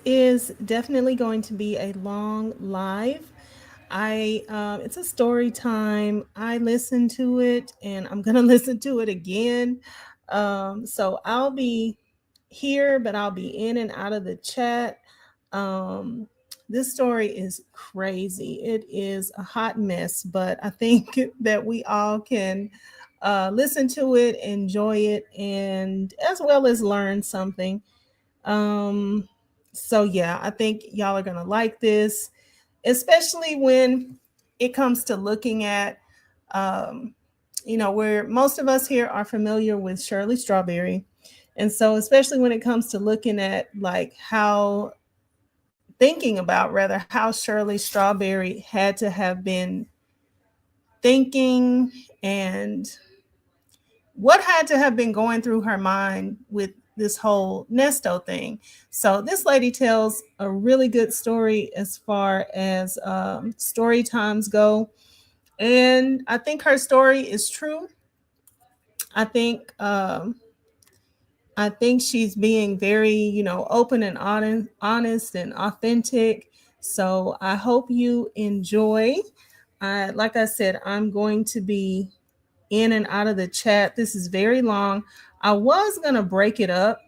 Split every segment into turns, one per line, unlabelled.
is definitely going to be a long live. It's a story time. I listened to it, and I'm gonna listen to it again. So I'll be here, but I'll be in and out of the chat. Um, this story is crazy. It is a hot mess, but I think that we all can listen to it, enjoy it, and as well as learn something. Um, so yeah, I think y'all are gonna like this, especially when it comes to looking at, um, where most of us here are familiar with Shirley Strawberry, and so especially when it comes to looking at like how thinking about rather how Shirley Strawberry had to have been thinking and what had to have been going through her mind with this whole Nesto thing. So this lady tells a really good story as far as story times go, and I think her story is true. I think I think she's being very, open and honest and authentic. So I hope you enjoy. Like I said, I'm going to be in and out of the chat. This is very long. I was going to break it up,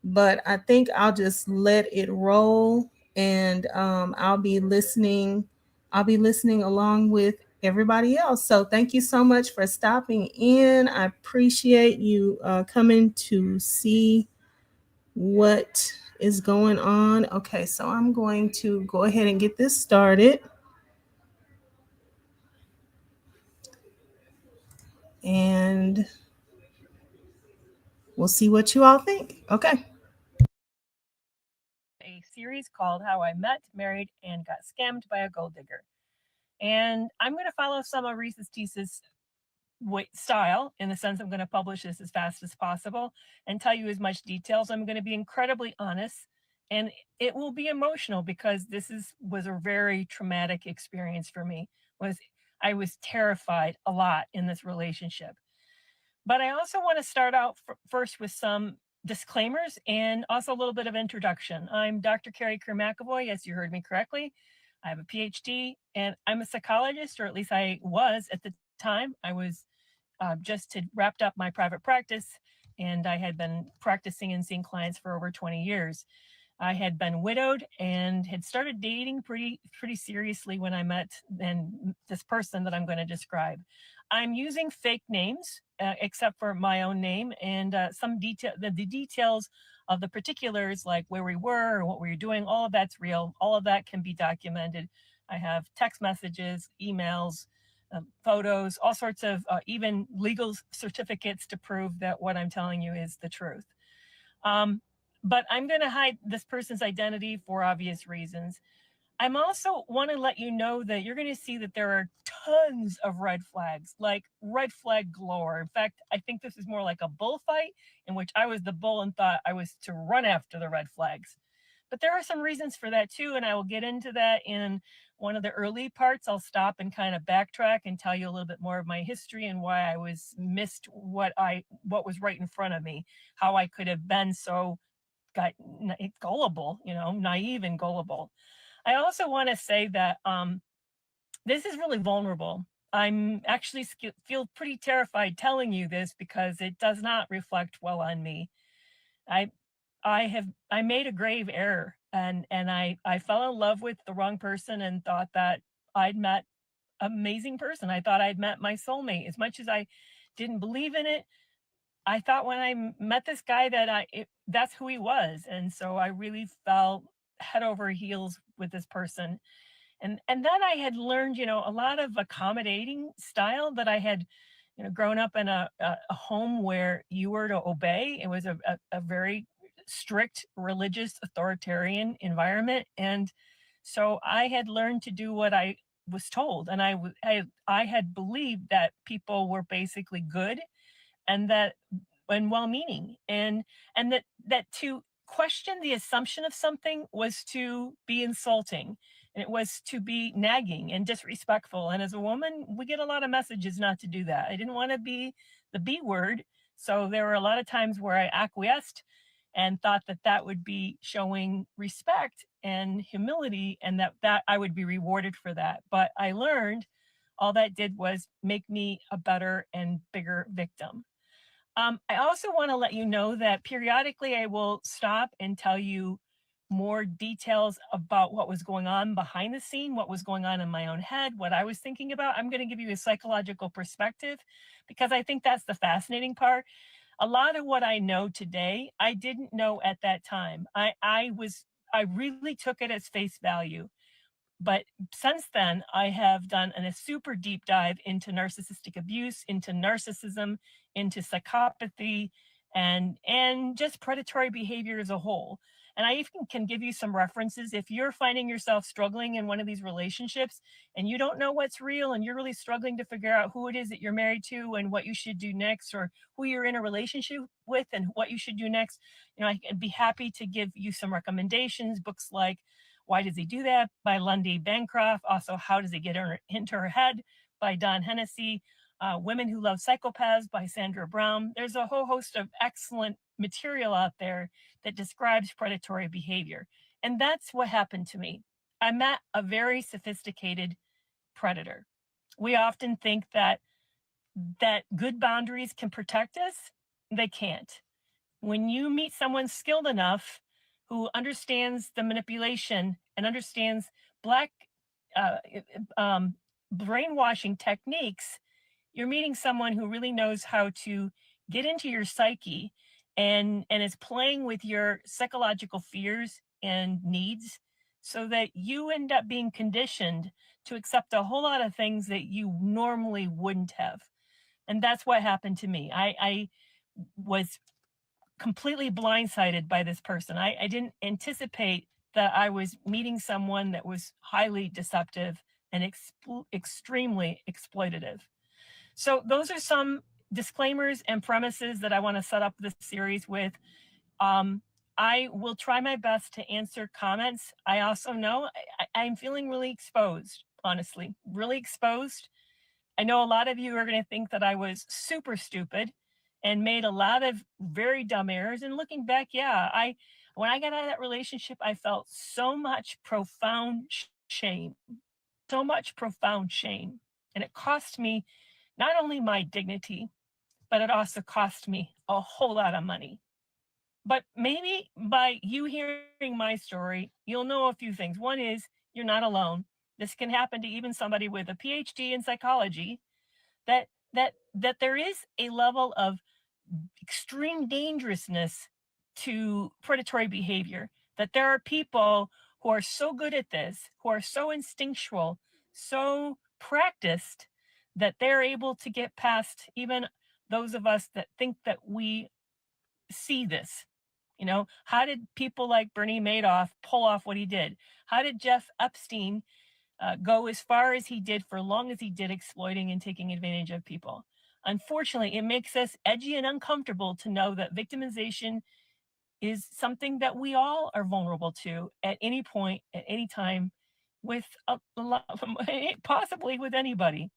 but I think I'll just let it roll, and I'll be listening. I'll be listening along with everybody else. So thank you so much for stopping in. I appreciate you coming to see what is going on. Okay, so I'm going to go ahead and get this started, and we'll see what you all think. Okay.
A series called How I Met, Married, and Got Scammed by a Gold Digger. And I'm going to follow some of Reese's Pieces style in the sense I'm going to publish this as fast as possible and tell you as much details. I'm going to be incredibly honest, and it will be emotional because was a very traumatic experience for me. Was I was terrified a lot in this relationship. But I also want to start out first with some disclaimers and also a little bit of introduction. I'm Dr. Carrie Kerr McAvoy. Yes, you heard me correctly. I have a PhD and I'm a psychologist, or at least I was at the time. I was just had wrapped up my private practice, and I had been practicing and seeing clients for over 20 years. I had been widowed and had started dating pretty seriously when I met this person that I'm going to describe. I'm using fake names, except for my own name, and some detail the details of the particulars, like where we were or what we were doing. All of that's real. All of that can be documented. I have text messages, emails, photos, all sorts of even legal certificates to prove that what I'm telling you is the truth. Um, but I'm going to hide this person's identity for obvious reasons. I'm also want to let you know that you're going to see that there are tons of red flags, like red flag galore. In fact, I think this is more like a bullfight in which I was the bull and thought I was to run after the red flags. But there are some reasons for that too, and I will get into that in one of the early parts. I'll stop and kind of backtrack and tell you a little bit more of my history and why I was missed what was right in front of me, how I could have been so got gullible, naive and gullible. I also want to say that this is really vulnerable. I'm actually feel pretty terrified telling you this because it does not reflect well on me. I I made a grave error, and I fell in love with the wrong person and thought that I'd met an amazing person. I thought I'd met my soulmate. As much as I didn't believe in it, I thought when I met this guy that that's who he was. And so I really fell head over heels with this person. And then I had learned, a lot of accommodating style that I had, grown up in a home where you were to obey. It was a very strict religious authoritarian environment. And so I had learned to do what I was told. And I had believed that people were basically good, and that and well-meaning, and that to question the assumption of something was to be insulting, and it was to be nagging and disrespectful. And as a woman, we get a lot of messages not to do that. I didn't want to be the B word, so there were a lot of times where I acquiesced, and thought that that would be showing respect and humility, and that I would be rewarded for that. But I learned all that did was make me a better and bigger victim. I also want to let you know that periodically I will stop and tell you more details about what was going on behind the scene, what was going on in my own head, what I was thinking about. I'm going to give you a psychological perspective because I think that's the fascinating part. A lot of what I know today, I didn't know at that time. I really took it as face value. But since then, I have done a super deep dive into narcissistic abuse, into narcissism, into psychopathy, and just predatory behavior as a whole. And I even can give you some references if you're finding yourself struggling in one of these relationships and you don't know what's real and you're really struggling to figure out who it is that you're married to and what you should do next, or who you're in a relationship with and what you should do next. I'd be happy to give you some recommendations, books like Why Does He Do That by Lundy Bancroft. Also, How Does He Get Into Her Head by Don Hennessy. Women Who Love Psychopaths by Sandra Brown. There's a whole host of excellent material out there that describes predatory behavior. And that's what happened to me. I met a very sophisticated predator. We often think that good boundaries can protect us. They can't. When you meet someone skilled enough who understands the manipulation and understands black uh, um, brainwashing techniques, you're meeting someone who really knows how to get into your psyche and is playing with your psychological fears and needs so that you end up being conditioned to accept a whole lot of things that you normally wouldn't have. And that's what happened to me. I was completely blindsided by this person. I didn't anticipate that I was meeting someone that was highly deceptive and extremely exploitative. So, those are some disclaimers and premises that I want to set up this series with. Um, I will try my best to answer comments. I also know I'm feeling really exposed, honestly, really exposed. I know a lot of you are going to think that I was super stupid and made a lot of very dumb errors. And looking back, yeah, when I got out of that relationship, I felt so much profound shame, so much profound shame. And it cost me not only my dignity, but it also cost me a whole lot of money. But maybe by you hearing my story, you'll know a few things. One is you're not alone. This can happen to even somebody with a PhD in psychology, that there is a level of extreme dangerousness to predatory behavior, that there are people who are so good at this, who are so instinctual, so practiced, that they're able to get past even those of us that think that we see this. How did people like Bernie Madoff pull off what he did? How did Jeff Epstein go as far as he did for long as he did, exploiting and taking advantage of people? Unfortunately, it makes us edgy and uncomfortable to know that victimization is something that we all are vulnerable to at any point, at any time, with a lot, possibly with anybody.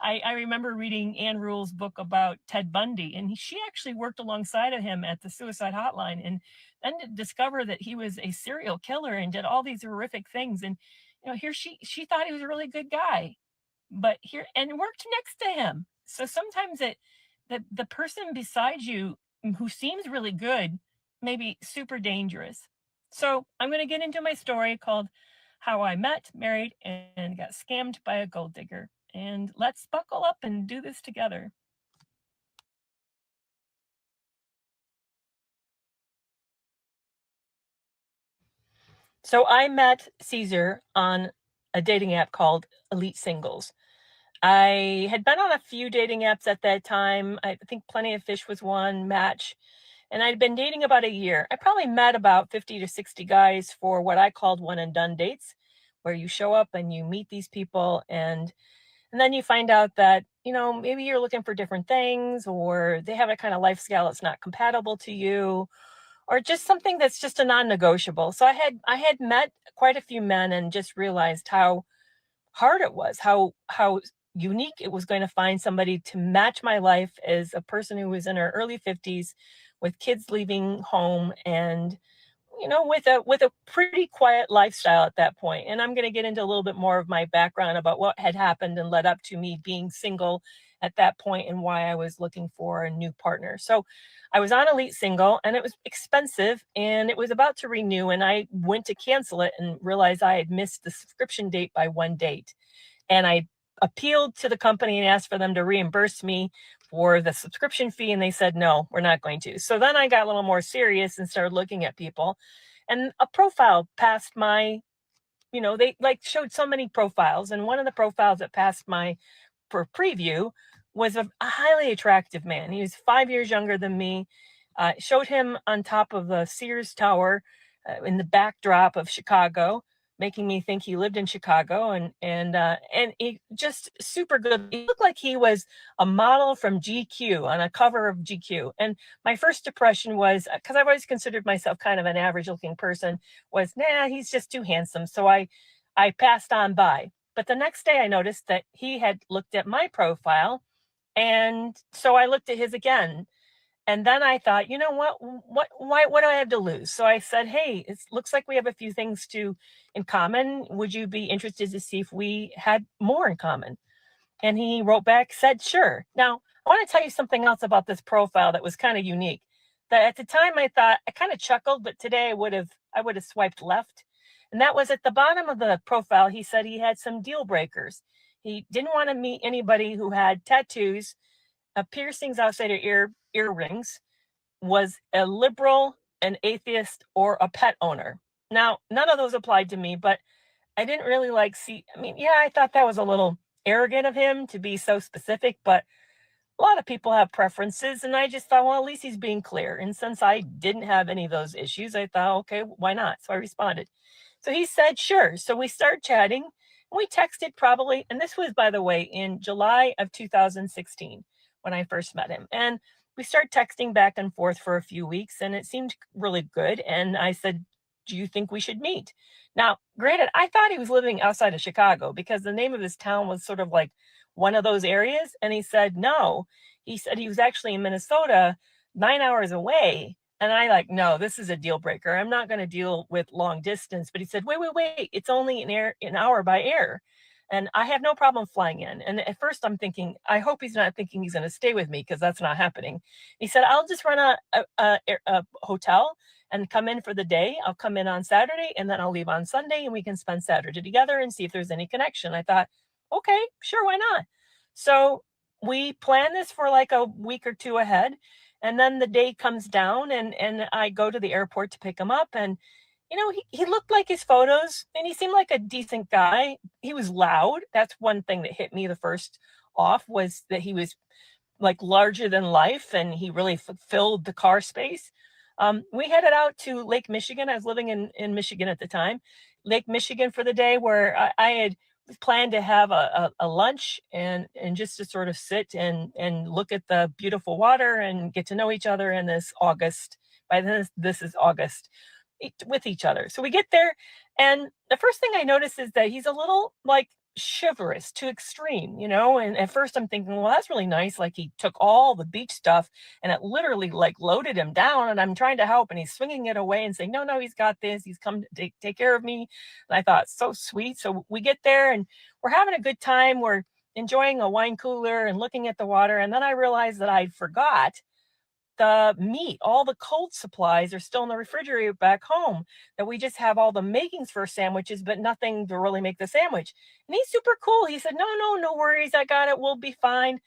I remember reading Anne Rule's book about Ted Bundy, and she actually worked alongside of him at the suicide hotline, and then to discover that he was a serial killer and did all these horrific things. And here she thought he was a really good guy, but here and worked next to him. So sometimes the person beside you who seems really good may be super dangerous. So I'm going to get into my story called How I Met, Married, and Got Scammed by a Gold Digger. And let's buckle up and do this together. So I met Caesar on a dating app called Elite Singles. I had been on a few dating apps at that time. I think Plenty of Fish was one, Match, and I'd been dating about a year. I probably met about 50 to 60 guys for what I called one and done dates, where you show up and you meet these people, and then you find out that, maybe you're looking for different things, or they have a kind of lifestyle that's not compatible to you, or just something that's just a non-negotiable. So I had met quite a few men and just realized how hard it was, how unique. It was going to find somebody to match my life as a person who was in her early 50s with kids leaving home, and with a pretty quiet lifestyle at that point. And I'm going to get into a little bit more of my background about what had happened and led up to me being single at that point and why I was looking for a new partner. So I was on Elite Single, and it was expensive, and it was about to renew, and I went to cancel it and realized I had missed the subscription date by one date. And I appealed to the company and asked for them to reimburse me for the subscription fee, and they said no, we're not going to. So then I got a little more serious and started looking at people, and a profile passed my, they like showed so many profiles, and one of the profiles that passed my for preview was a highly attractive man. He was 5 years younger than me. Showed him on top of the Sears Tower in the backdrop of Chicago, making me think he lived in Chicago, and he just super good. He looked like he was a model from GQ, on a cover of GQ. And my first impression was, because I've always considered myself kind of an average looking person, was nah, he's just too handsome. So I passed on by. But the next day I noticed that he had looked at my profile. And so I looked at his again. And then I thought, you know what do I have to lose? So I said, hey, it looks like we have a few things in common. Would you be interested to see if we had more in common? And he wrote back, said, sure. Now, I want to tell you something else about this profile that was kind of unique. That at the time I thought, I kind of chuckled, but today I would have swiped left. And that was at the bottom of the profile. He said he had some deal breakers. He didn't want to meet anybody who had tattoos, piercings outside of earrings, was a liberal, an atheist, or a pet owner. Now, none of those applied to me, but I didn't really I mean, yeah, I thought that was a little arrogant of him to be so specific, but a lot of people have preferences. And I just thought, well, at least he's being clear. And since I didn't have any of those issues, I thought, okay, why not? So I responded. So he said, sure. So we started chatting. We texted probably, and this was, by the way, in July of 2016 when I first met him. And we started texting back and forth for a few weeks, and it seemed really good. And I said, do you think we should meet? Now, granted, I thought he was living outside of Chicago because the name of his town was sort of like one of those areas. And he said, no. He said he was actually in Minnesota, 9 hours away. And I like, no, this is a deal breaker. I'm not going to deal with long distance. But he said, wait. It's only an hour by air. And I have no problem flying in. And at first I'm thinking, I hope he's not thinking he's going to stay with me, because that's not happening. He said, I'll just run a hotel and come in for the day. I'll come in on Saturday and then I'll leave on Sunday, and we can spend Saturday together and see if there's any connection. I thought, okay, sure, why not? So we plan this for like a week or two ahead. And then the day comes down, and I go to the airport to pick him up. And, he looked like his photos, and he seemed like a decent guy. He was loud. That's one thing that hit me the first off, was that he was like larger than life, and he really filled the car space. We headed out to Lake Michigan. I was living in Michigan at the time, Lake Michigan, for the day, where I had planned to have a lunch, and just to sort of sit and look at the beautiful water and get to know each other in this August. By this is August, with each other. So we get there, and the first thing I notice is that he's a little like chivalrous to extreme, and at first I'm thinking, well, that's really nice, like he took all the beach stuff and it literally like loaded him down, and I'm trying to help, and he's swinging it away and saying, no, he's got this, he's come to take care of me. And I thought, so sweet. So we get there, and we're having a good time. We're enjoying a wine cooler and looking at the water, and then I realized that I forgot the meat. All the cold supplies are still in the refrigerator back home, that we just have all the makings for sandwiches, but nothing to really make the sandwich. And he's super cool. He said, no worries. I got it. We'll be fine.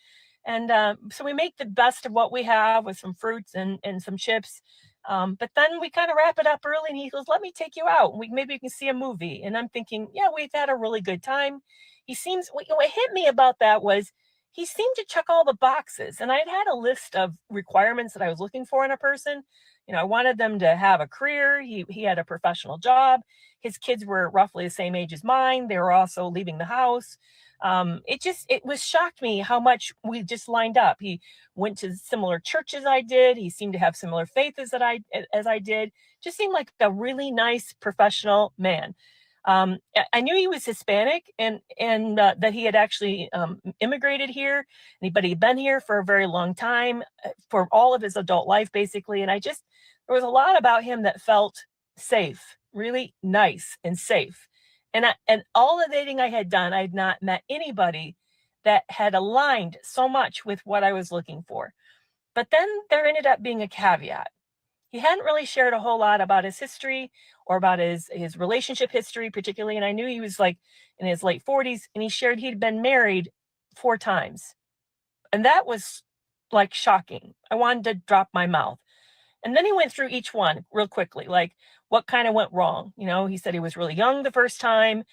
And so we make the best of what we have with some fruits and some chips. But then we kind of wrap it up early, and he goes, let me take you out. Maybe we can see a movie. And I'm thinking, yeah, we've had a really good time. What hit me about that was he seemed to check all the boxes. And I'd had a list of requirements that I was looking for in a person. I wanted them to have a career. He had a professional job. His kids were roughly the same age as mine. They were also leaving the house. It was shocked me how much we just lined up. He went to similar churches I did. He seemed to have similar faith as I did. Just seemed like a really nice professional man. I knew he was Hispanic, and that he had actually immigrated here, but he'd been here for a very long time, for all of his adult life, basically. And there was a lot about him that felt safe, really nice and safe. And all the dating I had done, I had not met anybody that had aligned so much with what I was looking for. But then there ended up being a caveat. He hadn't really shared a whole lot about his history or about his relationship history particularly, and I knew he was like in his late 40s, and he shared he'd been married 4 times. And that was like shocking. I wanted to drop my mouth. And then he went through each one real quickly, like what kind of went wrong. He said he was really young the first time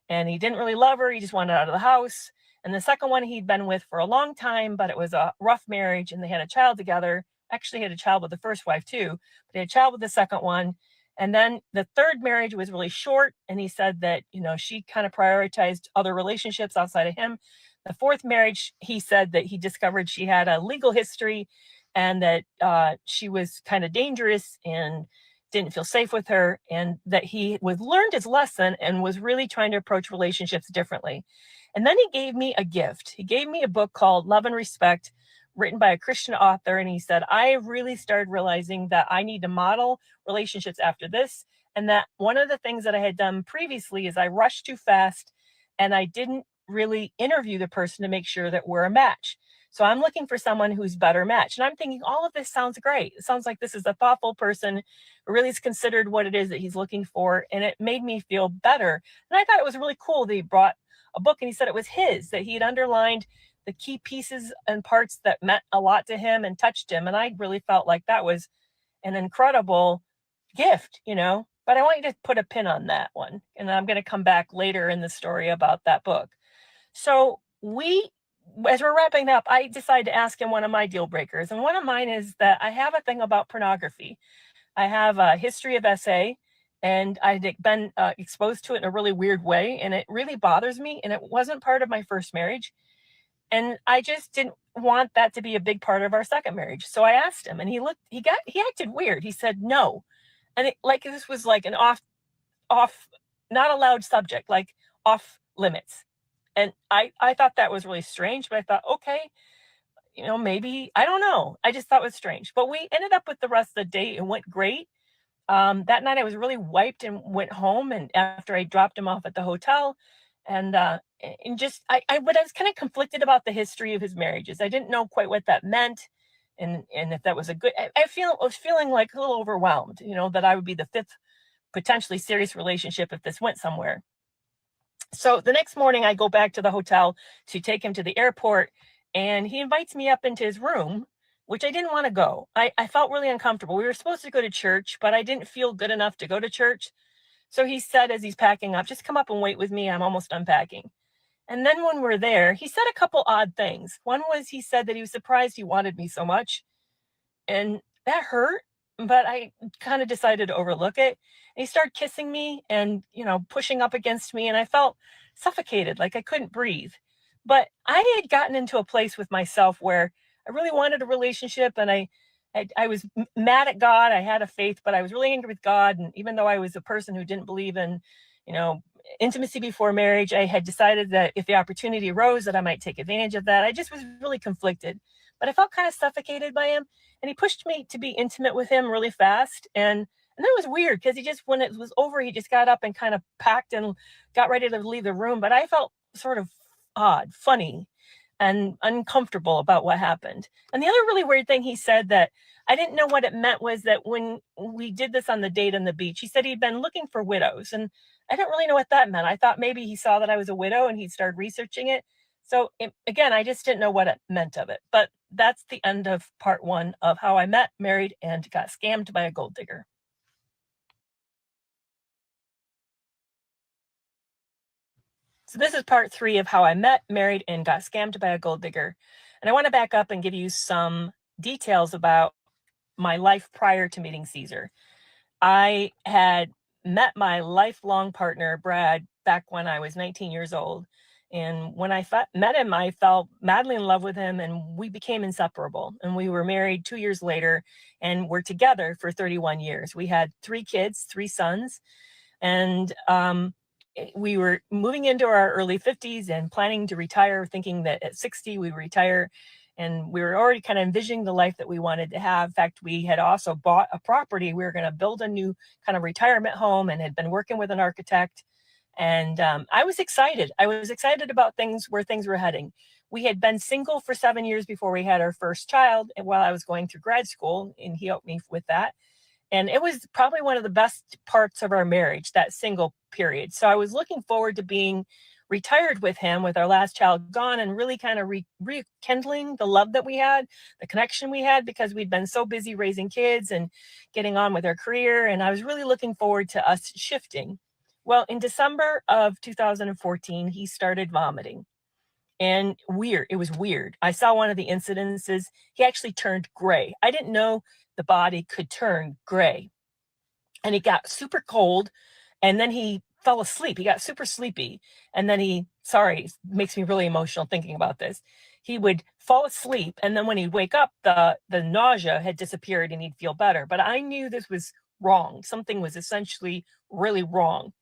and he didn't really love her. He just wanted out of the house. And the second one he'd been with for a long time, but it was a rough marriage and they had a child together. Actually, he had a child with the first wife too, but he had a child with the second one. And then the third marriage was really short. And he said that, she kind of prioritized other relationships outside of him. The fourth marriage, he said that he discovered she had a legal history and that she was kind of dangerous and didn't feel safe with her, and that he was learned his lesson and was really trying to approach relationships differently. And then he gave me a gift. He gave me a book called Love and Respect, written by a Christian author. And he said, I really started realizing that I need to model relationships after this. And that one of the things that I had done previously is I rushed too fast and I didn't really interview the person to make sure that we're a match. So I'm looking for someone who's better matched. And I'm thinking, all of this sounds great. It sounds like this is a thoughtful person who really has considered what it is that he's looking for. And it made me feel better. And I thought it was really cool that he brought a book and he said it was his, that he had underlined the key pieces and parts that meant a lot to him and touched him. And I really felt like that was an incredible gift. But I want you to put a pin on that one. And I'm going to come back later in the story about that book. So as we're wrapping up, I decided to ask him one of my deal breakers. And one of mine is that I have a thing about pornography. I have a history of SA and I'd been exposed to it in a really weird way. And it really bothers me. And it wasn't part of my first marriage. And I just didn't want that to be a big part of our second marriage. So I asked him and he acted weird. He said no. And this was like an off, not allowed subject, like off limits. And I thought that was really strange, but I thought, okay, maybe, I don't know. I just thought it was strange. But we ended up with the rest of the date and went great. That night I was really wiped and went home. And after I dropped him off at the hotel, and just but I was kind of conflicted about the history of his marriages. I didn't know quite what that meant, and if that was a good. I was feeling like a little overwhelmed, that I would be the fifth potentially serious relationship if this went somewhere. So the next morning I go back to the hotel to take him to the airport, and he invites me up into his room, which I didn't want to go. I felt really uncomfortable. We were supposed to go to church, but I didn't feel good enough to go to church. So he said, as he's packing up, just come up and wait with me. I'm almost unpacking. And then when we're there, he said a couple odd things. One was he said that he was surprised he wanted me so much. And that hurt, but I kind of decided to overlook it. And he started kissing me and, pushing up against me. And I felt suffocated, like I couldn't breathe. But I had gotten into a place with myself where I really wanted a relationship, and I was mad at God. I had a faith, but I was really angry with God. And even though I was a person who didn't believe in, you know, intimacy before marriage, I had decided that if the opportunity arose, that I might take advantage of that. I just was really conflicted, but I felt kind of suffocated by him. And he pushed me to be intimate with him really fast. And that was weird because he just, when it was over, he just got up and kind of packed and got ready to leave the room. But I felt sort of odd, funny, and uncomfortable about what happened. And the other really weird thing he said that I didn't know what it meant was that when we did this on the date on the beach, he said he'd been looking for widows. And I didn't really know what that meant. I thought maybe he saw that I was a widow and he'd started researching it. So again, I just didn't know what it meant of it. But that's the end of part one of how I met, married, and got scammed by a gold digger. So this is part three of how I met, married, and got scammed by a gold digger. And I want to back up and give you some details about my life prior to meeting Caesar. I had met my lifelong partner, Brad, back when I was 19 years old. And when I met him, I fell madly in love with him, and we became inseparable. And we were married 2 years later, and we're together for 31 years. We had 3 kids, 3 sons. And we were moving into our early 50s and planning to retire, thinking that at 60 we would retire. And we were already kind of envisioning the life that we wanted to have. In fact, we had also bought a property. We were going to build a new kind of retirement home and had been working with an architect. And I was excited. I was excited about things, where things were heading. We had been single for 7 years before we had our first child, and while I was going through grad school, and he helped me with that. And it was probably one of the best parts of our marriage, that single period. So I was looking forward to being retired with him, with our last child gone, and really kind of rekindling the love that we had, the connection we had, because we'd been so busy raising kids and getting on with our career. And I was really looking forward to us shifting. Well, in December of 2014, he started vomiting. And weird, it was weird. I saw one of the incidences. He actually turned gray. I didn't know the body could turn gray. And he got super cold, and then he fell asleep. He got super sleepy. And then sorry, it makes me really emotional thinking about this. He would fall asleep, and then when he'd wake up, the nausea had disappeared and he'd feel better. But I knew this was wrong. Something was essentially really wrong.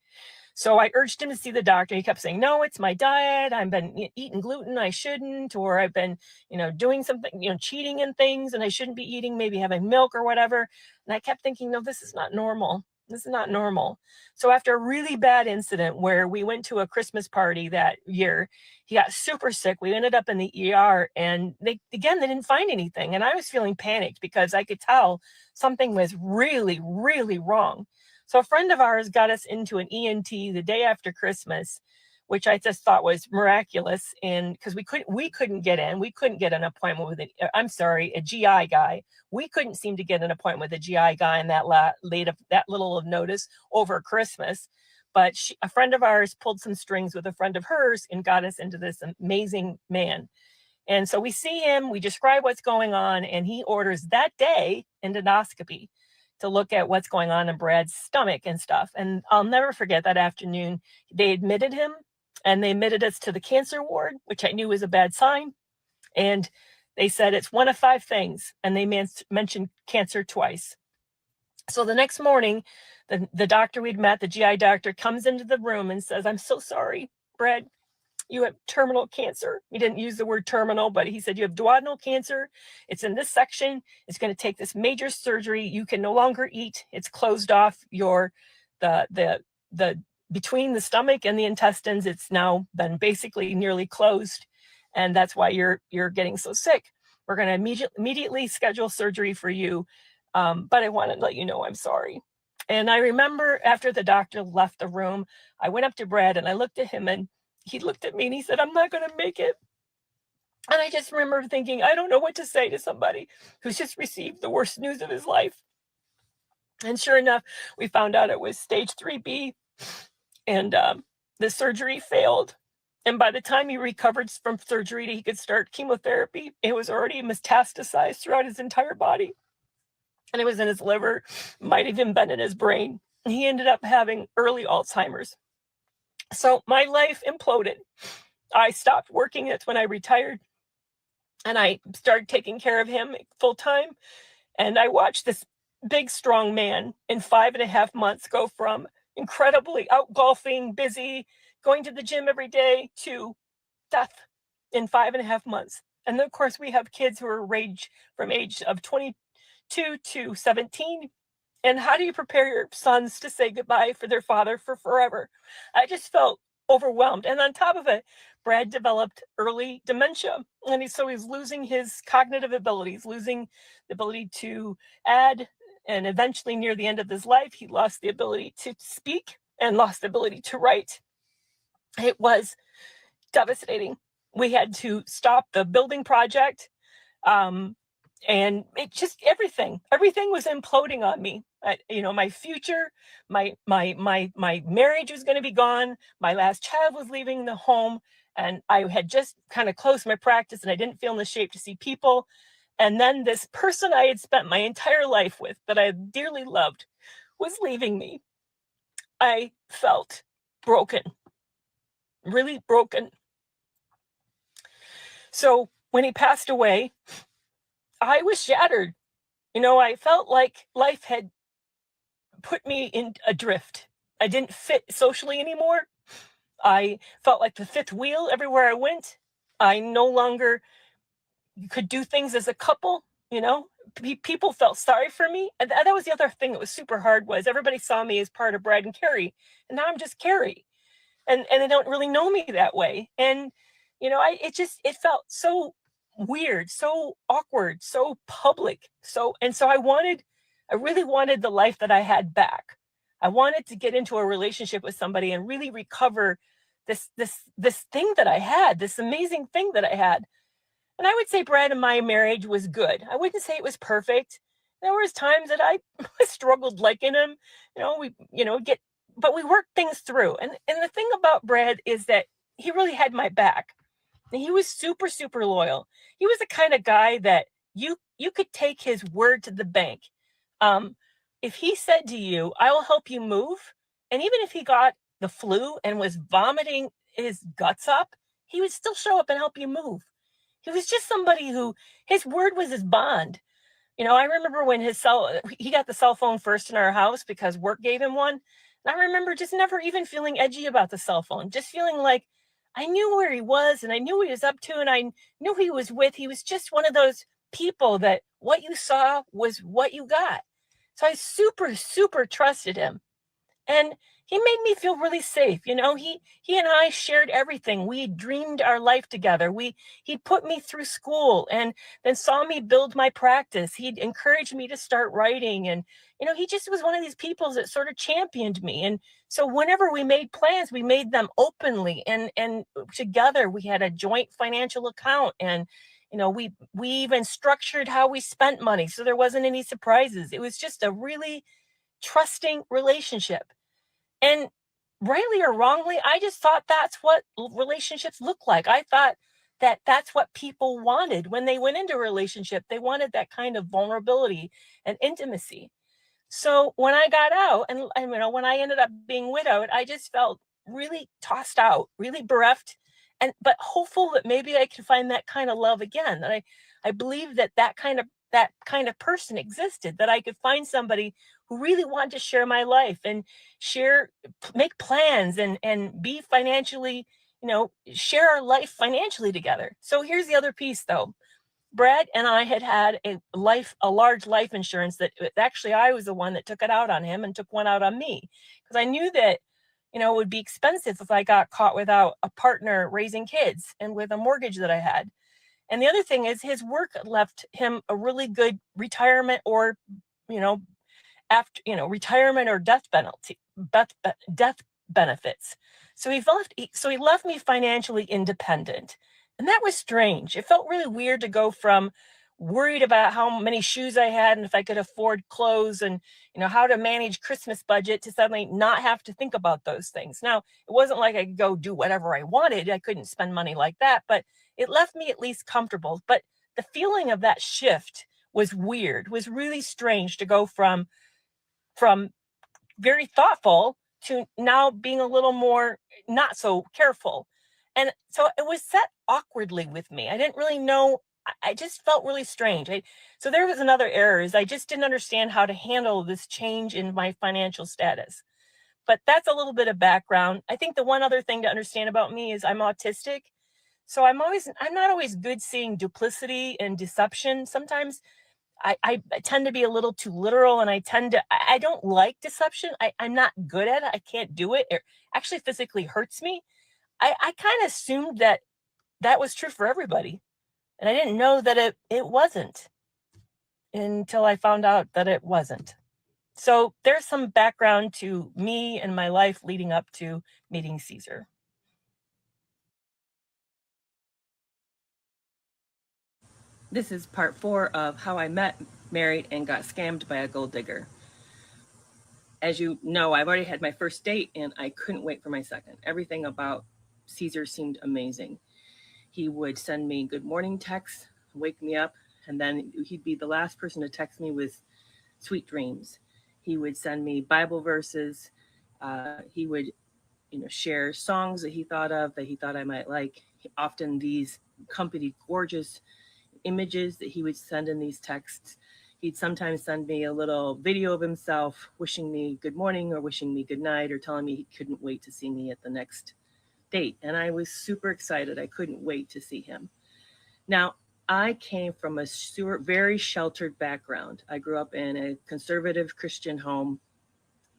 So I urged him to see the doctor. He kept saying, "No, it's my diet. I've been eating gluten I shouldn't, or I've been, doing something, cheating in things, and I shouldn't be eating, maybe having milk or whatever." And I kept thinking, "No, this is not normal. This is not normal." So after a really bad incident where we went to a Christmas party that year, he got super sick. We ended up in the ER, and they didn't find anything. And I was feeling panicked because I could tell something was really, really wrong. So a friend of ours got us into an ENT the day after Christmas, which I just thought was miraculous. And because we couldn't get in, we couldn't get an appointment with a GI guy. We couldn't seem to get an appointment with a GI guy in that little of notice over Christmas. But a friend of ours pulled some strings with a friend of hers and got us into this amazing man. And so we see him, we describe what's going on, and he orders that day endoscopy to look at what's going on in Brad's stomach and stuff. And I'll never forget that afternoon. They admitted him, and they admitted us to the cancer ward, which I knew was a bad sign. And they said it's one of five things. And they mentioned cancer twice. So the next morning, the doctor we'd met, the GI doctor, comes into the room and says, "I'm so sorry, Brad. You have terminal cancer." He didn't use the word terminal, but he said, "You have duodenal cancer. It's in this section. It's going to take this major surgery. You can no longer eat. It's closed off the between the stomach and the intestines. It's now been basically nearly closed. And that's why you're getting so sick. We're going to immediately schedule surgery for you. But I want to let you know I'm sorry." And I remember after the doctor left the room, I went up to Brad and I looked at him, and he looked at me and he said, "I'm not going to make it." And I just remember thinking, I don't know what to say to somebody who's just received the worst news of his life. And sure enough, we found out it was stage 3B, and the surgery failed. And by the time he recovered from surgery, he could start chemotherapy. It was already metastasized throughout his entire body. And it was in his liver, might have even been in his brain. He ended up having early Alzheimer's. So my life imploded. I stopped working. That's when I retired. And I started taking care of him full time. And I watched this big, strong man in 5.5 months go from incredibly out golfing, busy, going to the gym every day, to death in 5.5 months. And then, of course, we have kids who are from age of 22 to 17. And how do you prepare your sons to say goodbye for their father for forever? I just felt overwhelmed. And on top of it, Brad developed early dementia. And he's losing his cognitive abilities, losing the ability to add. And eventually, near the end of his life, he lost the ability to speak and lost the ability to write. It was devastating. We had to stop the building project. And it just everything was imploding on me. My future, my marriage was going to be gone. My last child was leaving the home, and I had just kind of closed my practice, and I didn't feel in the shape to see people. And then this person I had spent my entire life with, that I dearly loved, was leaving me. I felt broken, really broken. So when he passed away, I was shattered. I felt like life had put me in adrift. I didn't fit socially anymore. I felt like the fifth wheel everywhere I went. I no longer could do things as a couple, you know. People felt sorry for me, and that was the other thing that was super hard, was everybody saw me as part of Brad and Carrie, and now I'm just Carrie, and they don't really know me that way. And it just, it felt so weird, so awkward, so public. So I really wanted the life that I had back. I wanted to get into a relationship with somebody and really recover this thing that I had, this amazing thing that I had. And I would say Brad and my marriage was good. I wouldn't say it was perfect. There was times that I struggled liking him. Get, but we worked things through. And the thing about Brad is that he really had my back. And he was super, super loyal. He was the kind of guy that you could take his word to the bank. Um, if he said to you, "I will help you move," and even if he got the flu and was vomiting his guts up, he would still show up and help you move. He was just somebody who, his word was his bond. I remember when he got the cell phone first in our house because work gave him one. And I remember just never even feeling edgy about the cell phone, just feeling like I knew where he was and I knew what he was up to and I knew who he was with. He was just one of those people that what you saw was what you got. So I super, super trusted him. And he made me feel really safe. He and I shared everything. We dreamed our life together. He put me through school and then saw me build my practice. He encouraged me to start writing. And he just was one of these people that sort of championed me. And so whenever we made plans, we made them openly, and together we had a joint financial account. And we even structured how we spent money so there wasn't any surprises. It was just a really trusting relationship. And rightly or wrongly, I just thought that's what relationships look like. I thought that that's what people wanted when they went into a relationship. They wanted that kind of vulnerability and intimacy. So when I got out, and when I ended up being widowed, I just felt really tossed out, really bereft, and but hopeful that maybe I could find that kind of love again. That I believe that kind of person existed, that I could find somebody who really wanted to share my life and share, make plans, and be financially, share our life financially together. So here's the other piece, though. Brad and I had a large life insurance that actually I was the one that took it out on him and took one out on me, because I knew that, it would be expensive if I got caught without a partner raising kids and with a mortgage that I had. And the other thing is his work left him a really good retirement, or, you know, after, retirement or death benefits. So he left me financially independent. And that was strange. It felt really weird to go from worried about how many shoes I had and if I could afford clothes and how to manage Christmas budget, to suddenly not have to think about those things. Now, it wasn't like I could go do whatever I wanted. I couldn't spend money like that, but it left me at least comfortable. But the feeling of that shift was weird, was really strange, to go from very thoughtful to now being a little more not so careful. And so it was set awkwardly with me. I didn't really know. I just felt really strange. So there was another error, is I just didn't understand how to handle this change in my financial status. But that's a little bit of background. I think the one other thing to understand about me is I'm autistic. So I'm not always good seeing duplicity and deception. Sometimes I tend to be a little too literal, and I don't like deception. I'm not good at it. I can't do it. It actually physically hurts me. I kind of assumed that that was true for everybody. And I didn't know that it wasn't, until I found out that it wasn't. So there's some background to me and my life leading up to meeting Caesar. This is part 4 of how I met, married, and got scammed by a gold digger. As you know, I've already had my first date and I couldn't wait for my second. Everything about Caesar seemed amazing. He would send me good morning texts, wake me up, and then he'd be the last person to text me with sweet dreams. He would send me Bible verses. He would, share songs that he thought of that he thought I might like. Often these accompanied gorgeous images that he would send in these texts. He'd sometimes send me a little video of himself wishing me good morning or wishing me good night or telling me he couldn't wait to see me at the next
date, and I was super excited. I couldn't wait to see him. Now, I came from a very sheltered background. I grew up in a conservative Christian home,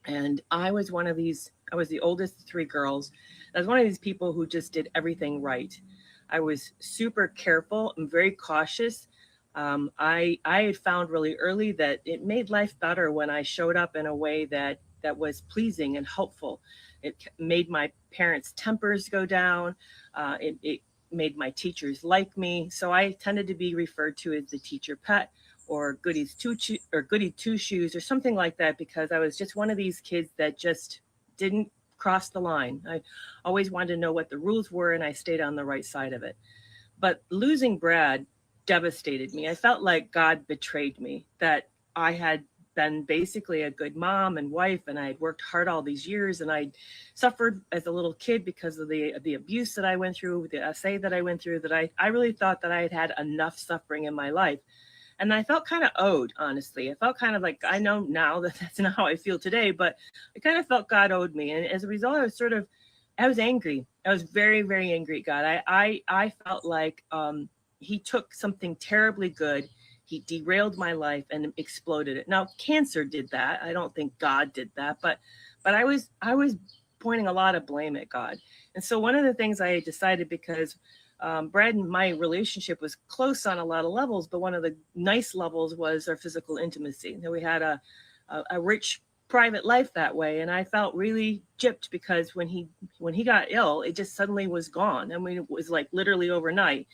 and I was the oldest of three girls. I was one of these people who just did everything right. I was super careful and very cautious. I had found really early that it made life better when I showed up in a way that was pleasing and helpful. It made my parents' tempers go down. It made my teachers like me. So I tended to be referred to as the teacher pet, or goody two shoes or something like that, because I was just one of these kids that just didn't cross the line. I always wanted to know what the rules were, and I stayed on the right side of it. But losing Brad devastated me. I felt like God betrayed me, that I had been basically a good mom and wife, and I had worked hard all these years, and I suffered as a little kid because of the abuse that I went through, the SA that I went through, that I really thought that I had had enough suffering in my life. And I felt kind of owed, honestly. I felt kind of like, I know now that that's not how I feel today, but I kind of felt God owed me. And as a result, I was angry. I was very, very angry at God. I felt like he took something terribly good. He derailed my life and exploded it. Now, cancer did that. I don't think God did that, but I was pointing a lot of blame at God. And so one of the things I decided, because Brad and my relationship was close on a lot of levels, but one of the nice levels was our physical intimacy. That we had a rich private life that way, and I felt really gypped because when he got ill, it just suddenly was gone. I mean, it was like literally overnight,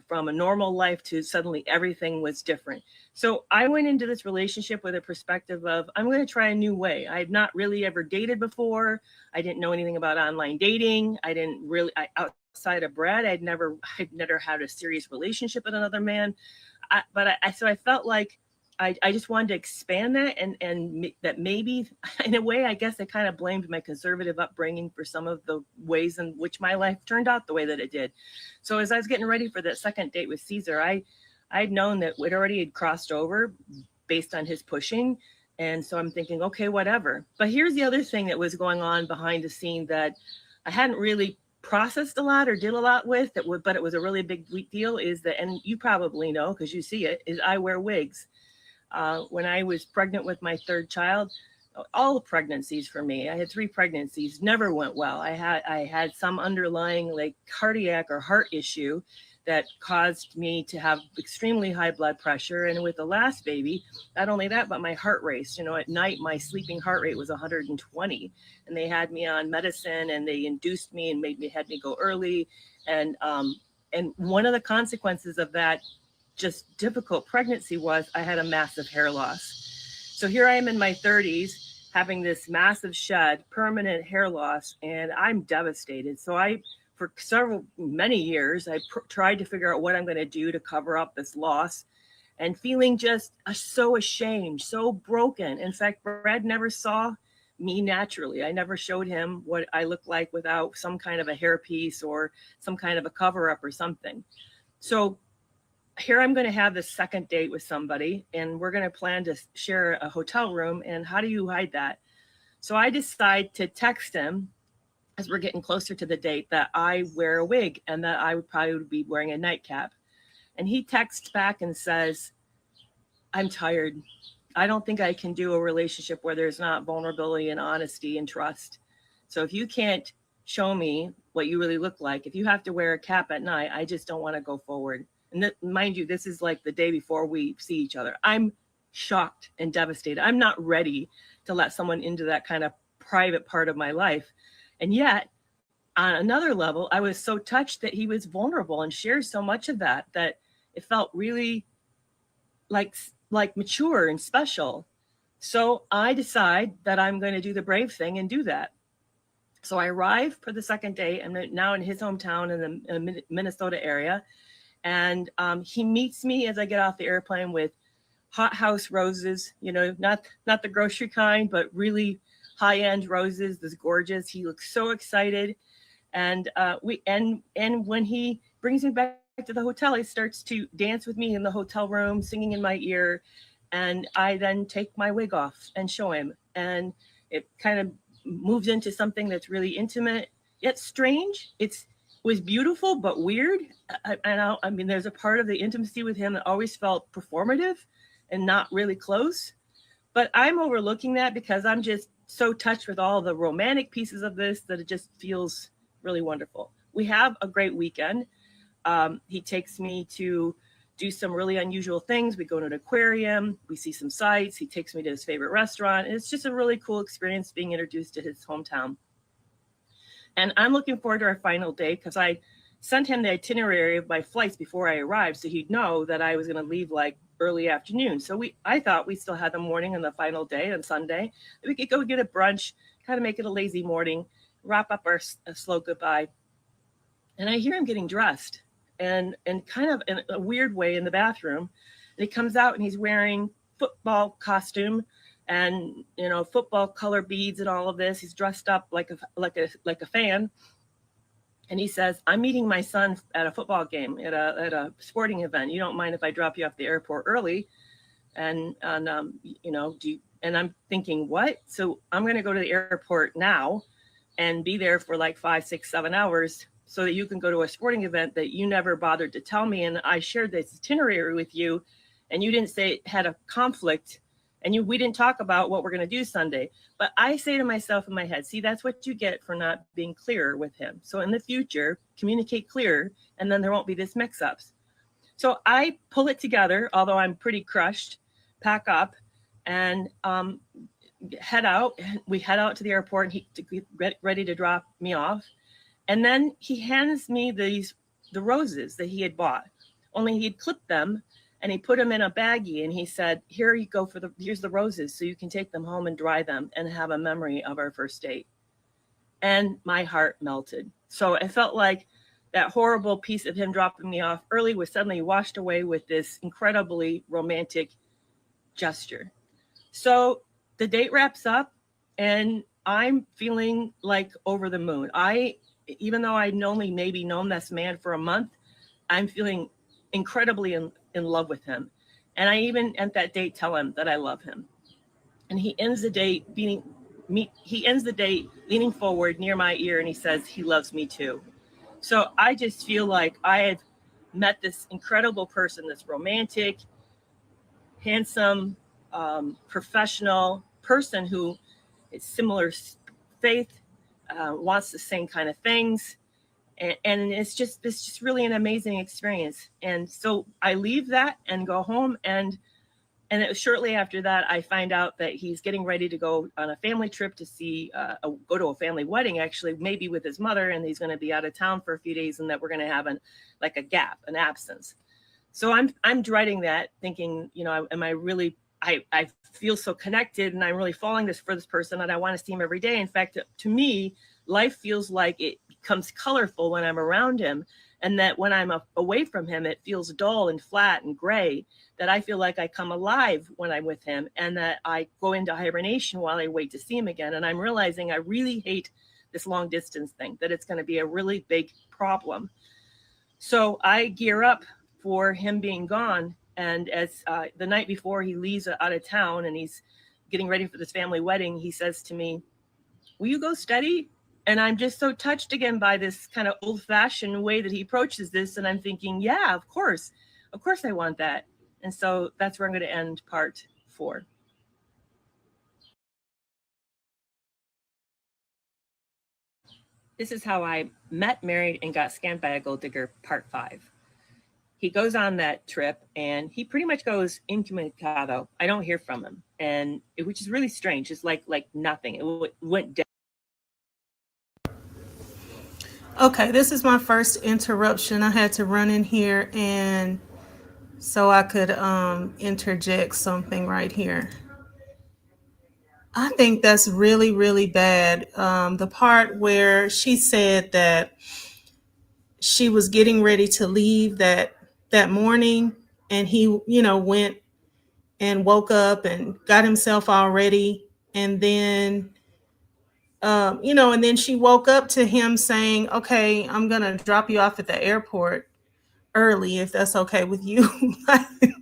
from a normal life to suddenly everything was different. So I went into this relationship with a perspective of, I'm going to try a new way. I had not really ever dated before. I didn't know anything about online dating. I didn't really, outside of Brad, I'd never had a serious relationship with another man. So I felt like I just wanted to expand that, and that maybe in a way, I guess I kind of blamed my conservative upbringing for some of the ways in which my life turned out the way that it did. So as I was getting ready for that second date with Caesar, I'd known that it already had crossed over based on his pushing. And so I'm thinking, okay, whatever. But here's the other thing that was going on behind the scene that I hadn't really processed a lot or did a lot with, but it was a really big deal, is that, and you probably know because you see it, is I wear wigs. When I was pregnant with my third child, all pregnancies for me, I had three pregnancies, never went well. I had some underlying like cardiac or heart issue that caused me to have extremely high blood pressure. And with the last baby, not only that, but my heart raced. At night, my sleeping heart rate was 120, and they had me on medicine, and they induced me and had me go early. And one of the consequences of that just difficult pregnancy was I had a massive hair loss. So here I am in my 30s having this massive shed, permanent hair loss, and I'm devastated. So for many years, I tried to figure out what I'm going to do to cover up this loss, and feeling just so ashamed, so broken. In fact, Brad never saw me naturally. I never showed him what I look like without some kind of a hairpiece or some kind of a cover up or something. So here I'm going to have this second date with somebody, and we're going to plan to share a hotel room. And how do you hide that? So I decide to text him as we're getting closer to the date that I wear a wig and that I would probably be wearing a nightcap. And he texts back and says, I'm tired. I don't think I can do a relationship where there's not vulnerability and honesty and trust. So if you can't show me what you really look like, if you have to wear a cap at night, I just don't want to go forward. And mind you, this is like the day before we see each other. I'm shocked and devastated. I'm not ready to let someone into that kind of private part of my life. And yet, on another level, I was so touched that he was vulnerable and shared so much of that it felt really like mature and special. So I decide that I'm going to do the brave thing and do that. So I arrive for the second day. I'm now in his hometown in the Minnesota area. And he meets me as I get off the airplane with hothouse roses, not the grocery kind, but really high end roses. This gorgeous. He looks so excited. And and when he brings me back to the hotel, he starts to dance with me in the hotel room, singing in my ear. And I then take my wig off and show him. And it kind of moves into something that's really intimate. it's strange. It was beautiful but weird. I mean, there's a part of the intimacy with him that always felt performative and not really close. But I'm overlooking that because I'm just so touched with all the romantic pieces of this that it just feels really wonderful. We have a great weekend. He takes me to do some really unusual things. We go to an aquarium, we see some sights. He takes me to his favorite restaurant. And it's just a really cool experience being introduced to his hometown. And I'm looking forward to our final day because I sent him the itinerary of my flights before I arrived, so he'd know that I was going to leave like early afternoon. So I thought we still had the morning and the final day on Sunday. We could go get a brunch, kind of make it a lazy morning, wrap up our slow goodbye. And I hear him getting dressed, and kind of in a weird way in the bathroom. And he comes out and he's wearing football costume and football color beads and all of this. He's dressed up like a fan, and he says, "I'm meeting my son at a football game at a sporting event. You don't mind if I drop you off the airport early?" And do you, and I'm thinking, what? So I'm going to go to the airport now and be there for like 5, 6, 7 hours so that you can go to a sporting event that you never bothered to tell me. And I shared this itinerary with you, and you didn't say it had a conflict, and we didn't talk about what we're going to do Sunday. But I say to myself in my head, see, that's what you get for not being clear with him. So in the future, communicate clear, and then there won't be this mix-ups. So I pull it together, although I'm pretty crushed, pack up, and head out. We head out to the airport, and he get ready to drop me off. And then he hands me the roses that he had bought. Only he'd clipped them and he put them in a baggie, and he said, "Here you go here's the roses so you can take them home and dry them and have a memory of our first date." And my heart melted. So I felt like that horrible piece of him dropping me off early was suddenly washed away with this incredibly romantic gesture. So the date wraps up, and I'm feeling like over the moon. Even though I'd only maybe known this man for a month, I'm feeling incredibly in love with him. And I even at that date tell him that I love him. And he ends the date leaning forward near my ear, and he says he loves me too. So I just feel like I had met this incredible person, this romantic, handsome, professional person who is similar faith, wants the same kind of things, and it's just really an amazing experience. And so I leave that and go home, and it was shortly after that I find out that he's getting ready to go on a family trip to go to a family wedding, actually, maybe with his mother, and he's going to be out of town for a few days, and that we're going to have like a gap, an absence. So I'm dreading that, thinking, am I really? I feel so connected, and I'm really falling for this person, and I want to see him every day. In fact, to me, life feels like it becomes colorful when I'm around him, and that when I'm away from him, it feels dull and flat and gray. That I feel like I come alive when I'm with him, and that I go into hibernation while I wait to see him again. And I'm realizing I really hate this long distance thing, that it's going to be a really big problem. So I gear up for him being gone. And as the night before he leaves out of town and he's getting ready for this family wedding, he says to me, "Will you go steady?" And I'm just so touched again by this kind of old fashioned way that he approaches this. And I'm thinking, yeah, of course. Of course I want that. And so that's where I'm going to end part 4. This is how I met, married, and got scammed by a gold digger, part 5. He goes on that trip, and he pretty much goes incommunicado. I don't hear from him, which is really strange. It's like nothing. It went dead.
Okay, this is my first interruption. I had to run in here and so I could interject something right here. I think that's really, really bad. The part where she said that she was getting ready to leave that morning, and he, went and woke up and got himself all ready, and then and then she woke up to him saying, "Okay, I'm gonna drop you off at the airport early if that's okay with you."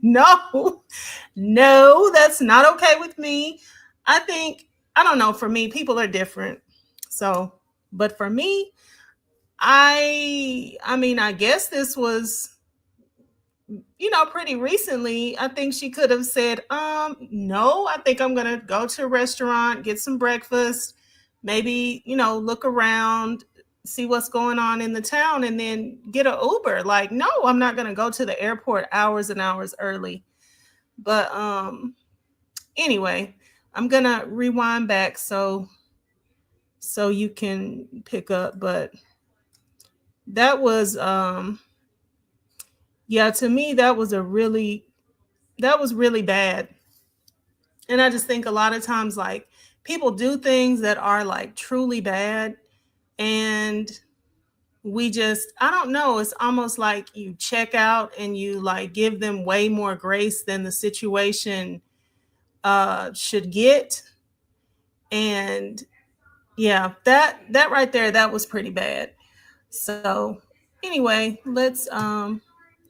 No, no, that's not okay with me. I think, I don't know, for me, people are different. So But for me, I mean, I guess this was, pretty recently. I think she could have said, no, I think I'm gonna go to a restaurant, get some breakfast, maybe, look around, see what's going on in the town, and then get an Uber. Like, no, I'm not gonna go to the airport hours and hours early. But anyway, I'm gonna rewind back so you can pick up. But that was yeah, to me that was really bad. And I just think a lot of times, like, people do things that are like truly bad, and I don't know, it's almost like you check out and you like give them way more grace than the situation should get. And yeah, that right there, that was pretty bad. So anyway, I'm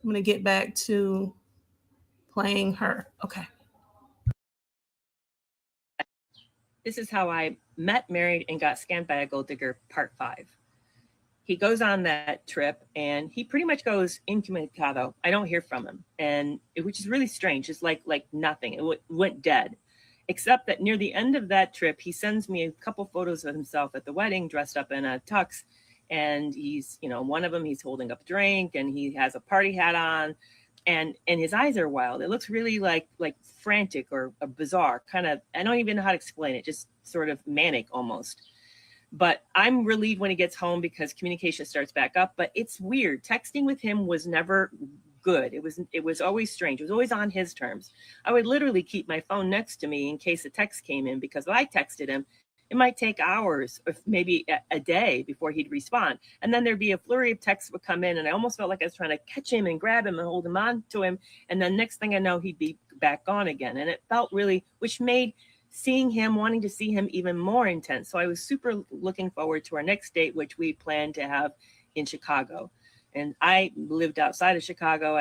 gonna get back to playing her. Okay.
This is how I met, married, and got scammed by a gold digger, part 5. He goes on that trip and he pretty much goes incommunicado. I don't hear from him, which is really strange. It's like nothing. It went dead, except that near the end of that trip, he sends me a couple photos of himself at the wedding, dressed up in a tux, and he's, one of them, he's holding up a drink and he has a party hat on, and his eyes are wild. It looks really like frantic or bizarre, kind of. I don't even know how to explain it. Just sort of manic almost. But I'm relieved when he gets home because communication starts back up. But it's weird. Texting with him was never good. It was always strange. It was always on his terms. I would literally keep my phone next to me in case a text came in, because if I texted him, it might take hours or maybe a day before he'd respond. And then there'd be a flurry of texts would come in, and I almost felt like I was trying to catch him and grab him and hold him on to him. And then next thing I know, he'd be back gone again. And it felt really, which made wanting to see him even more intense. So I was super looking forward to our next date, which we planned to have in Chicago. And I lived outside of Chicago.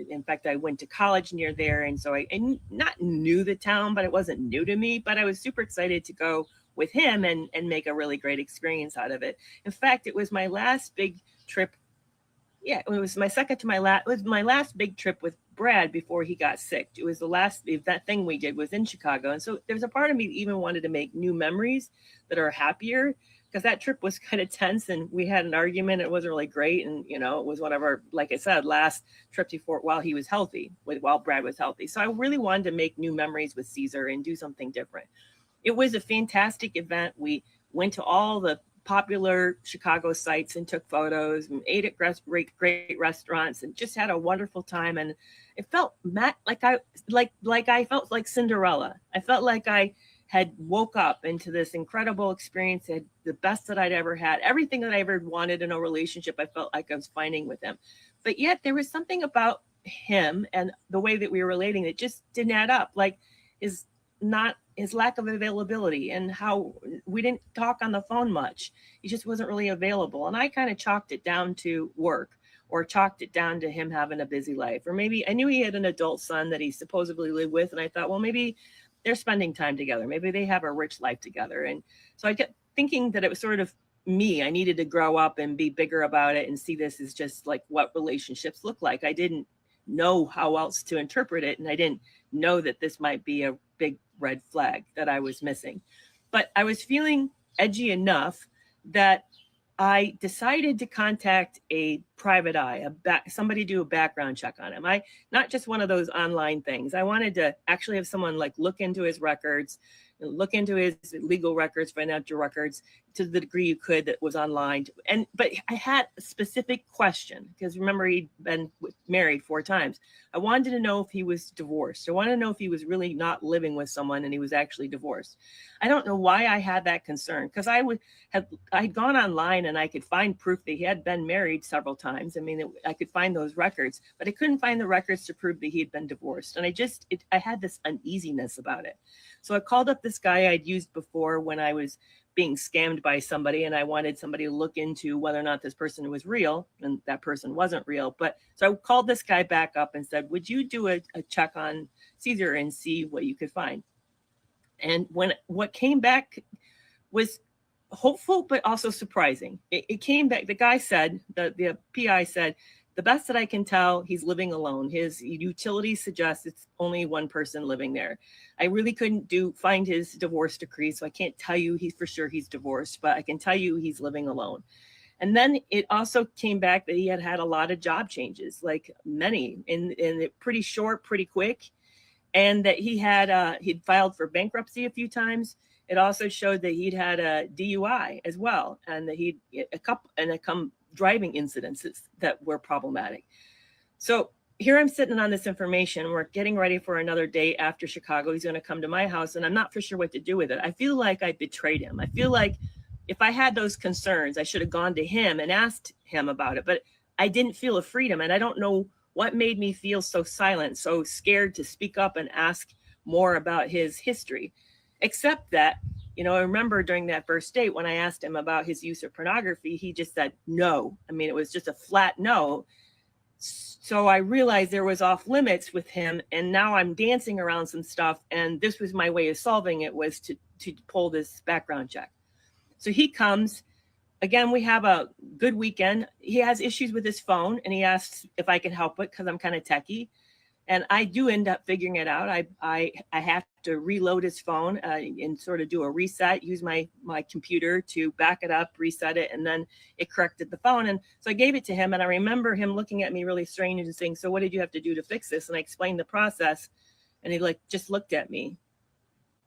In fact, I went to college near there. And so I not knew the town, but it wasn't new to me. But I was super excited to go with him and make a really great experience out of it. In fact, it was my last big trip. Yeah, it was my second to my last. It was my last big trip with Brad before he got sick. It was the last that thing we did was in Chicago, and so there's a part of me that even wanted to make new memories that are happier, because that trip was kind of tense and we had an argument. It wasn't really great, and it was one of our, like I said, last trip before while he was healthy, while Brad was healthy. So I really wanted to make new memories with Caesar and do something different. It was a fantastic event. We went to all the popular Chicago sites and took photos and ate at great restaurants and just had a wonderful time. And it felt I felt like Cinderella. I felt like I had woke up into this incredible experience, had the best that I'd ever had, everything that I ever wanted in a relationship. I felt like I was finding with him, but yet there was something about him and the way that we were relating that just didn't add up. Like his not his lack of availability and how we didn't talk on the phone much. He just wasn't really available. And I kind of chalked it down to work, or chalked it down to him having a busy life. Or maybe I knew he had an adult son that he supposedly lived with. And I thought, well, maybe they're spending time together. Maybe they have a rich life together. And so I kept thinking that it was sort of me. I needed to grow up and be bigger about it and see this as just like what relationships look like. I didn't know how else to interpret it. And I didn't know that this might be a big red flag that I was missing. But I was feeling edgy enough that I decided to contact a private eye, somebody do a background check on him. Not just one of those online things. I wanted to actually have someone like look into his records, look into his legal records, financial records, to the degree you could that was online. But I had a specific question, because remember, he'd been married 4 times. I wanted to know if he was divorced. I wanted to know if he was really not living with someone and he was actually divorced. I don't know why I had that concern, because I'd gone online and I could find proof that he had been married several times. I mean, I could find those records, but I couldn't find the records to prove that he had been divorced. And I had this uneasiness about it. So I called up this guy I'd used before when I was being scammed by somebody, and I wanted somebody to look into whether or not this person was real, and that person wasn't real. But so I called this guy back up and said, would you do a check on Caesar and see what you could find? And what came back was hopeful, but also surprising. It came back. The guy said, the PI said, the best that I can tell, he's living alone. His utilities suggest it's only one person living there. I really couldn't find his divorce decree, so I can't tell you he's for sure he's divorced, but I can tell you he's living alone. And then it also came back that he had had a lot of job changes, like many, and pretty short, pretty quick, and that he'd filed for bankruptcy a few times. It also showed that he'd had a DUI as well, and that he'd a couple driving incidents that were problematic. So here I'm sitting on this information. We're getting ready for another day after Chicago. He's going to come to my house, and I'm not for sure what to do with it. I feel like I betrayed him. I feel like if I had those concerns, I should have gone to him and asked him about it. But I didn't feel a freedom, and I don't know what made me feel so silent, so scared to speak up and ask more about his history, except that, I remember during that first date when I asked him about his use of pornography, he just said no. I mean, it was just a flat no. So I realized there was off limits with him, and now I'm dancing around some stuff, and this was my way of solving it, was to pull this background check. So he comes. Again, we have a good weekend. He has issues with his phone, and he asks if I can help it because I'm kind of techie. And I do end up figuring it out. I have to reload his phone and sort of do a reset, use my computer to back it up, reset it, and then it corrected the phone. And so I gave it to him, and I remember him looking at me really strange and saying, "So what did you have to do to fix this?" And I explained the process, and he just looked at me.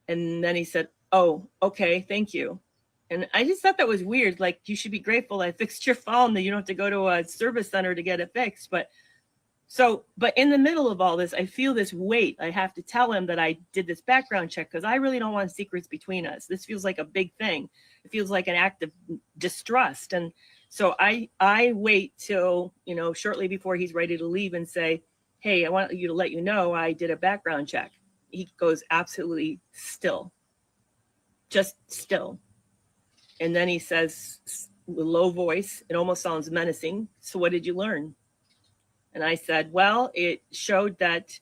And then he said, "Oh, okay, thank you." And I just thought that was weird. Like, you should be grateful I fixed your phone, that you don't have to go to a service center to get it fixed. But in the middle of all this, I feel this weight. I have to tell him that I did this background check because I really don't want secrets between us. This feels like a big thing. It feels like an act of distrust. And so I wait till, shortly before he's ready to leave and say, "Hey, I want you to let you know I did a background check." He goes absolutely still, just still. And then he says with low voice, it almost sounds menacing, "So what did you learn?" And I said, "Well, it showed that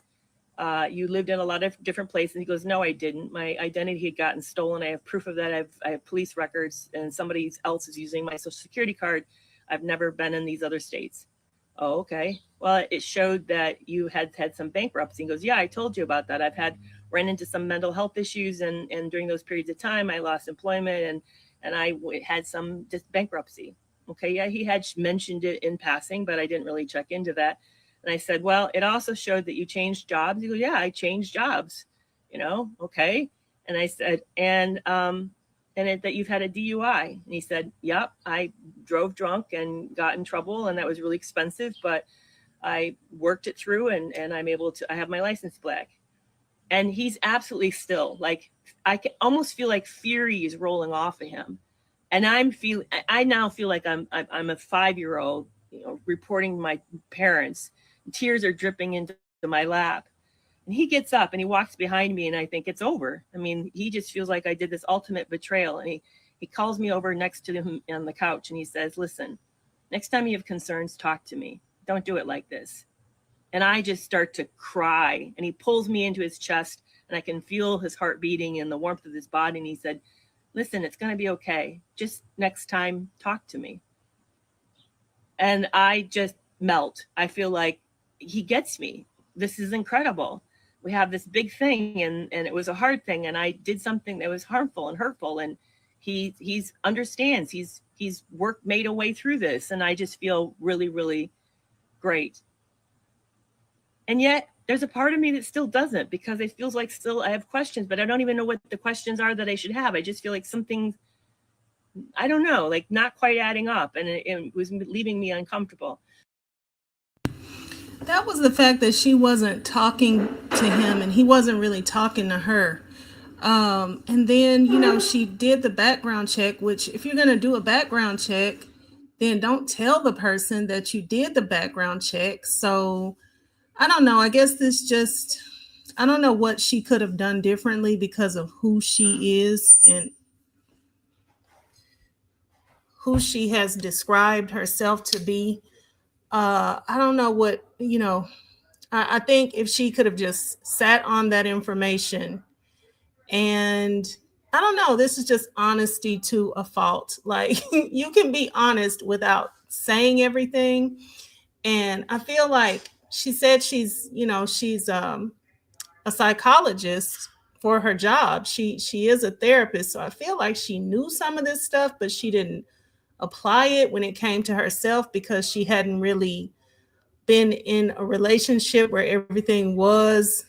you lived in a lot of different places." And he goes, "No, I didn't. My identity had gotten stolen. I have proof of that. I have police records, and somebody else is using my social security card. I've never been in these other states." "Oh, okay. Well, it showed that you had some bankruptcy." He goes, "Yeah, I told you about that. Ran into some mental health issues, and during those periods of time, I lost employment, and I had some just bankruptcy." Okay, yeah, he had mentioned it in passing, but I didn't really check into that. And I said, "Well, it also showed that you changed jobs." He goes, "Yeah, I changed jobs." Okay. And I said, and that you've had a DUI. And he said, "Yep, I drove drunk and got in trouble, and that was really expensive, but I worked it through, and I have my license back." And he's absolutely still. Like, I can almost feel like fury is rolling off of him. And I now feel like I'm a 5-year-old, reporting my parents. Tears are dripping into my lap. And he gets up and he walks behind me, and I think it's over. I mean, he just feels like I did this ultimate betrayal. And he calls me over next to him on the couch, and he says, "Listen, next time you have concerns, talk to me. Don't do it like this." And I just start to cry. And he pulls me into his chest, and I can feel his heart beating and the warmth of his body. And he said, "Listen, it's going to be okay. Just next time, talk to me." And I just melt. I feel like he gets me. This is incredible. We have this big thing, and it was a hard thing, and I did something that was harmful and hurtful, and he's understands. He's made a way through this, and I just feel really, really great. And yet there's a part of me that still doesn't, because it feels like still I have questions, but I don't even know what the questions are that I should have. I just feel like something, I don't know, like not quite adding up, and it was leaving me uncomfortable.
That was the fact that she wasn't talking to him and he wasn't really talking to her. And then, she did the background check, which, if you're going to do a background check, then don't tell the person that you did the background check. So I don't know. I guess I don't know what she could have done differently because of who she is and who she has described herself to be. I don't know I think if she could have just sat on that information and I don't know. This is just honesty to a fault. Like you can be honest without saying everything. And I feel like she said she's a psychologist for her job. She is a therapist. So I feel like she knew some of this stuff, but she didn't apply it when it came to herself because she hadn't really been in a relationship where everything was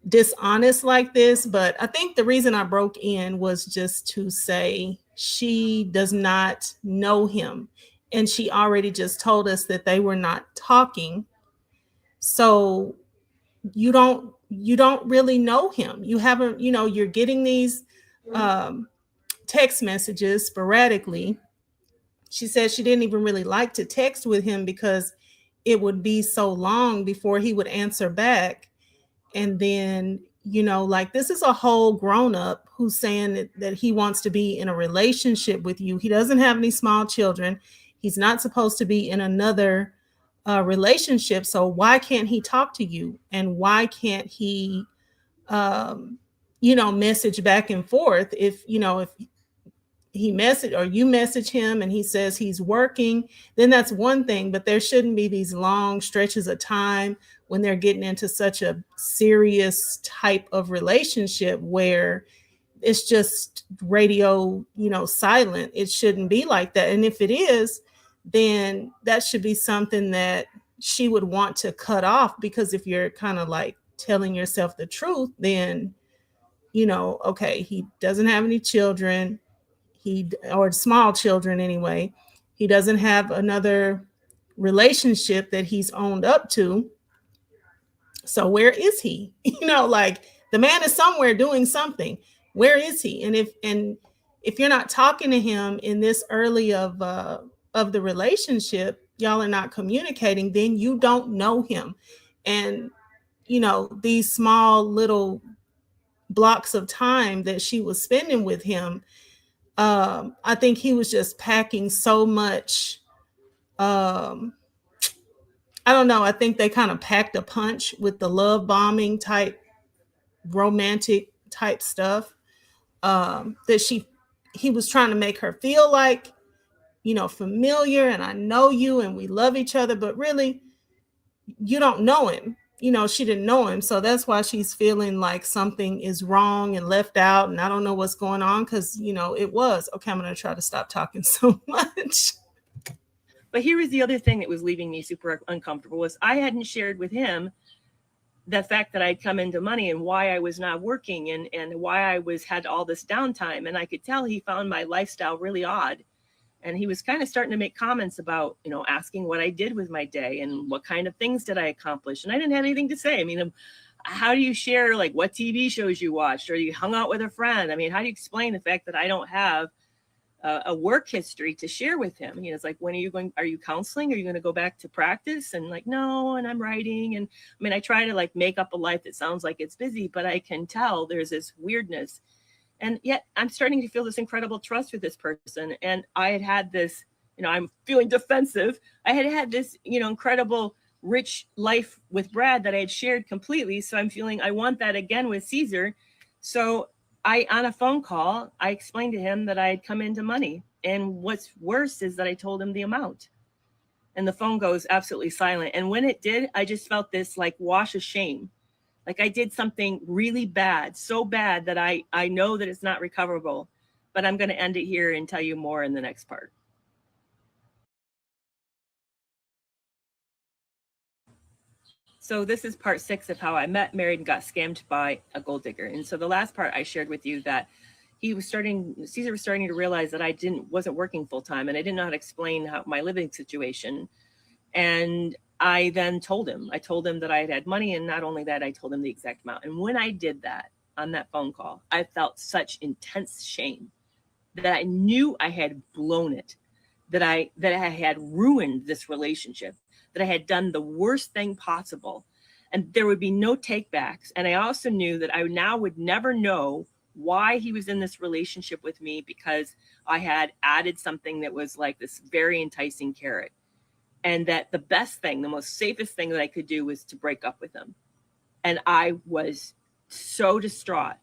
dishonest like this. But I think the reason I broke in was just to say she does not know him. And she already just told us that they were not talking. So you don't really know him. You haven't, you're getting these um, text messages sporadically. She said she didn't even really like to text with him because it would be so long before he would answer back. And then, like this is a whole grown up who's saying that he wants to be in a relationship with you. He doesn't have any small children. He's not supposed to be in another relationship. So why can't he talk to you? And why can't he, um, message back and forth? If he message or you message him and he says he's working, then that's one thing. But there shouldn't be these long stretches of time when they're getting into such a serious type of relationship where it's just radio, silent. It shouldn't be like that. And if it is, then that should be something that she would want to cut off, because if you're kind of like telling yourself the truth, then okay, he doesn't have any children, or small children anyway. He doesn't have another relationship that he's owned up to. So where is he? Like the man is somewhere doing something. Where is he? And if you're not talking to him in this early of the relationship, y'all are not communicating, then you don't know him. And these small little blocks of time that she was spending with him, I think he was just packing so much. Um, I don't know. I think they kind of packed a punch with the love bombing type, romantic type stuff. That he was trying to make her feel like, familiar, and I know you and we love each other, but really, you don't know him. She didn't know him. So that's why she's feeling like something is wrong and left out. And I don't know what's going on because, it was. Okay, I'm going to try to stop talking so much.
But here was the other thing that was leaving me super uncomfortable was I hadn't shared with him the fact that I'd come into money and why I was not working and why I had all this downtime. And I could tell he found my lifestyle really odd. And he was kind of starting to make comments about, asking what I did with my day and what kind of things did I accomplish. And I didn't have anything to say. I mean, how do you share like what TV shows you watched or you hung out with a friend? I mean, how do you explain the fact that I don't have a work history to share with him? It's like, when are you counseling? Are you going to go back to practice? And like, no, and I'm writing. And I mean, I try to like make up a life that sounds like it's busy, but I can tell there's this weirdness. And yet I'm starting to feel this incredible trust with this person. And I had this, I'm feeling defensive. I had this, incredible, rich life with Brad that I had shared completely. So I'm feeling I want that again with Caesar. So on a phone call, I explained to him that I had come into money. And what's worse is that I told him the amount. And the phone goes absolutely silent. And when it did, I just felt this like wash of shame. Like I did something really bad, so bad that I know that it's not recoverable. But I'm going to end it here and tell you more in the next part. So this is part 6 of how I met, married, and got scammed by a gold digger. And so the last part I shared with you that Caesar was starting to realize that I wasn't working full time, and I didn't know how to explain my living situation. And I then told him that I had money, and not only that, I told him the exact amount. And when I did that on that phone call, I felt such intense shame that I knew I had blown it, that I had ruined this relationship, that I had done the worst thing possible, and there would be no takebacks. And I also knew that I now would never know why he was in this relationship with me, because I had added something that was like this very enticing carrot. And that the best thing, the most safest thing that I could do was to break up with him. And I was so distraught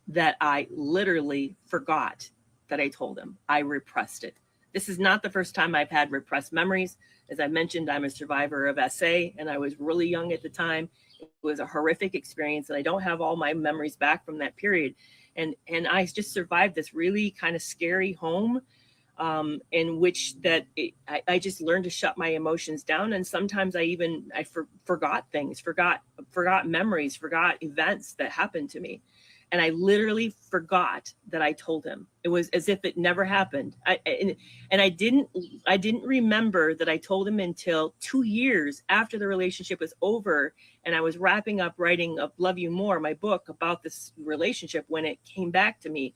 that I literally forgot that I told him. I repressed it. This is not the first time I've had repressed memories. As I mentioned, I'm a survivor of SA, and I was really young at the time. It was a horrific experience, and I don't have all my memories back from that period. And I just survived this really kind of scary home, in which I just learned to shut my emotions down. And sometimes I forgot things, forgot memories, forgot events that happened to me. And I literally forgot that I told him. It was as if it never happened. And I didn't remember that I told him until 2 years after the relationship was over, and I was wrapping up writing of Love You More, my book about this relationship, when it came back to me.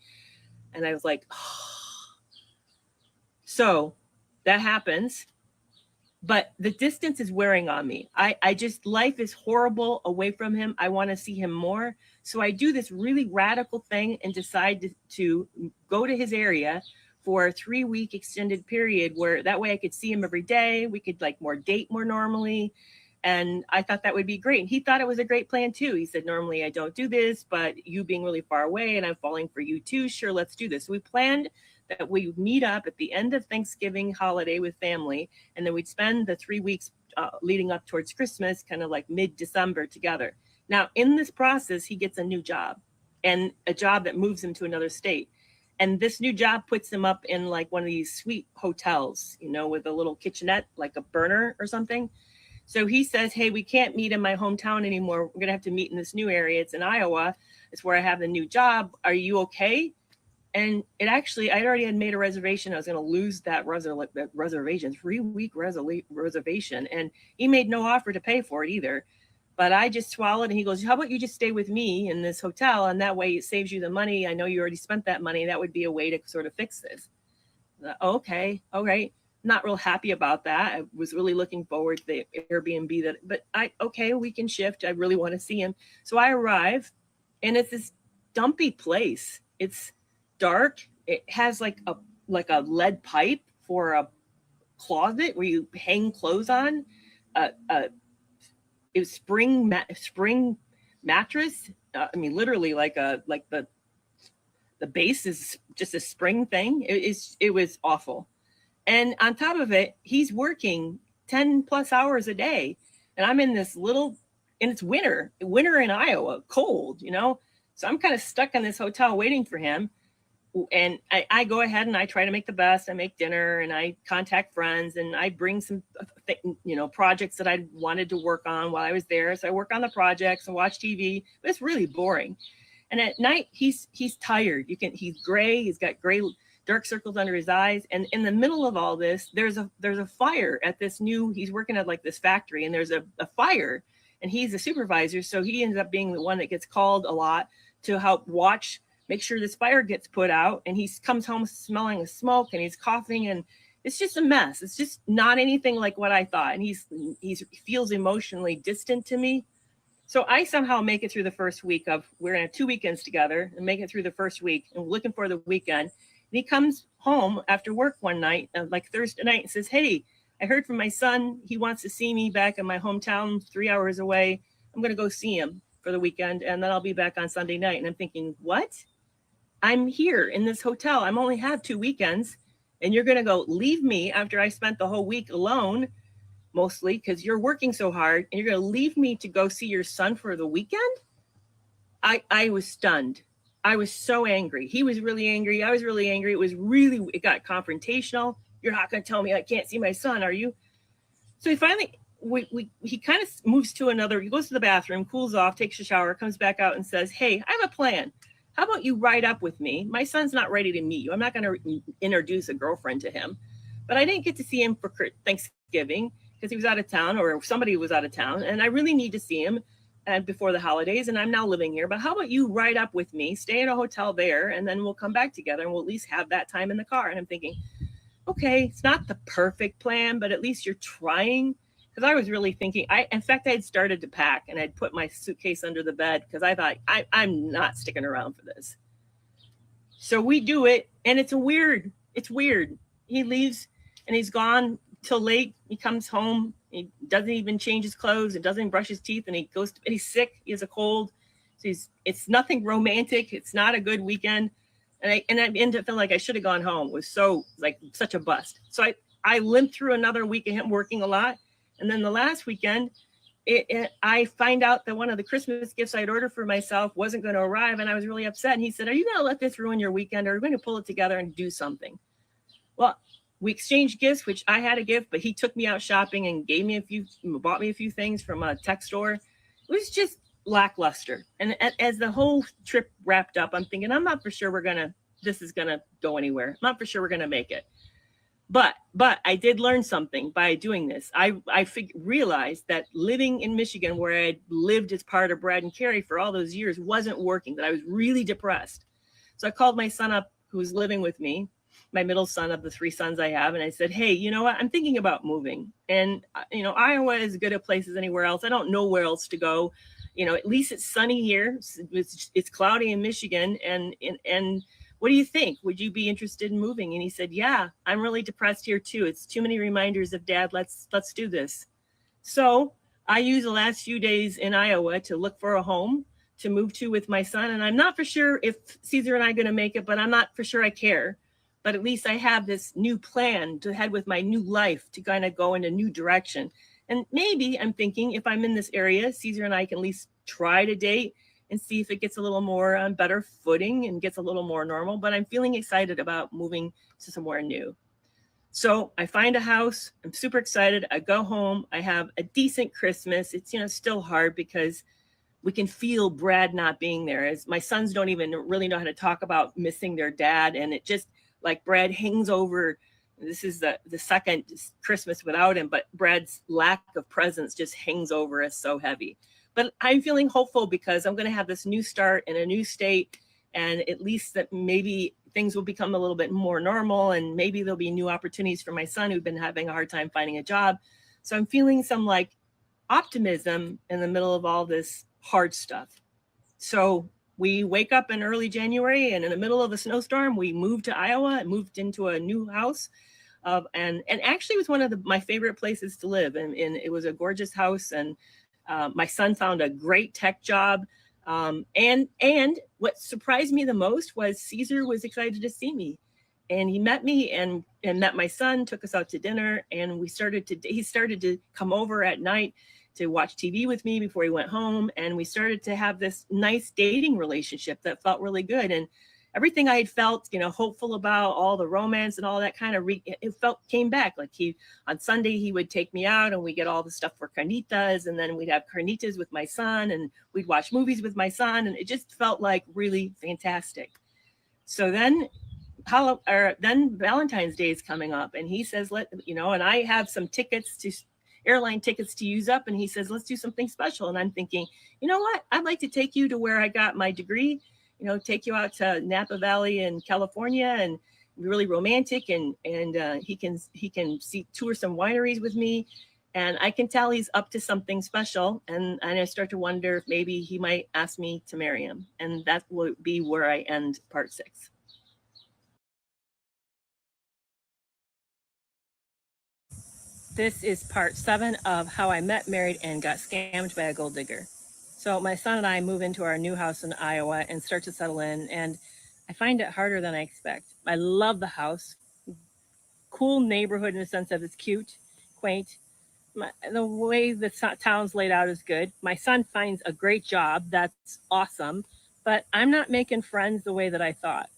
And I was like, oh. So that happens, but the distance is wearing on me. I just, life is horrible away from him. I want to see him more. So I do this really radical thing and decide to go to his area for a 3-week extended period, where that way I could see him every day. We could like more date more normally. And I thought that would be great. He thought it was a great plan too. He said, normally I don't do this, but you being really far away and I'm falling for you too, sure, let's do this. So we planned that we would meet up at the end of Thanksgiving holiday with family, and then we'd spend the 3 weeks leading up towards Christmas, kind of like mid-December, together. Now, in this process, he gets a new job, and a job that moves him to another state. And this new job puts him up in like one of these sweet hotels, with a little kitchenette, like a burner or something. So he says, hey, we can't meet in my hometown anymore. We're going to have to meet in this new area. It's in Iowa. It's where I have the new job. Are you okay? And it actually, I already had made a reservation. I was going to lose that reservation, 3-week reservation. And he made no offer to pay for it either. But I just swallowed, and he goes, how about you just stay with me in this hotel? And that way it saves you the money. I know you already spent that money. That would be a way to sort of fix this. Okay, all right. Not real happy about that. I was really looking forward to the Airbnb okay, we can shift. I really want to see him. So I arrive, and it's this dumpy place. It's dark. It has like a lead pipe for a closet where you hang clothes on. It was spring mattress. I mean, literally like the base is just a spring thing. It was awful. And on top of it, he's working 10 plus hours a day. And I'm in this and it's winter in Iowa, cold. So I'm kind of stuck in this hotel waiting for him. And I go ahead and I try to make the best. I make dinner and I contact friends and I bring some, projects that I wanted to work on while I was there. So I work on the projects and watch TV. But it's really boring. And at night, he's tired. He's gray. He's got gray, dark circles under his eyes. And in the middle of all this, there's a fire at he's working at like this factory, and there's a fire, and he's a supervisor. So he ends up being the one that gets called a lot to help make sure this fire gets put out. And he comes home smelling of smoke, and he's coughing, and it's just a mess. It's just not anything like what I thought. And he feels emotionally distant to me. So I somehow make it through the first week we're going to have 2 weekends together, and make it through the first week, and looking for the weekend. And he comes home after work one night, like Thursday night, and says, hey, I heard from my son. He wants to see me back in my hometown, 3 hours away. I'm going to go see him for the weekend, and then I'll be back on Sunday night. And I'm thinking, what? I'm here in this hotel. I'm only have 2 weekends, and you're going to go leave me after I spent the whole week alone, mostly because you're working so hard, and you're going to leave me to go see your son for the weekend? I was stunned. I was so angry. He was really angry. I was really angry. It got confrontational. You're not going to tell me I can't see my son, are you? So he finally, he kind of moves to he goes to the bathroom, cools off, takes a shower, comes back out and says, hey, I have a plan. How about you ride up with me? My son's not ready to meet you. I'm not going to introduce a girlfriend to him. But I didn't get to see him for Thanksgiving because he was out of town, or somebody was out of town. And I really need to see him before the holidays. And I'm now living here. But how about you ride up with me, stay in a hotel there, and then we'll come back together and we'll at least have that time in the car. And I'm thinking, okay, it's not the perfect plan, but at least you're trying. Because I was really thinking, in fact, I had started to pack and I'd put my suitcase under the bed because I thought, I'm not sticking around for this. So we do it, and it's weird. He leaves and he's gone till late. He comes home. He doesn't even change his clothes and doesn't brush his teeth. And he's sick. He has a cold. So it's nothing romantic. It's not a good weekend. And I ended up feeling like I should have gone home. It was so like such a bust. So I limped through another week of him working a lot. And then the last weekend, I find out that one of the Christmas gifts I'd ordered for myself wasn't going to arrive, and I was really upset. And he said, "Are you going to let this ruin your weekend, or are we going to pull it together and do something?" Well, we exchanged gifts, which I had a gift, but he took me out shopping and bought me a few things from a tech store. It was just lackluster. And as the whole trip wrapped up, I'm thinking, I'm not for sure this is gonna go anywhere. I'm not for sure we're gonna make it. But I did learn something by doing this. Realized that living in Michigan, where I had lived as part of Brad and Carrie for all those years, wasn't working. That I was really depressed. So I called my son up, who was living with me, my middle son of the three sons I have, and I said, "Hey, you know what? I'm thinking about moving, and Iowa is as good a place as anywhere else. I don't know where else to go. At least it's sunny here. It's cloudy in Michigan, and what do you think? Would you be interested in moving?" And he said, "Yeah, I'm really depressed here too. It's too many reminders of Dad. Let's do this." So I used the last few days in Iowa to look for a home to move to with my son. And I'm not for sure if Caesar and I are going to make it, but I'm not for sure I care. But at least I have this new plan to head with my new life to kind of go in a new direction. And maybe I'm thinking if I'm in this area, Caesar and I can at least try to date and see if it gets a little more on better footing and gets a little more normal. But I'm feeling excited about moving to somewhere new. So I find a house. I'm super excited. I go home. I have a decent Christmas. It's still hard because we can feel Brad not being there. As my sons don't even really know how to talk about missing their dad, and it just like Brad hangs over. This is the second Christmas without him, but Brad's lack of presence just hangs over us so heavy. But I'm feeling hopeful because I'm going to have this new start in a new state, and at least that maybe things will become a little bit more normal, and maybe there'll be new opportunities for my son who've been having a hard time finding a job. So I'm feeling some like optimism in the middle of all this hard stuff. So we wake up in early January, and in the middle of a snowstorm, we moved to Iowa and moved into a new house. And actually, it was one of my favorite places to live. And it was a gorgeous house. And my son found a great tech job. And what surprised me the most was Caesar was excited to see me. And he met me and met my son, took us out to dinner, and he started to come over at night to watch TV with me before he went home. And we started to have this nice dating relationship that felt really good. And everything I had felt, hopeful about, all the romance and all that kind of, came back. Like on Sunday, he would take me out and we get all the stuff for carnitas. And then we'd have carnitas with my son and we'd watch movies with my son. And it just felt like really fantastic. So then Valentine's Day is coming up, and he says, and I have some airline tickets to use up, and he says, let's do something special. And I'm thinking, you know what? I'd like to take you to where I got my degree, take you out to Napa Valley in California and really romantic. And he can tour some wineries with me. And I can tell he's up to something special. And I start to wonder if maybe he might ask me to marry him. And that will be where I end part 6. This is part 7 of how I met, married, and got scammed by a gold digger. So my son and I move into our new house in Iowa and start to settle in, and I find it harder than I expect. I love the house. Cool neighborhood in the sense of it's cute, quaint. The way the town's laid out is good. My son finds a great job. That's awesome. But I'm not making friends the way that I thought.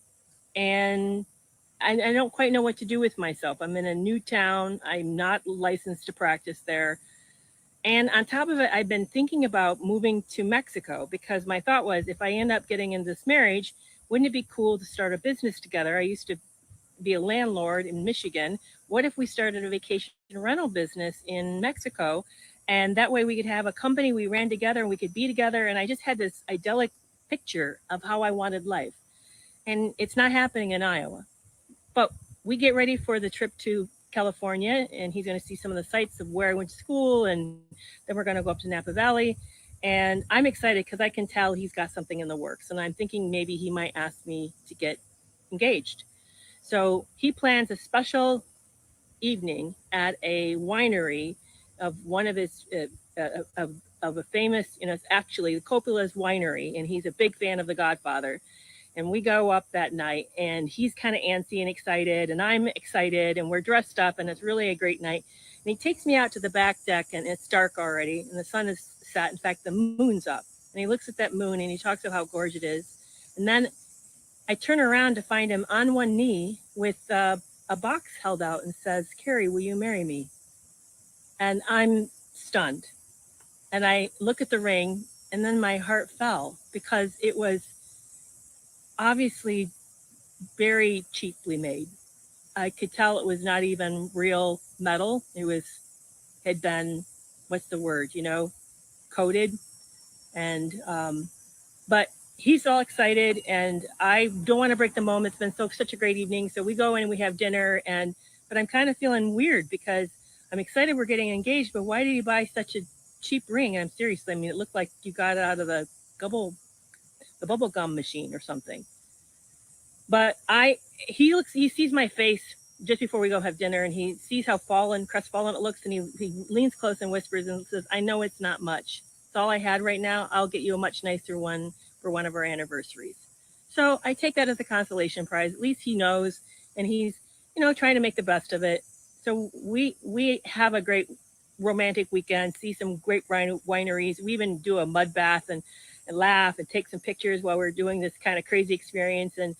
And I don't quite know what to do with myself. I'm in a new town. I'm not licensed to practice there. And on top of it, I've been thinking about moving to Mexico because my thought was if I end up getting in this marriage, wouldn't it be cool to start a business together? I used to be a landlord in Michigan. What if we started a vacation rental business in Mexico? And that way we could have a company we ran together and we could be together. And I just had this idyllic picture of how I wanted life. And it's not happening in Iowa. But we get ready for the trip to California, and he's going to see some of the sites of where I went to school, and then we're going to go up to Napa Valley. And I'm excited because I can tell he's got something in the works, and I'm thinking maybe he might ask me to get engaged. So he plans a special evening at a winery of one of his of a famous, it's actually Coppola's winery, and he's a big fan of The Godfather. And we go up that night, and he's kind of antsy and excited, and I'm excited, and we're dressed up, and it's really a great night. And he takes me out to the back deck, and it's dark already, and the sun is set. In fact, the moon's up. And he looks at that moon, and he talks about how gorgeous it is. And then I turn around to find him on one knee with a box held out and says, "Carrie, will you marry me?" And I'm stunned. And I look at the ring, and then my heart fell because it was obviously very cheaply made. I could tell it was not even real metal. It was had been, what's the word, coated. And but he's all excited, and I don't want to break the moment. It's been such a great evening. So we go in and we have dinner, and but I'm kind of feeling weird because I'm excited we're getting engaged. But why did he buy such a cheap ring? And I'm seriously, I mean, it looked like you got it out of the bubble gum machine or something. But he sees my face just before we go have dinner, and he sees how crestfallen it looks, and he leans close and whispers and says, "I know it's not much. It's all I had right now. I'll get you a much nicer one for one of our anniversaries." So I take that as a consolation prize. At least he knows, and he's trying to make the best of it. So we have a great romantic weekend, see some great wineries. We even do a mud bath and laugh and take some pictures while we're doing this kind of crazy experience. And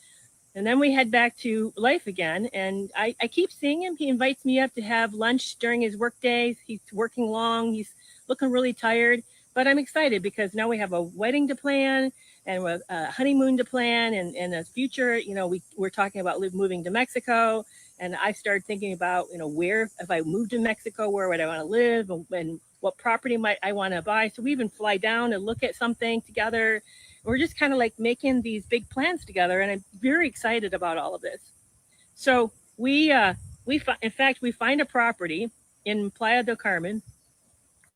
then we head back to life again. And I keep seeing him. He invites me up to have lunch during his work days. He's working long. He's looking really tired. But I'm excited because now we have a wedding to plan and a honeymoon to plan and a future. We're talking about moving to Mexico. And I started thinking about, where, if I moved to Mexico, where would I want to live and what property might I want to buy. So we even fly down and look at something together. We're just kind of like making these big plans together, and I'm very excited about all of this. So in fact, we find a property in Playa del Carmen,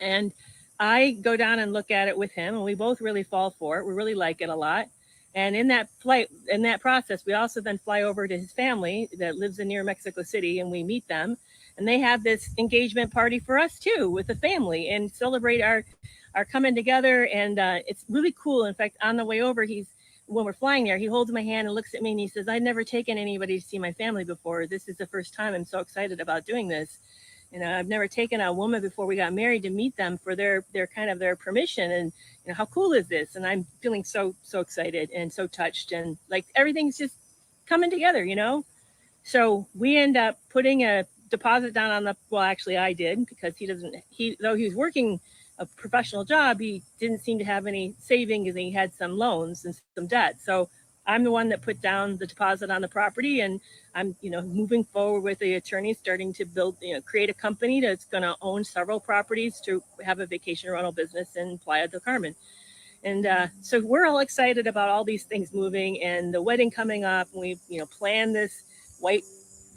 and I go down and look at it with him, and we both really fall for it. We really like it a lot. And in that process, we also then fly over to his family that lives in near Mexico City, and we meet them. And they have this engagement party for us too, with the family, and celebrate our coming together. And it's really cool. In fact, on the way over, when we're flying there, he holds my hand and looks at me, and he says, "I've never taken anybody to see my family before. This is the first time. I'm so excited about doing this. I've never taken a woman before we got married to meet them for their kind of their permission. And how cool is this?" And I'm feeling so excited and so touched, and like everything's just coming together. So we end up putting a deposit down on the, well, actually I did, because though he was working a professional job, he didn't seem to have any savings, and he had some loans and some debt. So I'm the one that put down the deposit on the property, and I'm, moving forward with the attorney, starting to build, create a company that's going to own several properties to have a vacation rental business in Playa del Carmen. And so we're all excited about all these things moving and the wedding coming up. And we, plan this white,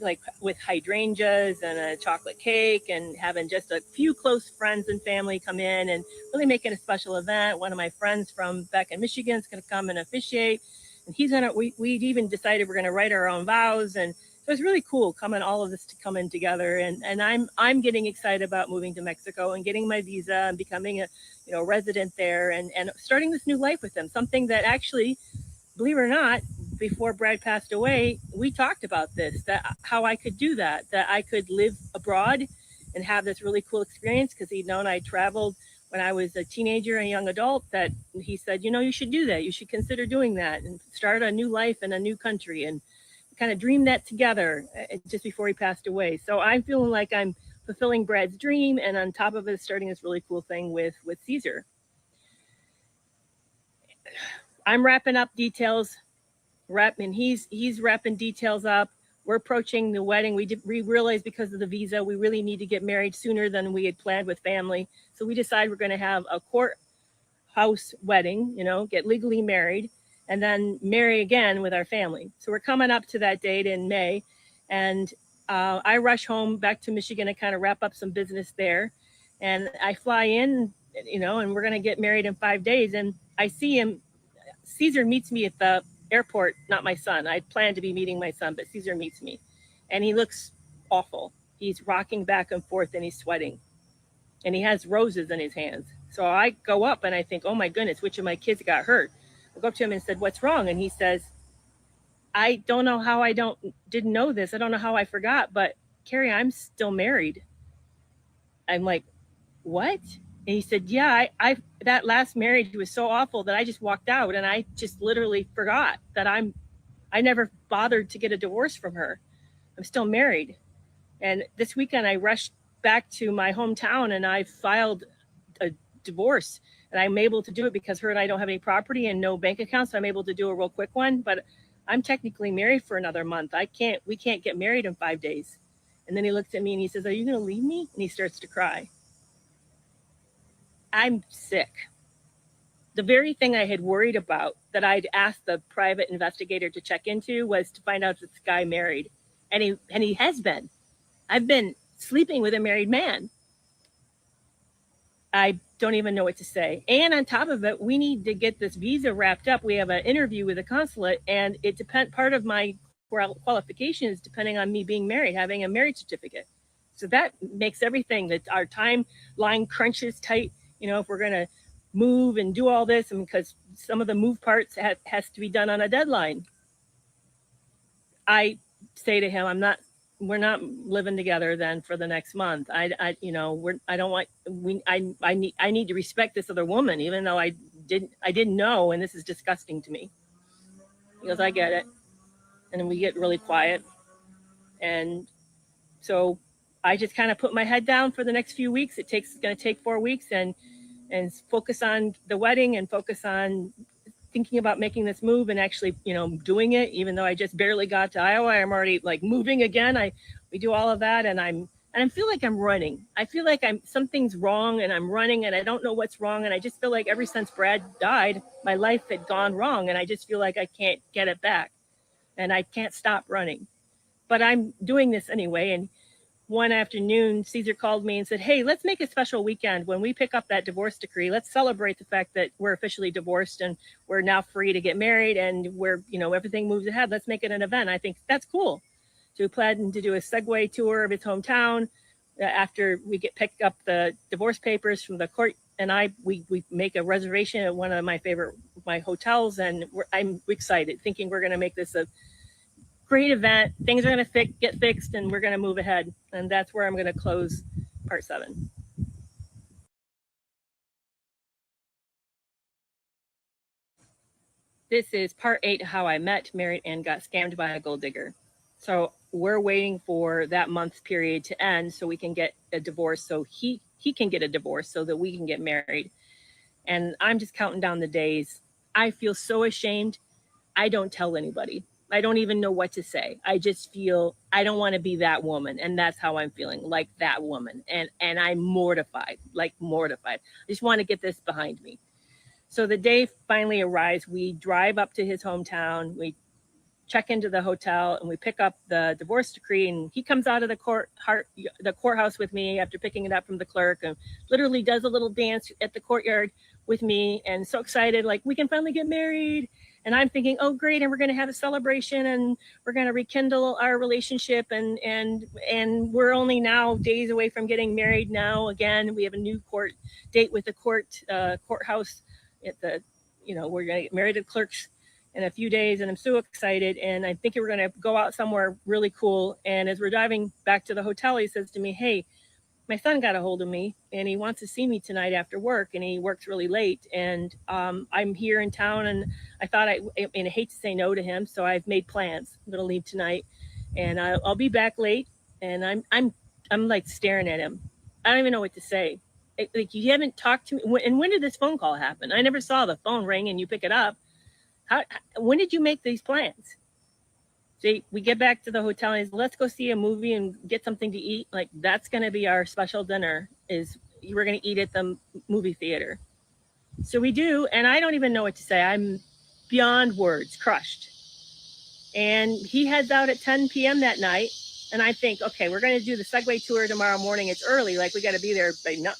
like with hydrangeas and a chocolate cake, and having just a few close friends and family come in and really making a special event. One of my friends from back in Michigan is going to come and officiate. And we'd even decided we're going to write our own vows. And so it's really cool coming all of this to come in together. And I'm getting excited about moving to Mexico and getting my visa and becoming a resident there, and starting this new life with them. Something that actually, believe it or not, before Brad passed away, we talked about this, that how I could do that I could live abroad and have this really cool experience, because he'd known I traveled when I was a teenager and a young adult. That he said, you should do that. You should consider doing that and start a new life in a new country, and kind of dream that together just before he passed away. So I'm feeling like I'm fulfilling Brad's dream, and on top of it, starting this really cool thing with Caesar. I'm wrapping up details, and he's wrapping details up. We're approaching the wedding. We realized because of the visa, we really need to get married sooner than we had planned with family. So we decided we're going to have a courthouse wedding, get legally married, and then marry again with our family. So we're coming up to that date in May, and I rush home back to Michigan to kind of wrap up some business there. And I fly in, and we're going to get married in 5 days. And I see him. Caesar meets me at the airport, not my son. I planned to be meeting my son, but Caesar meets me, and he looks awful. He's rocking back and forth, and he's sweating, and he has roses in his hands. So I go up and I think, oh my goodness, which of my kids got hurt? I go up to him and said, what's wrong? And he says, I don't know how I didn't know this. I don't know how I forgot, but Carrie, I'm still married. I'm like, what? And he said, yeah, I that last marriage was so awful that I just walked out and I just literally forgot that I never bothered to get a divorce from her. I'm still married. And this weekend I rushed back to my hometown and I filed a divorce. And I'm able to do it because her and I don't have any property and no bank account, so I'm able to do a real quick one. But I'm technically married for another month. We can't get married in 5 days. And then he looks at me and he says, are you going to leave me? And he starts to cry. I'm sick. The very thing I had worried about that I'd asked the private investigator to check into was to find out if this guy married. And he has been. I've been sleeping with a married man. I don't even know what to say. And on top of it, we need to get this visa wrapped up. We have an interview with the consulate, and part of my qualification is depending on me being married, having a marriage certificate. So that makes everything that our timeline crunches tight. If we're going to move and do all this, and because some of the move parts has to be done on a deadline. I say to him, we're not living together then for the next month. I don't want, I need to respect this other woman, even though I didn't know. And this is disgusting to me. He goes, I get it. And then we get really quiet. And so I just kind of put my head down for the next few weeks. It's going to take 4 weeks and focus on the wedding and focus on thinking about making this move and actually, doing it. Even though I just barely got to Iowa, I'm already like moving again. We do all of that, and I feel like I'm running. I feel like something's wrong, and I'm running, and I don't know what's wrong, and I just feel like ever since Brad died, my life had gone wrong, and I just feel like I can't get it back, and I can't stop running. But I'm doing this anyway, and one afternoon, Caesar called me and said, hey, let's make a special weekend. When we pick up that divorce decree, let's celebrate the fact that we're officially divorced and we're now free to get married and everything moves ahead. Let's make it an event. I think that's cool. So we plan to do a Segway tour of his hometown after we pick up the divorce papers from the court. And we make a reservation at one of my hotels. And I'm excited, thinking we're going to make this a great event. Things are going to get fixed and we're going to move ahead. And that's where I'm going to close part 7. This is part 8, how I met, married, and got scammed by a gold digger. So we're waiting for that month period to end so we can get a divorce, so he can get a divorce so that we can get married. And I'm just counting down the days. I feel so ashamed. I don't tell anybody. I don't even know what to say. I just feel I don't want to be that woman. And that's how I'm feeling, like that woman. And I'm mortified, like mortified. I just want to get this behind me. So the day finally arrives. We drive up to his hometown. We check into the hotel and we pick up the divorce decree. And he comes out of the courthouse with me after picking it up from the clerk and literally does a little dance at the courtyard with me. And so excited, like, we can finally get married. And I'm thinking, oh, great. And we're going to have a celebration and we're going to rekindle our relationship. And we're only now days away from getting married now. Again, we have a new court date with the courthouse at we're going to get married at clerks in a few days. And I'm so excited. And I think we're going to go out somewhere really cool. And as we're driving back to the hotel, he says to me, hey, my son got a hold of me and he wants to see me tonight after work, and he works really late. And I'm here in town, and I thought I hate to say no to him, so I've made plans. I'm gonna leave tonight, and I'll be back late. And I'm like staring at him. I don't even know what to say. Like, you haven't talked to me. And when did this phone call happen? I never saw the phone ring and you pick it up. When did you make these plans? So we get back to the hotel and he's, let's go see a movie and get something to eat. Like, that's going to be our special dinner, is we're going to eat at the movie theater. So we do. And I don't even know what to say. I'm beyond words, crushed. And he heads out at 10 p.m. that night. And I think, okay, we're going to do the Segway tour tomorrow morning. It's early. Like, we got to be there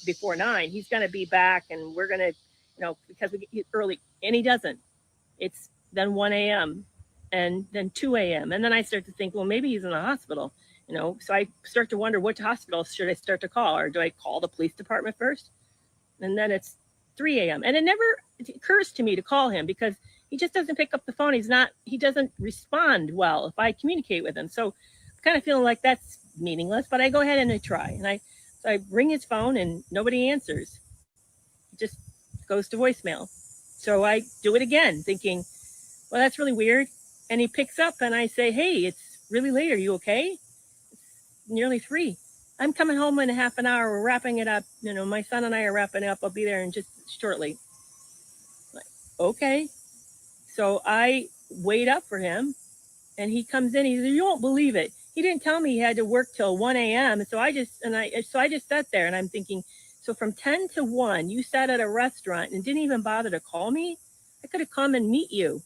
before 9. He's going to be back and we're going to, because we get early. And he doesn't. It's then 1 a.m. and then 2 a.m. And then I start to think, well, maybe he's in the hospital, So I start to wonder, which hospital should I start to call? Or do I call the police department first? And then it's 3 a.m. And it never occurs to me to call him because he just doesn't pick up the phone. He doesn't respond well if I communicate with him. So I'm kind of feeling like that's meaningless, but I go ahead and I try. So I ring his phone and nobody answers. It just goes to voicemail. So I do it again, thinking, well, that's really weird. And he picks up and I say, hey, it's really late. Are you okay? Nearly 3. I'm coming home in a half an hour. We're wrapping it up. My son and I are wrapping it up. I'll be there in just shortly. Like, okay. So I wait up for him and he comes in. He says, you won't believe it. He didn't tell me he had to work till 1 a.m. So I just sat there and I'm thinking, so from 10 to 1, you sat at a restaurant and didn't even bother to call me? I could have come and meet you.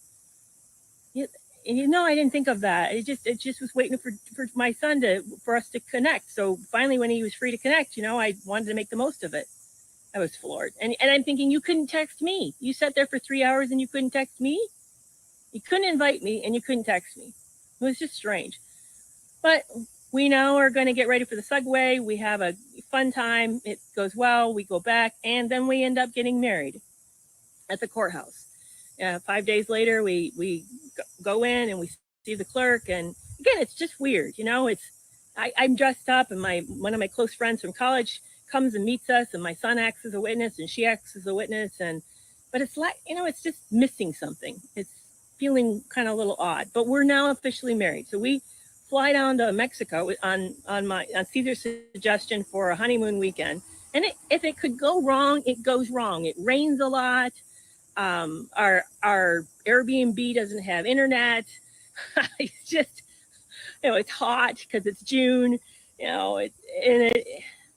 And I didn't think of that. It just was waiting for my son for us to connect. So finally, when he was free to connect, I wanted to make the most of it. I was floored, and I'm thinking, you couldn't text me. You sat there for 3 hours and you couldn't text me. You couldn't invite me and you couldn't text me. It was just strange. But we now are going to get ready for the Segway. We have a fun time. It goes well. We go back, and then we end up getting married at the courthouse. 5 days later, we go in and we see the clerk, and again, it's just weird. I'm dressed up, and one of my close friends from college comes and meets us, and my son acts as a witness, and she acts as a witness, but it's like it's just missing something. It's feeling kind of a little odd, but we're now officially married. So we fly down to Mexico on Caesar's suggestion for a honeymoon weekend, and if it could go wrong, it goes wrong. It rains a lot. Our Airbnb doesn't have internet. It's just it's hot because it's June. It and it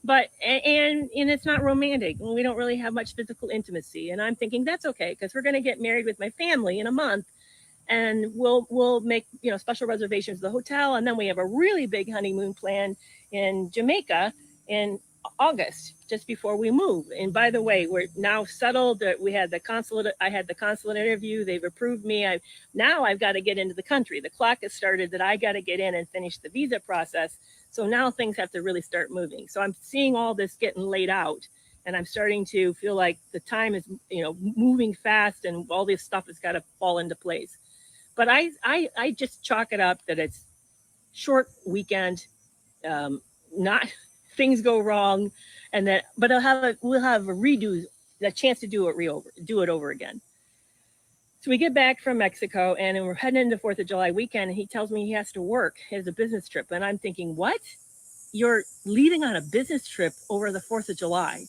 but and it's not romantic. We don't really have much physical intimacy, and I'm thinking that's okay because we're going to get married with my family in a month, and we'll make special reservations for the hotel, and then we have a really big honeymoon plan in Jamaica in August, just before we move. And by the way, we're now settled. We had the consulate. I had the consulate interview. They've approved me. I've got to get into the country. The clock has started that I got to get in and finish the visa process. So now things have to really start moving. So I'm seeing all this getting laid out, and I'm starting to feel like the time is moving fast, and all this stuff has got to fall into place. But I just chalk it up that it's short weekend, not things go wrong, and that but we'll have a redo, the chance to do it over again. So we get back from Mexico and we're heading into 4th of July weekend, and he tells me he has to work. He has a business trip, and I'm thinking, what? You're leaving on a business trip over the 4th of July?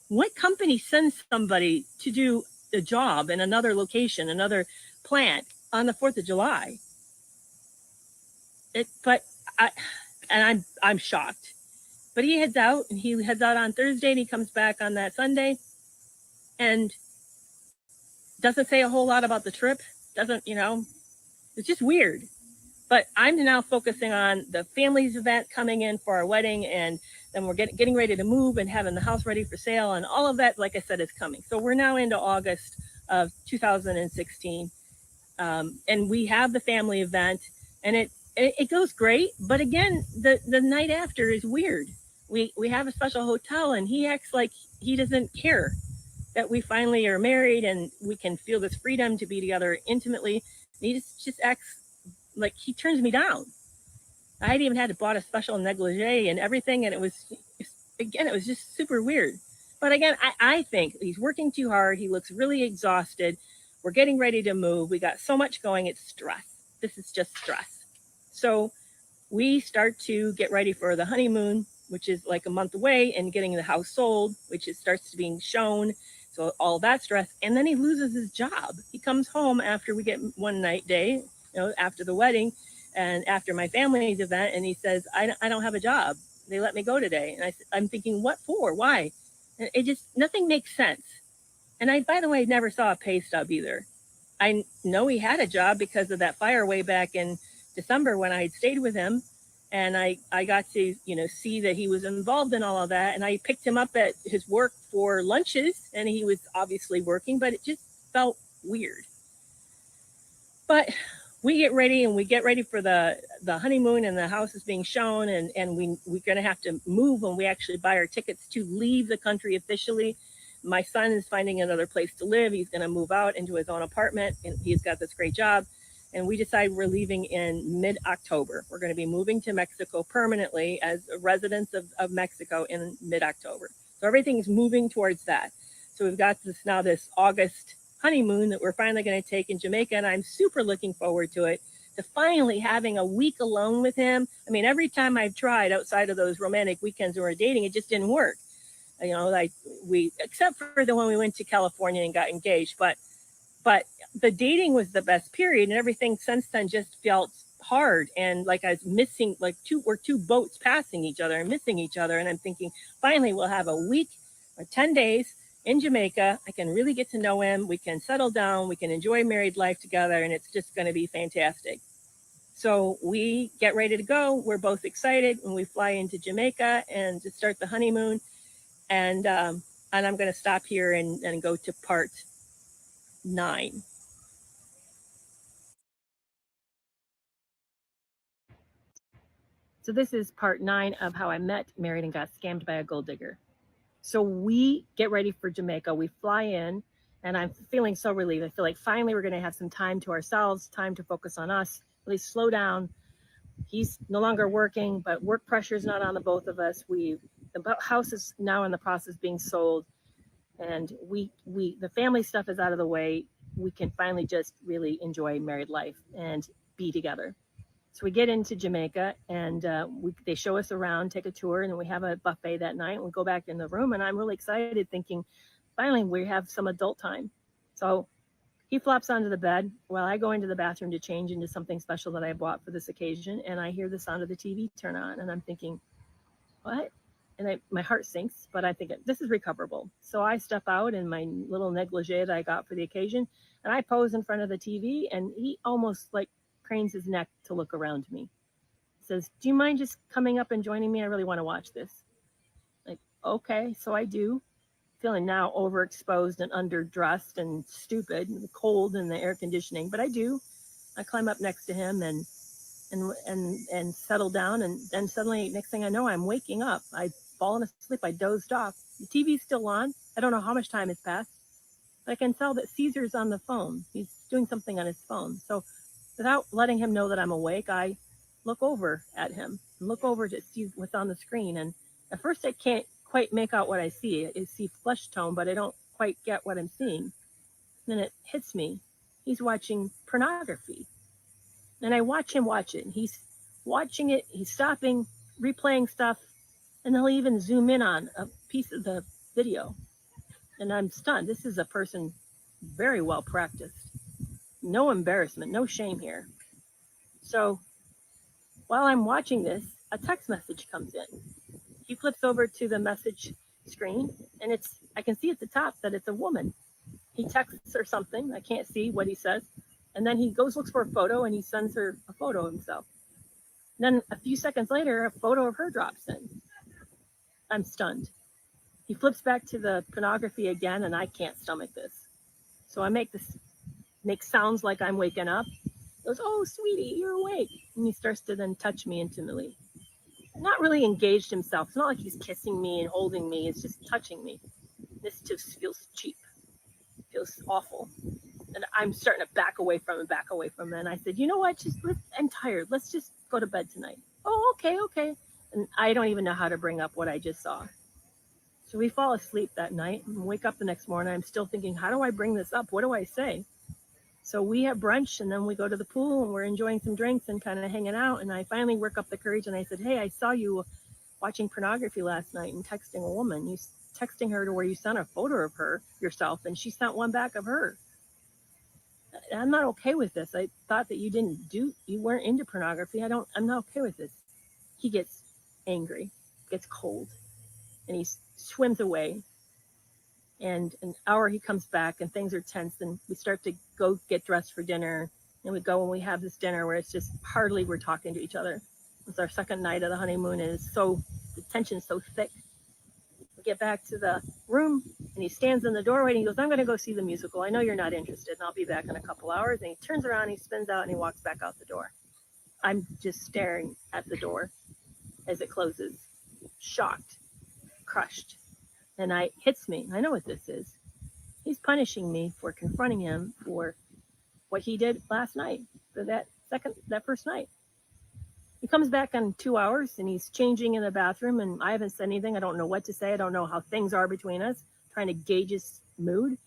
What company sends somebody to do a job in another location, another plant on the 4th of July? But I'm shocked. But he heads out, and he heads out on Thursday, and he comes back on that Sunday, and doesn't say a whole lot about the trip. Doesn't, it's just weird. But I'm now focusing on the family's event coming in for our wedding, and then we're getting ready to move and having the house ready for sale, and all of that, like I said, is coming. So we're now into August of 2016, and we have the family event, and it goes great. But again, the night after is weird. We have a special hotel, and he acts like he doesn't care that we finally are married and we can feel this freedom to be together intimately. And he just acts like he turns me down. I had even had to bought a special negligee and everything, and it was just super weird. But again, I think he's working too hard. He looks really exhausted. We're getting ready to move. We got so much going. It's stress. This is just stress. So we start to get ready for the honeymoon, which is like a month away, and getting the house sold, which starts to being shown. So all that stress. And then he loses his job. He comes home after we get one night day, after the wedding and after my family's event. And he says, I don't have a job. They let me go today. And I'm thinking, what for? Why? And nothing makes sense. And I, by the way, never saw a pay stub either. I know he had a job because of that fire way back in December when I had stayed with him. And I got to, see that he was involved in all of that. And I picked him up at his work for lunches, and he was obviously working, but it just felt weird. But we get ready for the honeymoon, and the house is being shown, and we're going to have to move when we actually buy our tickets to leave the country officially. My son is finding another place to live. He's going to move out into his own apartment, and he's got this great job. And we decide we're leaving in mid October. We're going to be moving to Mexico permanently as residents of Mexico in mid October. So everything is moving towards that. So we've got this August honeymoon that we're finally going to take in Jamaica, and I'm super looking forward to it. To finally having a week alone with him. I mean, every time I've tried outside of those romantic weekends when we're dating, it just didn't work. Like except for the one we went to California and got engaged, but the dating was the best period, and everything since then just felt hard, and like I was missing, like two boats passing each other and missing each other. And I'm thinking, finally we'll have a week or 10 days in Jamaica. I can really get to know him. We can settle down. We can enjoy married life together, and it's just going to be fantastic. So we get ready to go. We're both excited when we fly into Jamaica and to start the honeymoon. And I'm going to stop here and go to part 9. So this is part 9 of how I met, married, and got scammed by a gold digger. So we get ready for Jamaica. We fly in, and I'm feeling so relieved. I feel like finally we're going to have some time to ourselves, time to focus on us, really slow down. He's no longer working, but work pressure is not on the both of us. The house is now in the process of being sold, and the family stuff is out of the way. We can finally just really enjoy married life and be together. So we get into Jamaica, and they show us around, take a tour, and then we have a buffet that night. And we go back in the room, and I'm really excited, thinking, finally we have some adult time. So he flops onto the bed while I go into the bathroom to change into something special that I bought for this occasion, and I hear the sound of the TV turn on, and I'm thinking, what? And my heart sinks, but I think this is recoverable. So I step out in my little negligee that I got for the occasion, and I pose in front of the TV, and he almost like cranes his neck to look around me. He says, "Do you mind just coming up and joining me? I really want to watch this." Like, okay, so I do, feeling now overexposed and underdressed and stupid and cold in the air conditioning, but I do. I climb up next to him and settle down, and then suddenly, next thing I know, I'm waking up. I'd fallen asleep. I dozed off. The TV's still on. I don't know how much time has passed, but I can tell that Caesar's on the phone. He's doing something on his phone. So without letting him know that I'm awake, I look over at him and look over to see what's on the screen. And at first I can't quite make out what I see. I see flesh tone, but I don't quite get what I'm seeing. Then it hits me. He's watching pornography. And I watch him watch it. And he's watching it. He's stopping, replaying stuff, and he'll even zoom in on a piece of the video. And I'm stunned. This is a person very well practiced. No embarrassment, no shame here. So while I'm watching this, a text message comes in. He flips over to the message screen, and I can see at the top that it's a woman. He texts her something. I can't see what he says. And then he goes, looks for a photo, and he sends her a photo of himself. And then a few seconds later, a photo of her drops in. I'm stunned. He flips back to the pornography again, and I can't stomach this. So I make sounds like I'm waking up. He goes, "Oh, sweetie, you're awake." And he starts to then touch me intimately. Not really engaged himself. It's not like he's kissing me and holding me. It's just touching me. This just feels cheap. It feels awful. And I'm starting to back away from him. And I said, "You know what? I'm tired. Let's just go to bed tonight." "Oh, okay. And I don't even know how to bring up what I just saw. So we fall asleep that night and wake up the next morning. I'm still thinking, how do I bring this up? What do I say? So we have brunch, and then we go to the pool, and we're enjoying some drinks and kind of hanging out. And I finally work up the courage, and I said, "Hey, I saw you watching pornography last night and texting a woman. You texting her to where you sent a photo of her yourself, and she sent one back of her. I'm not okay with this. I thought that you weren't into pornography. I'm not okay with this." He gets angry, gets cold, and he swims away. And an hour he comes back, and things are tense, and we start to go get dressed for dinner. And we go and we have this dinner where it's just hardly we're talking to each other. It's our second night of the honeymoon, and the tension's so thick. We get back to the room, and he stands in the doorway, and he goes, "I'm going to go see the musical. I know you're not interested, and I'll be back in a couple hours." And he turns around, he spins out, and he walks back out the door. I'm just staring at the door as it closes, shocked, crushed. and I hits me. I know what this is. He's punishing me for confronting him for what he did last night, for that first night. He comes back in 2 hours and he's changing in the bathroom, and I haven't said anything. I don't know what to say. I don't know how things are between us, trying to gauge his mood.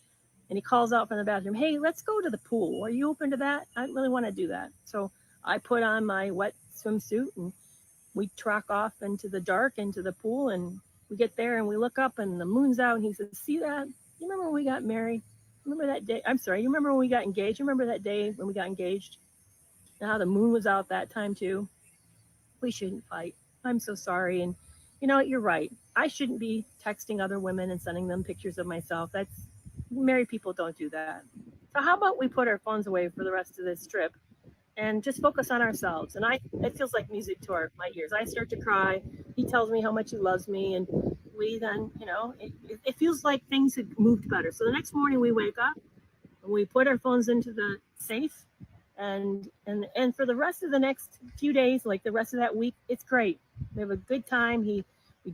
And he calls out from the bathroom, "Hey, let's go to the pool. Are you open to that? I really want to do that." So I put on my wet swimsuit and we truck off into the dark, into the pool. And we get there and we look up and the moon's out. And he says, "See that? You remember when we got married? Remember that day? I'm sorry. You remember when we got engaged? You remember that day when we got engaged? Now the moon was out that time too. We shouldn't fight. I'm so sorry." And you know, you're right. I shouldn't be texting other women and sending them pictures of myself. That's married people don't do that. So how about we put our phones away for the rest of this trip and just focus on ourselves? And it feels like music to my ears. I start to cry. He tells me how much he loves me, and we then, it feels like things had moved better. So the next morning we wake up and we put our phones into the safe, and for the rest of the next few days, like the rest of that week, it's great. We have a good time. We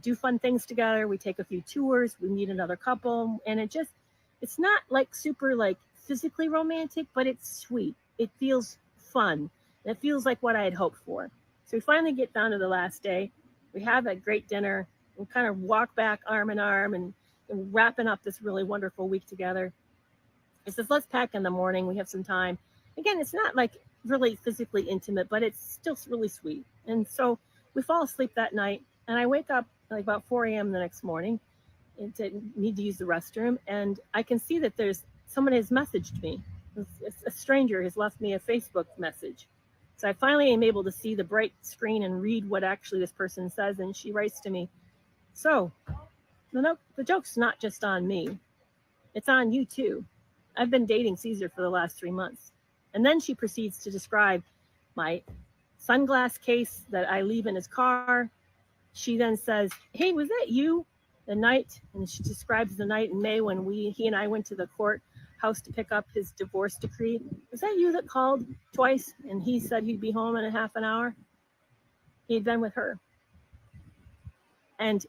do fun things together. We take a few tours. We meet another couple, and it's not like super like physically romantic, but it's sweet. It feels fun. And it feels like what I had hoped for. So we finally get down to the last day. We have a great dinner. We kind of walk back arm in arm and wrapping up this really wonderful week together. He says, "Let's pack in the morning. We have some time." Again, it's not like really physically intimate, but it's still really sweet. And so we fall asleep that night. And I wake up like about 4 a.m. the next morning and to need to use the restroom. And I can see that there's someone has messaged me. A stranger has left me a Facebook message. So I finally am able to see the bright screen and read what actually this person says. And she writes to me, "So the joke's not just on me. It's on you too. I've been dating Caesar for the last 3 months." And then she proceeds to describe my sunglass case that I leave in his car. She then says, "Hey, was that you the night?" And she describes the night in May when he and I went to the courthouse to pick up his divorce decree. "Was that you that called twice and he said he'd be home in a half an hour?" He had been with her. And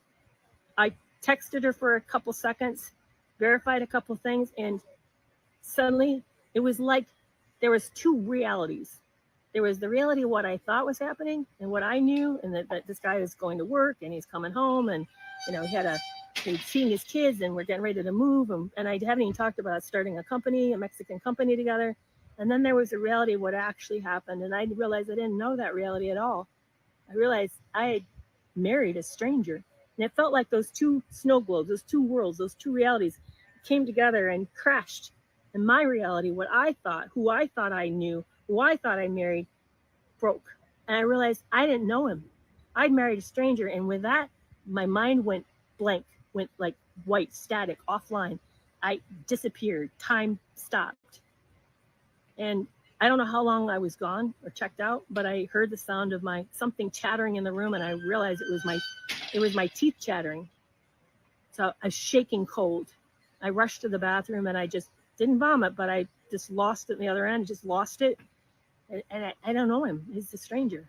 I texted her for a couple seconds, verified a couple things, and suddenly it was like there was two realities. There was the reality of what I thought was happening and what I knew, and that this guy is going to work and he's coming home, and he's seeing his kids, and we're getting ready to move, and I haven't even talked about starting a Mexican company together. And then there was the reality of what actually happened, and I realized I didn't know that reality at all. I realized I had married a stranger, and it felt like those two snow globes, those two worlds, those two realities came together and crashed. And my reality, what I thought, who I thought I knew, who I thought I married, broke. And I realized I didn't know him. I'd married a stranger. And with that, my mind went blank, went like white, static, offline. I disappeared. Time stopped. And I don't know how long I was gone or checked out, but I heard the sound of my something chattering in the room, and I realized it was my teeth chattering. So I was shaking cold. I rushed to the bathroom and I just didn't vomit, but I just lost it in the other end, just lost it. And I don't know him. He's a stranger.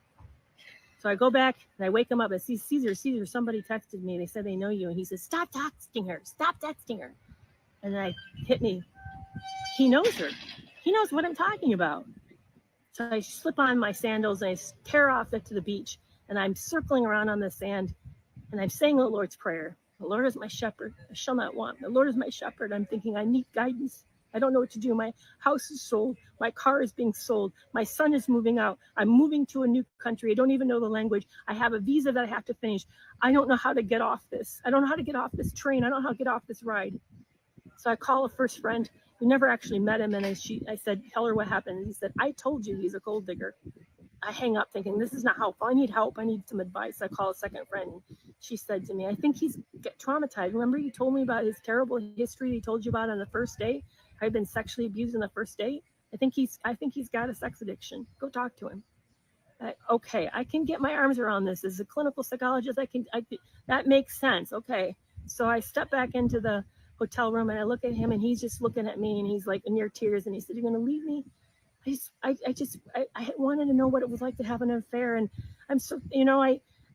So I go back and I wake him up. I see, "Caesar, somebody texted me. They said they know you." And he says, "Stop texting her. Stop texting her." And I hit me. He knows her. He knows what I'm talking about. So I slip on my sandals and I tear off to the beach. And I'm circling around on the sand. And I'm saying the Lord's Prayer. "The Lord is my shepherd. I shall not want. The Lord is my shepherd." I'm thinking, I need guidance. I don't know what to do. My house is sold. My car is being sold. My son is moving out. I'm moving to a new country. I don't even know the language. I have a visa that I have to finish. I don't know how to get off this. I don't know how to get off this train. I don't know how to get off this ride. So I call a first friend who never actually met him. And I said, "Tell her what happened." And he said, "I told you he's a gold digger." I hang up thinking, this is not helpful. I need help. I need some advice. I call a second friend. She said to me, "I think he's traumatized. Remember you told me about his terrible history he told you about on the first date? I've been sexually abused on the first date. I think he's got a sex addiction. Go talk to him." Okay, I can get my arms around this. As a clinical psychologist, that makes sense. Okay. So I step back into the hotel room and I look at him and he's just looking at me and he's like near tears and he said, "You're going to leave me?" I wanted to know what it was like to have an affair. And I'm so,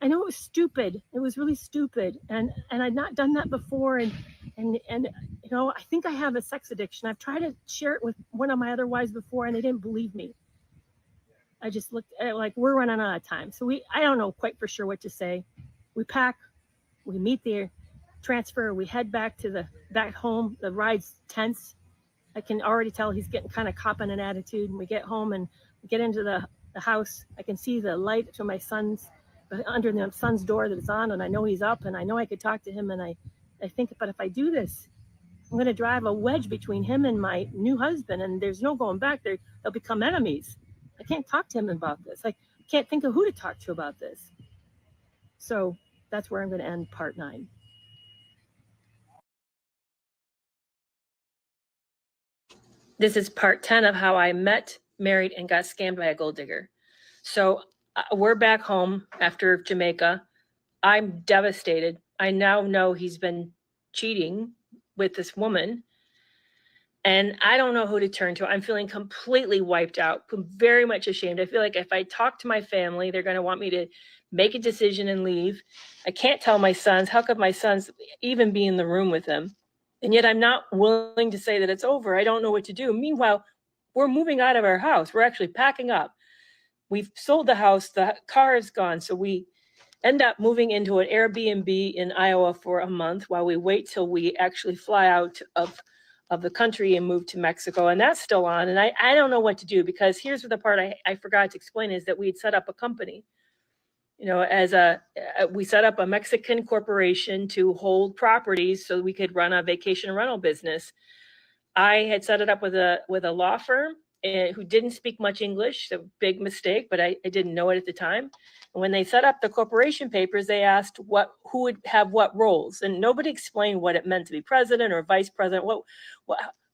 I know it was stupid. It was really stupid, and I'd not done that before, and I think I have a sex addiction. I've tried to share it with one of my other wives before, and they didn't believe me. I just looked at it like, we're running out of time, so I don't know quite for sure what to say. We pack, we meet the transfer, we head back to the back home. The ride's tense. I can already tell he's getting kind of cop in an attitude. And we get home and we get into the house. I can see the light to my son's under the son's door that it's on, and I know he's up, and I know I could talk to him. And I think, but if I do this, I'm going to drive a wedge between him and my new husband, and there's no going back. They'll become enemies. I can't talk to him about this. I can't think of who to talk to about this. So that's where I'm going to end part 9.
This is part 10 of how I met, married, and got scammed by a gold digger. So we're back home after Jamaica. I'm devastated. I now know he's been cheating with this woman, and I don't know who to turn to. I'm feeling completely wiped out, very much ashamed. I feel like if I talk to my family, they're going to want me to make a decision and leave. I can't tell my sons. How could my sons even be in the room with him? And yet I'm not willing to say that it's over. I don't know what to do. Meanwhile, we're moving out of our house. We're actually packing up. We've sold the house. The car is gone. So we end up moving into an Airbnb in Iowa for a month while we wait till we actually fly out of the country and move to Mexico. And that's still on. And I don't know what to do, because here's the part I forgot to explain, is that we had set up a company. We set up a Mexican corporation to hold properties so we could run a vacation rental business. I had set it up with a law firm who didn't speak much English, a big mistake, but I didn't know it at the time. And when they set up the corporation papers, they asked who would have what roles, and nobody explained what it meant to be president or vice president.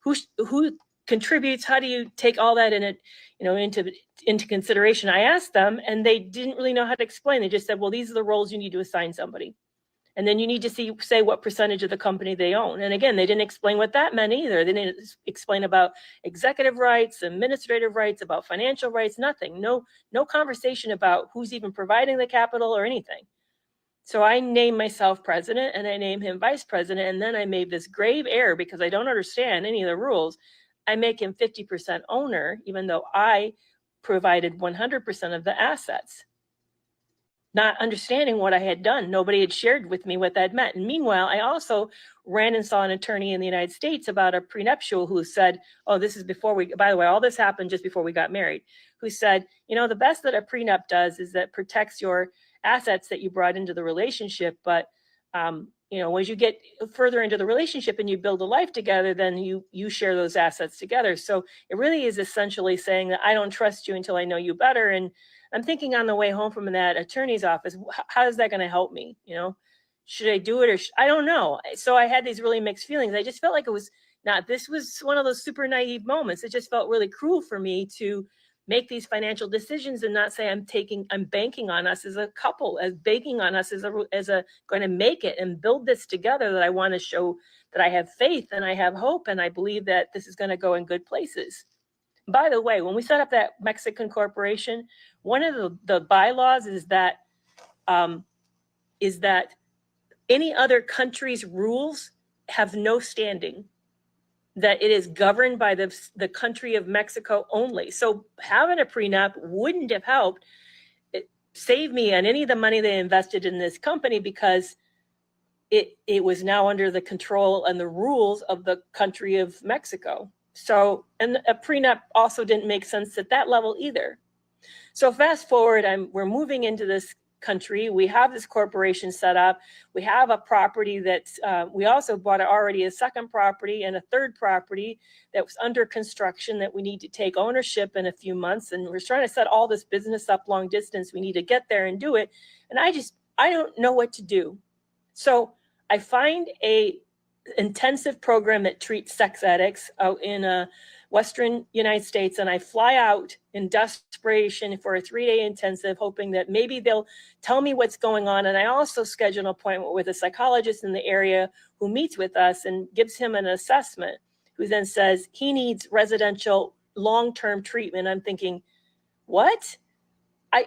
Who contributes? How do you take all that into consideration? I asked them, and they didn't really know how to explain. They just said, well, these are the roles you need to assign somebody. And then you need to say what percentage of the company they own. And again, they didn't explain what that meant either. They didn't explain about executive rights, administrative rights, about financial rights, nothing. No conversation about who's even providing the capital or anything. So I named myself president, and I named him vice president. And then I made this grave error, because I don't understand any of the rules. I make him 50% owner, even though I provided 100% of the assets. Not understanding what I had done. Nobody had shared with me what that meant. And meanwhile, I also ran and saw an attorney in the United States about a prenuptial, who said, oh, this is by the way, all this happened just before we got married, who said, the best that a prenup does is that protects your assets that you brought into the relationship. But, as you get further into the relationship and you build a life together, then you share those assets together. So it really is essentially saying that I don't trust you until I know you better. And I'm thinking on the way home from that attorney's office, how is that going to help me? Should I do it, or I don't know. So I had these really mixed feelings. I just felt like this was one of those super naive moments. It just felt really cruel for me to make these financial decisions and not say I'm banking on us as a couple, as banking on us as a going to make it and build this together, that I want to show that I have faith and I have hope and I believe that this is going to go in good places. By the way, when we set up that Mexican corporation, one of the bylaws is that any other country's rules have no standing, that it is governed by the country of Mexico only. So having a prenup wouldn't have helped save me on any of the money they invested in this company, because it was now under the control and the rules of the country of Mexico. So, and a prenup also didn't make sense at that level either. So fast forward, we're moving into this country. We have this corporation set up. We have a property that we also bought already a second property and a third property that was under construction that we need to take ownership in a few months. And we're trying to set all this business up long distance. We need to get there and do it. And I don't know what to do. So I find a intensive program that treats sex addicts out in Western United States. And I fly out in desperation for a 3-day intensive, hoping that maybe they'll tell me what's going on. And I also schedule an appointment with a psychologist in the area who meets with us and gives him an assessment, who then says he needs residential long-term treatment. I'm thinking, what?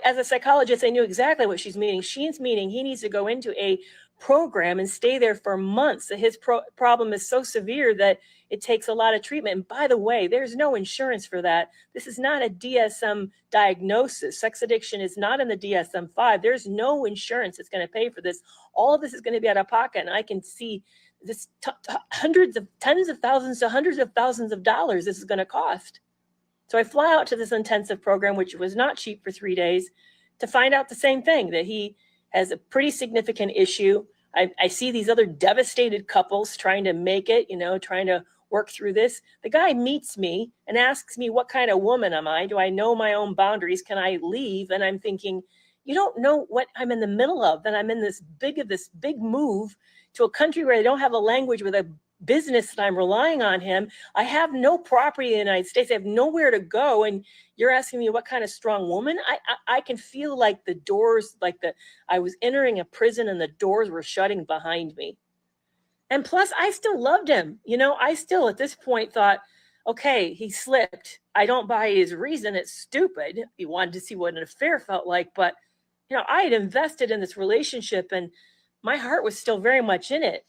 as a psychologist, I knew exactly what she's meaning. She's meaning he needs to go into a program and stay there for months. His problem is so severe that it takes a lot of treatment. And by the way, there's no insurance for that. This is not a DSM diagnosis. Sex addiction is not in the DSM-5. There's no insurance that's going to pay for this. All of this is going to be out of pocket. And I can see this hundreds of tens of thousands to hundreds of thousands of dollars this is going to cost. So I fly out to this intensive program, which was not cheap, for 3 days, to find out the same thing, that he has a pretty significant issue. I see these other devastated couples trying to make it, trying to work through this. The guy meets me and asks me, what kind of woman am I? Do I know my own boundaries? Can I leave? And I'm thinking, you don't know what I'm in the middle of. And I'm in this big move to a country where I don't have a language, with a business that I'm relying on him. I have no property in the United States. I have nowhere to go. And you're asking me what kind of strong woman? I can feel like the doors, I was entering a prison and the doors were shutting behind me. And plus, I still loved him. I still at this point thought, okay, he slipped. I don't buy his reason. It's stupid. He wanted to see what an affair felt like. But, I had invested in this relationship and my heart was still very much in it.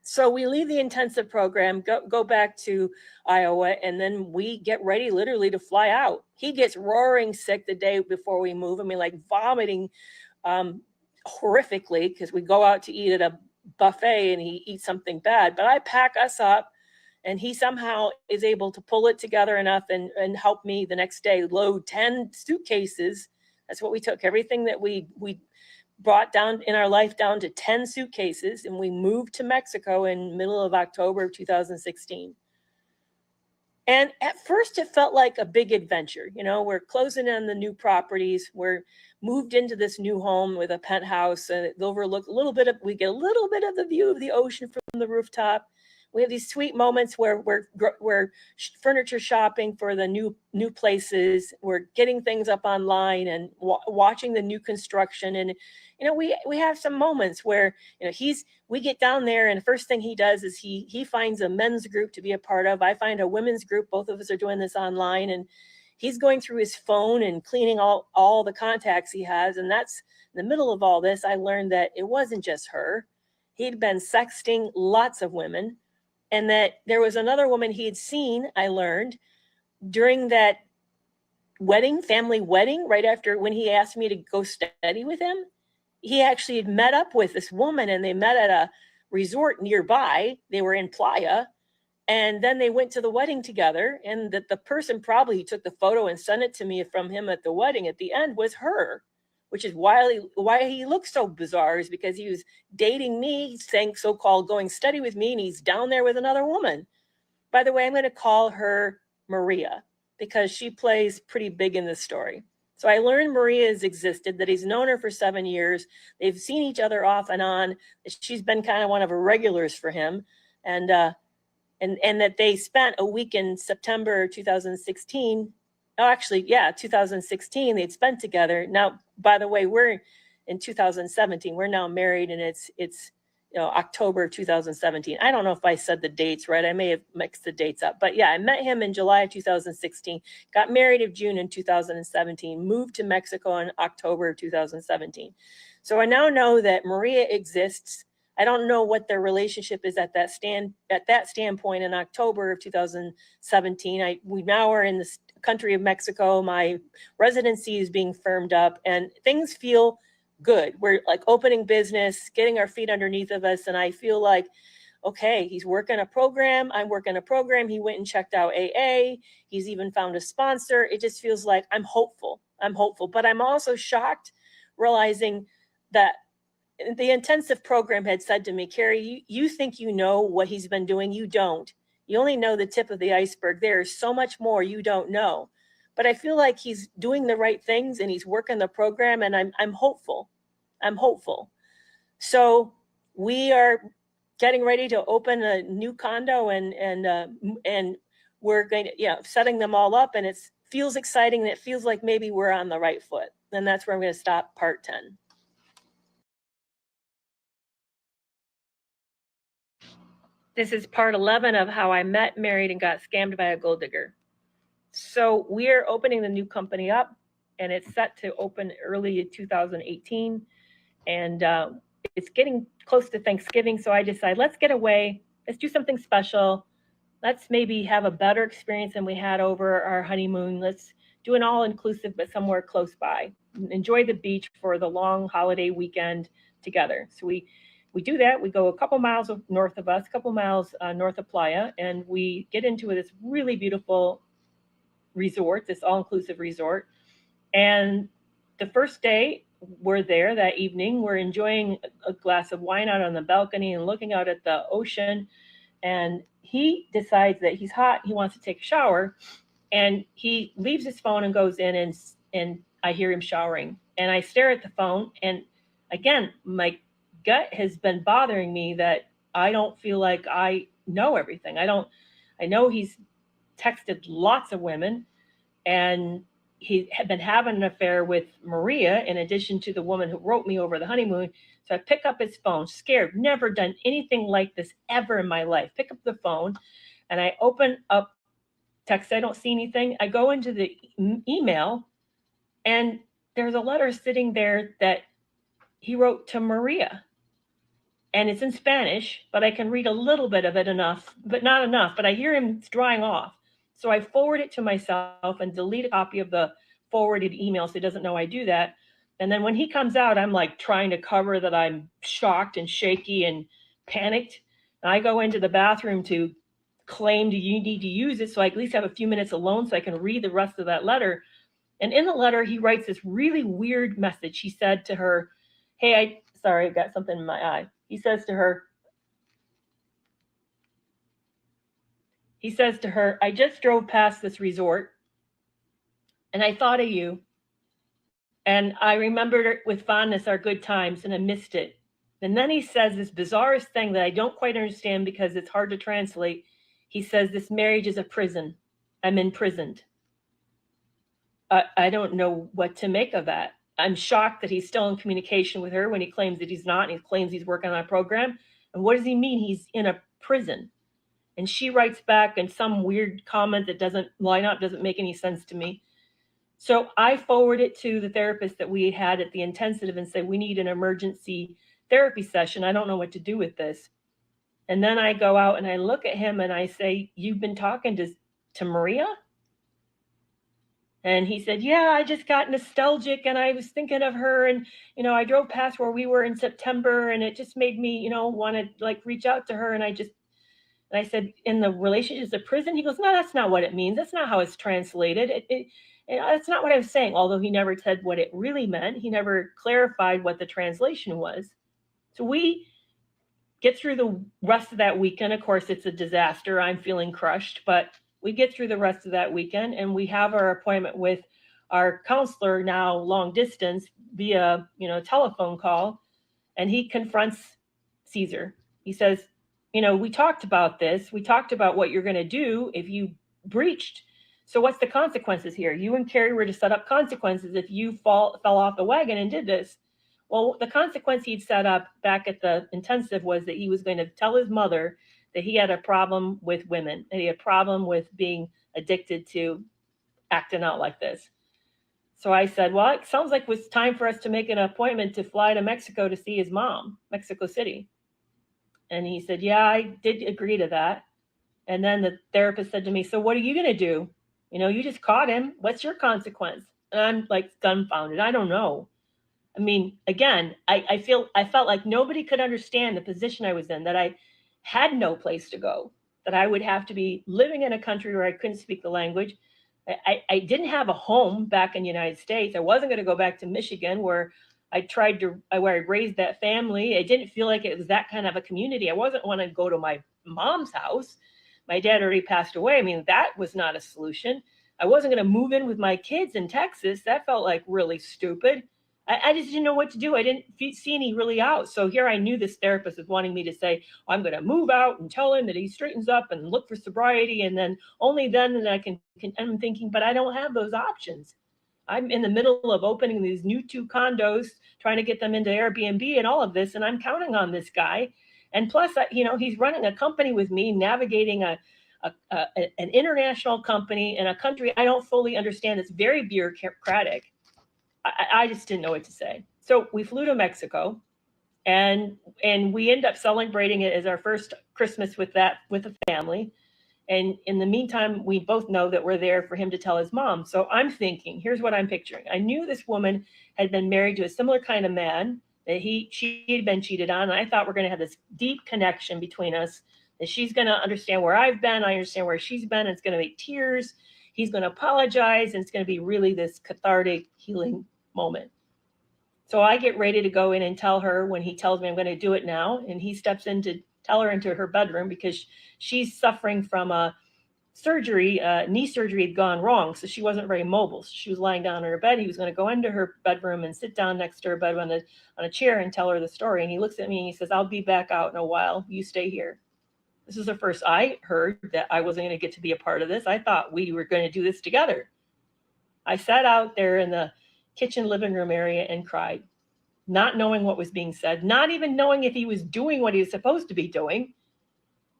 So we leave the intensive program, go back to Iowa, and then we get ready literally to fly out. He gets roaring sick the day before we move. I mean, like vomiting horrifically, because we go out to eat at a buffet and he eats something bad. But I pack us up and he somehow is able to pull it together enough and help me the next day load 10 suitcases. That's what we took. Everything that we brought down in our life down to 10 suitcases, and we moved to Mexico in middle of October of 2016. And at first it felt like a big adventure. We're closing on the new properties. We're moved into this new home with a penthouse, and it overlooks we get a little bit of the view of the ocean from the rooftop. We have these sweet moments where we're furniture shopping for the new places. We're getting things up online and watching the new construction. And we have some moments where we get down there, and the first thing he does is he finds a men's group to be a part of. I find a women's group. Both of us are doing this online, and he's going through his phone and cleaning all the contacts he has. And that's in the middle of all this. I learned that it wasn't just her. He'd been sexting lots of women. And that there was another woman he had seen, I learned, during that family wedding, right after when he asked me to go study with him. He actually had met up with this woman, and they met at a resort nearby. They were in Playa. And then they went to the wedding together. And that the person probably took the photo and sent it to me from him at the wedding at the end was her, which is why he looks so bizarre, is because he was dating me, saying so-called going study with me, and he's down there with another woman. By the way, I'm going to call her Maria because she plays pretty big in this story. So I learned Maria has existed, that he's known her for 7 years. They've seen each other off and on. She's been kind of one of her regulars for him. And that they spent a week in September 2016. Oh, actually, yeah, 2016, they'd spent together. Now, by the way, we're in 2017. We're now married, and it's October 2017. I don't know if I said the dates right. I may have mixed the dates up. But yeah, I met him in July of 2016, got married in June in 2017, moved to Mexico in October of 2017. So I now know that Maria exists. I don't know what their relationship is at that standpoint in October of 2017. We now are in the country of Mexico. My residency is being firmed up, and things feel good. We're like opening business, getting our feet underneath of us, and I feel like, okay, he's working a program. I'm working a program. He went and checked out AA. He's even found a sponsor. It just feels like I'm hopeful, but I'm also shocked, realizing that the intensive program had said to me, Carrie, you think you know what he's been doing. You don't. You only know the tip of the iceberg. There's so much more you don't know. But I feel like he's doing the right things and he's working the program, and I'm hopeful. I'm hopeful. So we are getting ready to open a new condo, and we're going to, setting them all up, and it feels exciting. And it feels like maybe we're on the right foot. And that's where I'm going to stop part 10. This is part 11 of how I met, married, and got scammed by a gold digger. So we're opening the new company up. and it's set to open early 2018. And it's getting close to Thanksgiving, so I decided, let's get away, let's do something special, let's maybe have a better experience than we had over our honeymoon. Let's do an all inclusive, but somewhere close by. Enjoy the beach for the long holiday weekend together. So we do that. We go a couple miles north of us, a couple miles north of Playa, and we get into this really beautiful resort, this all inclusive resort. And the first day we're there that evening, we're enjoying a glass of wine out on the balcony and looking out at the ocean. And he decides that he's hot, he wants to take a shower, and he leaves his phone and goes in, and I hear him showering. And I stare at the phone, and again, my gut has been bothering me that I don't feel like I know everything. I know he's texted lots of women, and he had been having an affair with Maria in addition to the woman who wrote me over the honeymoon. So I pick up his phone, scared, never done anything like this ever in my life. Pick up the phone and I open up text. I don't see anything. I go into the email, and there's a letter sitting there that he wrote to Maria. And it's in Spanish, but I can read a little bit of it enough, but not enough. But I hear him drying off. So I forward it to myself and delete a copy of the forwarded email so he doesn't know I do that. And then when he comes out, I'm like trying to cover that I'm shocked and shaky and panicked. And I go into the bathroom to claim to you need to use it so I at least have a few minutes alone so I can read the rest of that letter. And in the letter, he writes this really weird message. He said to her, hey, sorry, I got something in my eye. He says to her, I just drove past this resort and I thought of you. And I remembered with fondness our good times and I missed it. And then he says this bizarrest thing that I don't quite understand because it's hard to translate. He says, this marriage is a prison. I'm imprisoned. I don't know what to make of that. I'm shocked that he's still in communication with her when he claims that he's not, and he claims he's working on a program. And what does he mean he's in a prison? And she writes back in some weird comment that doesn't line up, doesn't make any sense to me. So I forward it to the therapist that we had at the intensive and say, we need an emergency therapy session. I don't know what to do with this. And then I go out and I look at him and I say, you've been talking to Maria? And he said, yeah, I just got nostalgic and I was thinking of her. And, I drove past where we were in September and it just made me, want to like reach out to her. And I said, in the relationship of prison? He goes, no, that's not what it means. That's not how it's translated. That's not what I was saying. Although he never said what it really meant. He never clarified what the translation was. So we get through the rest of that weekend. Of course, it's a disaster. I'm feeling crushed, but we get through the rest of that weekend and we have our appointment with our counselor now long distance via, telephone call. And he confronts Caesar. He says, we talked about this. We talked about what you're going to do if you breached. So what's the consequences here? You and Carrie were to set up consequences if you fell off the wagon and did this. Well, the consequence he'd set up back at the intensive was that he was going to tell his mother that he had a problem with women, that he had a problem with being addicted to acting out like this. So I said, well, it sounds like it was time for us to make an appointment to fly to Mexico to see his mom, Mexico City. And he said, yeah, I did agree to that. And then the therapist said to me, so what are you going to do? You just caught him. What's your consequence? And I'm like dumbfounded. I don't know. I mean, again, I felt like nobody could understand the position I was in, that I had no place to go, that I would have to be living in a country where I couldn't speak the language. I didn't have a home back in the United States. I wasn't going to go back to Michigan where where I raised that family. I didn't feel like it was that kind of a community. I wasn't want to go to my mom's house. My dad already passed away. I mean, that was not a solution. I wasn't going to move in with my kids in Texas. That felt like really stupid. I just didn't know what to do. I didn't see any really out. So here I knew this therapist was wanting me to say, I'm going to move out and tell him that he straightens up and look for sobriety. And then only then that I can, I'm thinking, but I don't have those options. I'm in the middle of opening these new 2 condos, trying to get them into Airbnb and all of this. And I'm counting on this guy. And plus, he's running a company with me, navigating an international company in a country I don't fully understand. It's very bureaucratic. I just didn't know what to say. So we flew to Mexico, and we ended up celebrating it as our first Christmas with the family. And in the meantime, we both know that we're there for him to tell his mom. So I'm thinking, here's what I'm picturing. I knew this woman had been married to a similar kind of man that she had been cheated on. And I thought we're going to have this deep connection between us, that she's going to understand where I've been. I understand where she's been. And it's going to make tears. He's going to apologize. And it's going to be really this cathartic healing moment. So I get ready to go in and tell her when he tells me I'm going to do it now. And he steps in to tell her into her bedroom because she's suffering from a surgery, knee surgery had gone wrong. So she wasn't very mobile. So she was lying down in her bed. He was going to go into her bedroom and sit down next to her bed on a chair and tell her the story. And he looks at me and he says, I'll be back out in a while. You stay here. This is the first I heard that I wasn't going to get to be a part of this. I thought we were going to do this together. I sat out there in the kitchen living room area and cried, not knowing what was being said, not even knowing if he was doing what he was supposed to be doing.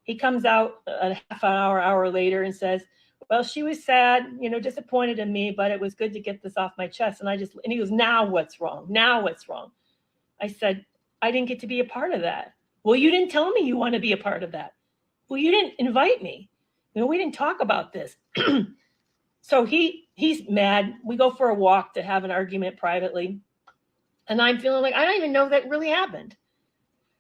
He comes out a half an hour later and says, well, she was sad, disappointed in me, but it was good to get this off my chest. And he goes, now what's wrong? Now what's wrong? I said, I didn't get to be a part of that. Well, you didn't tell me you want to be a part of that. Well, you didn't invite me. We didn't talk about this. So he's mad. We go for a walk to have an argument privately. And I'm feeling like I don't even know that really happened.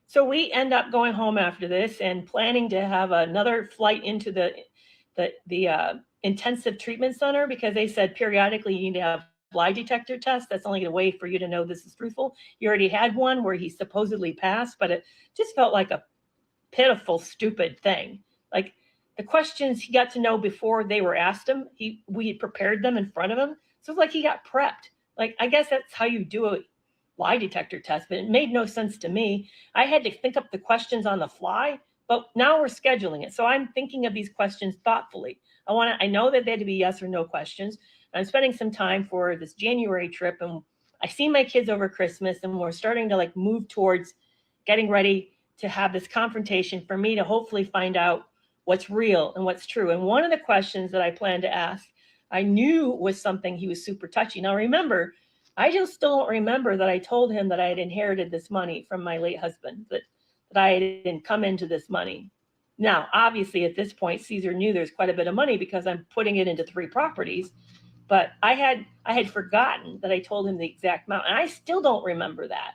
So we end up going home after this and planning to have another flight into the intensive treatment center, because they said periodically you need to have lie detector tests. That's only a way for you to know this is truthful. You already had one where he supposedly passed, but it just felt like a pitiful, stupid thing. Like the questions he got to know before they were asked him, we had prepared them in front of him. So it's like he got prepped. Like, I guess that's how you do it. Lie detector test, but it made no sense to me. I had to think up the questions on the fly, but now we're scheduling it. So I'm thinking of these questions thoughtfully. I know that they had to be yes or no questions. I'm spending some time for this January trip, and I see my kids over Christmas, and we're starting to move towards getting ready to have this confrontation for me to hopefully find out what's real and what's true. And one of the questions that I planned to ask, I knew was something he was super touchy. Now remember, I just still don't remember that I told him that I had inherited this money from my late husband, that I had come into this money. Now, obviously, at this point, Caesar knew there's quite a bit of money because I'm putting it into 3 properties. But I had forgotten that I told him the exact amount, and I still don't remember that.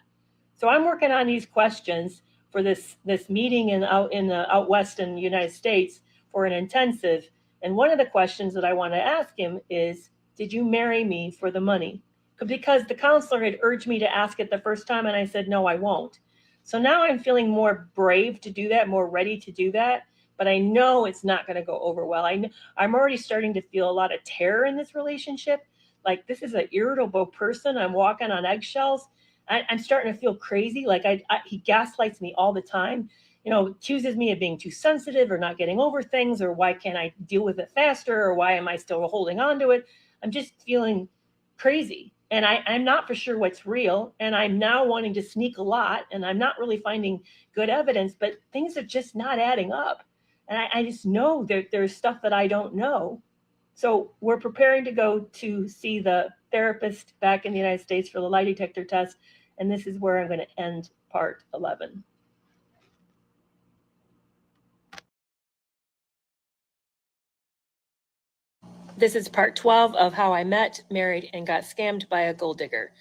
So I'm working on these questions for this meeting out west in the United States for an intensive. And one of the questions that I want to ask him is, did you marry me for the money? Because the counselor had urged me to ask it the first time, and I said, no, I won't. So now I'm feeling more brave to do that, more ready to do that, but I know it's not going to go over well. I'm already starting to feel a lot of terror in this relationship. Like, this is an irritable person. I'm walking on eggshells. I'm starting to feel crazy. Like he gaslights me all the time, accuses me of being too sensitive or not getting over things, or why can't I deal with it faster, or why am I still holding on to it? I'm just feeling crazy. And I'm not for sure what's real. And I'm now wanting to sneak a lot, and I'm not really finding good evidence, but things are just not adding up. And I just know that there's stuff that I don't know. So we're preparing to go to see the therapist back in the United States for the lie detector test. And this is where I'm going to end part 11. This is part 12 of how I met, married, and got scammed by a gold digger.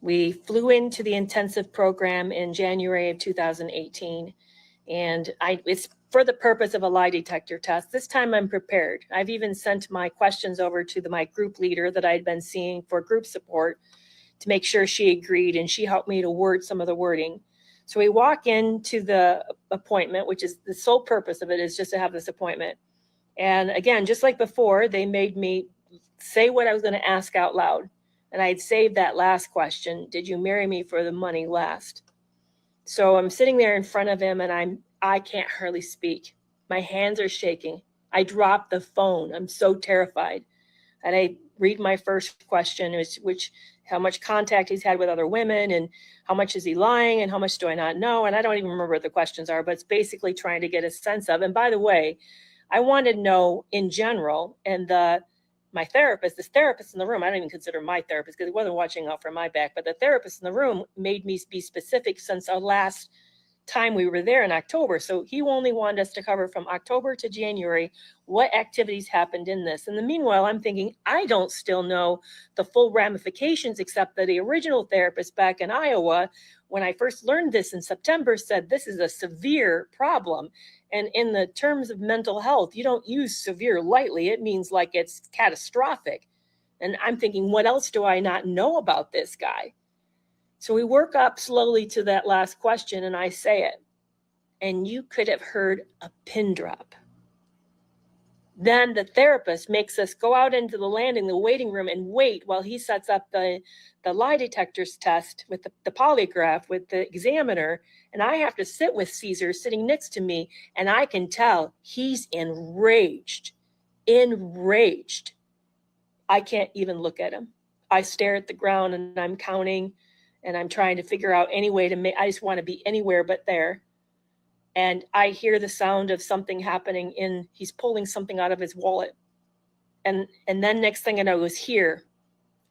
We flew into the intensive program in January of 2018, and it's for the purpose of a lie detector test. This time I'm prepared. I've even sent my questions over to my group leader that I'd been seeing for group support to make sure she agreed, and she helped me to word some of the wording. So we walk into the appointment, which is the sole purpose of it is just to have this appointment. And again, just like before, they made me say what I was going to ask out loud. And I had saved that last question, did you marry me for the money, last? So I'm sitting there in front of him, and I can't hardly speak. My hands are shaking. I dropped the phone. I'm so terrified. And I read my first question, which how much contact he's had with other women, and how much is he lying, and how much do I not know? And I don't even remember what the questions are, but it's basically trying to get a sense of. And by the way, I want to know in general, and
my therapist, this therapist in the room, I don't even consider my therapist because he wasn't watching out for my back, but the therapist in the room made me be specific since our last time we were there in October. So he only wanted us to cover from October to January what activities happened in this. In the meanwhile, I'm thinking, I don't still know the full ramifications, except that the original therapist back in Iowa, when I first learned this in September, said this is a severe problem. And in the terms of mental health, you don't use severe lightly. It means like it's catastrophic. And I'm thinking, what else do I not know about this guy? So we work up slowly to that last question, and I say it. And you could have heard a pin drop. Then the therapist makes us go out into the landing, the waiting room, and wait while he sets up the lie detectors test with the polygraph with the examiner. And I have to sit with Caesar sitting next to me, and I can tell he's enraged. Enraged. I can't even look at him. I stare at the ground and I'm counting, and I'm trying to figure out any way to make, I just want to be anywhere but there. And I hear the sound of something happening he's pulling something out of his wallet. And then next thing I know is here,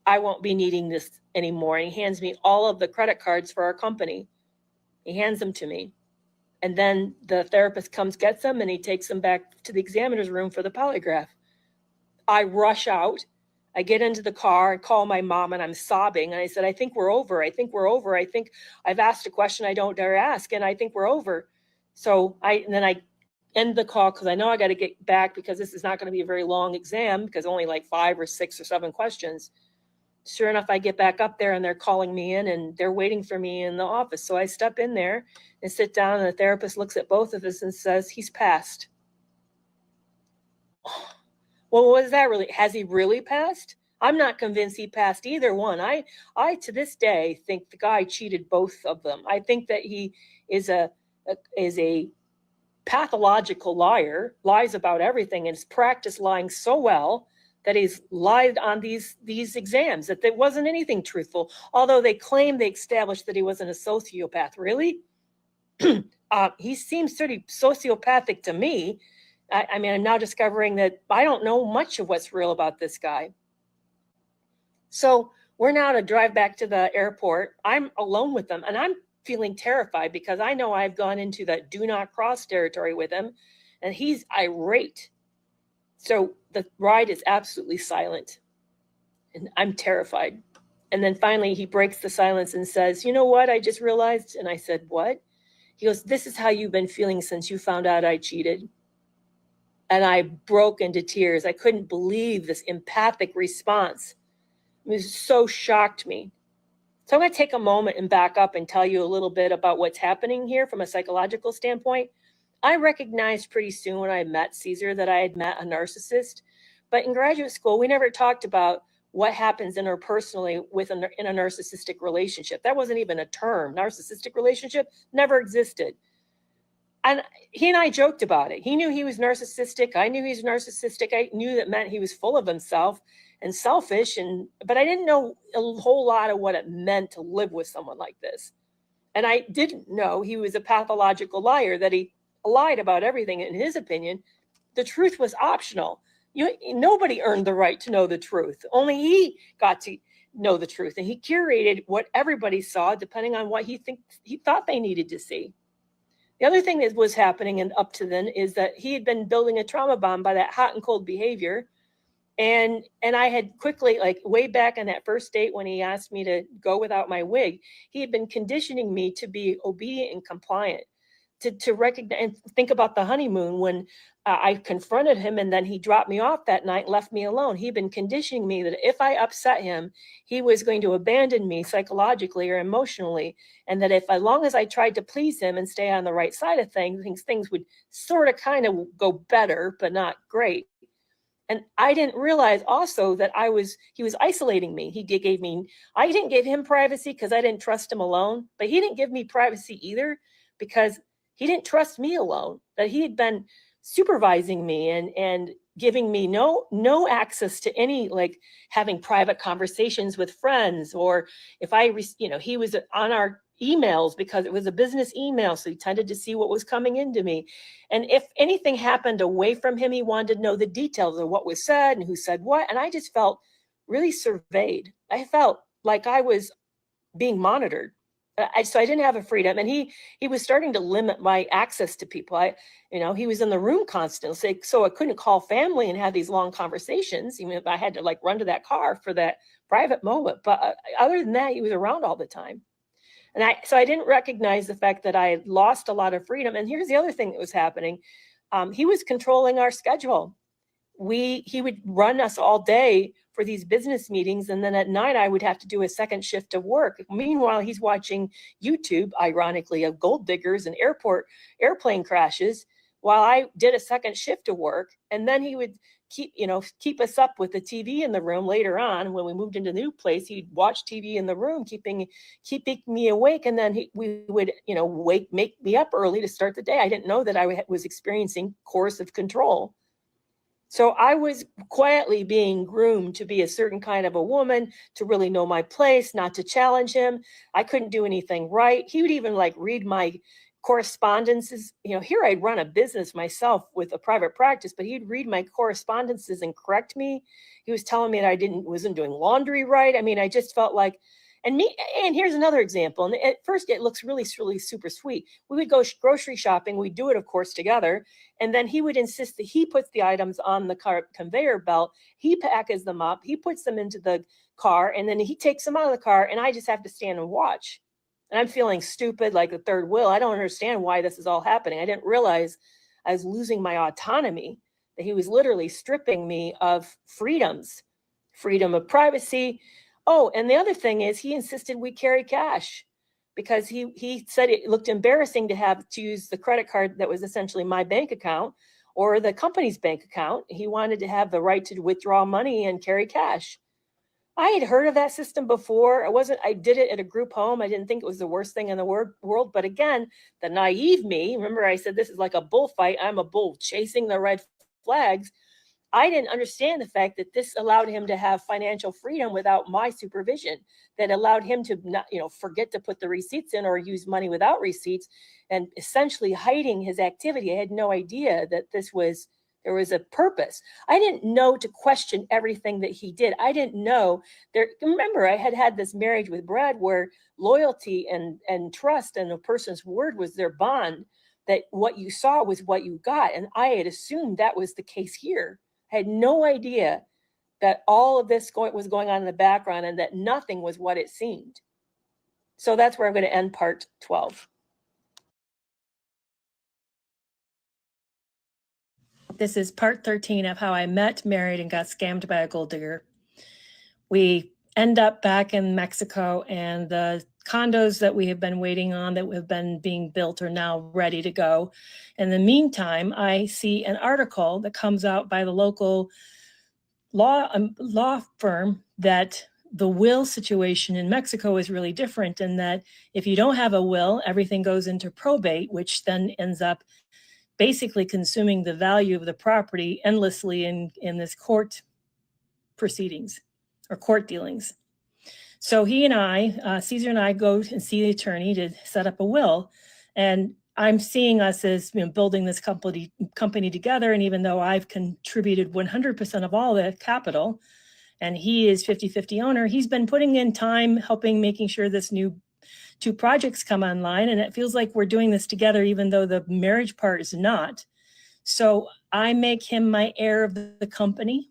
I won't be needing this anymore. And he hands me all of the credit cards for our company. He hands them to me. And then the therapist comes, gets them, and he takes them back to the examiner's room for the polygraph. I rush out. I get into the car and call my mom, and I'm sobbing. And I said, I think we're over. I think we're over. I think I've asked a question I don't dare ask, and I think we're over. So then I end the call because I know I got to get back because this is not going to be a very long exam because only like 5 or 6 or 7 questions. Sure enough, I get back up there and they're calling me in and they're waiting for me in the office. So I step in there and sit down, and the therapist looks at both of us and says, he's passed. Well, what is that really? Has he really passed? I'm not convinced he passed either one. I to this day think the guy cheated both of them. I think that he is a pathological liar, lies about everything, and has practiced lying so well that he's lied on these exams, that there wasn't anything truthful, although they claim they established that he wasn't a sociopath. Really? He seems pretty sociopathic to me. I mean, I'm now discovering that I don't know much of what's real about this guy. So we're now to drive back to the airport. I'm alone with them, and I'm feeling terrified because I know I've gone into that do not cross territory with him, and he's irate. So the ride is absolutely silent, and I'm terrified. And then finally he breaks the silence and says, you know what I just realized? And I said, what? He goes, this is how you've been feeling since you found out I cheated. And I broke into tears. I couldn't believe this empathic response. It so shocked me. So I'm going to take a moment and back up and tell you a little bit about what's happening here from a psychological standpoint. I recognized pretty soon when I met Caesar that I had met a narcissist. But in graduate school, we never talked about what happens interpersonally in a narcissistic relationship. That wasn't even a term. Narcissistic relationship never existed. And he and I joked about it. He knew he was narcissistic. I knew he was narcissistic. I knew that meant he was full of himself and selfish. But I didn't know a whole lot of what it meant to live with someone like this. And I didn't know he was a pathological liar, that he lied about everything. In his opinion, the truth was optional. Nobody earned the right to know the truth. Only he got to know the truth. And he curated what everybody saw depending on what he thought they needed to see. The other thing that was happening and up to then is that he had been building a trauma bomb by that hot and cold behavior. And I had quickly, like way back on that first date when he asked me to go without my wig, he had been conditioning me to be obedient and compliant, to recognize and think about the honeymoon when I confronted him and then he dropped me off that night and left me alone. He'd been conditioning me that if I upset him, he was going to abandon me psychologically or emotionally. And that if, as long as I tried to please him and stay on the right side of things would sort of kind of go better, but not great. And I didn't realize also that he was isolating me. I didn't give him privacy because I didn't trust him alone, but he didn't give me privacy either because he didn't trust me alone, that he had been supervising me and giving me no access to any, like having private conversations with friends, or if he was on our emails because it was a business email. So he tended to see what was coming into me. And if anything happened away from him, he wanted to know the details of what was said and who said what. And I just felt really surveyed. I felt like I was being monitored. So I didn't have a freedom, and he was starting to limit my access to people. He was in the room constantly, so I couldn't call family and have these long conversations, even if I had to like run to that car for that private moment. But other than that, he was around all the time, and so I didn't recognize the fact that I had lost a lot of freedom. And here's the other thing that was happening: he was controlling our schedule. He would run us all day for these business meetings, and then at night I would have to do a second shift of work. Meanwhile, he's watching YouTube, ironically, of gold diggers and airplane crashes while I did a second shift of work. And then he would keep us up with the TV in the room. Later on, when we moved into the new place, he'd watch TV in the room, keeping me awake. And then we would make me up early to start the day. I didn't know that I was experiencing coercive control. So I was quietly being groomed to be a certain kind of a woman, to really know my place, not to challenge him. I couldn't do anything right. He would even read my correspondences. Here I'd run a business myself with a private practice, but he'd read my correspondences and correct me. He was telling me that wasn't doing laundry right. I mean, I just felt like, and here's another example. And at first it looks really, really super sweet. We would go grocery shopping. We'd do it, of course, together. And then he would insist that he puts the items on the conveyor belt. He packages them up. He puts them into the car, and then he takes them out of the car. And I just have to stand and watch. And I'm feeling stupid, like the third wheel. I don't understand why this is all happening. I didn't realize I was losing my autonomy, that he was literally stripping me of freedoms, freedom of privacy. Oh, and the other thing is he insisted we carry cash because he said it looked embarrassing to use the credit card that was essentially my bank account or the company's bank account. He wanted to have the right to withdraw money and carry cash. I had heard of that system before. I did it at a group home. I didn't think it was the worst thing in the world. But again, the naive me, remember I said this is like a bullfight. I'm a bull chasing the red flags. I didn't understand the fact that this allowed him to have financial freedom without my supervision, that allowed him to not, forget to put the receipts in or use money without receipts, and essentially hiding his activity. I had no idea that there was a purpose. I didn't know to question everything that he did. I didn't know remember, I had this marriage with Brad where loyalty and trust and a person's word was their bond, that what you saw was what you got. And I had assumed that was the case here. I had no idea that all of this was going on in the background and that nothing was what it seemed. So that's where I'm going to end part 12.
This is part 13 of how I met, married, and got scammed by a gold digger. We end up back in Mexico, and the condos that we have been waiting on that have been being built are now ready to go. In the meantime, I see an article that comes out by the local law firm that the will situation in Mexico is really different, and that if you don't have a will, everything goes into probate, which then ends up basically consuming the value of the property endlessly in this court proceedings or court dealings. So he and I, Caesar and I, go and see the attorney to set up a will. And I'm seeing us as building this company together. And even though I've contributed 100% of all the capital, and he is 50-50 owner, he's been putting in time, making sure this new 2 projects come online. And it feels like we're doing this together, even though the marriage part is not. So I make him my heir of the company.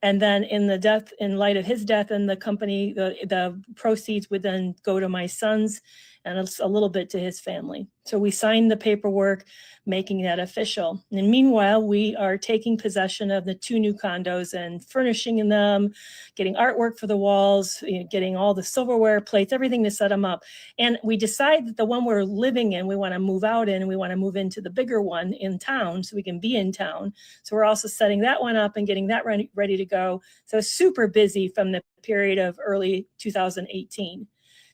And then in light of his death and the company, the proceeds would then go to my sons and a little bit to his family. So we signed the paperwork, making that official. And meanwhile, we are taking possession of the 2 new condos and furnishing them, getting artwork for the walls, getting all the silverware, plates, everything to set them up. And we decide that the one we're living in, we want to move out in, and we want to move into the bigger one in town so we can be in town. So we're also setting that one up and getting that ready to go. So super busy from the period of early 2018.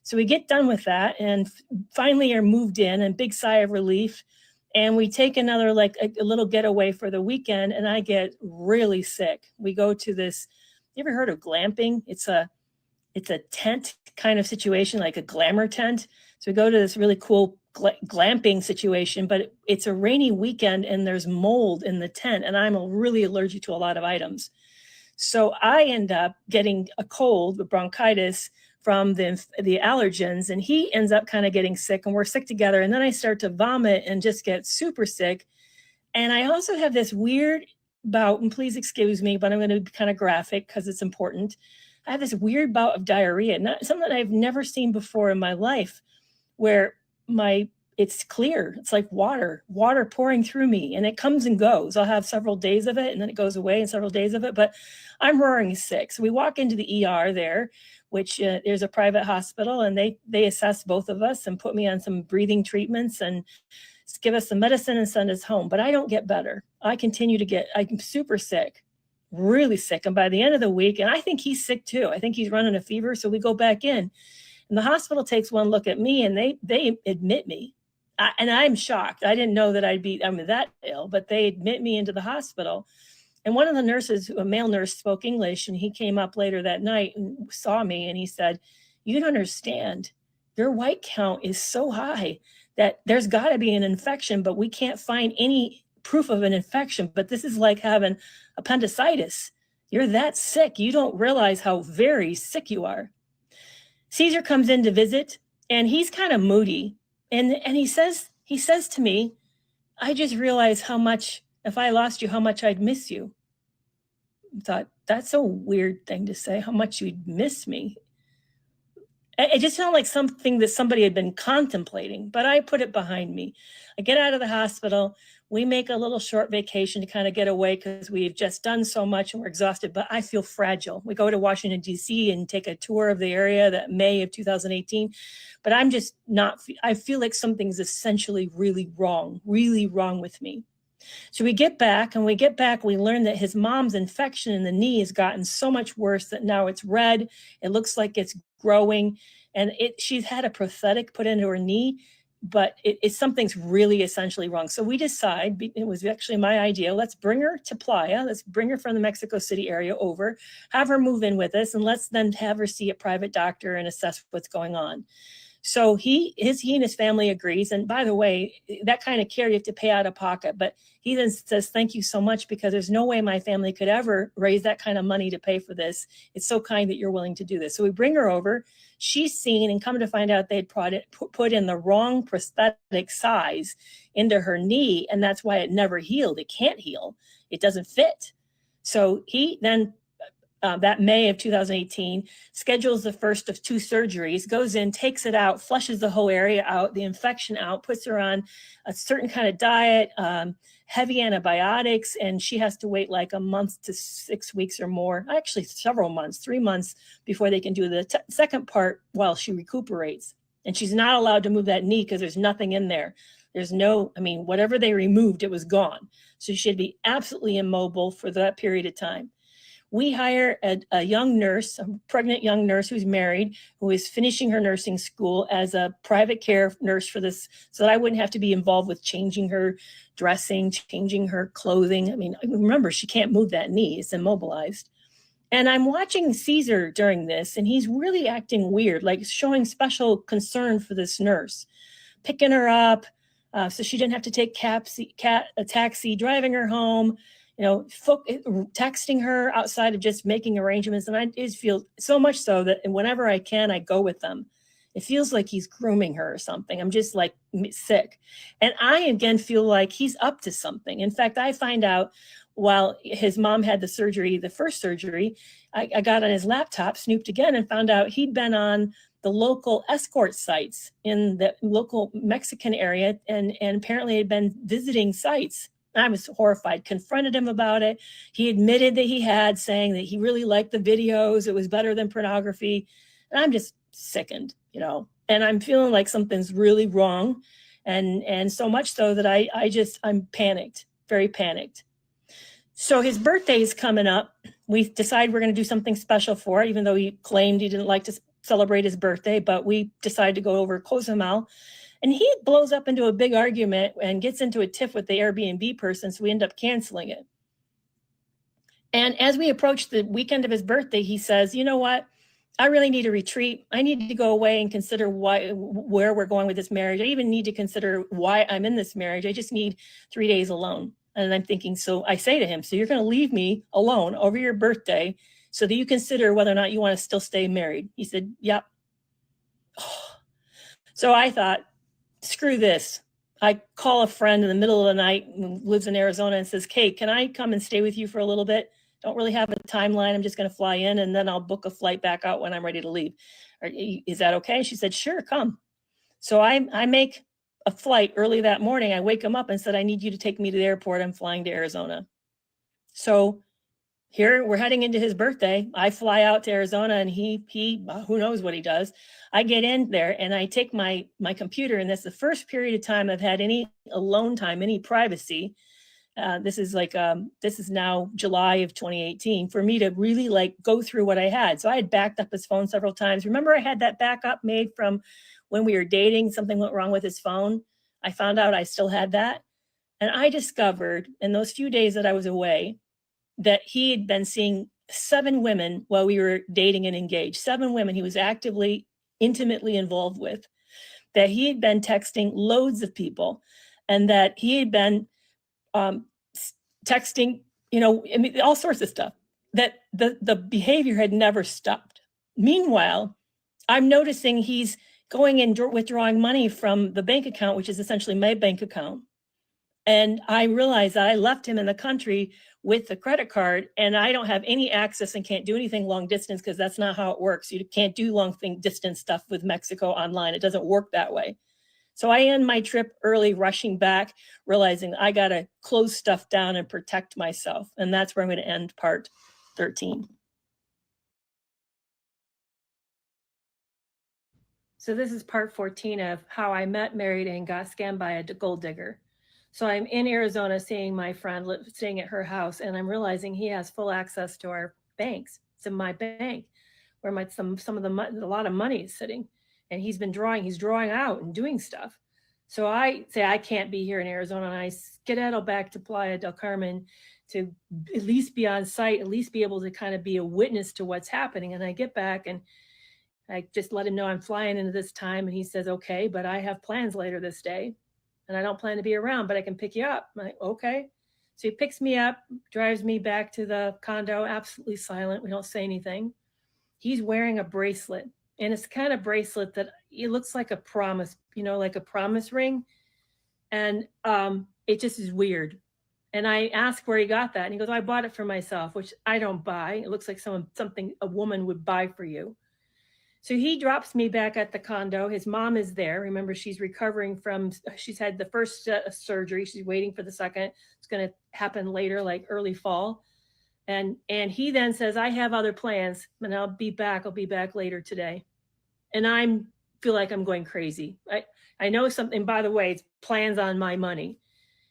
So we get done with that and finally are moved in, and big sigh of relief. And we take another, a little getaway for the weekend, and I get really sick. We go to this, you ever heard of glamping? It's a tent kind of situation, like a glamour tent. So we go to this really cool glamping situation, but it's a rainy weekend and there's mold in the tent, and I'm really allergic to a lot of items. So I end up getting a cold with bronchitis from the allergens, and he ends up kind of getting sick, and we're sick together. And then I start to vomit and just get super sick. And I also have this weird bout, and please excuse me, but I'm going to be kind of graphic because it's important. I have this weird bout of diarrhea, not something I've never seen before in my life, where it's clear. It's like water pouring through me, and it comes and goes. I'll have several days of it, and then it goes away, and several days of it. But I'm roaring sick. So we walk into the ER there, which there's a private hospital, and they assess both of us and put me on some breathing treatments and give us some medicine and send us home. But I don't get better. I'm super sick, really sick. And by the end of the week, and I think he's sick too. I think he's running a fever. So we go back in, and the hospital takes one look at me, and they admit me. And I'm shocked. I didn't know that I'm that ill, but they admit me into the hospital. And one of the nurses, a male nurse, spoke English, and he came up later that night and saw me, and he said, "You don't understand. Your white count is so high that there's got to be an infection, but we can't find any proof of an infection. But this is like having appendicitis. You're that sick. You don't realize how very sick you are." Caesar comes in to visit, and he's kind of moody. And he says to me, "I just realized how much, if I lost you, how much I'd miss you." I thought, that's a weird thing to say, how much you'd miss me. It just sounded like something that somebody had been contemplating, but I put it behind me. I get out of the hospital. We make a little short vacation to kind of get away because we've just done so much and we're exhausted, but I feel fragile. We go to Washington, D.C. and take a tour of the area that May of 2018, but I'm just not, I feel like something's essentially really wrong with me. So we get back, we learn that his mom's infection in the knee has gotten so much worse that now it's red. It looks like it's growing, and she's had a prosthetic put into her knee, but something's really essentially wrong. So we decide, it was actually my idea, let's bring her to Playa. Let's bring her from the Mexico City area over, have her move in with us, and let's then have her see a private doctor and assess what's going on. So he and his family agrees. And by the way, that kind of care you have to pay out of pocket. But he then says, "Thank you so much, because there's no way my family could ever raise that kind of money to pay for this. It's so kind that you're willing to do this." So we bring her over. She's seen, and come to find out they'd put in the wrong prosthetic size into her knee. And that's why it never healed. It can't heal. It doesn't fit. So he then that May of 2018, schedules the first of 2 surgeries, goes in, takes it out, flushes the whole area out, the infection out, puts her on a certain kind of diet, heavy antibiotics, and she has to wait like a month to 6 weeks or more, actually several months, 3 months before they can do the second part while she recuperates. And she's not allowed to move that knee because there's nothing in there. There's whatever they removed, it was gone. So she should be absolutely immobile for that period of time. We hire a young nurse, a pregnant young nurse who's married, who is finishing her nursing school as a private care nurse for this, so that I wouldn't have to be involved with changing her dressing, changing her clothing. Remember, she can't move that knee. It's immobilized. And I'm watching Caesar during this, and he's really acting weird, like showing special concern for this nurse, picking her up so she didn't have to take a taxi, driving her home, texting her outside of just making arrangements. And I just feel so much so that whenever I can, I go with them. It feels like he's grooming her or something. I'm just like sick. And I, again, feel like he's up to something. In fact, I find out while his mom had the first surgery, I got on his laptop, snooped again, and found out he'd been on the local escort sites in the local Mexican area, and apparently had been visiting sites. I was horrified, confronted him about it. He admitted that he had, saying that he really liked the videos. It was better than pornography. And I'm just sickened, and I'm feeling like something's really wrong. And so much so that I'm panicked, very panicked. So his birthday is coming up. We decide we're going to do something special for it, even though he claimed he didn't like to celebrate his birthday, but we decided to go over Cozumel. And he blows up into a big argument and gets into a tiff with the Airbnb person, so we end up canceling it. And as we approach the weekend of his birthday, he says, "You know what? I really need a retreat. I need to go away and consider where we're going with this marriage. I even need to consider why I'm in this marriage. I just need 3 days alone. And I'm thinking, so I say to him, so you're going to leave me alone over your birthday so that you consider whether or not you want to still stay married. He said, yep. So I thought, screw this. I call a friend in the middle of the night who lives in Arizona and says, Kate, can I come and stay with you for a little bit? Don't really have a timeline. I'm just going to fly in and then I'll book a flight back out when I'm ready to leave. Is that okay? She said, sure, come. So I make a flight early that morning. I wake him up and said, I need you to take me to the airport. I'm flying to Arizona. So here we're heading into his birthday. I fly out to Arizona and he who knows what he does. I get in there and I take my computer, and that's the first period of time I've had any alone time, any privacy. This is now July of 2018 for me to really like go through what I had. So I had backed up his phone several times. Remember, I had that backup made from when we were dating. Something went wrong with his phone. I found out I still had that. And I discovered in those few days that I was away that he had been seeing 7 women while we were dating and engaged. 7 women he was actively, intimately involved with, that he had been texting loads of people, and that he had been texting, I mean, all sorts of stuff, that the behavior had never stopped. Meanwhile, I'm noticing he's going and withdrawing money from the bank account, which is essentially my bank account. And I realized that I left him in the country with the credit card, and I don't have any access and can't do anything long distance because that's not how it works. You can't do long distance stuff with Mexico online. It doesn't work that way. So I end my trip early, rushing back, realizing I got to close stuff down and protect myself. And that's where I'm going to end part 13. So this is part 14 of how I met, married, and got scammed by a gold digger. So I'm in Arizona seeing my friend staying at her house, and I'm realizing he has full access to our banks. It's in my bank where a lot of money is sitting, and he's drawing out and doing stuff. So I say I can't be here in Arizona, and I skedaddle back to Playa del Carmen to at least be on site, at least be able to kind of be a witness to what's happening. And I get back and I just let him know I'm flying into this time, and he says, okay, but I have plans later this day and I don't plan to be around, but I can pick you up. I'm like, okay. So he picks me up, drives me back to the condo, absolutely silent. We don't say anything. He's wearing a bracelet, and it's kind of bracelet that it looks like a promise, like a promise ring. And it just is weird. And I ask where he got that. And he goes, I bought it for myself, which I don't buy. It looks like something a woman would buy for you. So he drops me back at the condo. His mom is there. Remember, she's recovering she's had the first surgery. She's waiting for the second. It's going to happen later, like early fall. And he then says, I have other plans, and I'll be back later today. And I feel like I'm going crazy. I know something, by the way, it's plans on my money.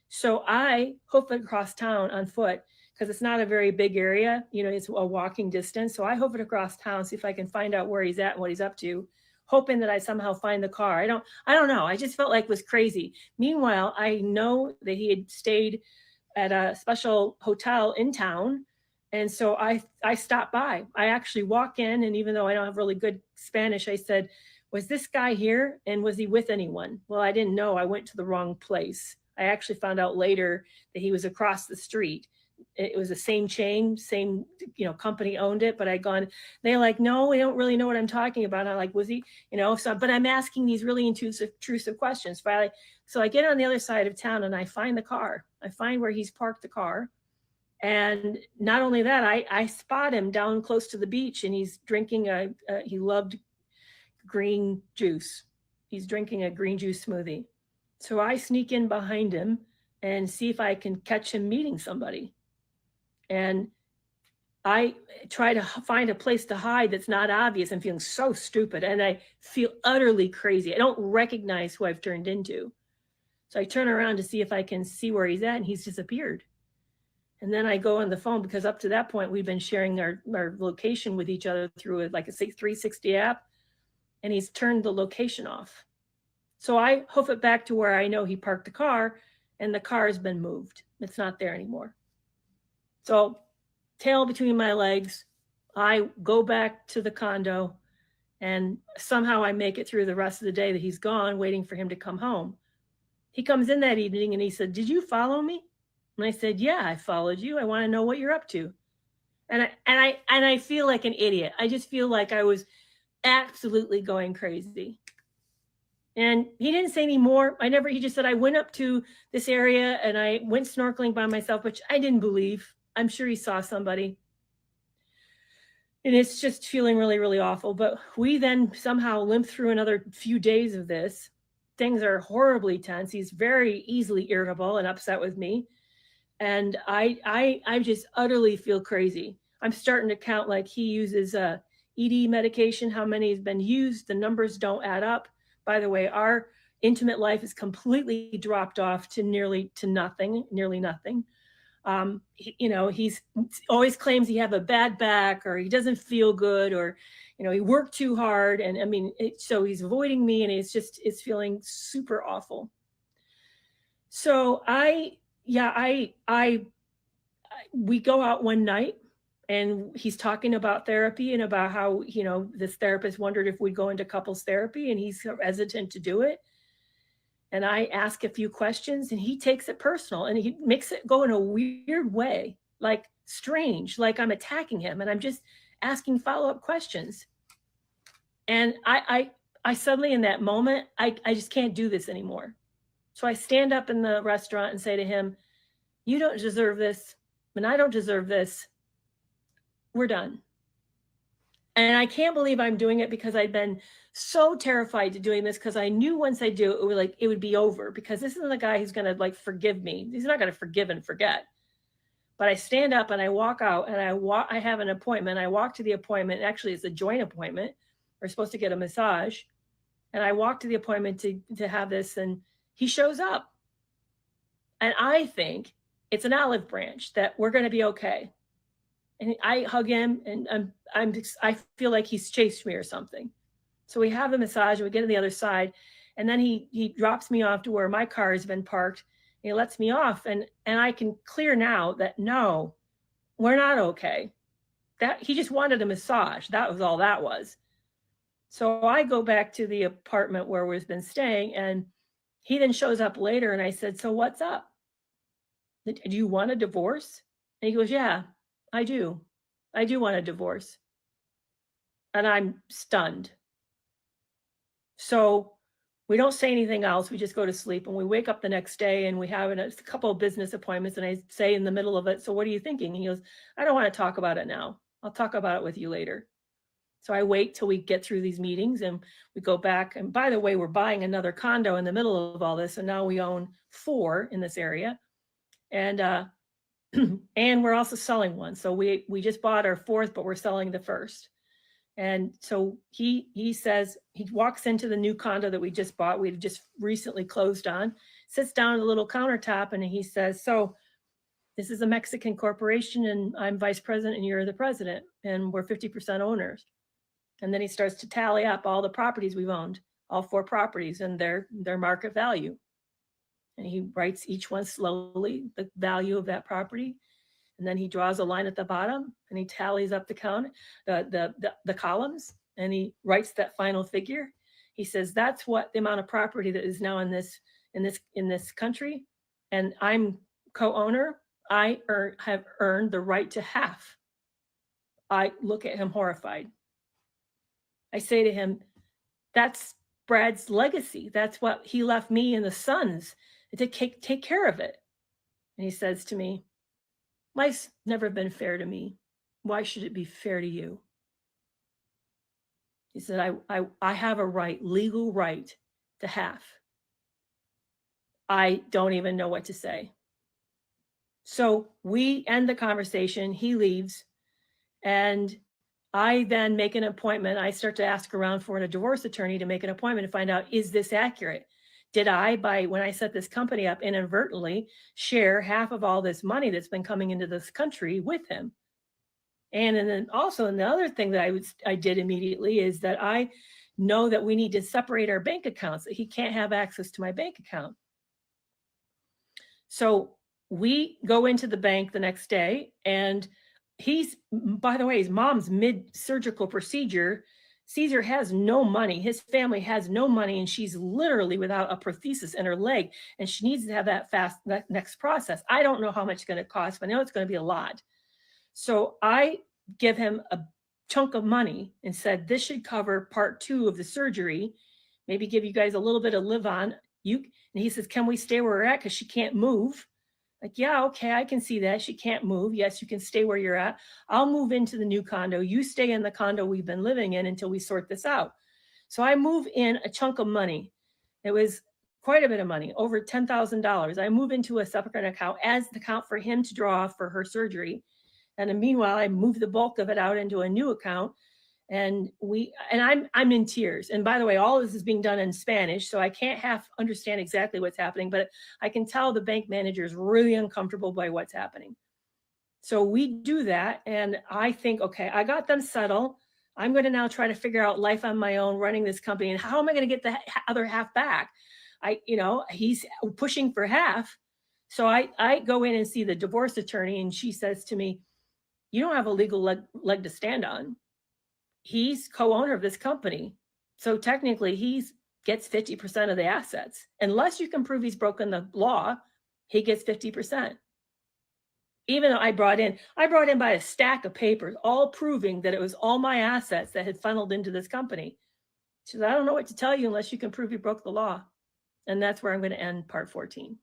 So I hoof it across town on foot, because it's not a very big area. It's a walking distance. So I hoof it across town, see if I can find out where he's at and what he's up to, hoping that I somehow find the car. I don't know. I just felt like it was crazy. Meanwhile, I know that he had stayed at a special hotel in town. And so I stopped by. I actually walk in, and even though I don't have really good Spanish, I said, was this guy here? And was he with anyone? Well, I didn't know. I went to the wrong place. I actually found out later that he was across the street. It was the same chain, same, company owned it, but I'd gone, they're like, no, we don't really know what I'm talking about. And I'm like, was he, but I'm asking these really intrusive questions. Finally, so I get on the other side of town and I find the car. I find where he's parked the car. And not only that, I spot him down close to the beach, and he's drinking he loved green juice. He's drinking a green juice smoothie. So I sneak in behind him and see if I can catch him meeting somebody. And I try to find a place to hide that's not obvious. I'm feeling so stupid, and I feel utterly crazy. I don't recognize who I've turned into. So I turn around to see if I can see where he's at, and he's disappeared. And then I go on the phone, because up to that point, we've been sharing our location with each other through like a 360 app, and he's turned the location off. So I hoof it back to where I know he parked the car, and the car has been moved. It's not there anymore. So tail between my legs,
I go back to the condo, and somehow I make it through the rest of the day that he's gone, waiting for him to come home. He comes in that evening and he said, "Did you follow me?" And I said, "Yeah, I followed you. I want to know what you're up to." And I feel like an idiot. I just feel like I was absolutely going crazy. And he didn't say any more. He just said, "I went up to this area and I went snorkeling by myself," which I didn't believe. I'm sure he saw somebody. And it's just feeling really, really awful. But we then somehow limped through another few days of this. Things are horribly tense. He's very easily irritable and upset with me. And I just utterly feel crazy. I'm starting to count, like, he uses ED medication, how many has been used. The numbers don't add up. By the way, our intimate life is completely dropped off to nearly nothing. He's always claims he have a bad back, or he doesn't feel good, or he worked too hard, and I mean, so he's avoiding me, and it's feeling super awful. So we go out one night, and he's talking about therapy and about how this therapist wondered if we'd go into couples therapy, and he's hesitant to do it. And I ask a few questions, and he takes it personal, and he makes it go in a weird way, like strange, like I'm attacking him, and I'm just asking follow-up questions. And I suddenly, in that moment, I just can't do this anymore. So I stand up in the restaurant and say to him, "You don't deserve this, and I don't deserve this. We're done." And I can't believe I'm doing it, because I'd been so terrified to doing this, because I knew once I do it would be over, because this isn't the guy who's going to like forgive me. He's not going to forgive and forget. But I stand up and I walk out, and I have an appointment. I walk to the appointment. Actually, it's a joint appointment. We're supposed to get a massage. And I walk to the appointment to have this, and he shows up. And I think it's an olive branch that we're going to be okay. And I hug him, and I feel like he's chased me or something. So we have the massage, and we get to the other side, and then he drops me off to where my car has been parked. And he lets me off, and I can clear now that no, we're not okay. That he just wanted a massage. That was all that was. So I go back to the apartment where we've been staying, and he then shows up later, and I said, "So what's up? Do you want a divorce?" And he goes, "Yeah, I do. I do want a divorce." And I'm stunned. So we don't say anything else. We just go to sleep, and we wake up the next day, and we have a couple of business appointments. And I say in the middle of it, "So what are you thinking?" And he goes, "I don't want to talk about it now. I'll talk about it with you later." So I wait till we get through these meetings, and we go back. And by the way, we're buying another condo in the middle of all this. And now we own 4 in this area. And and we're also selling one. So we just bought our 4th, but we're selling the 1st. And so he says, he walks into the new condo that we just bought. We just recently closed on, sits down at a little countertop, and he says, "So this is a Mexican corporation, and I'm vice president, and you're the president, and we're 50% owners." And then he starts to tally up all the properties we've owned, all 4 properties, and their market value. And he writes each one slowly, the value of that property. And then he draws a line at the bottom, and he tallies up the columns, and he writes that final figure. He says, "That's what the amount of property that is now in this country, and I'm co-owner. I have earned the right to half." I look at him horrified. I say to him, "That's Brad's legacy. That's what he left me and the sons to take care of it." And he says to me, "Life's never been fair to me. Why should it be fair to you?" He said, I have a legal right to half. I don't even know what to say. So we end the conversation. He leaves, and I then make an appointment. I start to ask around for a divorce attorney to make an appointment to find out, is this accurate? Did I, when I set this company up, inadvertently share half of all this money that's been coming into this country with him? And then also, and the other thing that I did immediately is that I know that we need to separate our bank accounts, that he can't have access to my bank account. So we go into the bank the next day, and
by the way, his mom's mid-surgical procedure. Caesar has no money. His family has no money, and she's literally without a prosthesis in her leg, and she needs to have that next process. I don't know how much it's going to cost, but I know it's going to be a lot. So I give him a chunk of money and said, this should cover part 2 of the surgery, maybe give you guys a little bit of live on. And he says, can we stay where we're at? Because she can't move. Like, yeah, okay, I can see that. She can't move. Yes, you can stay where you're at. I'll move into the new condo. You stay in the condo we've been living in until we sort this out. So I move in a chunk of money. It was quite a bit of money, over $10,000. I move into a separate account as the account for him to draw off for her surgery. And then meanwhile, I move the bulk of it out into a new account. And I'm in tears. And by the way, all of this is being done in Spanish, so I can't half understand exactly what's happening, but I can tell the bank manager is really uncomfortable by what's happening. So we do that, and I think, okay, I got them settled. I'm going to now try to figure out life on my own, running this company, and how am I going to get the other half back? He's pushing for half. So I go in and see the divorce attorney, and she says to me, you don't have a legal leg to stand on. He's co-owner of this company. So technically he gets 50% of the assets. Unless you can prove he's broken the law, he gets 50%. Even though I brought in by a stack of papers, all proving that it was all my assets that had funneled into this company. She said, I don't know what to tell you unless you can prove you broke the law. And that's where I'm going to end part 14.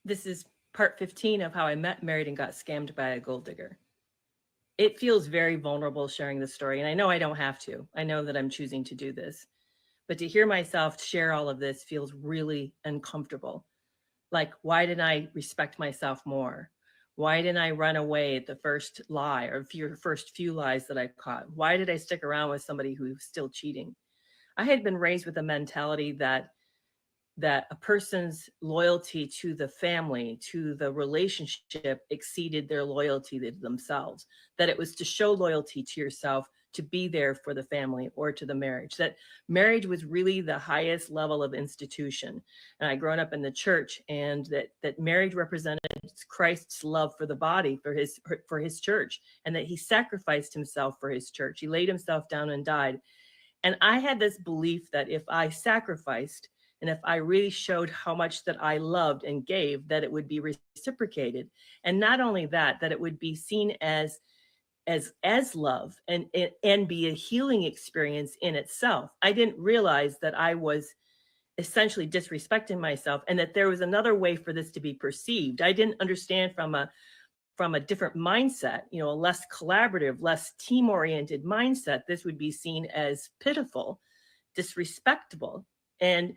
This is part 15 of how I met, married, and got scammed by a gold digger. It feels very vulnerable sharing this story, and I know I don't have to. I know that I'm choosing to do this. But to hear myself share all of this feels really uncomfortable. Like, why didn't I respect myself more? Why didn't I run away at the first lie or first few lies that I caught? Why did I stick around with somebody who's still cheating? I had been raised with a mentality that a person's loyalty to the family, to the relationship, exceeded their loyalty to themselves, that it was to show loyalty to yourself, to be there for the family or to the marriage, that marriage was really the highest level of institution. And I grown up in the church, and that marriage represented Christ's love for the body, for his church, and that he sacrificed himself for his church. He laid himself down and died. And I had this belief that if I sacrificed, and if I really showed how much that I loved and gave, that it would be reciprocated. And not only that, that it would be seen as love and be a healing experience in itself. I didn't realize that I was essentially disrespecting myself, and that there was another way for this to be perceived. I didn't understand from a different mindset, a less collaborative, less team-oriented mindset, this would be seen as pitiful, disrespectful, and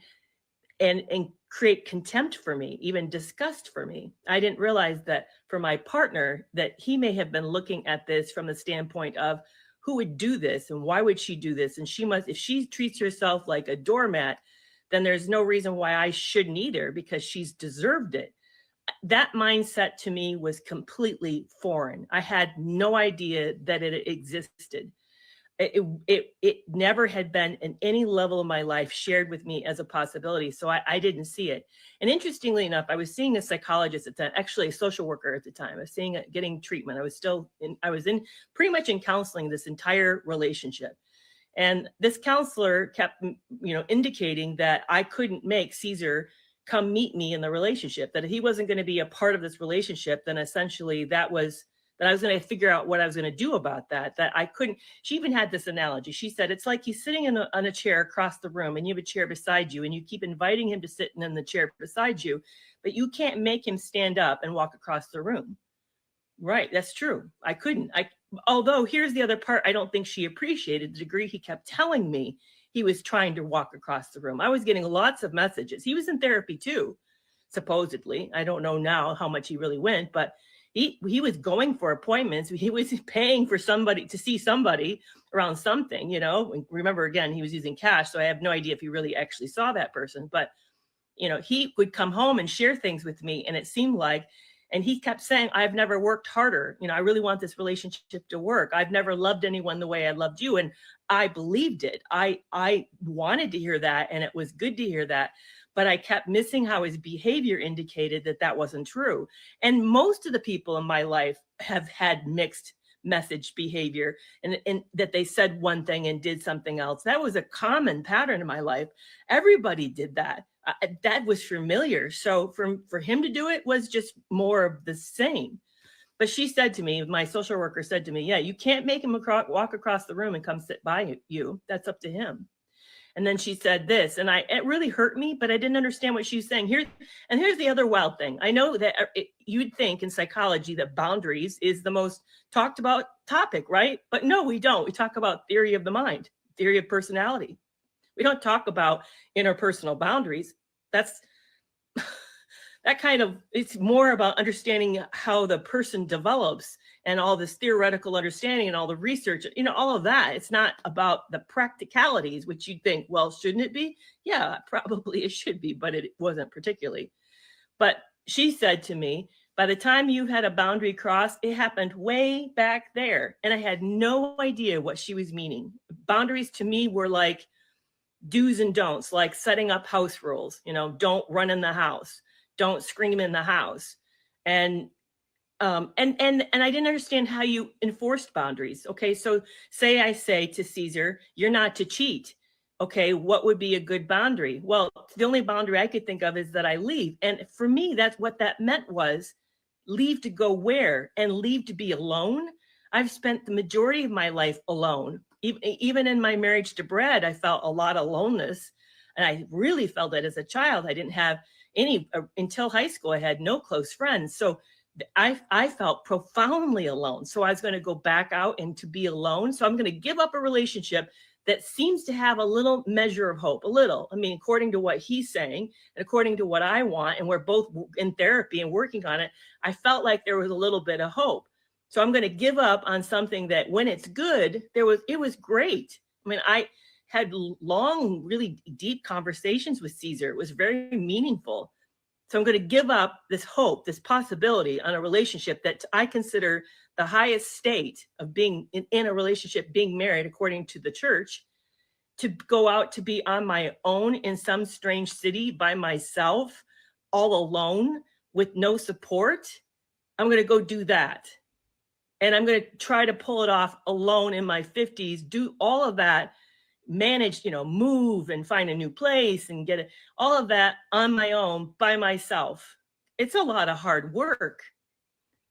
create contempt for me, even disgust for me. I didn't realize that for my partner, that he may have been looking at this from the standpoint of, who would do this and why would she do this? And if she treats herself like a doormat, then there's no reason why I shouldn't either, because she's deserved it. That mindset to me was completely foreign. I had no idea that it existed. It never had been in any level of my life shared with me as a possibility. So I didn't see it. And interestingly enough, I was seeing a psychologist at the time, actually a social worker at the time. I was getting treatment. I was in pretty much in counseling this entire relationship. And this counselor kept, indicating that I couldn't make Caesar come meet me in the relationship, that if he wasn't going to be a part of this relationship, then essentially that I was going to figure out what I was going to do about that I couldn't. She even had this analogy. She said, it's like he's sitting on a chair across the room, and you have a chair beside you, and you keep inviting him to sit in the chair beside you, but you can't make him stand up and walk across the room. Right. That's true. I couldn't. Although here's the other part I don't think she appreciated, the degree he kept telling me he was trying to walk across the room. I was getting lots of messages. He was in therapy too, supposedly. I don't know now how much he really went, but he was going for appointments. He was paying for somebody to see somebody around something, Remember, again, he was using cash, so I have no idea if he really actually saw that person. But, he would come home and share things with me, and it seemed like And he kept saying, I've never worked harder. I really want this relationship to work. I've never loved anyone the way I loved you. And I believed it. I wanted to hear that. And it was good to hear that. But I kept missing how his behavior indicated that that wasn't true. And most of the people in my life have had mixed message behavior, and that they said one thing and did something else. That was a common pattern in my life. Everybody did that. That was familiar. So for him to do it was just more of the same. But she said to me, my social worker said to me, yeah, you can't make him walk across the room and come sit by you. That's up to him. And then she said this, and it really hurt me, but I didn't understand what she was saying. Here's the other wild thing. I know that you'd think in psychology that boundaries is the most talked about topic, right? But no, we don't. We talk about theory of the mind, theory of personality. We don't talk about interpersonal boundaries. That's it's more about understanding how the person develops and all this theoretical understanding and all the research, all of that. It's not about the practicalities, which you'd think, well, shouldn't it be? Yeah, probably it should be, but it wasn't particularly. But she said to me, by the time you had a boundary crossed, it happened way back there. And I had no idea what she was meaning. Boundaries to me were like do's and don'ts, like setting up house rules, don't run in the house, don't scream in the house. And I didn't understand how you enforced boundaries. Okay, so I say to Caesar, you're not to cheat. Okay, what would be a good boundary? Well, the only boundary I could think of is that I leave. And for me, that's what that meant was leave to go where? And leave to be alone? I've spent the majority of my life alone. Even in my marriage to Brad, I felt a lot of aloneness. And I really felt it as a child. I didn't have any, until high school, I had no close friends. So I felt profoundly alone. So I was going to go back out and to be alone. So I'm going to give up a relationship that seems to have a little measure of hope, a little. I mean, according to what he's saying and according to what I want, and we're both in therapy and working on it, I felt like there was a little bit of hope. So I'm going to give up on something that when it's good, it was great. I mean, I had long, really deep conversations with Caesar. It was very meaningful. So I'm going to give up this hope, this possibility on a relationship that I consider the highest state of being in a relationship, being married according to the church, to go out to be on my own in some strange city by myself, all alone with no support. I'm going to go do that. And I'm going to try to pull it off alone in my 50s, do all of that, manage, move and find a new place and get it, all of that on my own by myself. It's a lot of hard work.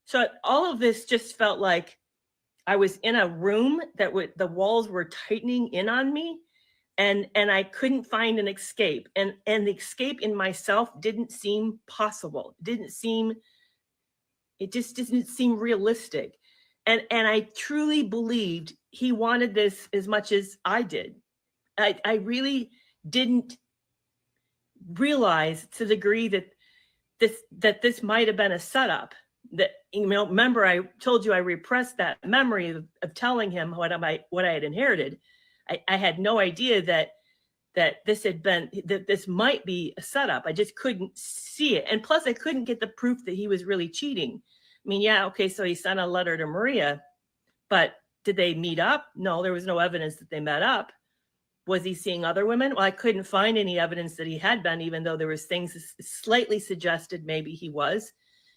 So all of this just felt like I was in a room that the walls were tightening in on me, and I couldn't find an escape. And the escape in myself didn't seem possible. It just didn't seem realistic. And I truly believed he wanted this as much as I did. I really didn't realize to the degree that this might have been a setup. That, remember I told you I repressed that memory of telling him what I had inherited. I had no idea that this might be a setup. I just couldn't see it. And plus I couldn't get the proof that he was really cheating. I mean, yeah, okay, so he sent a letter to Maria, but did they meet up? No, there was no evidence that they met up. Was he seeing other women? Well, I couldn't find any evidence that he had been, even though there was things slightly suggested maybe he was.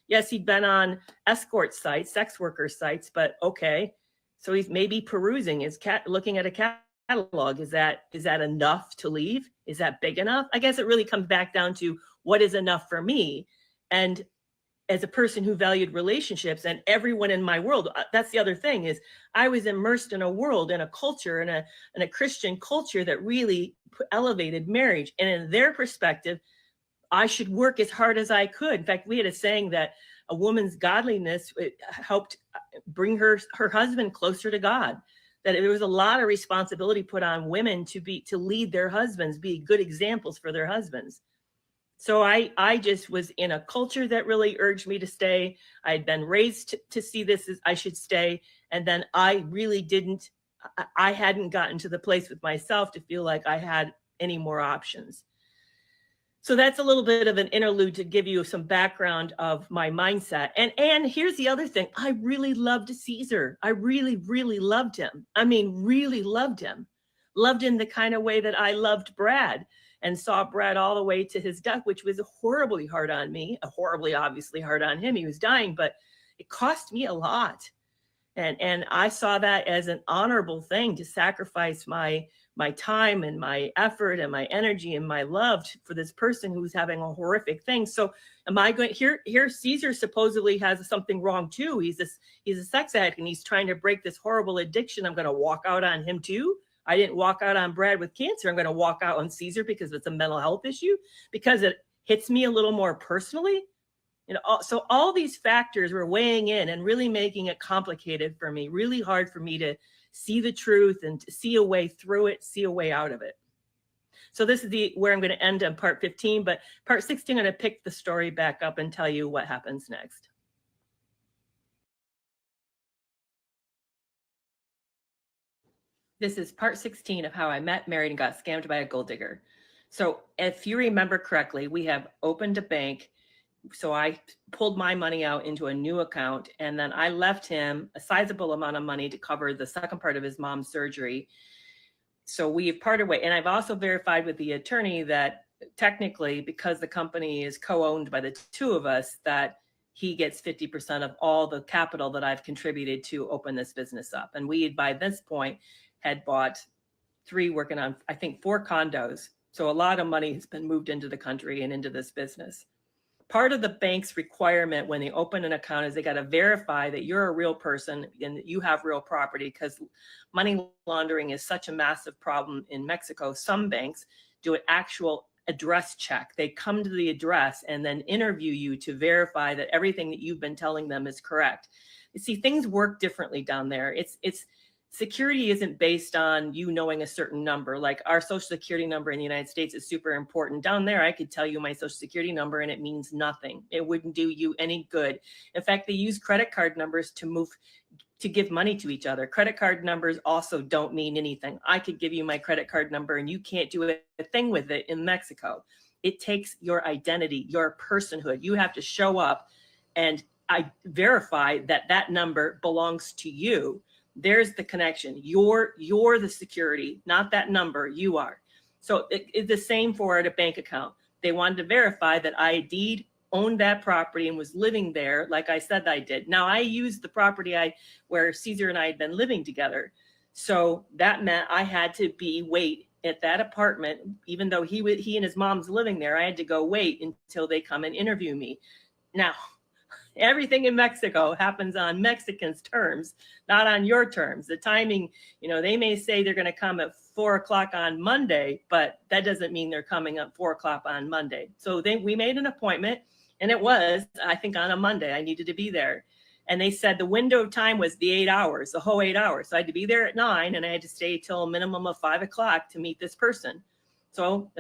Yes, he'd been on escort sites, sex worker sites, but okay. So he's maybe perusing looking at a catalog. Is that enough to leave? Is that big enough? I guess it really comes back down to what is enough for me. And as a person who valued relationships and everyone in my world, that's the other thing, is I was immersed in a world, in a culture, in a Christian culture that really elevated marriage. And in their perspective, I should work as hard as I could. In fact, we had a saying that a woman's godliness helped bring her husband closer to God. That there was a lot of responsibility put on women to lead their husbands, be good examples for their husbands. So I just was in a culture that really urged me to stay. I had been raised to see this as I should stay. And then I hadn't gotten to the place with myself to feel like I had any more options. So that's a little bit of an interlude to give you some background of my mindset. And here's the other thing. I really loved Caesar. I really, really loved him. I mean, really loved him. Loved him the kind of way that I loved Brad, and saw Brad all the way to his death, which was horribly hard on me, horribly obviously hard on him. He was dying, but it cost me a lot. And I saw that as an honorable thing to sacrifice my time and my effort and my energy and my love for this person who's having a horrific thing. So am I going here? Caesar supposedly has something wrong too. He's a sex addict and he's trying to break this horrible addiction. I'm going to walk out on him too. I didn't walk out on Brad with cancer. I'm going to walk out on Caesar because it's a mental health issue, because it hits me a little more personally. So all these factors were weighing in and really making it complicated for me, really hard for me to see the truth and to see a way through it, see a way out of it. So this is where I'm going to end on part 15, but part 16, I'm going to pick the story back up and tell you what happens next. This is part 16 of how I met, married, and got scammed by a gold digger. So if you remember correctly, we have opened a bank. So I pulled my money out into a new account, and then I left him a sizable amount of money to cover the second part of his mom's surgery. So we've parted ways. And I've also verified with the attorney that technically, because the company is co-owned by the two of us, that he gets 50% of all the capital that I've contributed to open this business up. And we, by this point, had bought working on, I think, 4 condos. So a lot of money has been moved into the country and into this business. Part of the bank's requirement when they open an account is they got to verify that you're a real person and that you have real property, because money laundering is such a massive problem in Mexico. Some banks do an actual address check. They come to the address and then interview you to verify that everything that you've been telling them is correct. You see, things work differently down there. It's security isn't based on you knowing a certain number. Like our social security number in the United States is super important. Down there, I could tell you my social security number and it means nothing. It wouldn't do you any good. In fact, they use credit card numbers to give money to each other. Credit card numbers also don't mean anything. I could give you my credit card number and you can't do a thing with it in Mexico. It takes your identity, your personhood. You have to show up and I verify that that number belongs to you. There's the connection. You're the security, not that number. You are. So it's the same for a bank account. They wanted to verify that I indeed owned that property and was living there, like I said I did. Now I used the property where Caesar and I had been living together. So that meant I had to wait at that apartment, even though he and his mom's living there. I had to go wait until they come and interview me. Now, everything in Mexico happens on Mexicans' terms, not on your terms. The timing, they may say they're going to come at 4:00 on Monday, but that doesn't mean they're coming at 4:00 on Monday. So we made an appointment, and it was, I think, on a Monday. I needed to be there. And they said the window of time was the 8 hours, the whole 8 hours. So I had to be there at 9, and I had to stay till a minimum of 5:00 to meet this person. So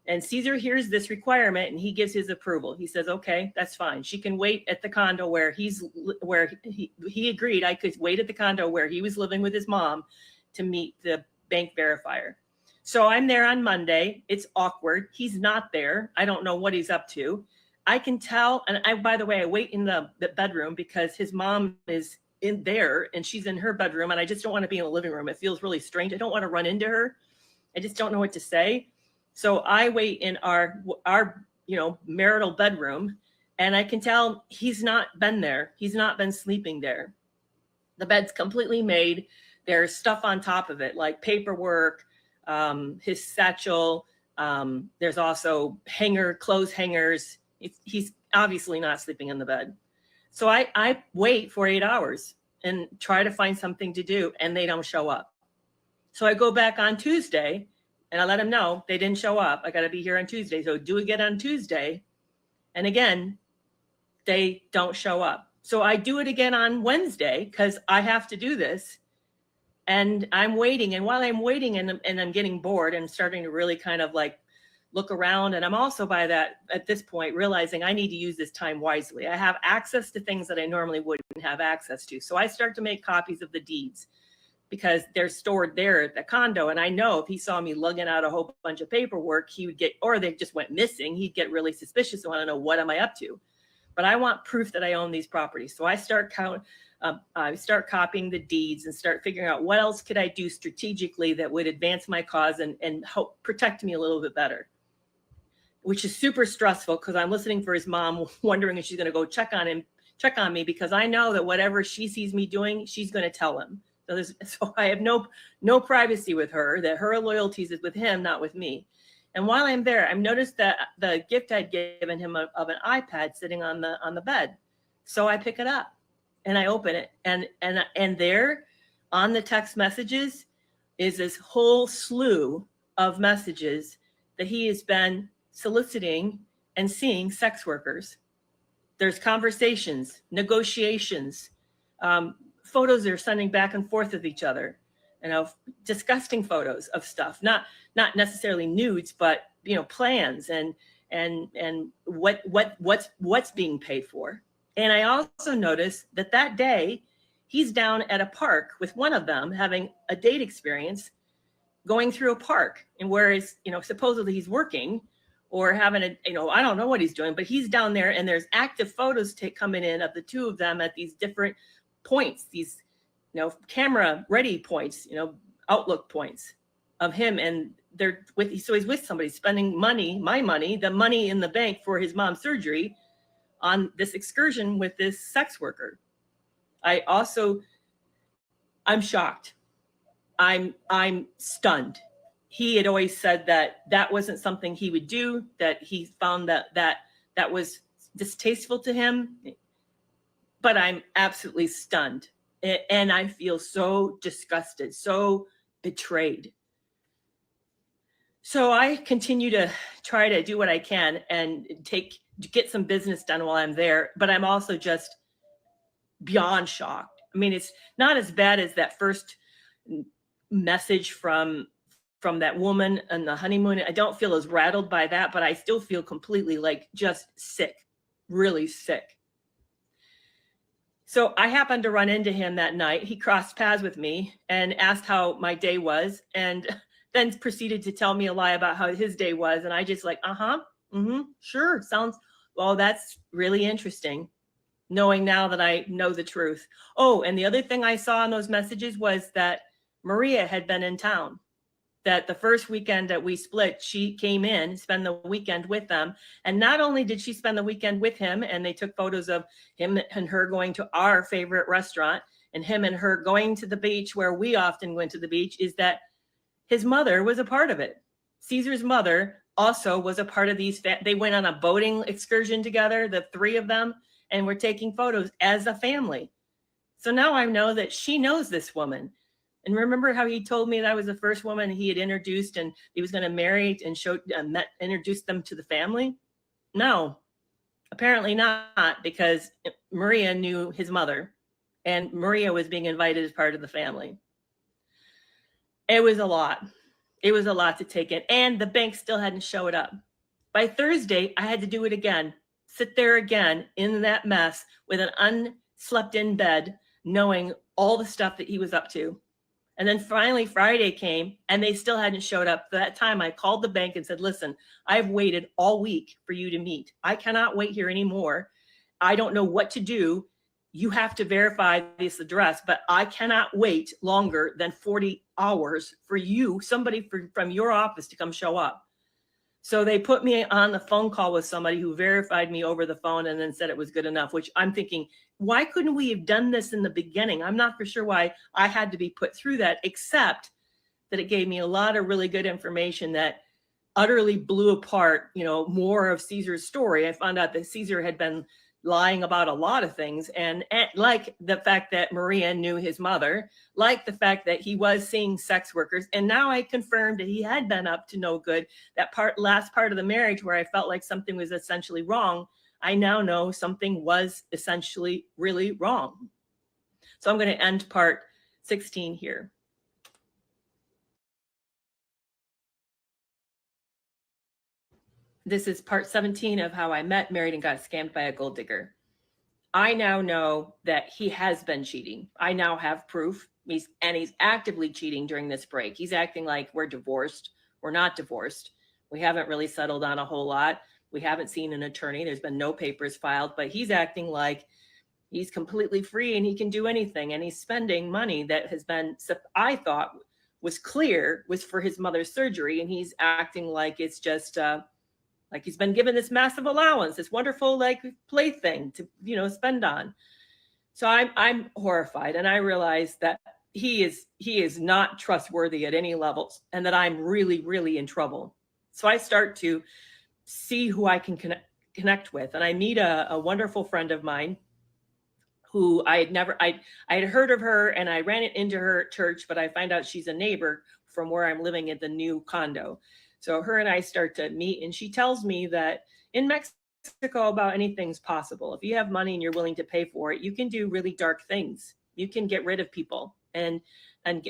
and Caesar hears this requirement and he gives his approval. He says, okay, that's fine. She can wait at the condo where he agreed I could wait at the condo where he was living with his mom to meet the bank verifier. So I'm there on Monday. It's awkward. He's not there. I don't know what he's up to. I can tell. And by the way, I wait in the bedroom because his mom is in there and she's in her bedroom. And I just don't want to be in the living room. It feels really strange. I don't want to run into her. I just don't know what to say. So I wait in our marital bedroom, and I can tell he's not been there. He's not been sleeping there. The bed's completely made. There's stuff on top of it, like paperwork, his satchel. There's also clothes hangers. He's obviously not sleeping in the bed. So I wait for 8 hours and try to find something to do, and they don't show up. So I go back on Tuesday, and I let them know they didn't show up. I got to be here on Tuesday. So do again on Tuesday. And again, they don't show up. So I do it again on Wednesday because I have to do this. And I'm waiting. And while I'm waiting and I'm getting bored and starting to really kind of like look around. And I'm also at this point, realizing I need to use this time wisely. I have access to things that I normally wouldn't have access to. So I start to make copies of the deeds, because they're stored there at the condo. And I know if he saw me lugging out a whole bunch of paperwork, he would get, or they just went missing, he'd get really suspicious and want to know, what am I up to? But I want proof that I own these properties. So I start copying the deeds and start figuring out what else could I do strategically that would advance my cause and help protect me a little bit better, which is super stressful because I'm listening for his mom, wondering if she's going to go check on me, because I know that whatever she sees me doing, she's going to tell him. So I have no privacy with her, that her loyalties is with him, not with me. And while I'm there, I've noticed that the gift I'd given him of an iPad sitting on the bed. So I pick it up and I open it, and there on the text messages is this whole slew of messages that he has been soliciting and seeing sex workers. There's conversations, negotiations, photos they're sending back and forth with each other, disgusting photos of stuff, not necessarily nudes, but plans and what's being paid for. And I also noticed that day he's down at a park with one of them having a date experience, going through a park, and whereas supposedly he's working or having I don't know what he's doing, but he's down there and there's active photos coming in of the two of them at these different points, these camera ready points, outlook points of him, and so he's with somebody spending money, my money, the money in the bank for his mom's surgery, on this excursion with this sex worker. I'm shocked. I'm stunned. He had always said that wasn't something he would do, that he found that was distasteful to him. But I'm absolutely stunned. And I feel so disgusted, so betrayed. So I continue to try to do what I can and get some business done while I'm there. But I'm also just beyond shocked. I mean, it's not as bad as that first message from that woman on the honeymoon. I don't feel as rattled by that, but I still feel completely just sick, really sick. So I happened to run into him that night. He crossed paths with me and asked how my day was, and then proceeded to tell me a lie about how his day was. And I just sure, sounds, well, that's really interesting, knowing now that I know the truth. Oh, and the other thing I saw in those messages was that Maria had been in town, that the first weekend that we split, she came in, spend the weekend with them. And not only did she spend the weekend with him, and they took photos of him and her going to our favorite restaurant, and him and her going to the beach where we often went to the beach, is that his mother was a part of it. Caesar's mother also was a part of these. They went on a boating excursion together, the three of them, and were taking photos as a family. So now I know that she knows this woman. And remember how he told me that I was the first woman he had introduced and he was going to marry and introduced them to the family? No, apparently not, because Maria knew his mother and Maria was being invited as part of the family. It was a lot. It was a lot to take in. And the bank still hadn't showed up. By Thursday, I had to do it again. Sit there again in that mess with an unslept in bed, knowing all the stuff that he was up to. And then finally Friday came and they still hadn't showed up. That time I called the bank and said, listen, I've waited all week for you to meet. I cannot wait here anymore. I don't know what to do. You have to verify this address, but I cannot wait longer than 40 hours for you, somebody from your office, to come show up. So they put me on the phone call with somebody who verified me over the phone and then said it was good enough, which I'm thinking, why couldn't we have done this in the beginning? I'm not for sure why I had to be put through that, except that it gave me a lot of really good information that utterly blew apart, more of Caesar's story. I found out that Caesar had been lying about a lot of things, and like the fact that Maria knew his mother, like the fact that he was seeing sex workers. And now I confirmed that he had been up to no good. That last part of the marriage where I felt like something was essentially wrong, I now know something was essentially really wrong. So I'm going to end part 16 here. This is part 17 of how I met, married, and got scammed by a gold digger. I now know that he has been cheating. I now have proof. He's actively cheating during this break. He's acting like we're divorced. We're not divorced. We haven't really settled on a whole lot. We haven't seen an attorney. There's been no papers filed, but he's acting like he's completely free and he can do anything. And he's spending money that has been, I thought was clear, was for his mother's surgery. And he's acting like it's just like he's been given this massive allowance, this wonderful like plaything to, spend on. So I'm horrified, and I realize that he is not trustworthy at any levels, and that I'm really, really in trouble. So I start to see who I can connect with, and I meet a wonderful friend of mine who I had heard of her, and I ran it into her church, but I find out she's a neighbor from where I'm living at the new condo. So her and I start to meet, and she tells me that in Mexico, about anything's possible. If you have money and you're willing to pay for it, you can do really dark things. You can get rid of people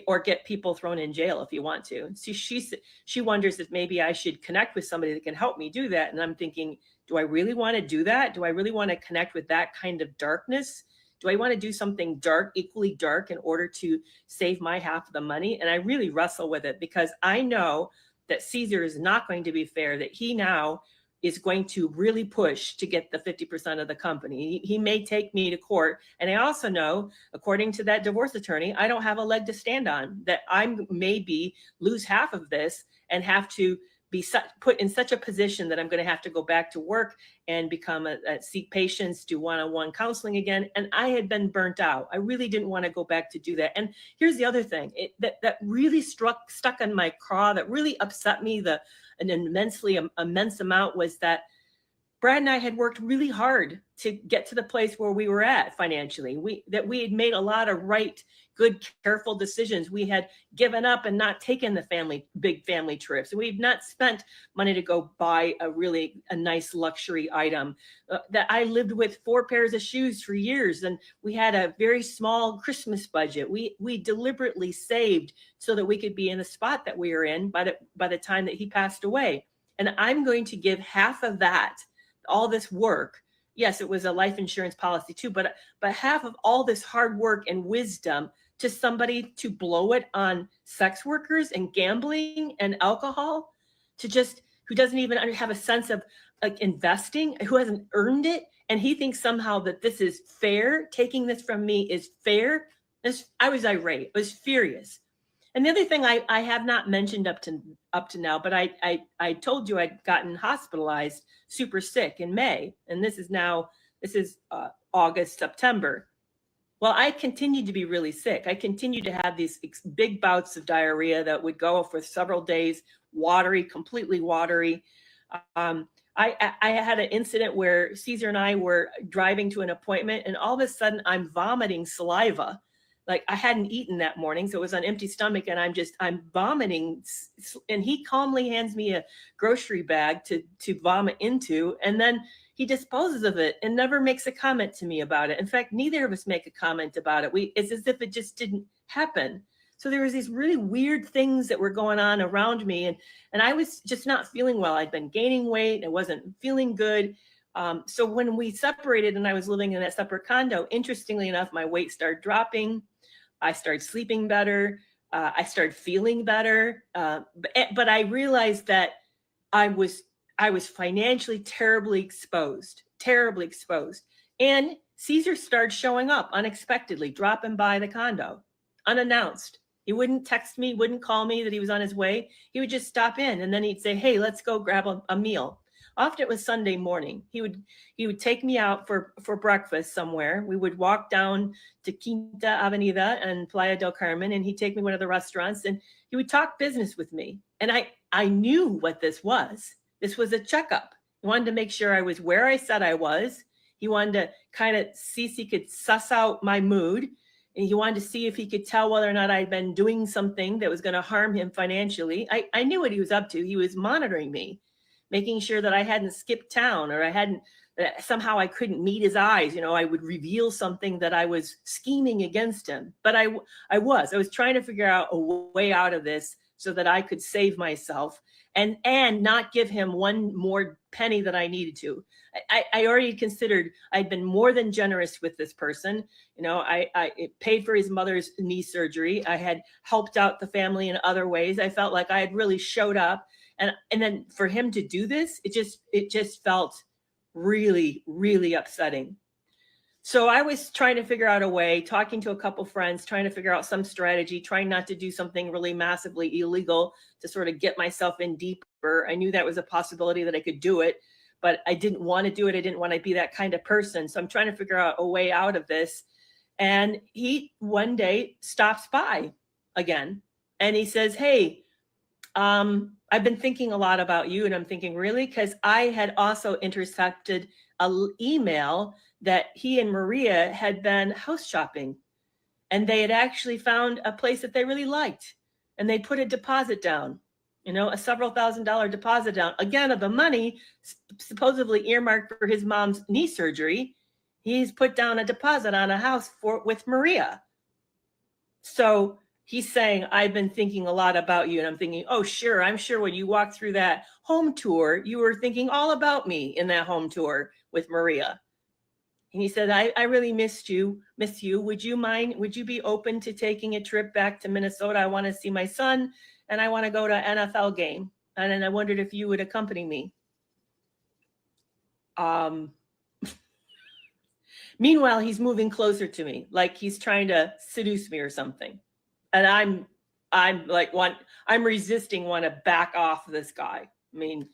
or get people thrown in jail if you want to. So she wonders if maybe I should connect with somebody that can help me do that. And I'm thinking, do I really want to do that? Do I really want to connect with that kind of darkness? Do I want to do something dark, equally dark, in order to save my half of the money? And I really wrestle with it, because I know that Caesar is not going to be fair, that he now is going to really push to get the 50% of the company. He may take me to court. And I also know, according to that divorce attorney, I don't have a leg to stand on, that I maybe lose half of this and have to be put in such a position that I'm going to have to go back to work and become seek patients, do one-on-one counseling again. And I had been burnt out. I really didn't want to go back to do that. And here's the other thing that really stuck on my craw, that really upset me an immense amount, was that Brad and I had worked really hard to get to the place where we were at financially. We had made a lot of good, careful decisions. We had given up and not taken the big family trips. We've not spent money to go buy a nice luxury item. That I lived with 4 pairs of shoes for years, and we had a very small Christmas budget. We deliberately saved so that we could be in the spot that we were in by the time that he passed away. And I'm going to give half of that, all this work. Yes, it was a life insurance policy too, but half of all this hard work and wisdom to somebody to blow it on sex workers and gambling and alcohol, who doesn't even have a sense of like investing, who hasn't earned it. And he thinks somehow that this is fair. Taking this from me is fair. I was irate. I was furious. And the other thing I have not mentioned up to now, but I told you I'd gotten hospitalized super sick in May. And this is August, September. Well, I continued to be really sick. I continued to have these big bouts of diarrhea that would go for several days, completely watery. I had an incident where Caesar and I were driving to an appointment, and all of a sudden I'm vomiting saliva. Like I hadn't eaten that morning, so it was on empty stomach, and I'm vomiting. And he calmly hands me a grocery bag to vomit into, and then he disposes of it and never makes a comment to me about it. In fact, neither of us make a comment about it. It's as if it just didn't happen. So there was these really weird things that were going on around me, and I was just not feeling well. I'd been gaining weight. I wasn't feeling good. So when we separated and I was living in that separate condo, interestingly enough, my weight started dropping. I started sleeping better. I started feeling better. But I realized that I was financially terribly exposed. And Caesar started showing up unexpectedly, dropping by the condo, unannounced. He wouldn't text me, wouldn't call me that he was on his way. He would just stop in, and then he'd say, "Hey, let's go grab a meal." Often it was Sunday morning. He would take me out for breakfast somewhere. We would walk down to Quinta Avenida and Playa del Carmen, and he'd take me to one of the restaurants, and he would talk business with me. And I knew what this was. This was a checkup. He wanted to make sure I was where I said I was. He wanted to kind of see if he could suss out my mood. And he wanted to see if he could tell whether or not I'd been doing something that was going to harm him financially. I knew what he was up to. He was monitoring me, making sure that I hadn't skipped town, or somehow I couldn't meet his eyes. I would reveal something that I was scheming against him. But I was trying to figure out a way out of this so that I could save myself and not give him one more penny that I needed to. I already considered I'd been more than generous with this person. You know, I paid for his mother's knee surgery. I had helped out the family in other ways. I felt like I had really showed up. And then for him to do this, it just felt really, really upsetting. So I was trying to figure out a way, talking to a couple friends, trying to figure out some strategy, trying not to do something really massively illegal to sort of get myself in deeper. I knew that was a possibility that I could do it, but I didn't want to do it. I didn't want to be that kind of person. So I'm trying to figure out a way out of this. And he one day stops by again and he says, "Hey, I've been thinking a lot about you." And I'm thinking, really? Because I had also intercepted an email that he and Maria had been house shopping, and they had actually found a place that they really liked, and they put a deposit down, you know, a several $1,000 deposit down, again, of the money supposedly earmarked for his mom's knee surgery. He's put down a deposit on a house with Maria. So he's saying, "I've been thinking a lot about you." And I'm thinking, oh, sure. I'm sure when you walked through that home tour, you were thinking all about me in that home tour with Maria. And he said, I really miss you. Would you be open to taking a trip back to Minnesota? I want to see my son and I want to go to an NFL game. And then I wondered if you would accompany me. Meanwhile, he's moving closer to me, like he's trying to seduce me or something. And I'm like, I'm resisting, want to back off this guy. I mean,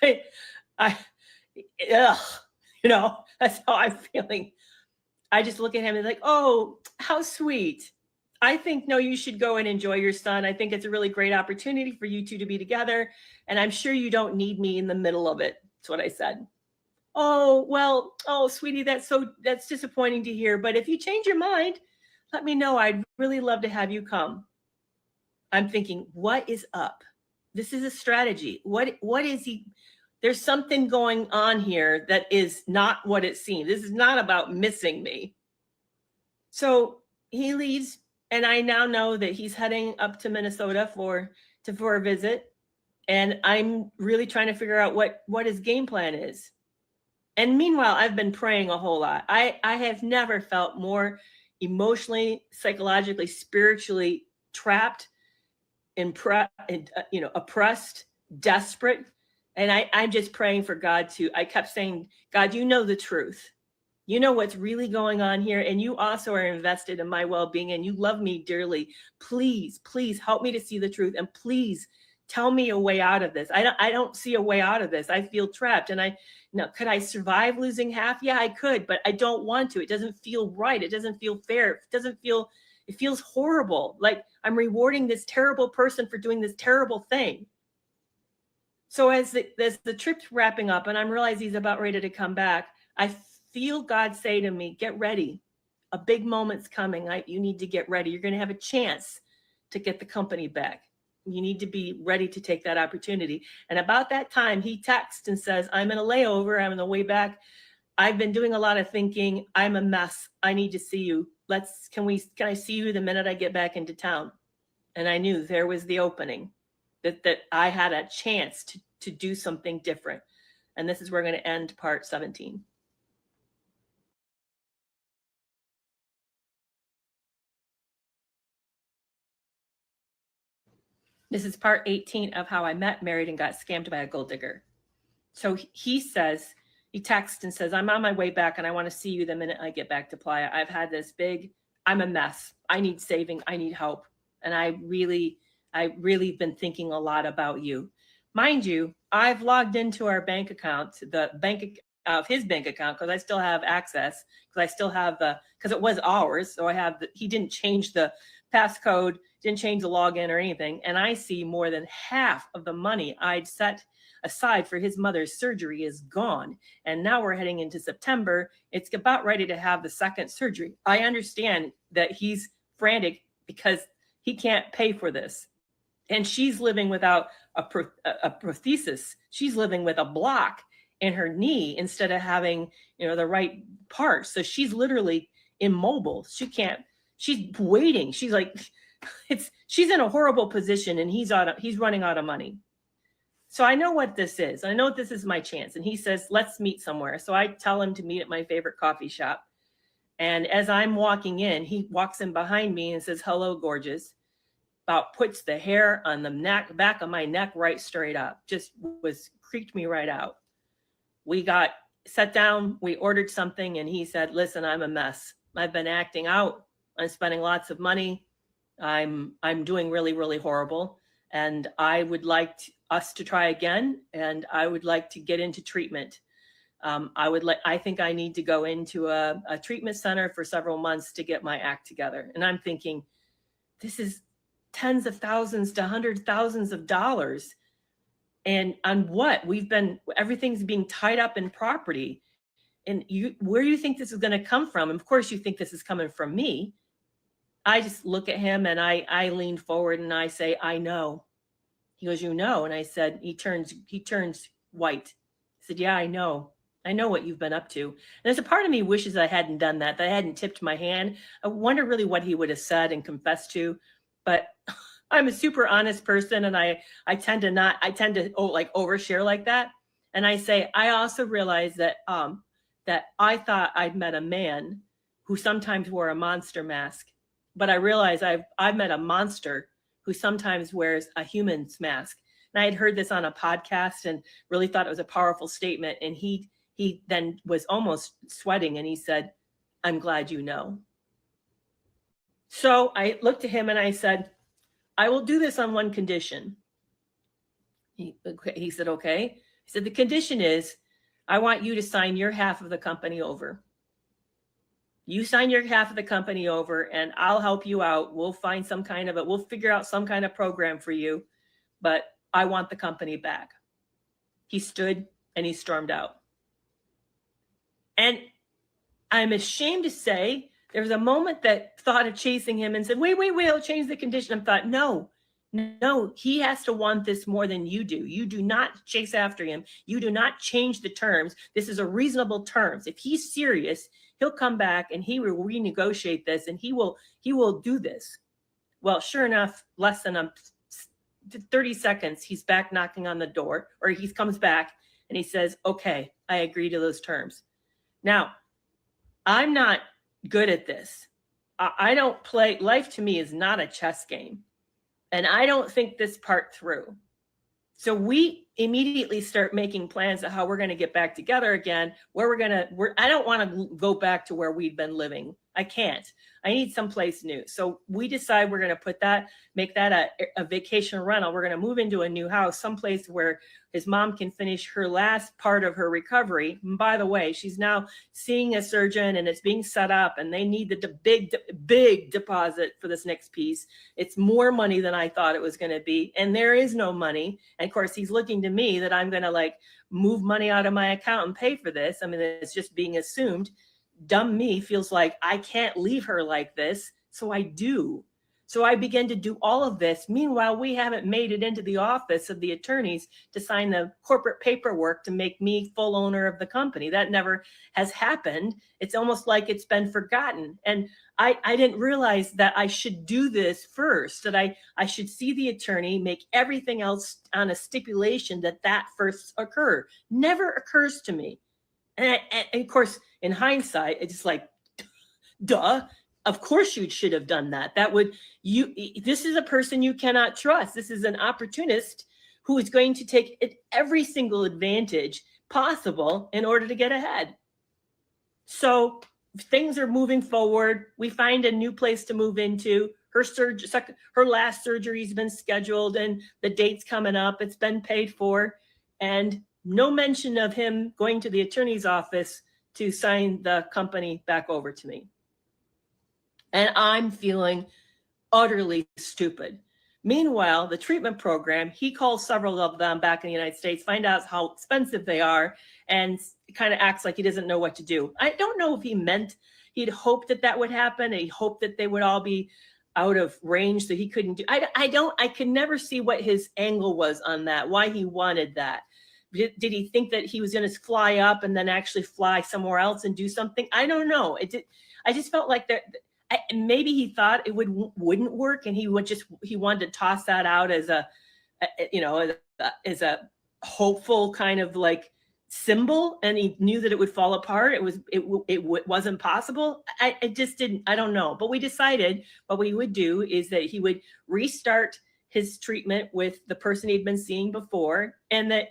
ugh, you know, that's how I'm feeling. I just look at him and like, oh, how sweet. I think, no, you should go and enjoy your son. I think it's a really great opportunity for you two to be together. And I'm sure you don't need me in the middle of it. That's what I said. Oh, well, oh, sweetie, that's disappointing to hear. But if you change your mind, let me know. I'd really love to have you come. I'm thinking, what is up? This is a strategy. What is he? There's something going on here that is not what it seems. This is not about missing me. So he leaves, and I now know that he's heading up to Minnesota for a visit. And I'm really trying to figure out what his game plan is. And meanwhile, I've been praying a whole lot. I have never felt more emotionally, psychologically, spiritually trapped, oppressed, desperate. And I'm just praying for God I kept saying, God, you know the truth. You know what's really going on here. And you also are invested in my well-being and you love me dearly. Please, please help me to see the truth. And please tell me a way out of this. I don't see a way out of this. I feel trapped. And could I survive losing half? Yeah, I could, but I don't want to. It doesn't feel right. It doesn't feel fair. It feels horrible. Like I'm rewarding this terrible person for doing this terrible thing. So as the trip's wrapping up and I'm realizing he's about ready to come back, I feel God say to me, get ready. A big moment's coming. You need to get ready. You're going to have a chance to get the company back. You need to be ready to take that opportunity. And about that time, he texts and says, I'm in a layover. I'm on the way back. I've been doing a lot of thinking. I'm a mess. I need to see you. Can I see you the minute I get back into town? And I knew there was the opening, that I had a chance to do something different. And this is where we're going to end part 17. This is part 18 of how I met, married, and got scammed by a gold digger. So he texts and says, I'm on my way back and I want to see you the minute I get back to Playa. I've had I'm a mess. I need saving. I need help. And I really been thinking a lot about you. Mind you, I've logged into our bank account, the bank of his bank account, because I still have access, because it was ours. So he didn't change the passcode, didn't change the login or anything. And I see more than half of the money I'd set aside for his mother's surgery is gone. And now we're heading into September. It's about ready to have the second surgery. I understand that he's frantic because he can't pay for this. And she's living without a prosthesis. She's living with a block in her knee instead of having, the right part. So she's literally immobile. She's waiting. She's like, she's in a horrible position and he's running out of money. So I know what this is. I know this is my chance. And he says, let's meet somewhere. So I tell him to meet at my favorite coffee shop. And as I'm walking in, he walks in behind me and says, hello, gorgeous. About puts the hair on the back of my neck right straight up. Just creeped me right out. We got sat down, we ordered something, and he said, listen, I'm a mess. I've been acting out. I'm spending lots of money. I'm doing really, really horrible. And I would like us to try again. And I would like to get into treatment. I think I need to go into a treatment center for several months to get my act together. And I'm thinking, this is tens of thousands to hundreds of thousands of dollars. And on what? Everything's being tied up in property. And where do you think this is going to come from? And of course, you think this is coming from me. I just look at him and I lean forward and I say, I know. He goes, you know? And I said, he turns white. I said, yeah, I know. I know what you've been up to. And there's a part of me wishes I hadn't done that I hadn't tipped my hand. I wonder really what he would have said and confessed to. But I'm a super honest person, and I tend to overshare like that. And I say, I also realize that I thought I'd met a man who sometimes wore a monster mask, but I realize I've met a monster who sometimes wears a human's mask. And I had heard this on a podcast and really thought it was a powerful statement. And he then was almost sweating and he said, I'm glad you know. So I looked at him and I said, I will do this on one condition. He said, okay. He said, the condition is I want you to sign your half of the company over. You sign your half of the company over and I'll help you out. We'll figure out some kind of program for you, but I want the company back. He stood and he stormed out. And I'm ashamed to say there was a moment that thought of chasing him and said, wait, I'll change the condition. I thought, no, he has to want this more than you do. You do not chase after him. You do not change the terms. This is a reasonable terms. If he's serious, he'll come back and he will renegotiate this and he will do this. Well, sure enough, less than 30 seconds, he's back knocking on the door, or he comes back and he says, okay, I agree to those terms. Now, I'm not good at this. I don't play. Life to me is not a chess game. And I don't think this part through. So we immediately start making plans of how we're going to get back together again, I don't want to go back to where we'd been living. I can't. I need someplace new. So we decide we're going to make that a vacation rental. We're going to move into a new house, someplace where his mom can finish her last part of her recovery. And by the way, she's now seeing a surgeon and it's being set up and they need the big deposit for this next piece. It's more money than I thought it was going to be. And there is no money. And of course, he's looking to me that I'm going to move money out of my account and pay for this. I mean, it's just being assumed. Dumb me feels like I can't leave her like this. So I do. So I begin to do all of this. Meanwhile, we haven't made it into the office of the attorneys to sign the corporate paperwork to make me full owner of the company. That never has happened. It's almost like it's been forgotten. And I didn't realize that I should do this first, that I should see the attorney, make everything else on a stipulation that first occur. Never occurs to me. And of course, in hindsight, it's just like, duh, of course you should have done that. This is a person you cannot trust. This is an opportunist who is going to take every single advantage possible in order to get ahead. So things are moving forward. We find a new place to move into. Her last surgery's been scheduled and the date's coming up. It's been paid for. And no mention of him going to the attorney's office to sign the company back over to me. And I'm feeling utterly stupid. Meanwhile, the treatment program, he calls several of them back in the United States, find out how expensive they are, and kind of acts like he doesn't know what to do. I don't know if he'd hoped that would happen. He hoped that they would all be out of range that he couldn't do. I could never see what his angle was on that, why he wanted that. Did he think that he was going to fly up and then actually fly somewhere else and do something? I don't know. I just felt like that. maybe he thought it wouldn't work, and he wanted to toss that out as as a hopeful kind of like symbol, and he knew that it would fall apart. It wasn't possible. I just didn't. I don't know. But we decided what we would do is that he would restart his treatment with the person he'd been seeing before, and that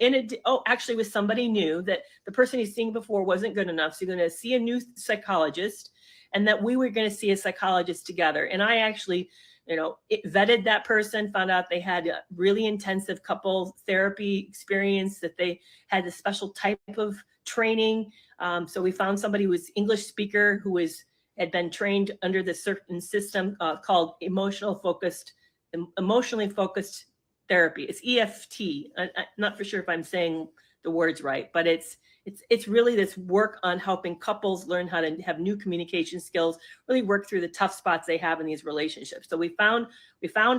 actually with somebody new, that the person he's seeing before wasn't good enough, so you're going to see a new psychologist, and that we were going to see a psychologist together. And I actually, vetted that person, found out they had a really intensive couple therapy experience, that they had a special type of training. So we found somebody who was English speaker, who had been trained under the certain system called emotionally focused therapy. It's EFT. I'm not for sure if I'm saying the words right, but it's really this work on helping couples learn how to have new communication skills, really work through the tough spots they have in these relationships. So we found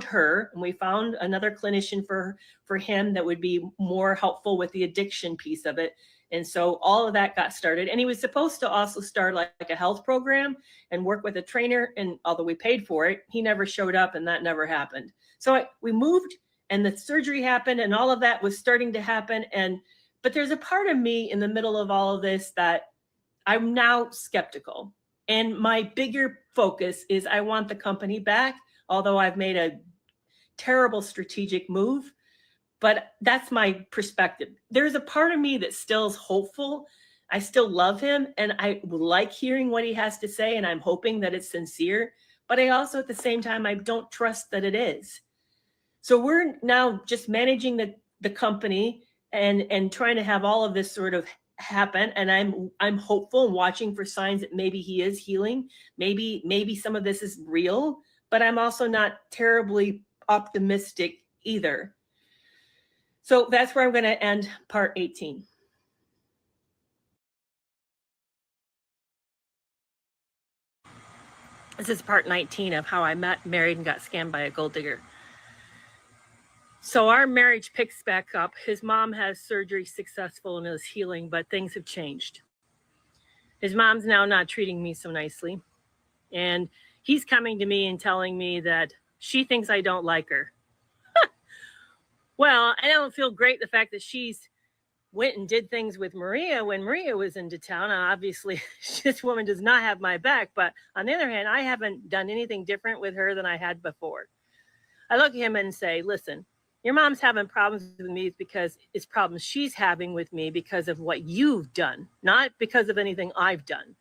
her, and we found another clinician for him that would be more helpful with the addiction piece of it. And so all of that got started. And he was supposed to also start like a health program and work with a trainer. And although we paid for it, he never showed up, and that never happened. So we moved, and the surgery happened, and all of that was starting to happen. But there's a part of me in the middle of all of this that I'm now skeptical. And my bigger focus is I want the company back, although I've made a terrible strategic move. But that's my perspective. There's a part of me that still is hopeful. I still love him, and I like hearing what he has to say, and I'm hoping that it's sincere. But I also, at the same time, I don't trust that it is. So we're now just managing the company and trying to have all of this sort of happen. And I'm hopeful and watching for signs that maybe he is healing. Maybe some of this is real, but I'm also not terribly optimistic either. So that's where I'm going to end part 18. This is part 19 of how I met, married, and got scammed by a gold digger. So our marriage picks back up. His mom has surgery successful and is healing, but things have changed. His mom's now not treating me so nicely. And he's coming to me and telling me that she thinks I don't like her. Well, I don't feel great the fact that she's went and did things with Maria when Maria was into town. And obviously, this woman does not have my back. But on the other hand, I haven't done anything different with her than I had before. I look at him and say, listen, your mom's having problems with me because it's problems she's having with me because of what you've done, not because of anything I've done.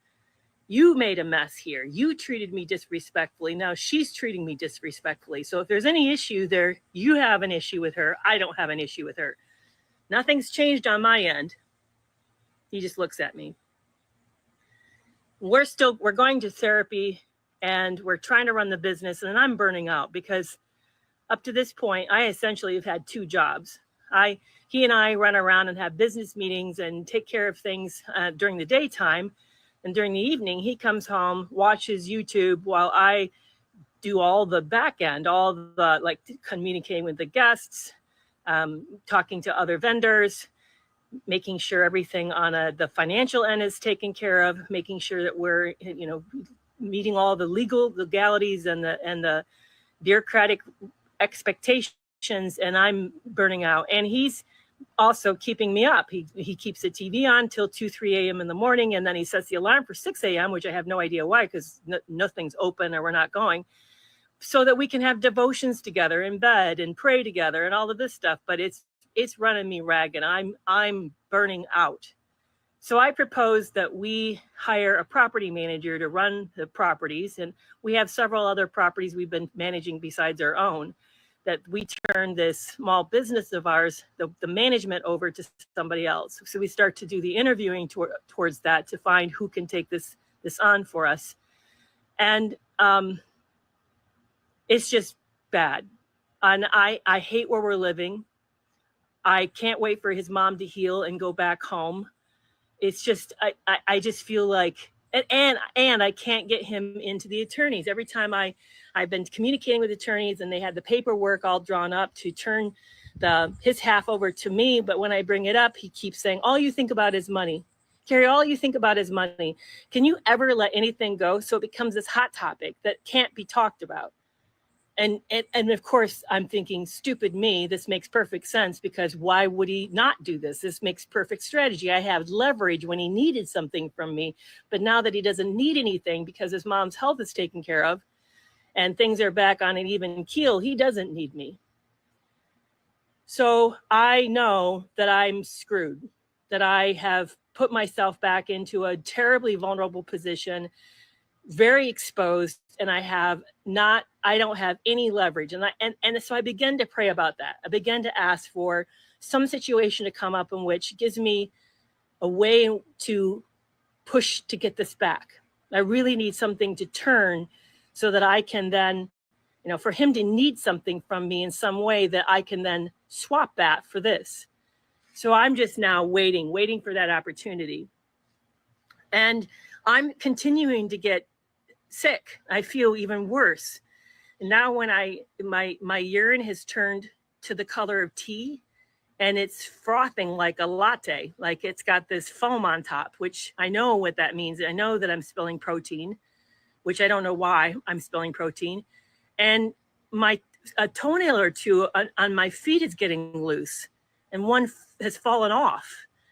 You made a mess here. You treated me disrespectfully. Now she's treating me disrespectfully. So if there's any issue there, you have an issue with her. I don't have an issue with her. Nothing's changed on my end. He just looks at me. We're going to therapy, and we're trying to run the business, and I'm burning out because up to this point, I essentially have had two jobs. He and I run around and have business meetings and take care of things during the daytime. And during the evening, he comes home, watches YouTube while I do all the back end, all the like communicating with the guests, talking to other vendors, making sure everything on the financial end is taken care of, making sure that we're, meeting all the legalities and the bureaucratic expectations. And I'm burning out. And he's also keeping me up. He keeps the TV on till 2-3 a.m. in the morning, and then he sets the alarm for 6 a.m., which I have no idea why, because nothing's open or we're not going, so that we can have devotions together in bed and pray together and all of this stuff. But it's running me ragged. I'm burning out. So I propose that we hire a property manager to run the properties, and we have several other properties we've been managing besides our own, that we turn this small business of ours, the management, over to somebody else. So we start to do the interviewing towards that to find who can take this on for us. And it's just bad. And I hate where we're living. I can't wait for his mom to heal and go back home. It's just, I just feel like, and I can't get him into the attorneys. Every time I've been communicating with attorneys, and they had the paperwork all drawn up to turn his half over to me. But when I bring it up, he keeps saying, all you think about is money.
Carrie, all you think about is money. Can you ever let anything go so it becomes this hot topic that can't be talked about? And of course, I'm thinking, stupid me, this makes perfect sense, because why would he not do this? This makes perfect strategy. I have leverage when he needed something from me. But now that he doesn't need anything because his mom's health is taken care of and things are back on an even keel, he doesn't need me. So I know that I'm screwed, that I have put myself back into a terribly vulnerable position, very exposed, and I don't have any leverage. And so I began to pray about that. I began to ask for some situation to come up in which gives me a way to push to get this back. I really need something to turn so that I can then, for him to need something from me in some way that I can then swap that for this. So I'm just now waiting for that opportunity. And I'm continuing to get sick. I feel even worse. And now when my urine has turned to the color of tea, and it's frothing like a latte, like it's got this foam on top, which I know what that means. I know that I'm spilling protein, which I don't know why I'm spilling protein. And a toenail or two on my feet is getting loose, and one has fallen off.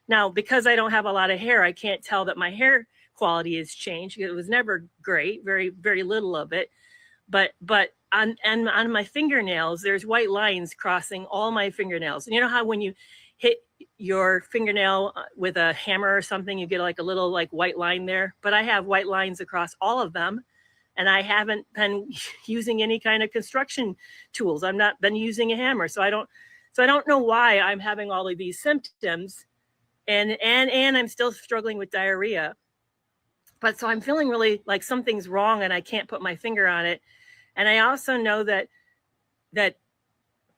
Now, because I don't have a lot of hair, I can't tell that my hair quality has changed. It was never great, very, very little of it. But on my fingernails, there's white lines crossing all my fingernails. And you know how when you hit your fingernail with a hammer or something, you get like a little like white line there? But I have white lines across all of them. And I haven't been using any kind of construction tools. I've not been using a hammer. So I don't know why I'm having all of these symptoms. And I'm still struggling with diarrhea. But so I'm feeling really like something's wrong and I can't put my finger on it. And I also know that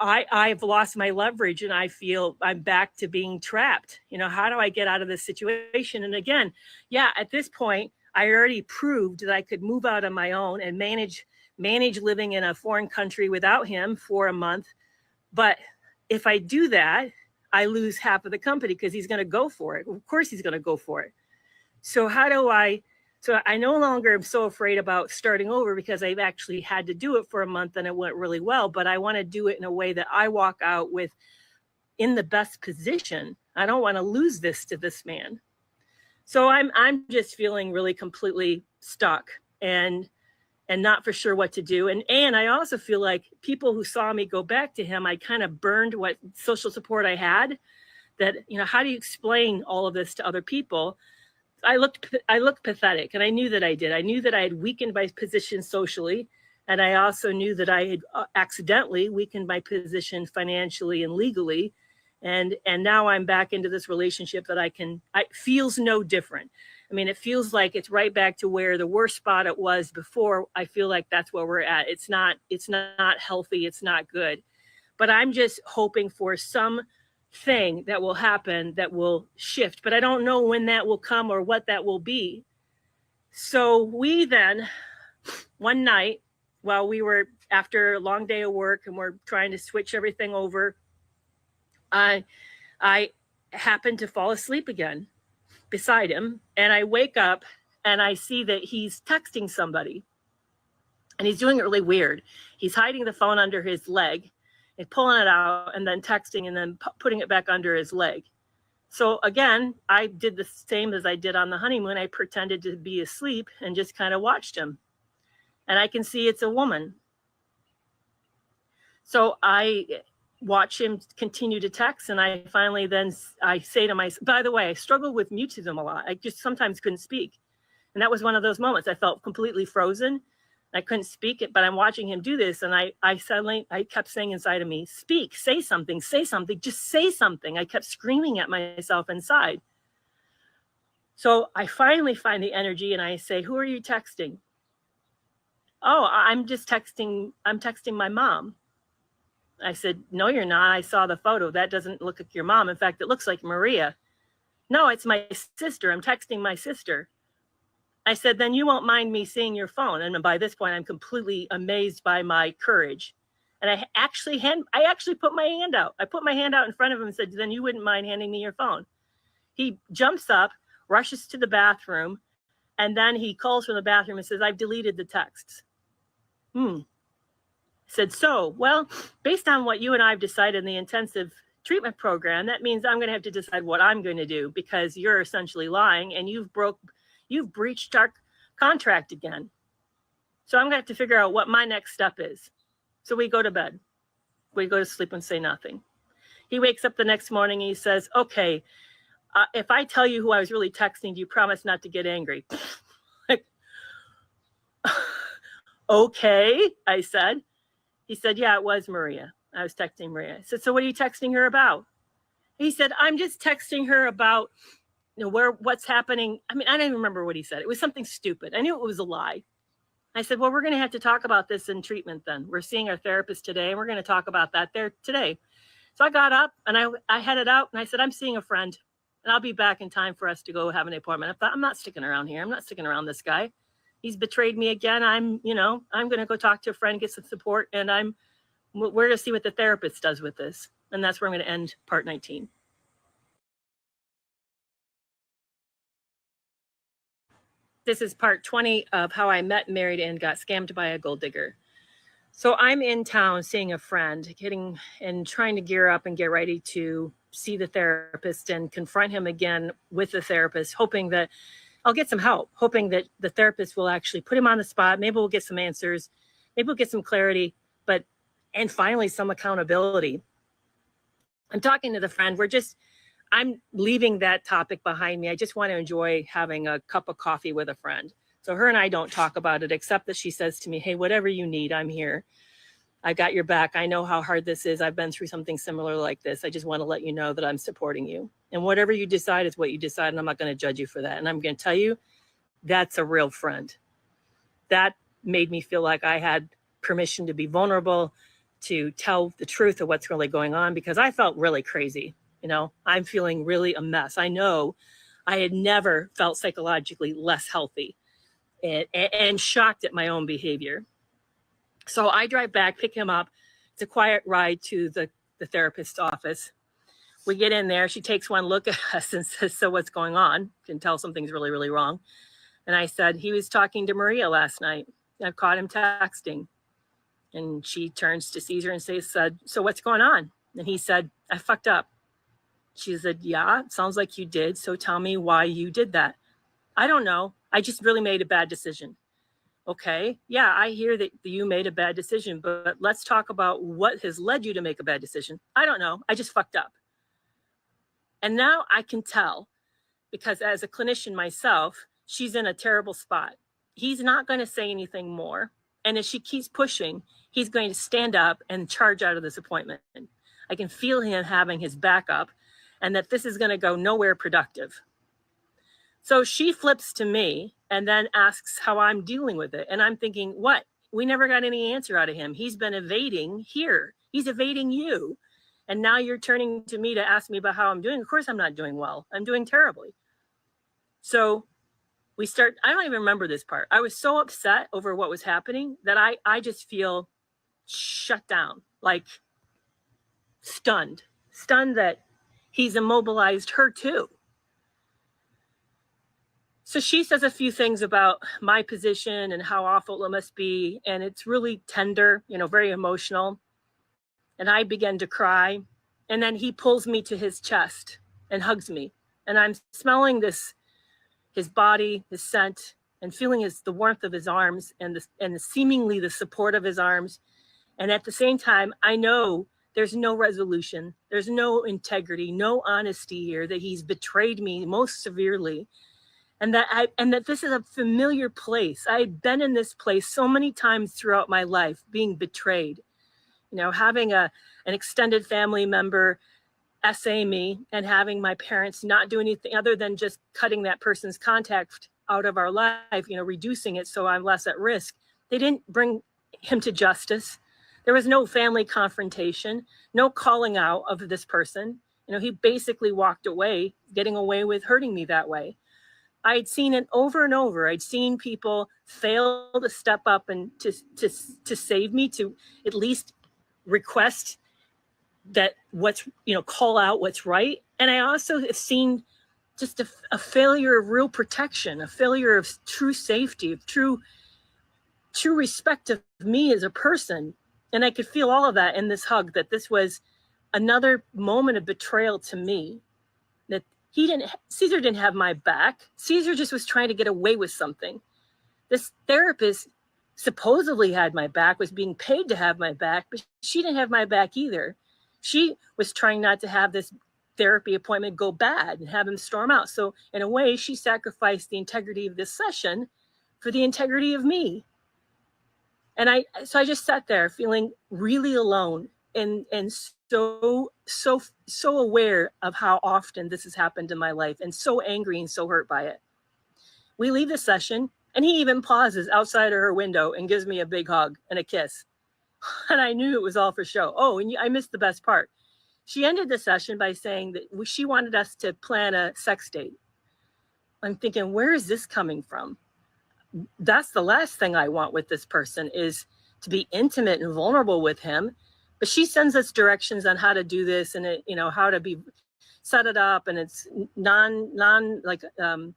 I've lost my leverage and I feel I'm back to being trapped. How do I get out of this situation? And again, yeah, at this point, I already proved that I could move out on my own and manage living in a foreign country without him for a month. But if I do that, I lose half of the company because he's going to go for it. Of course, he's going to go for it. So so I no longer am so afraid about starting over because I've actually had to do it for a month and it went really well. But I want to do it in a way that I walk out with in the best position. I don't want to lose this to this man. So I'm just feeling really completely stuck and not for sure what to do. And I also feel like people who saw me go back to him, I kind of burned what social support I had. That, how do you explain all of this to other people? I looked pathetic, and I knew that I did. I knew that I had weakened my position socially, and I also knew that I had accidentally weakened my position financially and legally. And now I'm back into this relationship that it feels no different. I mean, it feels like it's right back to where the worst spot it was before. I feel like that's where we're at. It's not healthy. It's not good. But I'm just hoping for some thing that will happen that will shift. But I don't know when that will come or what that will be. So we then, one night, while we were after a long day of work and we're trying to switch everything over, I happen to fall asleep again beside him, and I wake up and I see that he's texting somebody, and he's doing it really weird. He's hiding the phone under his leg and pulling it out and then texting and then putting it back under his leg. So again, I did the same as I did on the honeymoon. I pretended to be asleep and just kind of watched him, and I can see it's a woman. So I watch him continue to text, and I finally I say to myself, by the way, I struggled with mutism a lot. I just sometimes couldn't speak. And that was one of those moments. I felt completely frozen. I couldn't speak it, but I'm watching him do this. And I kept saying inside of me, speak, say something, just say something. I kept screaming at myself inside. So I finally find the energy and I say, who are you texting? Oh, I'm texting my mom. I said, no, you're not. I saw the photo. That doesn't look like your mom. In fact, it looks like Maria. No, it's my sister. I'm texting my sister. I said, then you won't mind me seeing your phone. And by this point, I'm completely amazed by my courage. And I actually put my hand out. I put my hand out in front of him and said, then you wouldn't mind handing me your phone. He jumps up, rushes to the bathroom, and then he calls from the bathroom and says, I've deleted the texts. I said, so, well, based on what you and I have decided in the intensive treatment program, that means I'm going to have to decide what I'm going to do, because you're essentially lying and you've breached our contract again. So I'm going to have to figure out what my next step is. So we go to bed. We go to sleep and say nothing. He wakes up the next morning and he says, okay, if I tell you who I was really texting, do you promise not to get angry? Like, okay, I said. He said, yeah, it was Maria. I was texting Maria. I said, so what are you texting her about? He said, I'm just texting her about, what's happening. I mean, I don't even remember what he said. It was something stupid. I knew it was a lie. I said, well, we're going to have to talk about this in treatment then. We're seeing our therapist today, and we're going to talk about that there today. So I got up and I headed out, and I said, I'm seeing a friend, and I'll be back in time for us to go have an appointment. I thought, I'm not sticking around here. I'm not sticking around this guy. He's betrayed me again. I'm going to go talk to a friend, get some support, and we're going to see what the therapist does with this. And that's where I'm going to end part 19. This is part 20 of how I met, married, and got scammed by a gold digger. So I'm in town seeing a friend, trying to gear up and get ready to see the therapist and confront him again with the therapist, hoping that I'll get some help, hoping that the therapist will actually put him on the spot. Maybe we'll get some answers, maybe we'll get some clarity, and finally some accountability. I'm talking to the friend. I'm leaving that topic behind me. I just want to enjoy having a cup of coffee with a friend. So her and I don't talk about it, except that she says to me, hey, whatever you need, I'm here. I got your back. I know how hard this is. I've been through something similar like this. I just want to let you know that I'm supporting you. And whatever you decide is what you decide, and I'm not going to judge you for that. And I'm going to tell you, that's a real friend. That made me feel like I had permission to be vulnerable, to tell the truth of what's really going on, because I felt really crazy. I'm feeling really a mess. I know I had never felt psychologically less healthy and shocked at my own behavior. So I drive back, pick him up. It's a quiet ride to the therapist's office. We get in there. She takes one look at us and says, so what's going on? Can tell something's really, really wrong. And I said, he was talking to Maria last night. I caught him texting. And she turns to Caesar and said, so what's going on? And he said, I fucked up. She said, yeah, it sounds like you did. So tell me why you did that. I don't know. I just really made a bad decision. Okay, yeah, I hear that you made a bad decision, but let's talk about what has led you to make a bad decision. I don't know. I just fucked up. And now I can tell, because as a clinician myself, she's in a terrible spot. He's not going to say anything more. And as she keeps pushing, he's going to stand up and charge out of this appointment. I can feel him having his back up, and that this is going to go nowhere productive. So she flips to me and then asks how I'm dealing with it. And I'm thinking, what? We never got any answer out of him. He's been evading here. He's evading you. And now you're turning to me to ask me about how I'm doing. Of course, I'm not doing well. I'm doing terribly. So I don't even remember this part. I was so upset over what was happening that I just feel shut down, like stunned that he's immobilized her too. So she says a few things about my position and how awful it must be. And it's really tender, very emotional. And I begin to cry. And then he pulls me to his chest and hugs me. And I'm smelling his body, his scent, and feeling the warmth of his arms and seemingly the support of his arms. And at the same time, I know there's no resolution. There's no integrity, no honesty here, that he's betrayed me most severely. And that this is a familiar place. I've been in this place so many times throughout my life, being betrayed. Having an extended family member essay me, and having my parents not do anything other than just cutting that person's contact out of our life, reducing it so I'm less at risk. They didn't bring him to justice. There was no family confrontation, no calling out of this person. He basically walked away, getting away with hurting me that way. I'd seen it over and over. I'd seen people fail to step up and to save me, to at least request that call out what's right. And I also have seen
just a failure of real protection, a failure of true safety, of true respect of me as a person. And I could feel all of that in this hug, that this was another moment of betrayal to me, that Caesar didn't have my back. Caesar just was trying to get away with something. This therapist supposedly had my back, was being paid to have my back, but she didn't have my back either. She was trying not to have this therapy appointment go bad and have him storm out. So in a way, she sacrificed the integrity of this session for the integrity of me. And I just sat there feeling really alone and so aware of how often this has happened in my life, and so angry and so hurt by it. We leave the session, and he even pauses outside of her window and gives me a big hug and a kiss. And I knew it was all for show. Oh, and I missed the best part. She ended the session by saying that she wanted us to plan a sex date. I'm thinking, where is this coming from? That's the last thing I want with this person, is to be intimate and vulnerable with him. But she sends us directions on how to do this, and how to be set it up, and it's non-intimate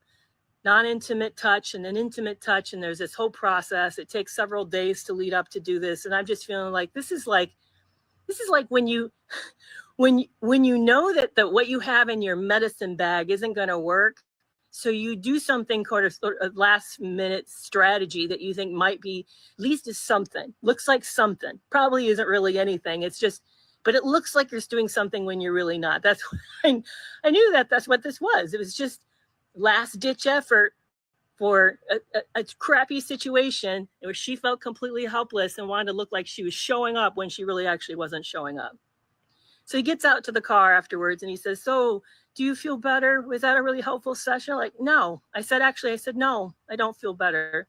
touch and then intimate touch, and there's this whole process. It takes several days to lead up to do this, and I'm just feeling like this is like when you know that what you have in your medicine bag isn't going to work. So you do something sort of last minute strategy that you think might be, at least is something, looks like something, probably isn't really anything. It's just, but it looks like you're doing something when you're really not. That's what I knew that's what this was. It was just last ditch effort for a crappy situation where she felt completely helpless and wanted to look like she was showing up when she really actually wasn't showing up. So he gets out to the car afterwards and he says, "So do you feel better? Was that a really helpful session?" Like, no. I said, no, I don't feel better.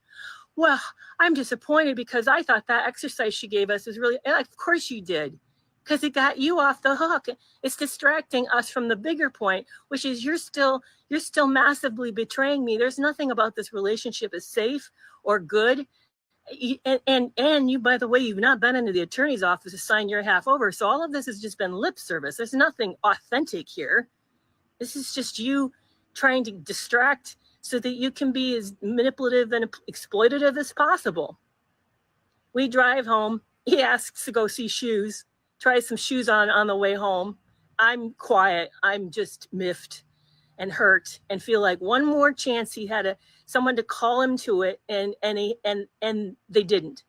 Well, I'm disappointed because I thought that exercise she gave us was really, of course you did, because it got you off the hook. It's distracting us from the bigger point, which is you're still massively betraying me. There's nothing about this relationship is safe or good. And you, by the way, you've not been into the attorney's office to sign your half over. So all of this has just been lip service. There's nothing authentic here. This is just you trying to distract so that you can be as manipulative and exploitative as possible. We drive home. He asks to go see shoes, try some shoes on the way home. I'm quiet. I'm just miffed and hurt and feel like one more chance he had someone to call him to it, and they didn't.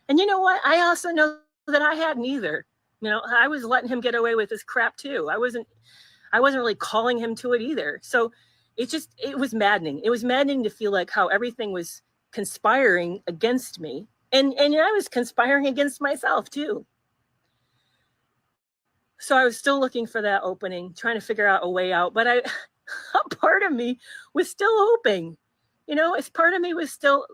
And you know what? I also know that I hadn't either. I was letting him get away with this crap too. I wasn't really calling him to it either. So it was maddening. It was maddening to feel like how everything was conspiring against me. And I was conspiring against myself too. So I was still looking for that opening, trying to figure out a way out. But a part of me was still hoping. Part of me was still,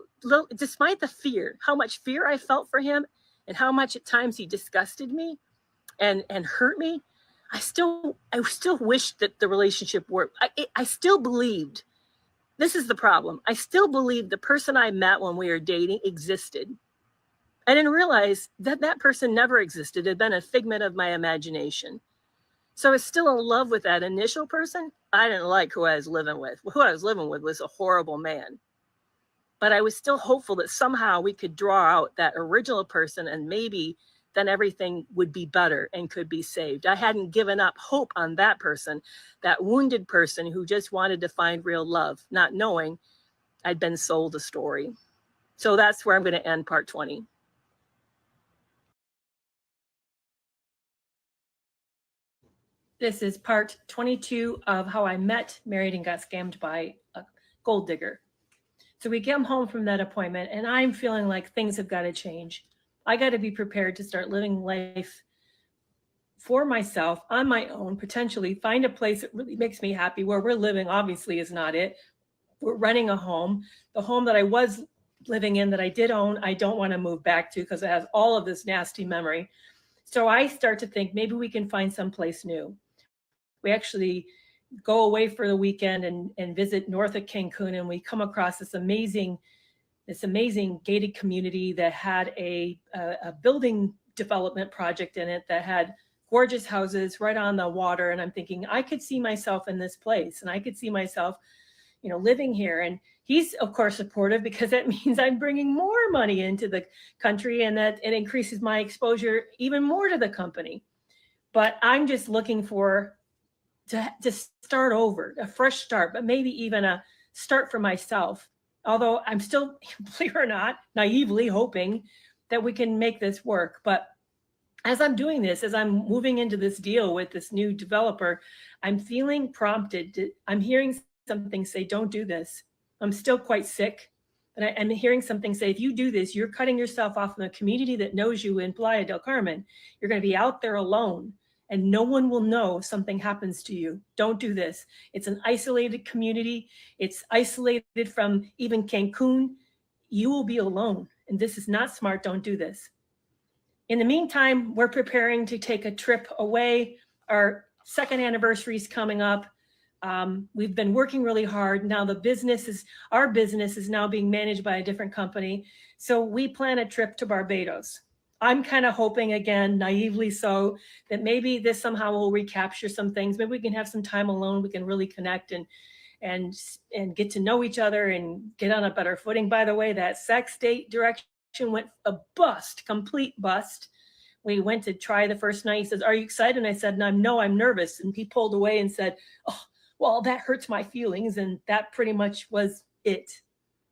despite the fear, how much fear I felt for him and how much at times he disgusted me and hurt me. I still wished that the relationship worked. I still believed. This is the problem. I still believed the person I met when we were dating existed. I didn't realize that person never existed. It had been a figment of my imagination. So I was still in love with that initial person. I didn't like who I was living with. Who I was living with was a horrible man. But I was still hopeful that somehow we could draw out that original person, and maybe then everything would be better and could be saved. I hadn't given up hope on that person, that wounded person who just wanted to find real love, not knowing I'd been sold a story. So that's where I'm going to end part 20.
This is part 22 of how I met, married, and got scammed by a gold digger. So we come home from that appointment, and I'm feeling like things have got to change. I got to be prepared to start living life for myself on my own, potentially find a place that really makes me happy. Where we're living obviously is not it. We're renting a home. The home that I was living in, that I did own, I don't want to move back to because it has all of this nasty memory. So I start to think maybe we can find someplace new. We actually go away for the weekend and visit north of Cancun, and we come across this amazing gated community that had a building development project in it that had
gorgeous houses right on the water. And I'm thinking, I could see myself in this place, and I could see myself, living here. And he's, of course, supportive, because that means I'm bringing more money into the country, and that it increases my exposure even more to the company. But I'm just looking for to start over, a fresh start, but maybe even a start for myself. Although I'm still, believe it or not, naively hoping that we can make this work. But as I'm doing this, as I'm moving into this deal with this new developer, I'm feeling prompted. I'm hearing something say, don't do this. I'm still quite sick. And I'm hearing something say, if you do this, you're cutting yourself off from the community that knows you in Playa del Carmen. You're going to be out there alone, and no one will know if something happens to you. Don't do this. It's an isolated community. It's isolated from even Cancun. You will be alone, and this is not smart. Don't do this. In the meantime, we're preparing to take a trip away. Our second anniversary is coming up. We've been working really hard. Now our business is now being managed by a different company. So we plan a trip to Barbados. I'm kind of hoping, again, naively so, that maybe this somehow will recapture some things. Maybe we can have some time alone. We can really connect and get to know each other and get on a better footing. By the way, that sex date direction went a bust, complete bust. We went to try the first night. He says, "Are you excited?" And I said, "No, I'm nervous." And he pulled away and said, "Oh, well, that hurts my feelings." And that pretty much was it.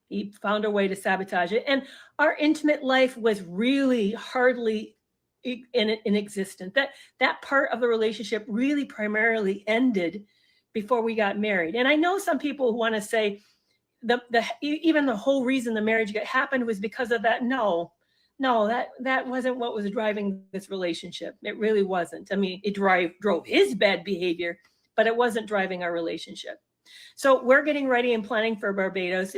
He found a way to sabotage it. And our intimate life was really hardly inexistent. That part of the relationship really primarily ended before we got married. And I know some people who want to say even the whole reason the marriage happened was because of that. No, that wasn't what was driving this relationship. It really wasn't. I mean, it drove his bad behavior, but it wasn't driving our relationship. So we're getting ready and planning for Barbados.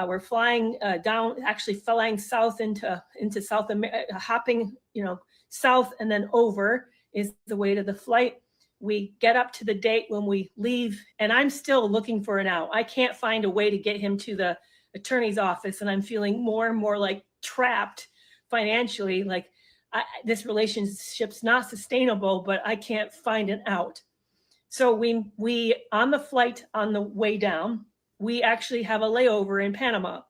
We're flying flying south into South America, hopping, south and then over is the way to the flight. We get up to the date when we leave, and I'm still looking for an out. I can't find a way to get him to the attorney's office, and I'm feeling more and more like trapped financially. Like this relationship's not sustainable, but I can't find an out. So we on the flight on the way down, we actually have a layover in Panama,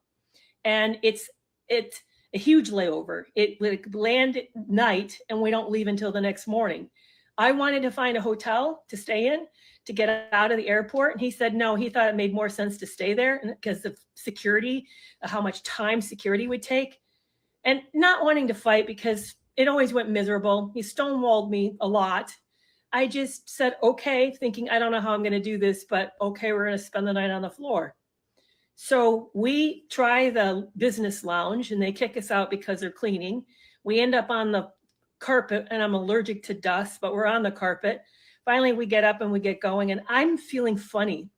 and it's a huge layover. It would land at night, and we don't leave until the next morning. I wanted to find a hotel to stay in to get out of the airport, and he said no. He thought it made more sense to stay there because of security, how much time security would take, and not wanting to fight because it always went miserable. He stonewalled me a lot. I just said, okay, thinking, I don't know how I'm going to do this, but okay, we're going to spend the night on the floor. So we try the business lounge, and they kick us out because they're cleaning. We end up on the carpet, and I'm allergic to dust, but we're on the carpet. Finally, we get up and we get going, and I'm feeling funny,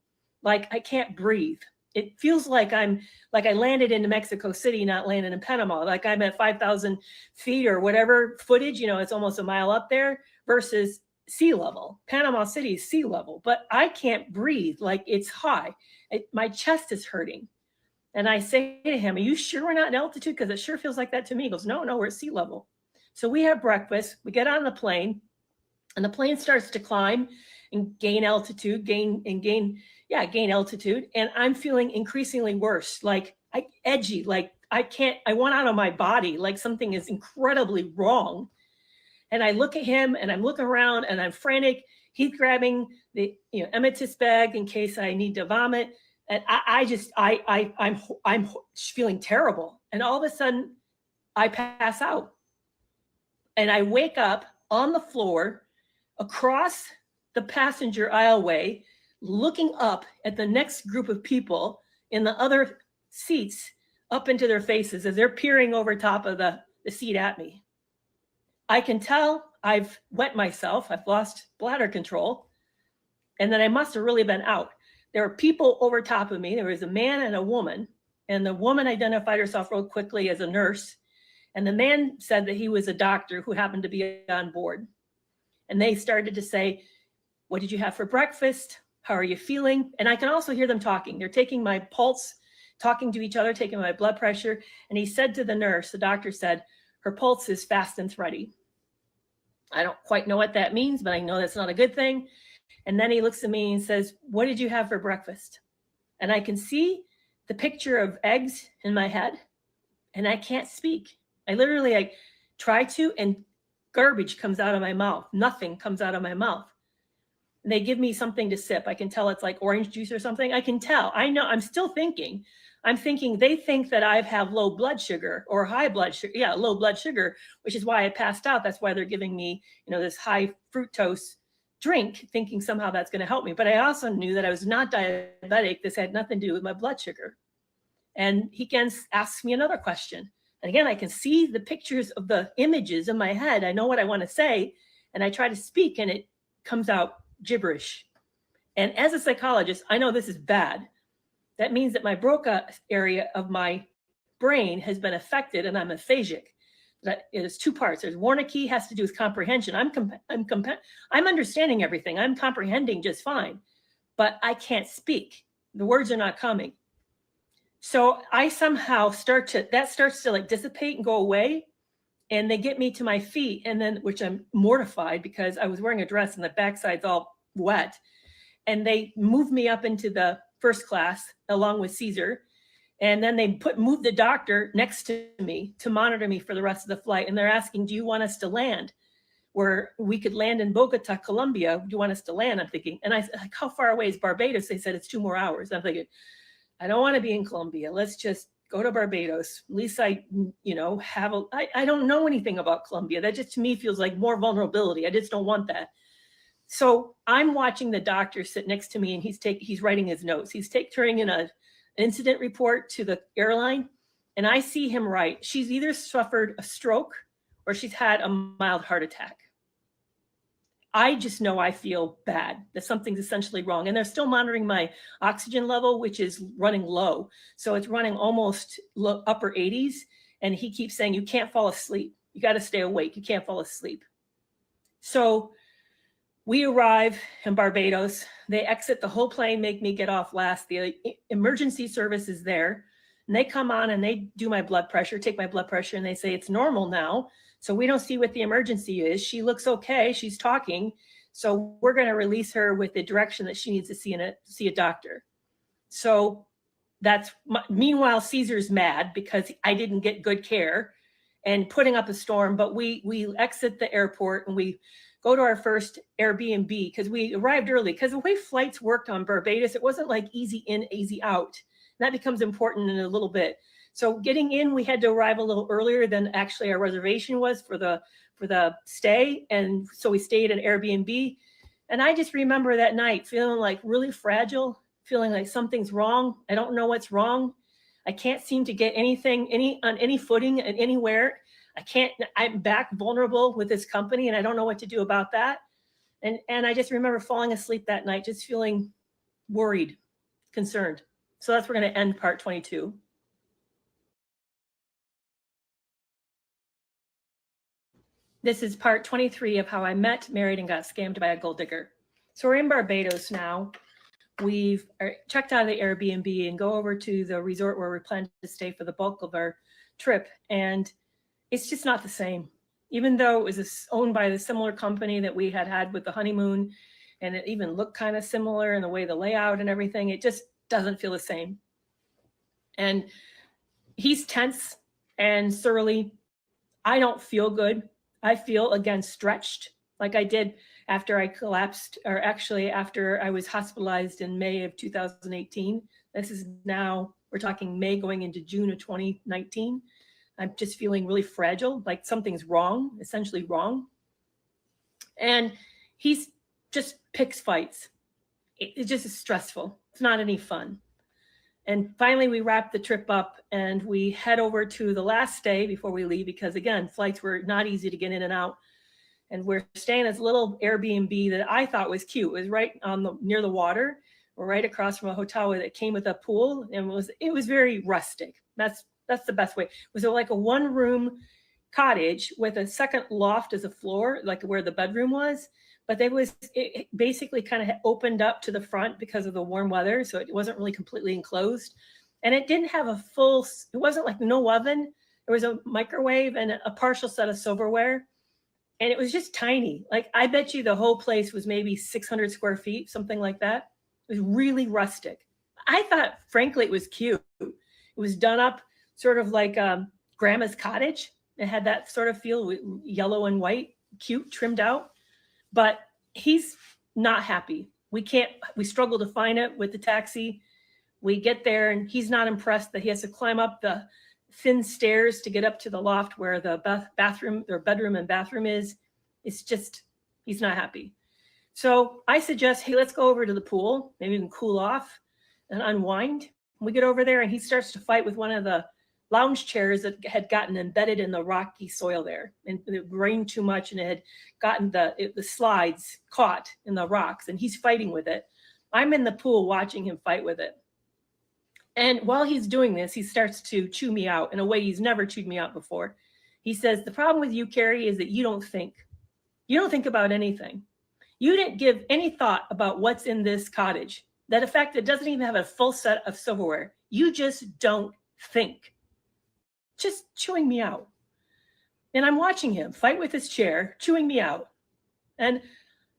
like I can't breathe. It feels like I landed in Mexico City, not landed in Panama. Like I'm at 5,000 feet or whatever footage, it's almost a mile up there versus sea level. Panama City is sea level, but I can't breathe. Like it's high. My chest is hurting. And I say to him, "Are you sure we're not in altitude? Because it sure feels like that to me." He goes, no, we're at sea level. So we have breakfast, we get on the plane, and the plane starts to climb and gain altitude, gain altitude. And I'm feeling increasingly worse, edgy, like I want out of my body, like something is incredibly wrong. And I look at him, and I'm looking around, and I'm frantic. He's grabbing the emetis bag in case I need to vomit. And I'm feeling terrible. And all of a sudden I pass out. And I wake up on the floor across the passenger aisleway, looking up at the next group of people in the other seats up into their faces as they're peering over top of the seat at me. I can tell I've wet myself. I've lost bladder control. And then I must have really been out. There were people over top of me. There was a man and a woman. And the woman identified herself real quickly as a nurse. And the man said that he was a doctor who happened to be on board. And they started to say, "What did you have for breakfast? How are you feeling?" And I can also hear them talking. They're taking my pulse, talking to each other, taking my blood pressure. And he said to the nurse, the doctor said, "Her pulse is fast and thready." I don't quite know what that means, but I know that's not a good thing. And then he looks at me and says, "What did you have for breakfast?" And I can see the picture of eggs in my head, and I can't speak. I literally, I try to, and garbage comes out of my mouth. Nothing comes out of my mouth. And they give me something to sip. I can tell it's like orange juice or something. I can tell. I know. I'm still thinking. I'm thinking they think that I have low blood sugar or high blood sugar. Yeah, low blood sugar, which is why I passed out. That's why they're giving me, this high fructose drink, thinking somehow that's going to help me. But I also knew that I was not diabetic. This had nothing to do with my blood sugar. And he again asks me another question. And again, I can see the pictures of the images in my head. I know what I want to say. And I try to speak, and it comes out gibberish. And as a psychologist, I know this is bad. That means that my Broca area of my brain has been affected, and I'm aphasic. That is two parts. There's Wernicke has to do with comprehension. I'm understanding everything. I'm comprehending just fine, but I can't speak. The words are not coming. So I somehow starts to like dissipate and go away. And they get me to my feet, and then, which I'm mortified because I was wearing a dress and the backside's all wet. And they move me up into the first class along with Caesar. And then they move the doctor next to me to monitor me for the rest of the flight. And they're asking, "Do you want us to land? Where we could land in Bogota, Colombia. Do you want us to land?" I'm thinking, and I said, like, "How far away is Barbados?" They said, "It's 2 more hours." I'm thinking, I don't want to be in Colombia. Let's just go to Barbados. At least I don't know anything about Colombia. That just to me feels like more vulnerability. I just don't want that. So I'm watching the doctor sit next to me, and he's writing his notes. He's turning in an incident report to the airline, and I see him write, "She's either suffered a stroke or she's had a mild heart attack." I just know I feel bad, that something's essentially wrong. And they're still monitoring my oxygen level, which is running low. So it's running almost upper 80s. And he keeps saying, "You can't fall asleep. You got to stay awake. You can't fall asleep." So we arrive in Barbados. They exit the whole plane, make me get off last. The emergency service is there. And they come on and they do my blood pressure, take my blood pressure, and they say, "It's normal now. So we don't see what the emergency is. She looks okay. She's talking. So we're going to release her with the direction that she needs to see a doctor." So meanwhile, Caesar's mad because I didn't get good care and putting up a storm. But we exit the airport and we go to our first Airbnb because we arrived early. Because the way flights worked on Barbados, it wasn't like easy in, easy out. And that becomes important in a little bit. So getting in, we had to arrive a little earlier than actually our reservation was for the stay. And so we stayed at Airbnb. And I just remember that night feeling like really fragile, feeling like something's wrong. I don't know what's wrong. I can't seem to get on any footing and anywhere. I'm back vulnerable with this company, and I don't know what to do about that. And I just remember falling asleep that night, just feeling worried, concerned. So that's where we're going to end part 22. This is part 23 of how I met, married, and got scammed by a gold digger. So we're in Barbados now. We've checked out of the Airbnb and go over to the resort where we plan to stay for the bulk of our trip. And it's just not the same. Even though it was owned by the similar company that we had with the honeymoon, and it even looked kind of similar in the way the layout and everything, it just doesn't feel the same. And he's tense and surly. I don't feel good. I feel, again, stretched like I did after I collapsed, or actually after I was hospitalized in May of 2018. This is now, we're talking May going into June of 2019. I'm just feeling really fragile, like something's wrong, essentially wrong. And he's just picks fights. It just is stressful. It's not any fun. And finally, we wrap the trip up and we head over to the last stay before we leave, because again, flights were not easy to get in and out. And we're staying in this little Airbnb that I thought was cute. It was right near the water. We're right across from a hotel that came with a pool, and it was very rustic. That's the best way. It was like a 1-room cottage with a second loft as a floor, like where the bedroom was. But it basically kind of opened up to the front because of the warm weather. So it wasn't really completely enclosed. And it didn't have it wasn't like no oven. There was a microwave and a partial set of silverware. and it was just tiny. Like, I bet you the whole place was maybe 600 square feet, something like that. It was really rustic. I thought, frankly, it was cute. It was done up sort of like grandma's cottage. It had that sort of feel, yellow and white, cute, trimmed out. But he's not happy. We struggle to find it with the taxi. We get there and he's not impressed that he has to climb up the thin stairs to get up to the loft where the bathroom or bedroom and bathroom is. It's just, he's not happy. So I suggest, hey, let's go over to the pool. Maybe we can cool off and unwind. We get over there and he starts to fight with one of the lounge chairs that had gotten embedded in the rocky soil there. And it rained too much and it had gotten the slides caught in the rocks and he's fighting with it. I'm in the pool watching him fight with it. And while he's doing this, he starts to chew me out in a way he's never chewed me out before. He says, the problem with you, Carrie, is that you don't think. You don't think about anything. You didn't give any thought about what's in this cottage. That, in fact, it doesn't even have a full set of silverware. You just don't think. Just chewing me out. And I'm watching him fight with his chair, chewing me out. And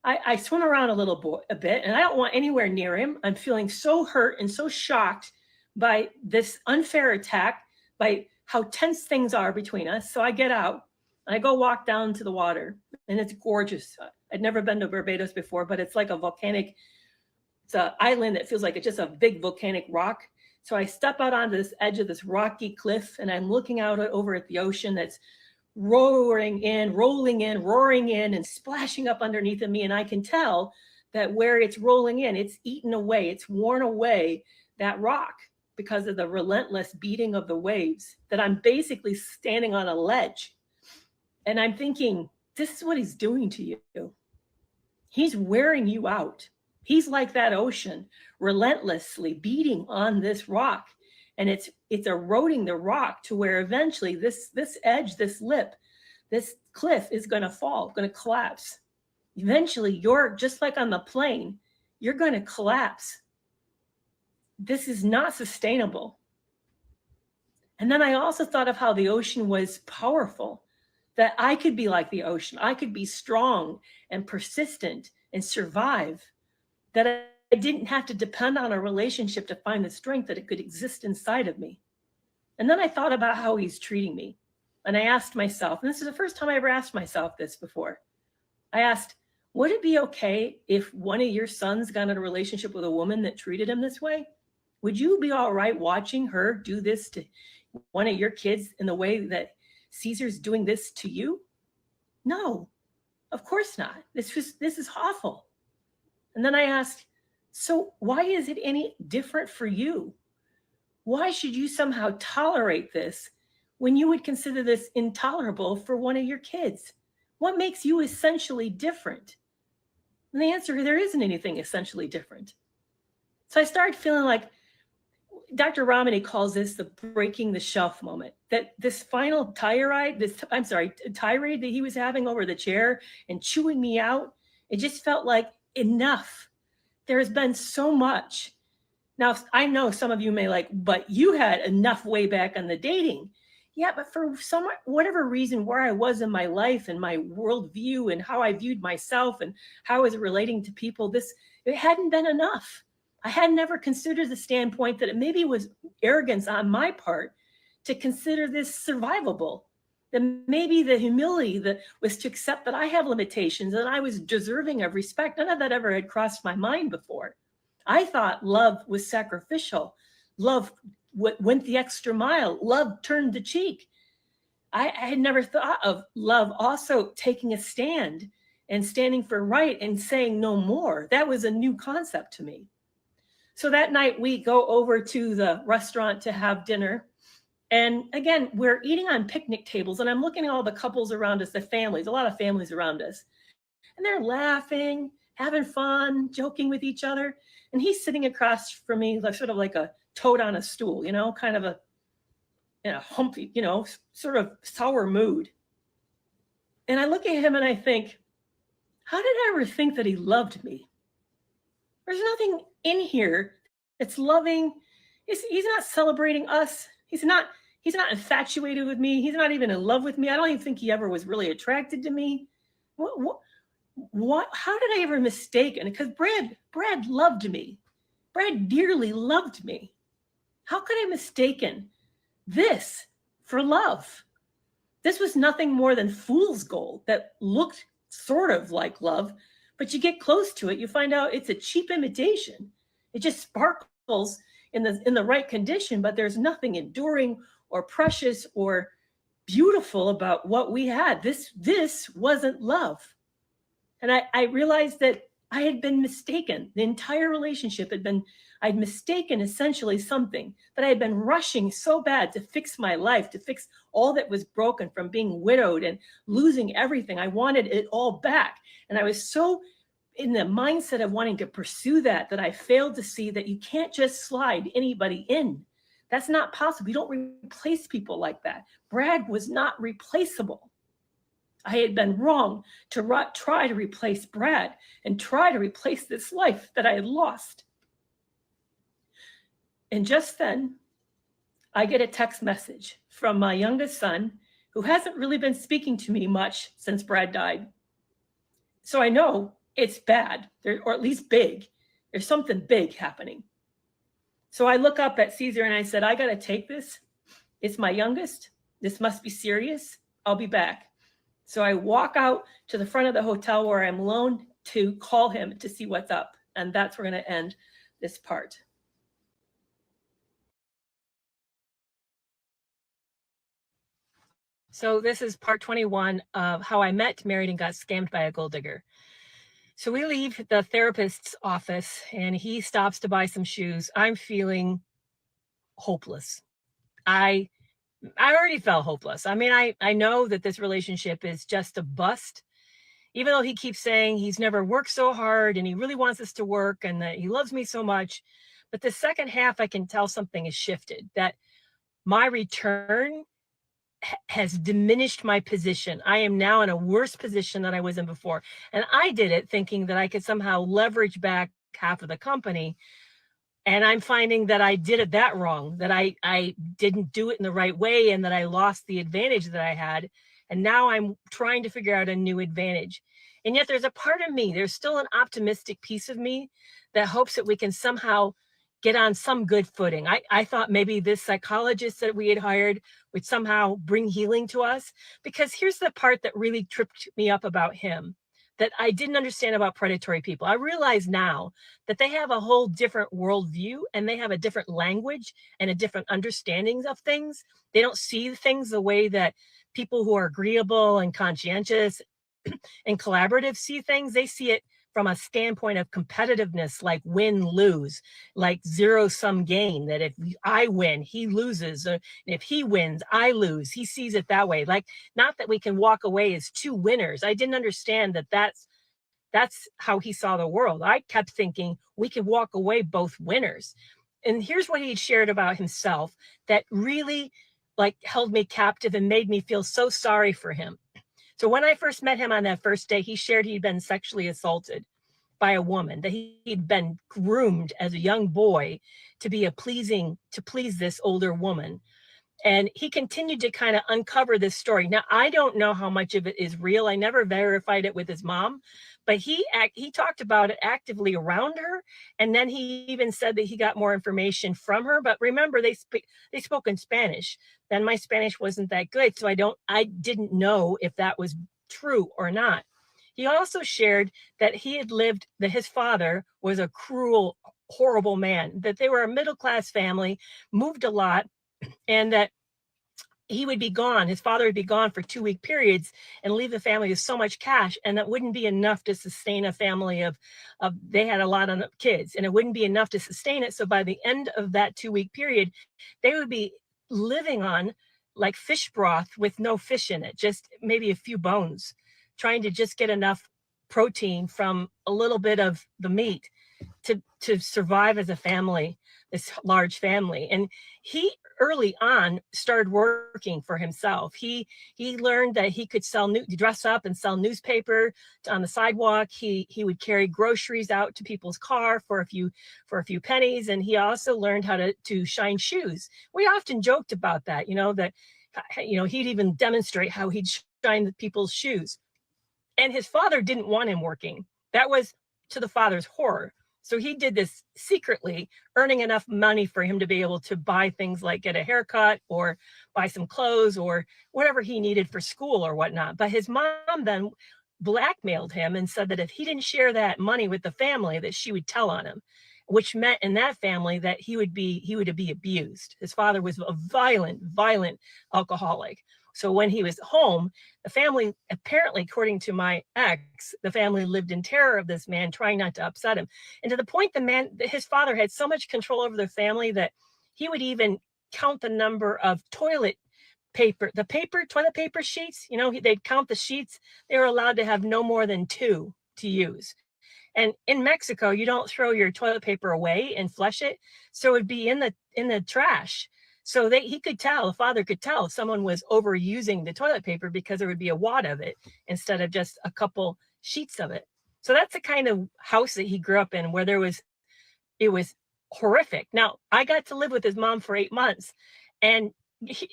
I swim around a bit, and I don't want anywhere near him. I'm feeling so hurt and so shocked by this unfair attack, by how tense things are between us. So I get out and I go walk down to the water, and it's gorgeous. I'd never been to Barbados before, but it's like it's an island that feels like it's just a big volcanic rock. So I step out onto this edge of this rocky cliff, and I'm looking out over at the ocean that's rolling in, roaring in, and splashing up underneath of me. And I can tell that where it's rolling in, it's eaten away, it's worn away that rock because of the relentless beating of the waves, that I'm basically standing on a ledge. And I'm thinking, this is what he's doing to you. He's wearing you out. He's like that ocean, relentlessly beating on this rock. And it's eroding the rock to where eventually this edge, this lip, this cliff is going to fall, going to collapse. Eventually, you're just like on the plane, you're going to collapse. This is not sustainable. And then I also thought of how the ocean was powerful, that I could be like the ocean. I could be strong and persistent and survive, that I didn't have to depend on a relationship to find the strength that it could exist inside of me. And then I thought about how he's treating me. And I asked myself, and this is the first time I ever asked myself this before. I asked, would it be okay if one of your sons got in a relationship with a woman that treated him this way? Would you be all right watching her do this to one of your kids in the way that Caesar's doing this to you? No, of course not. This is awful. And then I asked, so why is it any different for you? Why should you somehow tolerate this when you would consider this intolerable for one of your kids? What makes you essentially different? And the answer, there isn't anything essentially different. So I started feeling like Dr. Ramani calls this the breaking the shelf moment, that this final tirade that he was having over the chair and chewing me out, it just felt like enough. There has been so much. Now, I know some of you may like, but you had enough way back on the dating. Yeah, but for whatever reason, where I was in my life and my worldview and how I viewed myself and how I was relating to people, it hadn't been enough. I had never considered the standpoint that it maybe was arrogance on my part to consider this survivable. That maybe the humility that was to accept that I have limitations and I was deserving of respect. None of that ever had crossed my mind before. I thought love was sacrificial. Love went the extra mile. Love turned the cheek. I had never thought of love also taking a stand and standing for right and saying no more. That was a new concept to me. So that night we go over to the restaurant to have dinner. And again, we're eating on picnic tables, and I'm looking at all the couples around us, the families, a lot of families around us. And they're laughing, having fun, joking with each other. And he's sitting across from me, like sort of like a toad on a stool, kind of a humpy, sort of sour mood. And I look at him and I think, how did I ever think that he loved me? There's nothing in here that's loving. He's not celebrating us. He's not infatuated with me. He's not even in love with me. I don't even think he ever was really attracted to me. What how did I ever mistake it? Because Brad loved me. Brad dearly loved me. How could I mistaken this for love? This was nothing more than fool's gold that looked sort of like love, but you get close to it, you find out it's a cheap imitation. It just sparkles in the right condition, but there's nothing enduring or precious or beautiful about what we had. This wasn't love. And I realized that I had been mistaken. The entire relationship I'd mistaken essentially something that I had been rushing so bad to fix my life, to fix all that was broken from being widowed and losing everything. I wanted it all back. And I was so in the mindset of wanting to pursue that I failed to see that you can't just slide anybody in. That's not possible. You don't replace people like that. Brad was not replaceable. I had been wrong to try to replace Brad and try to replace this life that I had lost. And just then, I get a text message from my youngest son, who hasn't really been speaking to me much since Brad died. So I know it's bad, or at least big. There's something big happening. So I look up at Caesar and I said, I got to take this. It's my youngest. This must be serious. I'll be back. So I walk out to the front of the hotel where I'm alone to call him to see what's up. And that's where we're going to end this part.
So this is part 21 of how I met, married, and got scammed by a gold digger. So we leave the therapist's office and he stops to buy some shoes. I'm feeling hopeless. I already felt hopeless. I mean, I know that this relationship is just a bust, even though he keeps saying he's never worked so hard and he really wants us to work and that he loves me so much. But the second half, I can tell something has shifted, that my return has diminished my position. I am now in a worse position than I was in before. And I did it thinking that I could somehow leverage back half of the company. And I'm finding that I did it that wrong, that I didn't do it in the right way and that I lost the advantage that I had. And now I'm trying to figure out a new advantage. And yet there's a part of me, there's still an optimistic piece of me that hopes that we can somehow get on some good footing. I thought maybe this psychologist that we had hired would somehow bring healing to us, because here's the part that really tripped me up about him, that I didn't understand about predatory people. I realize now that they have a whole different worldview and they have a different language and a different understandings of things. They don't see things the way that people who are agreeable and conscientious and collaborative see things. They see it from a standpoint of competitiveness, like win lose, like zero sum gain, that if I win, he loses, or if he wins, I lose. He sees it that way. Like, not that we can walk away as two winners. I didn't understand that that's how he saw the world. I kept thinking we could walk away both winners. And here's what he shared about himself that really like held me captive and made me feel so sorry for him. So when I first met him on that first day, he shared he'd been sexually assaulted by a woman, that he'd been groomed as a young boy to please this older woman. And he continued to kind of uncover this story. Now, I don't know how much of it is real. I never verified it with his mom, but he talked about it actively around her. And then he even said that he got more information from her. But remember, they spoke in Spanish. Then my Spanish wasn't that good, so I didn't know if that was true or not. He also shared that that his father was a cruel, horrible man, that they were a middle-class family, moved a lot, and that he would be gone. His father would be gone for 2-week periods and leave the family with so much cash. And that wouldn't be enough to sustain a family of they had a lot of kids, and it wouldn't be enough to sustain it. So by the end of that 2-week period, they would be living on like fish broth with no fish in it, just maybe a few bones, trying to just get enough protein from a little bit of the meat to survive as a family, this large family. And he early on started working for himself. He learned that he could dress up and sell newspaper on the sidewalk. He would carry groceries out to people's car for a few pennies. And he also learned how to shine shoes. We often joked about that, that he'd even demonstrate how he'd shine people's shoes. And his father didn't want him working. That was to the father's horror. So he did this secretly, earning enough money for him to be able to buy things like get a haircut or buy some clothes or whatever he needed for school or whatnot. But his mom then blackmailed him and said that if he didn't share that money with the family, that she would tell on him, which meant in that family that he would be abused. His father was a violent alcoholic. So when he was home, the family, apparently, according to my ex, the family lived in terror of this man, trying not to upset him. And to the point his father had so much control over their family that he would even count the number of toilet paper sheets. They'd count the sheets. They were allowed to have no more than 2 to use. And in Mexico, you don't throw your toilet paper away and flush it, so it'd be in the trash. So the father could tell if someone was overusing the toilet paper because there would be a wad of it instead of just a couple sheets of it. So that's the kind of house that he grew up in, where it was horrific. Now, I got to live with his mom for 8 months, and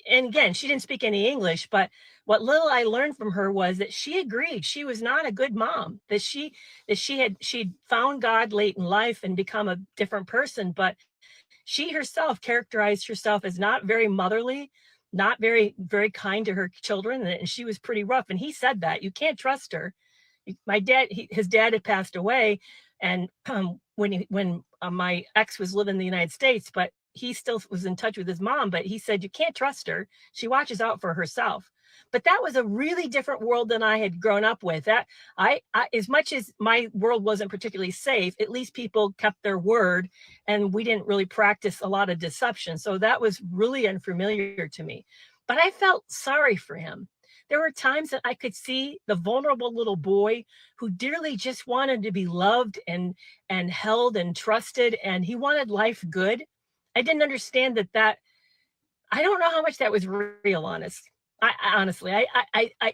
and again, she didn't speak any English, but what little I learned from her was that she agreed she was not a good mom, she'd found God late in life and become a different person, but she herself characterized herself as not very motherly, not very kind to her children, and she was pretty rough. And he said that you can't trust her. His dad had passed away, and when my ex was living in the United States, but he still was in touch with his mom. But he said you can't trust her. She watches out for herself. But that was a really different world than I had grown up with. That as much as my world wasn't particularly safe, at least people kept their word, and we didn't really practice a lot of deception. So that was really unfamiliar to me. But I felt sorry for him. There were times that I could see the vulnerable little boy who dearly just wanted to be loved and held and trusted, and he wanted life good. I didn't understand that. I don't know how much that was real, honestly,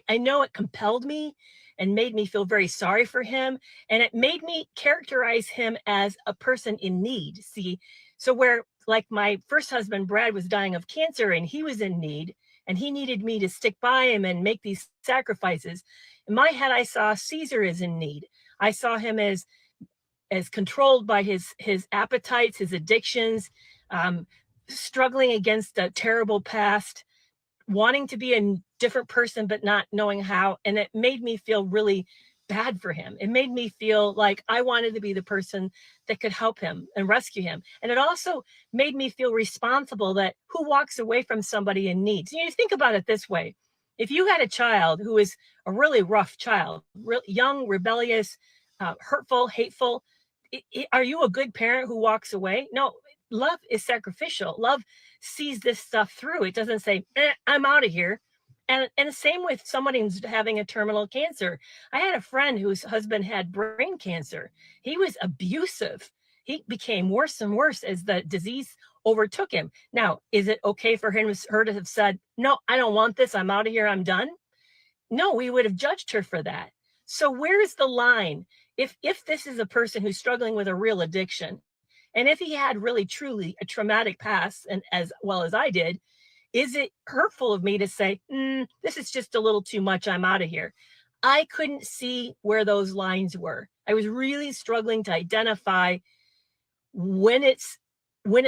I know it compelled me and made me feel very sorry for him, and it made me characterize him as a person in need. See, so where like my first husband Brad was dying of cancer and he was in need and he needed me to stick by him and make these sacrifices. In my head, I saw Caesar as in need. I saw him as controlled by his appetites, his addictions, um, struggling against a terrible past, wanting to be a different person but not knowing how. And it made me feel really bad for him. It made me feel like I wanted to be the person that could help him and rescue him. And it also made me feel responsible that who walks away from somebody in need. So you think about it this way. If you had a child who is a really rough child, young, rebellious, hurtful, hateful, are you a good parent who walks away? No, love is sacrificial. Love sees this stuff through. It doesn't say, I'm out of here. And the same with somebody who's having a terminal cancer. I had a friend whose husband had brain cancer. He was abusive. He became worse and worse as the disease overtook him. Now, is it okay for her to have said, no, I don't want this. I'm out of here. I'm done? No, we would have judged her for that. So where's the line? If this is a person who's struggling with a real addiction, and if he had really truly a traumatic past, and as well as I did, is it hurtful of me to say, this is just a little too much, I'm out of here? I couldn't see where those lines were. I was really struggling to identify when it's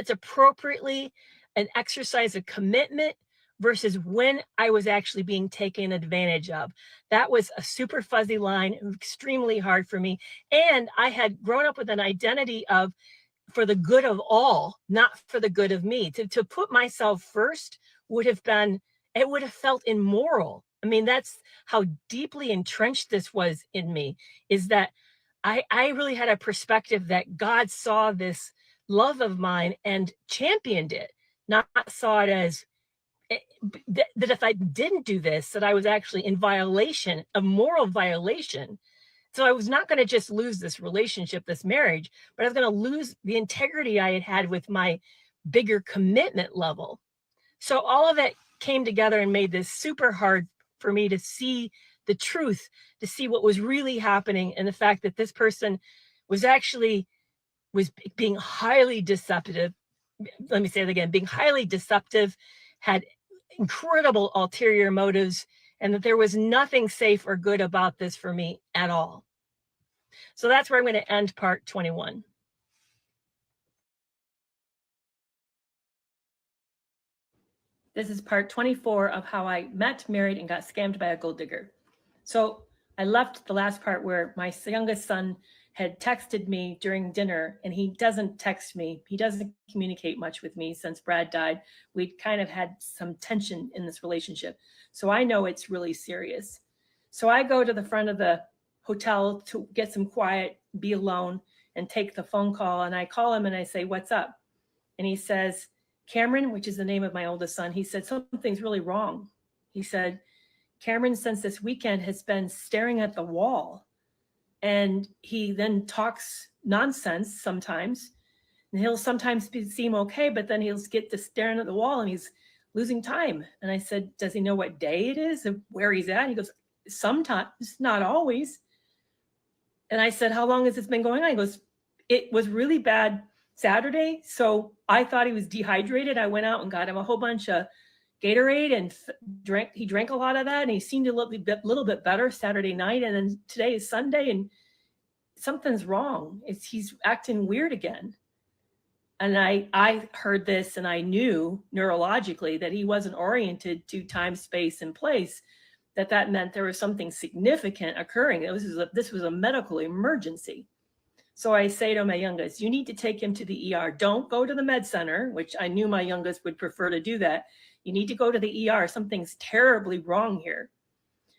appropriately an exercise of commitment versus when I was actually being taken advantage of. That was a super fuzzy line, extremely hard for me. And I had grown up with an identity of for the good of all, not for the good of me. To put myself first it would have felt immoral. I mean, that's how deeply entrenched this was in me, is that I really had a perspective that God saw this love of mine and championed it, not saw it as that if I didn't do this, that I was actually in violation, a moral violation. So I was not going to just lose this relationship, this marriage, but I was going to lose the integrity I had had with my bigger commitment level. So all of it came together and made this super hard for me to see the truth, to see what was really happening, and the fact that this person was being highly deceptive. Let me say it again, being highly deceptive, had incredible ulterior motives, and that there was nothing safe or good about this for me at all. So that's where I'm going to end part 21.
This is part 24 of how I met, married, and got scammed by a gold digger. So I left the last part where my youngest son had texted me during dinner, and he doesn't text me. He doesn't communicate much with me since Brad died. We'd kind of had some tension in this relationship. So I know it's really serious. So I go to the front of the hotel to get some quiet, be alone, and take the phone call. And I call him and I say, "What's up?" And he says, "Cameron," which is the name of my oldest son, he said, "Something's really wrong." He said, "Cameron, since this weekend, has been staring at the wall." And he then talks nonsense sometimes. And he'll sometimes seem okay, but then he'll get to staring at the wall and he's losing time. And I said, "Does he know what day it is and where he's at?" He goes, "Sometimes, not always." And I said, "How long has this been going on?" He goes, "It was really bad Saturday. So I thought he was dehydrated. I went out and got him a whole bunch of Gatorade and he drank a lot of that. And he seemed a little bit better Saturday night. And then today is Sunday and something's wrong. He's acting weird again." And I heard this and I knew neurologically that he wasn't oriented to time, space, and place, that meant there was something significant occurring. This was a medical emergency. So I say to my youngest, "You need to take him to the ER. Don't go to the med center," which I knew my youngest would prefer to do that. "You need to go to the ER. Something's terribly wrong here."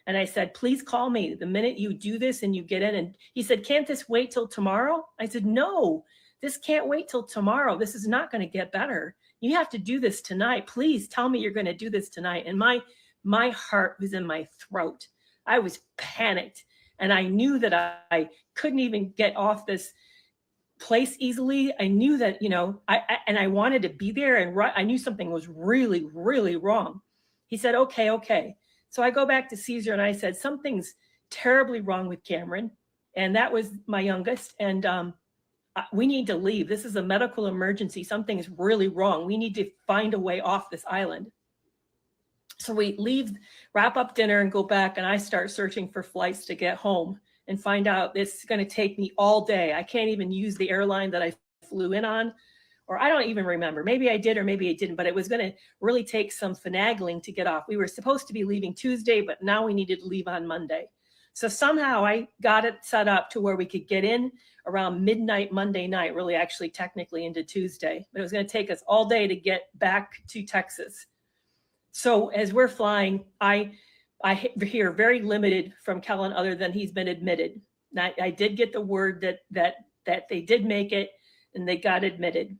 And I said, "Please call me the minute you do this and you get in." And he said, "Can't this wait till tomorrow?" I said, "No, this can't wait till tomorrow. This is not going to get better. You have to do this tonight. Please tell me you're going to do this tonight." And my heart was in my throat. I was panicked. And I knew that I couldn't even get off this place easily. I knew that, I wanted to be there, and I knew something was really, really wrong. He said, okay. So I go back to Caesar and I said, "Something's terribly wrong with Cameron." And that was my youngest. And we need to leave. This is a medical emergency. Something's really wrong. We need to find a way off this island. So we leave, wrap up dinner and go back, and I start searching for flights to get home and find out it's going to take me all day. I can't even use the airline that I flew in on, or I don't even remember. Maybe I did or maybe I didn't, but it was going to really take some finagling to get off. We were supposed to be leaving Tuesday, but now we needed to leave on Monday. So somehow I got it set up to where we could get in around midnight Monday night, really actually technically into Tuesday, but it was going to take us all day to get back to Texas. So as we're flying, I hear very limited from Kellen other than he's been admitted. And I did get the word that they did make it and they got admitted.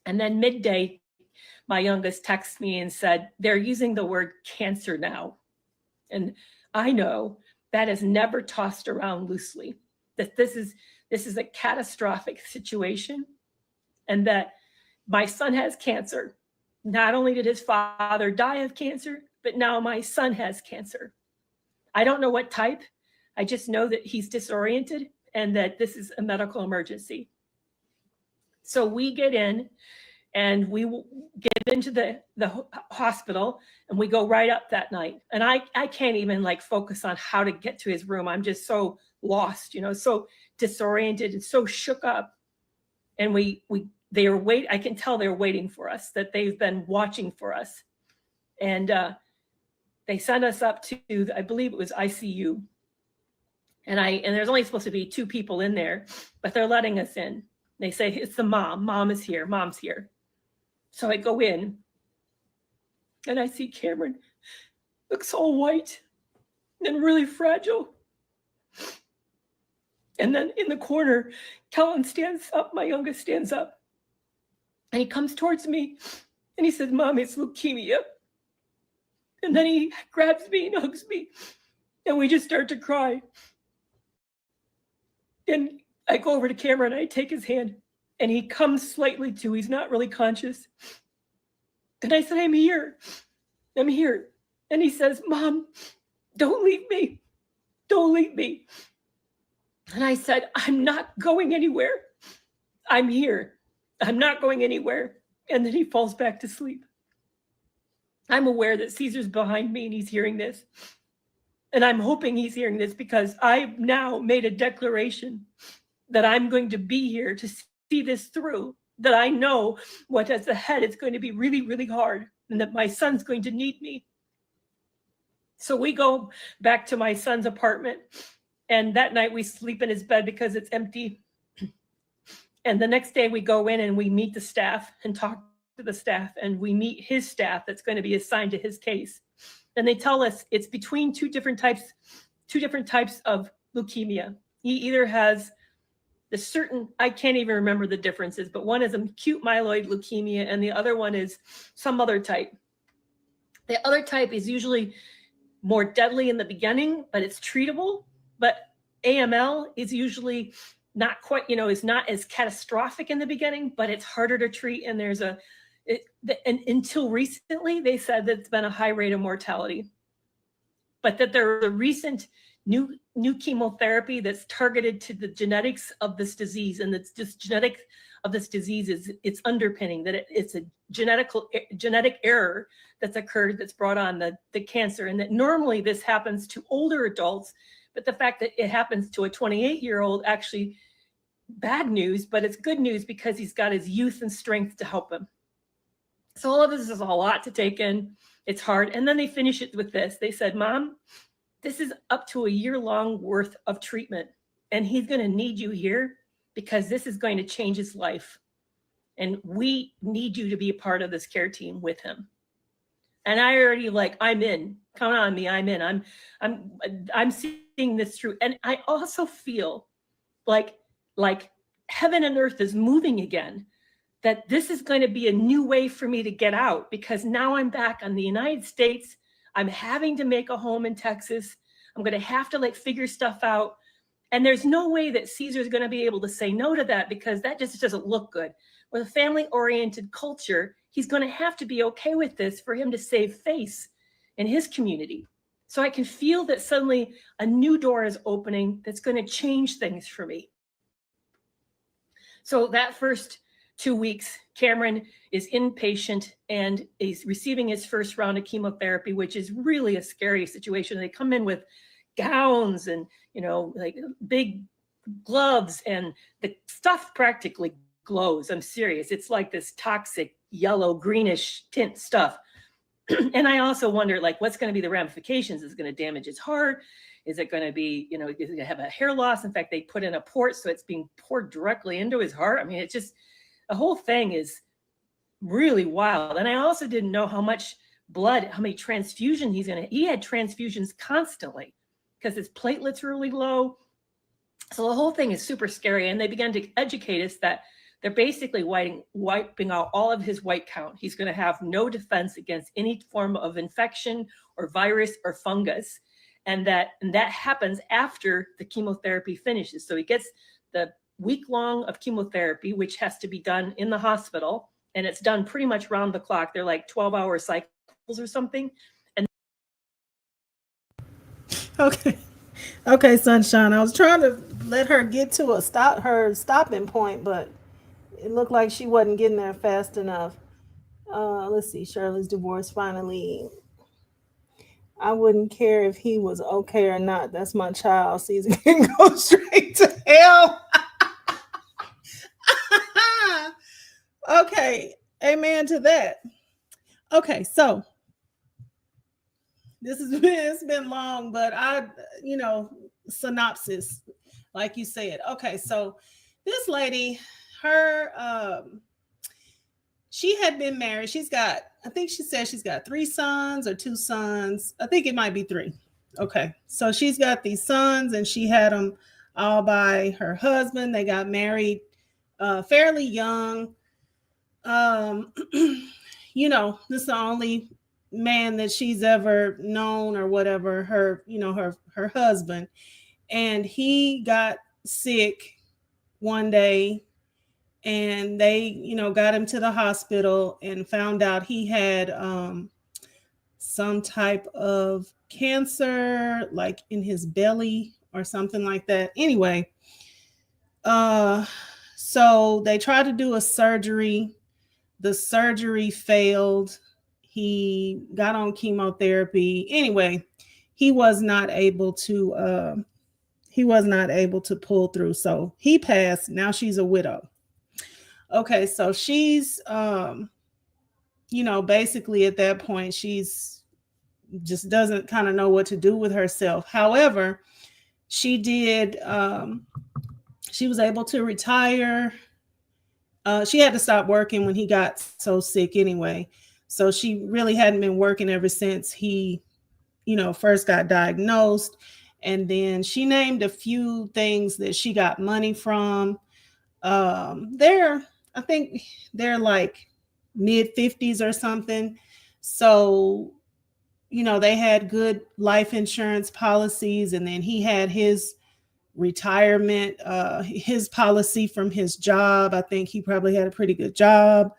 And then midday, my youngest texted me and said, "They're using the word cancer now." And I know that is never tossed around loosely, that this is a catastrophic situation, and that my son has cancer. Not only did his father die of cancer, but now my son has cancer. I don't know what type. I just know that he's disoriented and that this is a medical emergency. So we get in and we get into the hospital and we go right up that night. And I can't even focus on how to get to his room. I'm just so lost, so disoriented and so shook up. And I can tell they're waiting for us, that they've been watching for us. And they sent us up to, I believe it was ICU. And there's only supposed to be 2 people in there, but they're letting us in. They say, "It's the mom. Mom is here. Mom's here." So I go in and I see Cameron looks all white and really fragile. And then in the corner, Kellen stands up, my youngest stands up. And he comes towards me and he says, "Mom, it's leukemia." And then he grabs me and hugs me. And we just start to cry. And I go over to Cameron and I take his hand. And he comes slightly to, he's not really conscious. And I said, "I'm here. I'm here." And he says, "Mom, don't leave me. Don't leave me." And I said, "I'm not going anywhere. I'm here. I'm not going anywhere." And then he falls back to sleep.
I'm aware that Caesar's behind me and he's hearing this. And I'm hoping he's hearing this because I've now made a declaration that I'm going to be here to see this through, that I know what is ahead. It's going to be really, really hard, and that my son's going to need me. So we go back to my son's apartment, and that night we sleep in his bed because it's empty. And the next day we go in and we meet the staff and talk to the staff, and we meet his staff that's going to be assigned to his case. And they tell us it's between two different types of leukemia. He either has the certain, I can't even remember the differences, but one is acute myeloid leukemia and the other one is some other type. The other type is usually more deadly in the beginning, but it's treatable. But AML is usually not quite, is not as catastrophic in the beginning, but it's harder to treat. And and until recently, they said that it's been a high rate of mortality, but that there are recent new chemotherapy that's targeted to the genetics of this disease, and that's just genetic of this disease is its underpinning, that it's a genetic error that's occurred that's brought on the cancer, and that normally this happens to older adults, but the fact that it happens to a 28-year-old, actually bad news, but it's good news because he's got his youth and strength to help him. So all of this is a lot to take in. It's hard. And then they finish it with this. They said, Mom, this is up to a year-long worth of treatment, and he's going to need you here because this is going to change his life. And we need you to be a part of this care team with him. And I already I'm in. Count on me. I'm in. I'm seeing this through. And I also feel like heaven and earth is moving again, that this is going to be a new way for me to get out, because now I'm back on the United States. I'm having to make a home in Texas. I'm going to have to figure stuff out. And there's no way that Caesar's going to be able to say no to that, because that just doesn't look good. With a family-oriented culture, he's going to have to be okay with this for him to save face in his community. So I can feel that suddenly a new door is opening that's going to change things for me. So that first 2 weeks, Cameron is inpatient and he's receiving his first round of chemotherapy, which is really a scary situation. They come in with gowns and, big gloves, and the stuff practically glows. I'm serious. It's like this toxic yellow greenish tint stuff. And I also wonder, what's going to be the ramifications? Is it going to damage his heart? Is it going to be, is it going to have a hair loss? In fact, they put in a port, so it's being poured directly into his heart. I mean, it's just, the whole thing is really wild. And I also didn't know how much blood, how many transfusions he had transfusions constantly because his platelets were really low. So the whole thing is super scary. And they began to educate us that they're basically wiping out all of his white count. He's going to have no defense against any form of infection or virus or fungus. And that happens after the chemotherapy finishes. So he gets the week-long of chemotherapy, which has to be done in the hospital. And it's done pretty much round the clock. They're 12-hour cycles or something. And
Okay, Sunshine. I was trying to let her get to her stopping point, but it looked like she wasn't getting there fast enough. Let's see. Shirley's divorce finally. I wouldn't care if he was okay or not. That's my child. Caesar can go straight to hell. Okay. Amen to that. Okay, so it's been long, but synopsis, like you said. Okay, so this lady, she had been married. I think she said she's got 3 sons or 2 sons. I think it might be 3. Okay, so she's got these sons, and she had them all by her husband. They got married fairly young. This is the only man that she's ever known or whatever, her husband. And he got sick one day, and they, got him to the hospital and found out he had some type of cancer, in his belly or something like that. Anyway, so they tried to do a surgery. The surgery failed. He got on chemotherapy. Anyway, he was not able to pull through. So he passed. Now she's a widow. Okay, so she's basically at that point she's just doesn't kind of know what to do with herself. However, she did she was able to retire. She had to stop working when he got so sick anyway. So she really hadn't been working ever since he, first got diagnosed. And then she named a few things that she got money from. I think they're like mid 50s or something. So, they had good life insurance policies. And then he had his retirement, his policy from his job. I think he probably had a pretty good job.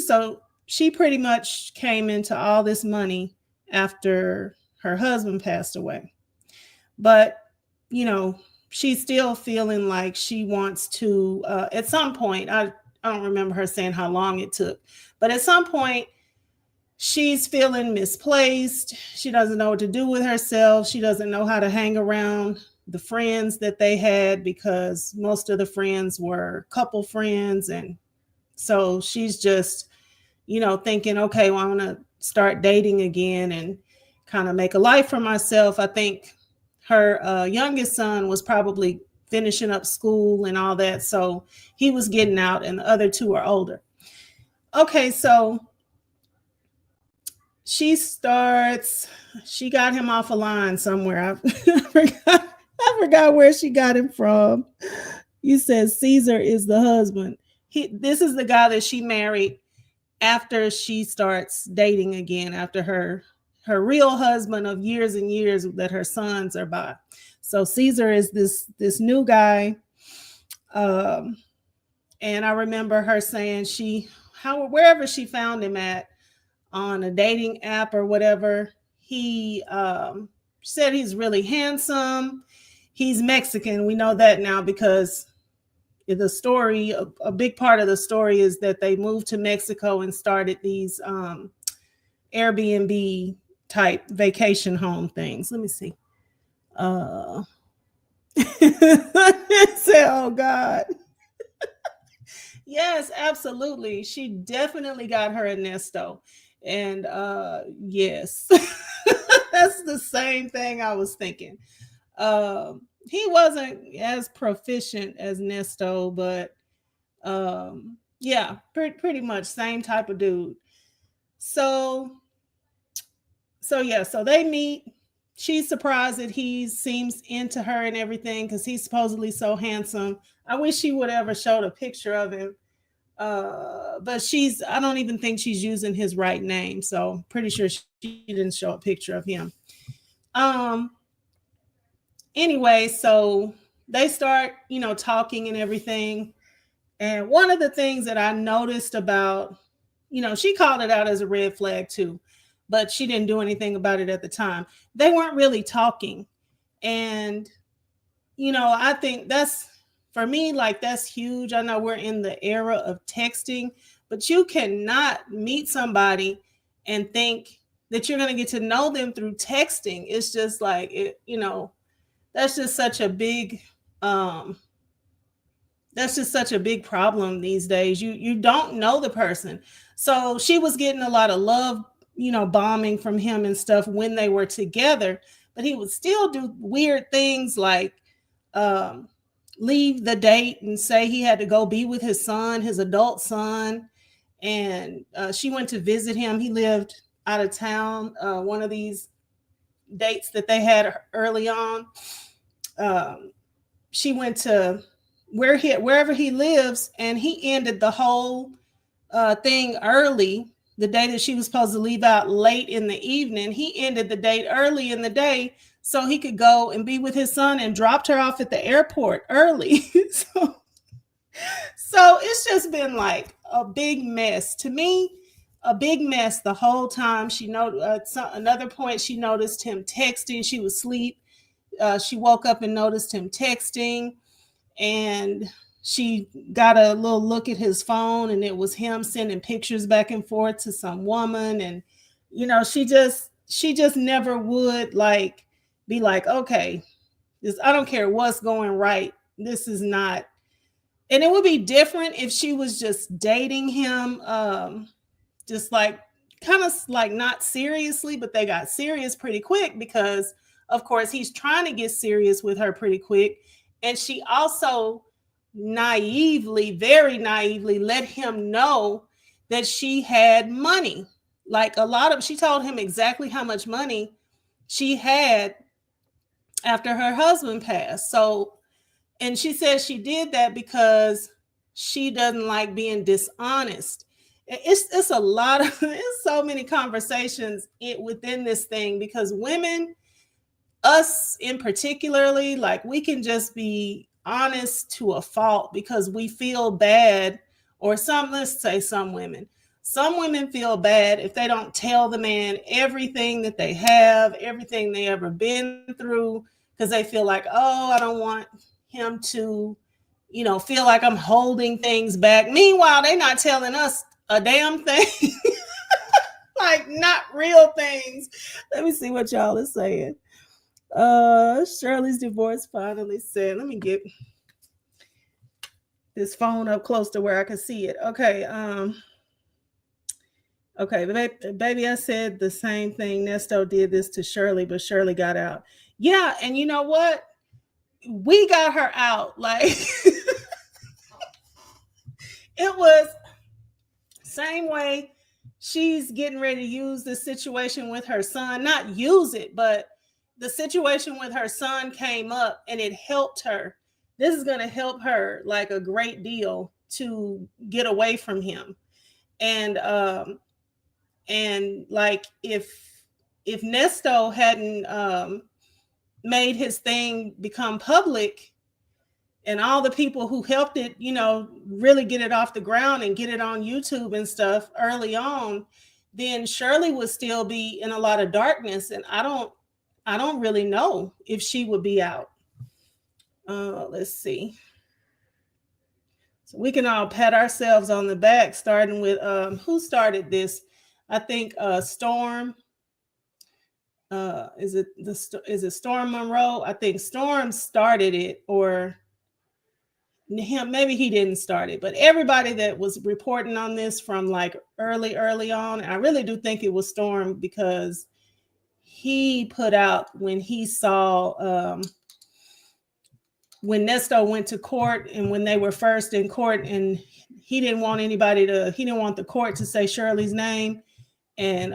So she pretty much came into all this money after her husband passed away. But, she's still feeling like she wants to, at some point, I don't remember her saying how long it took, but at some point, she's feeling misplaced. She doesn't know what to do with herself. She doesn't know how to hang around the friends that they had because most of the friends were couple friends. And so she's just, thinking, okay, well, I want to start dating again and kind of make a life for myself. I think her youngest son was probably finishing up school and all that. So he was getting out and the other two are older. Okay, so she got him off a line somewhere. I forgot where she got him from. You said Caesar is the husband. This is the guy that she married after she starts dating again, after her real husband of years and years that her sons are by. So Caesar is this new guy. And I remember her saying wherever she found him at, on a dating app or whatever, he said he's really handsome. He's Mexican. We know that now because the story, a big part of the story is that they moved to Mexico and started these Airbnb type vacation home things. Let me see. Say, oh God. Yes, absolutely. She definitely got her Ernesto. And yes, that's the same thing I was thinking. He wasn't as proficient as Nesto, but yeah, pretty much same type of dude. So yeah, so they meet. She's surprised that he seems into her and everything because he's supposedly so handsome. I wish she would ever showed a picture of him. But I don't even think she's using his right name. So pretty sure she didn't show a picture of him. Anyway, so they start, talking and everything. And one of the things that I noticed about, she called it out as a red flag too, but she didn't do anything about it at the time. They weren't really talking. And, I think for me, like that's huge. I know we're in the era of texting, but you cannot meet somebody and think that you're going to get to know them through texting. It's just like, that's just such a big problem these days. You don't know the person. So she was getting a lot of love, bombing from him and stuff when they were together, but he would still do weird things like leave the date and say he had to go be with his son, his adult son. And she went to visit him. He lived out of town. One of these dates that they had early on. She went to wherever he lives, and he ended the whole thing early. The day that she was supposed to leave out late in the evening, he ended the date early in the day so he could go and be with his son and dropped her off at the airport early. So it's just been like a big mess to me, a big mess the whole time. She noticed another point. She noticed him texting. She was asleep. She woke up and noticed him texting, and she got a little look at his phone, and it was him sending pictures back and forth to some woman. And she just never would like be like, okay, this, I don't care what's going right, this is not. And it would be different if she was just dating him, just like kind of like not seriously, but they got serious pretty quick because, of course, he's trying to get serious with her pretty quick. And she also naively, very naively, let him know that she had money. Like a lot of, she told him exactly how much money she had after her husband passed. So, and she says she did that because she doesn't like being dishonest. It's a lot of it's so many conversations within this thing, because women, us in particularly, like we can just be honest to a fault because we feel bad. Or some, let's say some women feel bad if they don't tell the man everything that they have, everything they ever been through, because they feel like, oh, I don't want him to, feel like I'm holding things back. Meanwhile, they're not telling us a damn thing. Like not real things. Let me see what y'all are saying. Shirley's divorce finally said, let me get this phone up close to where I can see it. Okay. Okay, baby, I said the same thing. Nesto did this to Shirley, but Shirley got out. Yeah, and you know what? We got her out. Like it was same way she's getting ready to use the situation with her son. Not use it, but the situation with her son came up and it helped her. This is going to help her like a great deal to get away from him. And like if Nesto hadn't made his thing become public, and all the people who helped it, really get it off the ground and get it on YouTube and stuff early on, then Shirley would still be in a lot of darkness. And I don't really know if she would be out. Let's see. So we can all pat ourselves on the back, starting with who started this? I think Storm. Is it Storm Monroe? I think Storm started it, or him, maybe he didn't start it, but everybody that was reporting on this from like early on, I really do think it was Storm, because he put out when he saw when Nesto went to court, and when they were first in court, and he didn't want the court to say Shirley's name, and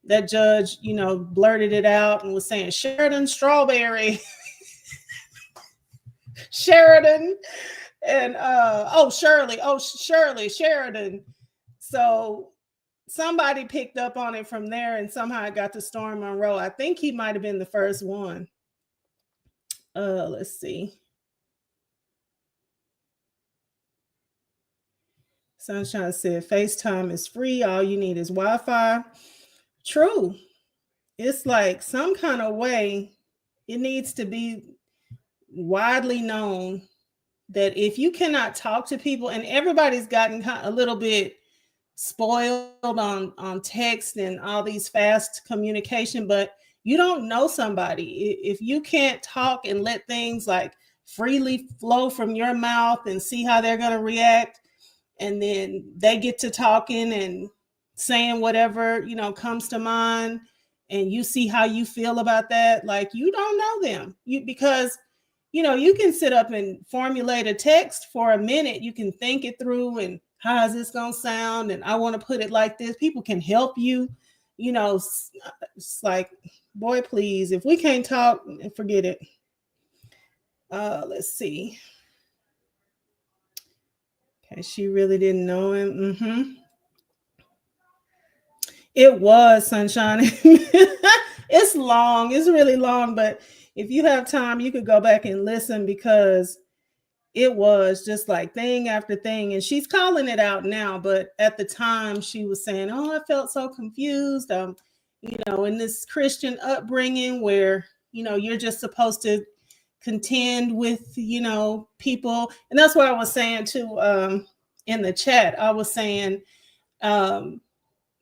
that judge blurted it out and was saying Sheridan Strawberry. Sheridan. And Shirley Sheridan. So somebody picked up on it from there, and somehow it got to Storm Monroe. I think he might have been the first one. Let's see. Sunshine said FaceTime is free. All you need is Wi-Fi. True. It's like some kind of way it needs to be widely known that if you cannot talk to people, and everybody's gotten a little bit spoiled on text and all these fast communication, but you don't know somebody. If you can't talk and let things like freely flow from your mouth and see how they're going to react, and then they get to talking and saying whatever comes to mind, and you see how you feel about that, like you don't know them, because you can sit up and formulate a text for a minute. You can think it through, and how is this going to sound? And I want to put it like this. People can help you. It's like, boy, please, if we can't talk, forget it. Let's see. Okay, she really didn't know him. Mm-hmm. It was Sunshine. It's long. It's really long, but if you have time, you could go back and listen, because it was just like thing after thing. And she's calling it out now, but at the time she was saying, oh, I felt so confused. In this Christian upbringing where, you're just supposed to contend with, people. And that's what I was saying too, in the chat. I was saying, um,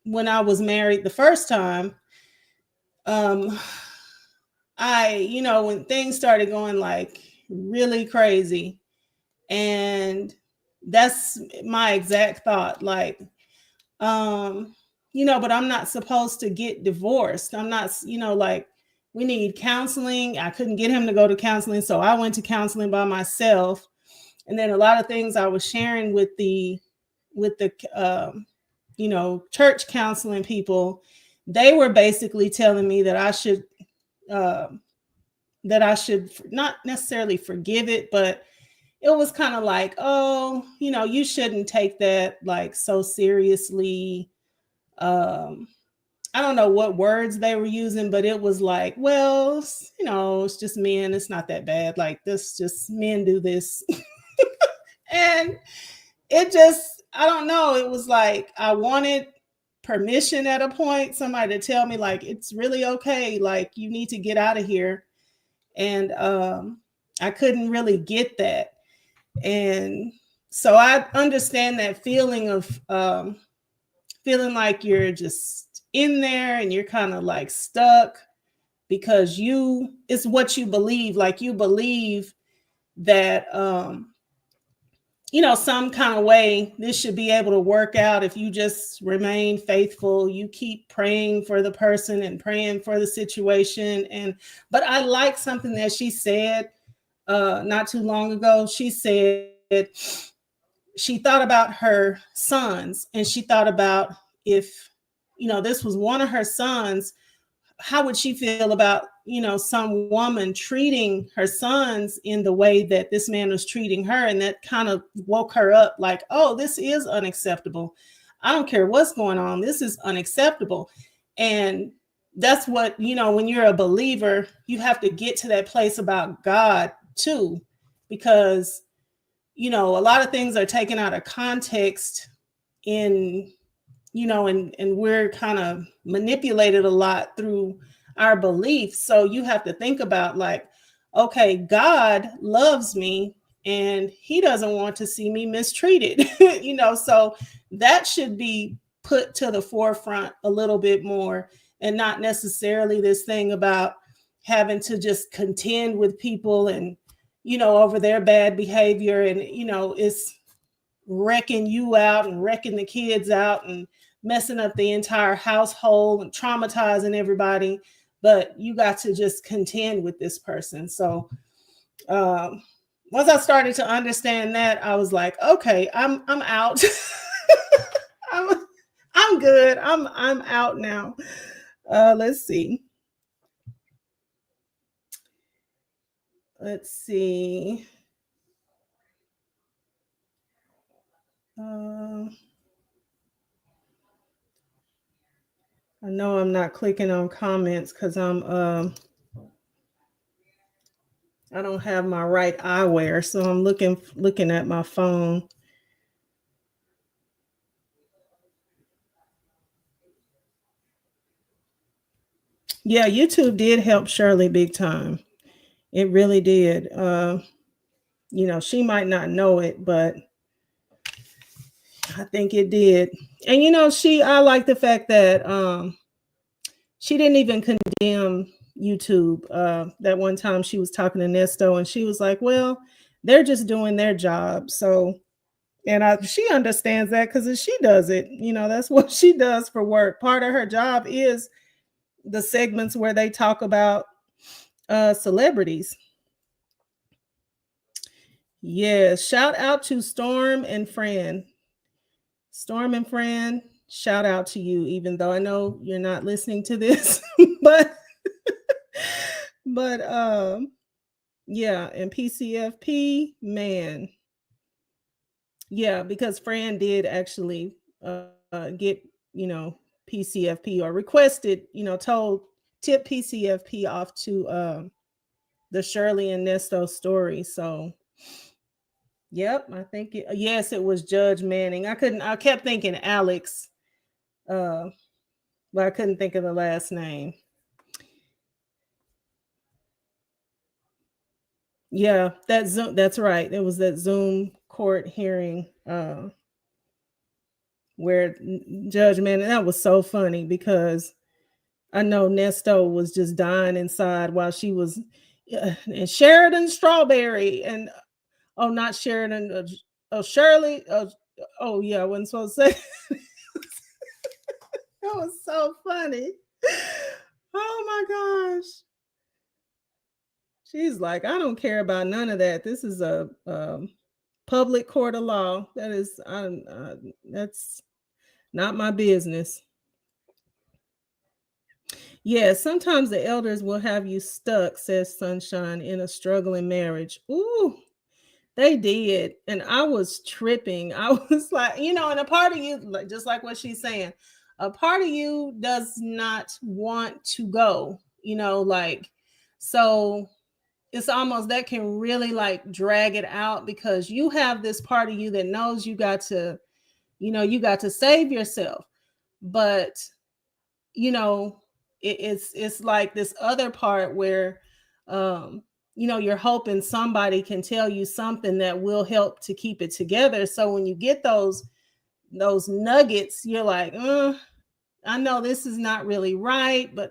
when I was married the first time, um, when things started going like really crazy, and that's my exact thought, like, um, but I'm not supposed to get divorced. I'm not, like, we need counseling. I couldn't get him to go to counseling, so I went to counseling by myself. And then a lot of things I was sharing with the church counseling people, they were basically telling me uh, that I should not necessarily forgive it, but it was kind of like, oh, you shouldn't take that like so seriously. Um, I don't know what words they were using, but it was like, well, it's just men. It's not that bad. Like, this just men do this. And it just, I don't know. It was like I wanted permission at a point, somebody to tell me, like, it's really okay. Like, you need to get out of here. And I couldn't really get that. And so I understand that feeling of feeling like you're just in there and you're kind of like stuck because it's what you believe. Like, you believe that some kind of way this should be able to work out if you just remain faithful. You keep praying for the person and praying for the situation. But I like something that she said not too long ago. She said she thought about her sons, and she thought about, if this was one of her sons, how would she feel about some woman treating her sons in the way that this man was treating her. And that kind of woke her up, like, oh, this is unacceptable. I don't care what's going on, this is unacceptable. And that's what, when you're a believer, you have to get to that place about God too, because a lot of things are taken out of context in and we're kind of manipulated a lot through our beliefs. So you have to think about, like, okay, God loves me and he doesn't want to see me mistreated. So that should be put to the forefront a little bit more, and not necessarily this thing about having to just contend with people and over their bad behavior. And it's wrecking you out and wrecking the kids out and messing up the entire household and traumatizing everybody. But you got to just contend with this person. So once I started to understand that, I was like, okay, I'm out. I'm I'm good. I'm out now. Let's see. Let's see. Uh, I know I'm not clicking on comments because I don't have my right eyewear, so I'm looking at my phone. Yeah, YouTube did help Shirley big time. It really did. She might not know it, but I think it did. And I like the fact that she didn't even condemn YouTube. That one time she was talking to Nesto and she was like, well, they're just doing their job. So, and she understands that because she does it. That's what she does for work. Part of her job is the segments where they talk about celebrities. Yes, shout out to Storm and Fran. Storm and Fran, shout out to you, even though I know you're not listening to this, but but yeah, and PCFP, man. Yeah, because Fran did actually get, PCFP, or requested, told tip PCFP off to the Shirley and Nesto story. So yep, I think yes, it was Judge Manning. I kept thinking Alex, uh, but I couldn't think of the last name. Yeah, that Zoom. That's right. It was that Zoom court hearing where Judge Man, and that was so funny because I know Nesto was just dying inside while she was, and Sheridan Strawberry and oh, not Sheridan, oh Shirley, oh yeah, I wasn't supposed to say. That was so funny. Oh my gosh. She's like, I don't care about none of that. This is a public court of law. That is, that's not my business. Yeah, sometimes the elders will have you stuck, says Sunshine, in a struggling marriage. Ooh, they did. And I was tripping. I was like, and a part of you, like just like what she's saying, a part of you does not want to go, like, so it's almost that can really like drag it out because you have this part of you that knows you got to save yourself. But it's like this other part where you're hoping somebody can tell you something that will help to keep it together. So when you get those nuggets, you're like, I know this is not really right, but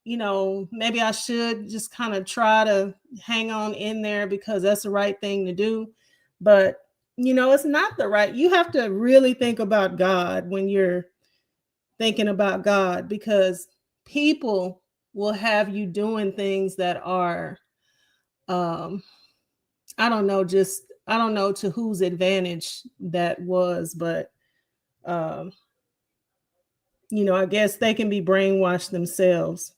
maybe I should just kind of try to hang on in there because that's the right thing to do. But it's not the right. You have to really think about God when you're thinking about God, because people will have you doing things that are um I don't know to whose advantage that was, but um I guess they can be brainwashed themselves.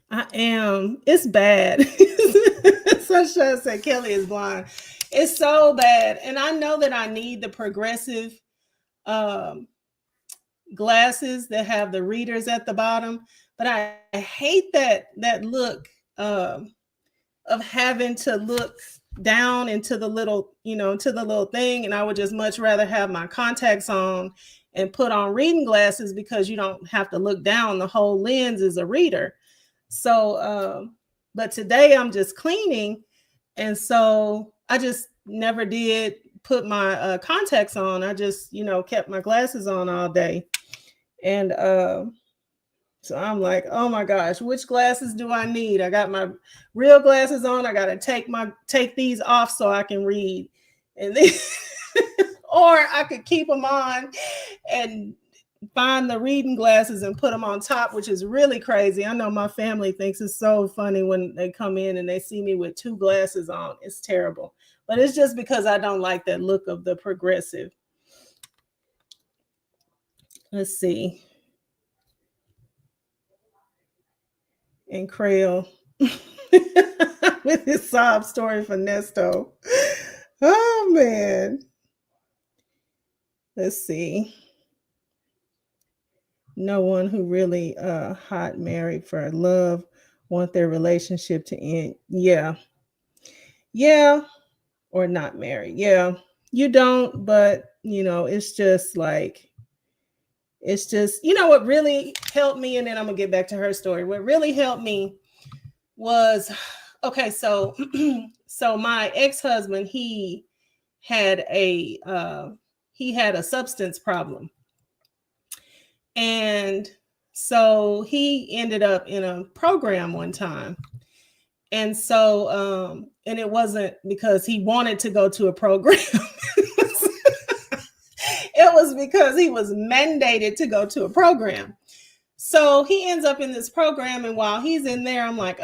I am. It's bad. Sunshine said Kelly is blind. It's so bad. And I know that I need the progressive um glasses that have the readers at the bottom, but I hate that look um of having to look down into the little, to the little thing. And I would just much rather have my contacts on and put on reading glasses because you don't have to look down. The whole lens is a reader. So, but today I'm just cleaning. And so I just never did put my contacts on. I just, kept my glasses on all day. And so I'm like, oh my gosh, which glasses do I need? I got my real glasses on. I got to take these off so I can read. And then or I could keep them on and find the reading glasses and put them on top, which is really crazy. I know my family thinks it's so funny when they come in and they see me with two glasses on. It's terrible. But it's just because I don't like that look of the progressive. Let's see. And Crail with his sob story for Nesto. Oh man. Let's see. No one who really hot married for love want their relationship to end. Yeah. Yeah. Or not married. Yeah. You don't, but it's just like what really helped me, and then I'm gonna get back to her story. What really helped me was okay, so so my ex-husband, had a he had a substance problem. And so he ended up in a program one time. And so and it wasn't because he wanted to go to a program. It was because he was mandated to go to a program. So he ends up in this program, and while he's in there, I'm like,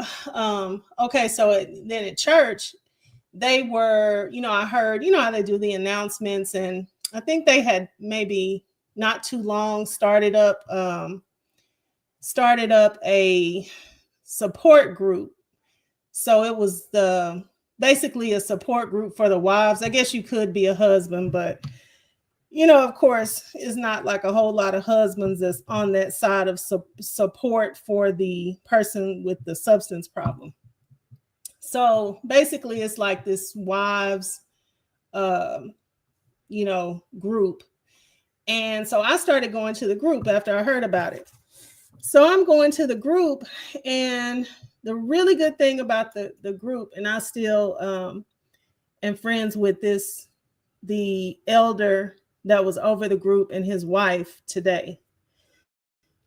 okay. So then at church, they were, I heard, how they do the announcements, and I think they had maybe not too long started up a support group. So it was basically a support group for the wives. I guess you could be a husband, but of course, it's not like a whole lot of husbands that's on that side of support for the person with the substance problem. So basically, it's like this wives, group. And so I started going to the group after I heard about it. So I'm going to the group, and the really good thing about the group, and I still am friends with the elder that was over the group and his wife today.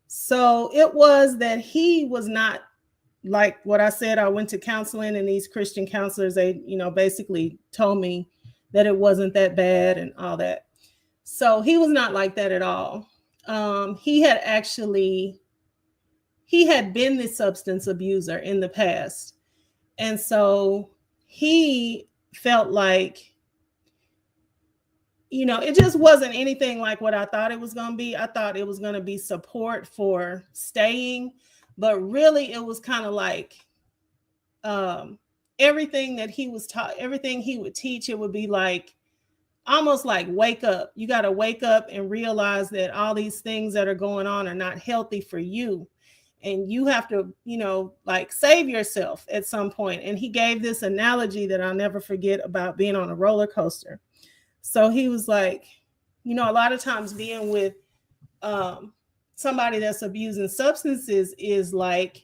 So it was that he was not like what I said. I went to counseling, and these Christian counselors, they, basically told me that it wasn't that bad and all that. So he was not like that at all. He had actually he had been the substance abuser in the past. And so he felt like, it just wasn't anything like what I thought it was going to be. I thought it was going to be support for staying, but really it was kind of like um, everything that he was taught, everything he would teach, it would be like almost like wake up. You got to wake up and realize that all these things that are going on are not healthy for you. And you have to, like save yourself at some point. And he gave this analogy that I'll never forget about being on a roller coaster. So he was like, a lot of times being with somebody that's abusing substances is like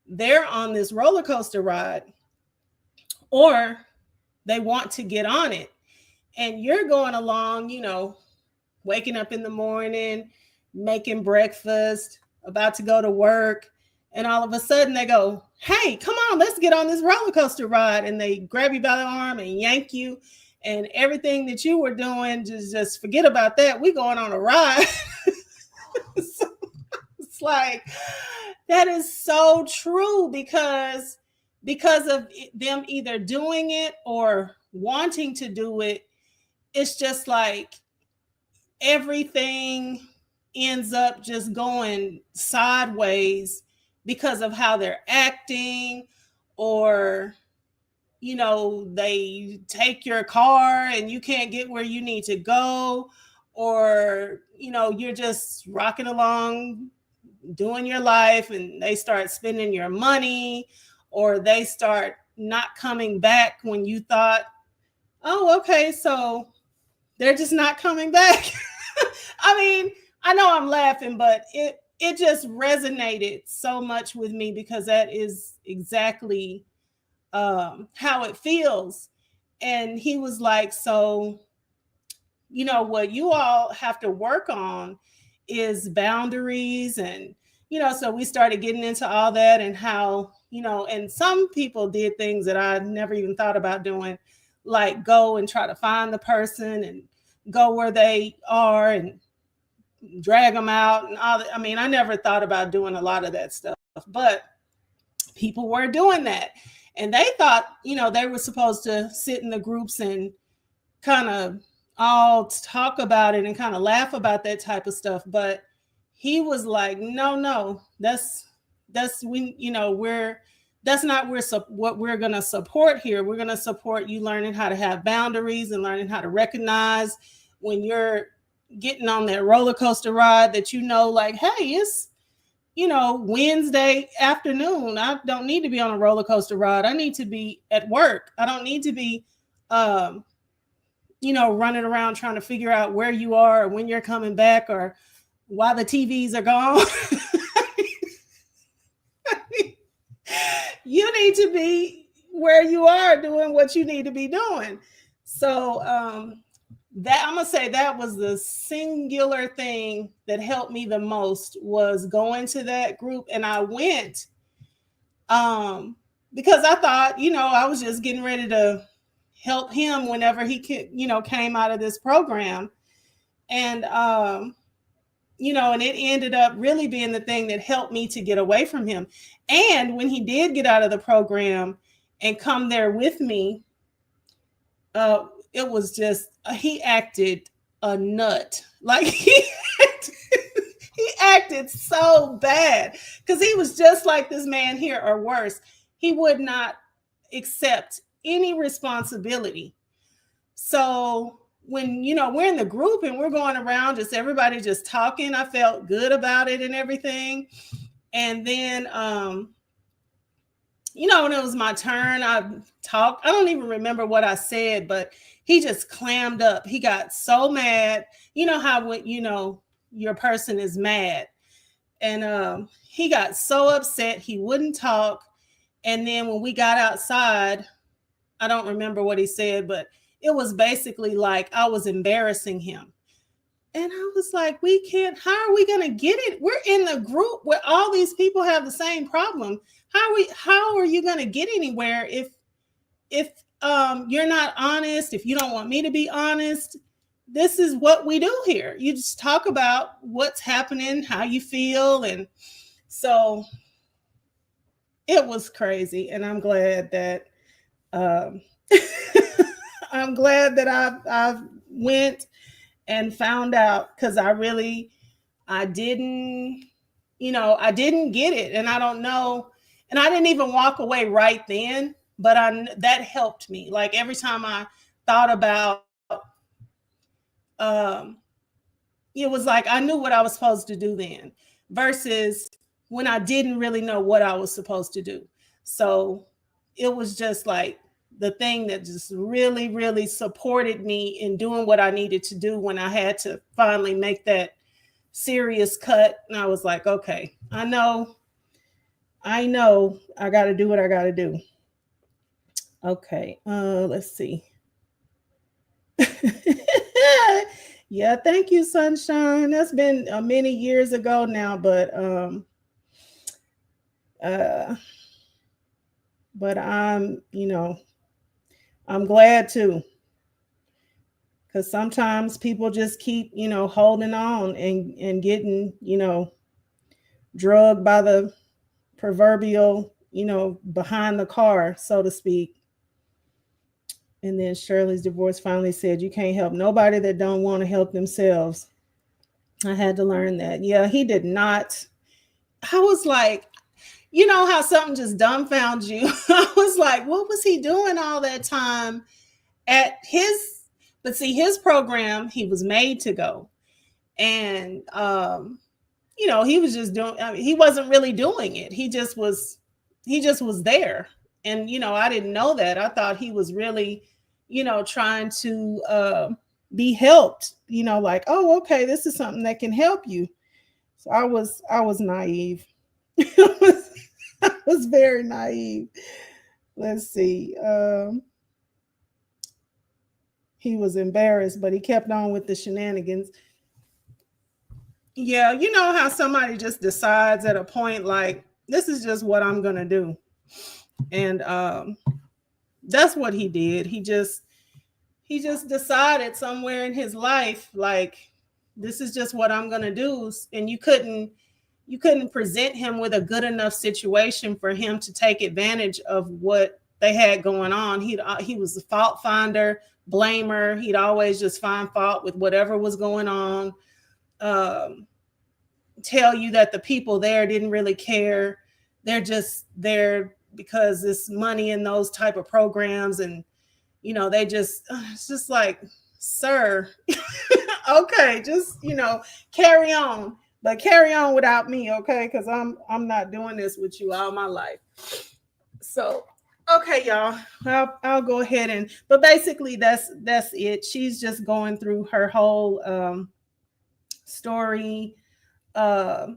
they're on this roller coaster ride, or they want to get on it. And you're going along, waking up in the morning, making breakfast, about to go to work. And all of a sudden they go, hey, come on, let's get on this roller coaster ride. And they grab you by the arm and yank you. And everything that you were doing, just forget about that. We're going on a ride. So it's like, that is so true because of them either doing it or wanting to do it. It's just like everything ends up just going sideways because of how they're acting, or they take your car and you can't get where you need to go, or you're just rocking along doing your life and they start spending your money, or they start not coming back when you thought, oh, okay, so they're just not coming back. I mean, I know I'm laughing, but it just resonated so much with me because that is exactly how it feels. And he was like, so, what you all have to work on is boundaries. And, so we started getting into all that, and how, and some people did things that I never even thought about doing, like go and try to find the person and go where they are and drag them out and all that. I mean, I never thought about doing a lot of that stuff, but people were doing that. And they thought, they were supposed to sit in the groups and kind of all talk about it and kind of laugh about that type of stuff. But he was like, no, that's we, we're that's not what we're going to support here. We're going to support you learning how to have boundaries and learning how to recognize when you're getting on that roller coaster ride that, like, hey, it's, Wednesday afternoon. I don't need to be on a roller coaster ride. I need to be at work. I don't need to be, running around trying to figure out where you are or when you're coming back or why the TVs are gone. You need to be where you are doing what you need to be doing. So that I'm gonna say that was the singular thing that helped me the most, was going to that group. And I went because I thought, I was just getting ready to help him whenever he could, came out of this program. And and it ended up really being the thing that helped me to get away from him. And when he did get out of the program and come there with me, it was just, he acted a nut. Like he acted so bad because he was just like this man here, or worse. He would not accept any responsibility. So when, we're in the group and we're going around, just everybody just talking, I felt good about it and everything. And then, when it was my turn, I talked. I don't even remember what I said, but he just clammed up. He got so mad. You know how when, your person is mad. And he got so upset he wouldn't talk. And then when we got outside, I don't remember what he said, but it was basically like I was embarrassing him. And I was like, we can't, how are we going to get it? We're in the group where all these people have the same problem. How are you going to get anywhere if you're not honest, if you don't want me to be honest? This is what we do here. You just talk about what's happening, how you feel. And so it was crazy. And I'm glad that um, I'm glad that I've went and found out, because I didn't, I didn't get it, and I don't know, and I didn't even walk away right then, but that helped me. Like every time I thought about, um, it was like I knew what I was supposed to do then, versus when I didn't really know what I was supposed to do. So it was just like the thing that just really, really supported me in doing what I needed to do when I had to finally make that serious cut. And I was like, okay, I know I got to do what I got to do. Okay, let's see. Yeah, thank you, Sunshine. That's been many years ago now, uh, but I'm glad too, because sometimes people just keep, holding on and getting, drugged by the proverbial, behind the car, so to speak. And then Shirley's divorce finally said, "You can't help nobody that don't want to help themselves." I had to learn that. Yeah, he did not. I was like, you know how something just dumbfounds you. I was like, what was he doing all that time at his? But see, his program, he was made to go, and he was just doing. I mean, he wasn't really doing it. He just was. He just was there, and I didn't know that. I thought he was really, trying to be helped. Like, oh, okay, this is something that can help you. So I was naive. I was very naive. Let's see. He was embarrassed, but he kept on with the shenanigans. Yeah, you know how somebody just decides at a point like, this is just what I'm gonna do, and that's what he did. He just decided somewhere in his life, like, this is just what I'm gonna do, and you couldn't present him with a good enough situation for him to take advantage of what they had going on. He was a fault finder, blamer. He'd always just find fault with whatever was going on. Um, Tell you that the people there didn't really care. They're just there because it's money in those type of programs, and they just it's just like, sir, okay, just carry on, but carry on without me, okay? Because I'm not doing this with you all my life. So okay, y'all, I'll go ahead but basically that's it. She's just going through her whole story uh,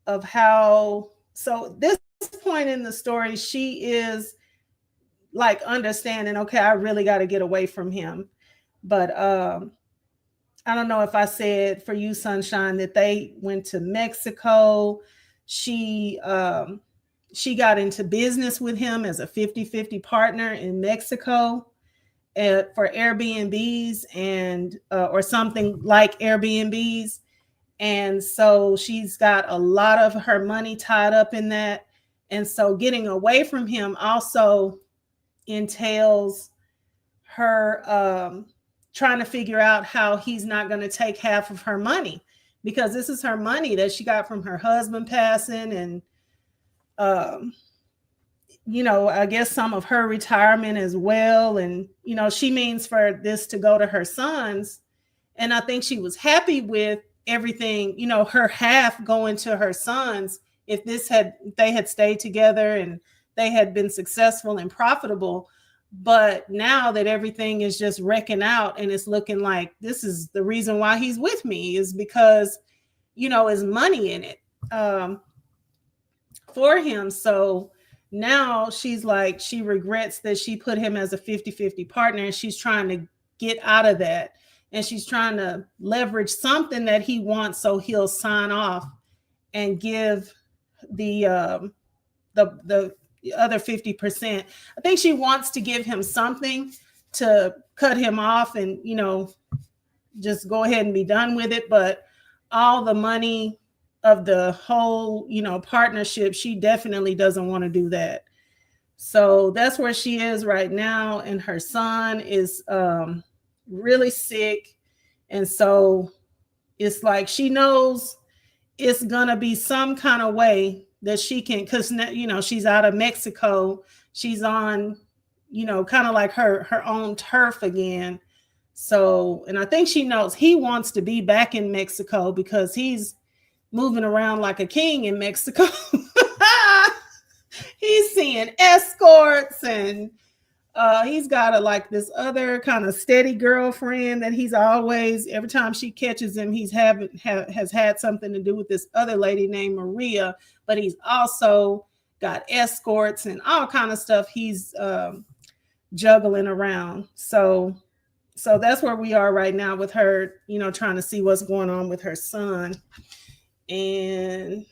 of how. So this point in the story, she is like understanding, okay, I really got to get away from him. But I don't know if I said for you, Sunshine, that they went to Mexico. She um she got into business with him as a 50-50 partner in Mexico, for Airbnbs, and or something like Airbnbs. And so she's got a lot of her money tied up in that. And so getting away from him also entails her trying to figure out how he's not going to take half of her money, because this is her money that she got from her husband passing, and um, I guess some of her retirement as well. And she means for this to go to her sons, and I think she was happy with everything, her half going to her sons, if they had stayed together and they had been successful and profitable. But now that everything is just wrecking out, and it's looking like this is the reason why he's with me, is because, is money in it. um, for him. So now she's like, she regrets that she put him as a 50-50 partner, and she's trying to get out of that. And she's trying to leverage something that he wants so he'll sign off and give the the other 50%. I think she wants to give him something to cut him off and, just go ahead and be done with it. But all the money of the whole, partnership, she definitely doesn't want to do that. So that's where she is right now. And her son is really sick. And so it's like she knows it's gonna be some kind of way that she can, because she's out of Mexico, she's on, kind of like her own turf again. So, and I think she knows he wants to be back in Mexico because he's moving around like a king in Mexico. He's seeing escorts, and he's got like this other kind of steady girlfriend that he's always, every time she catches him, has had something to do with this other lady named Maria. But he's also got escorts and all kind of stuff he's juggling around. So that's where we are right now with her, trying to see what's going on with her son. And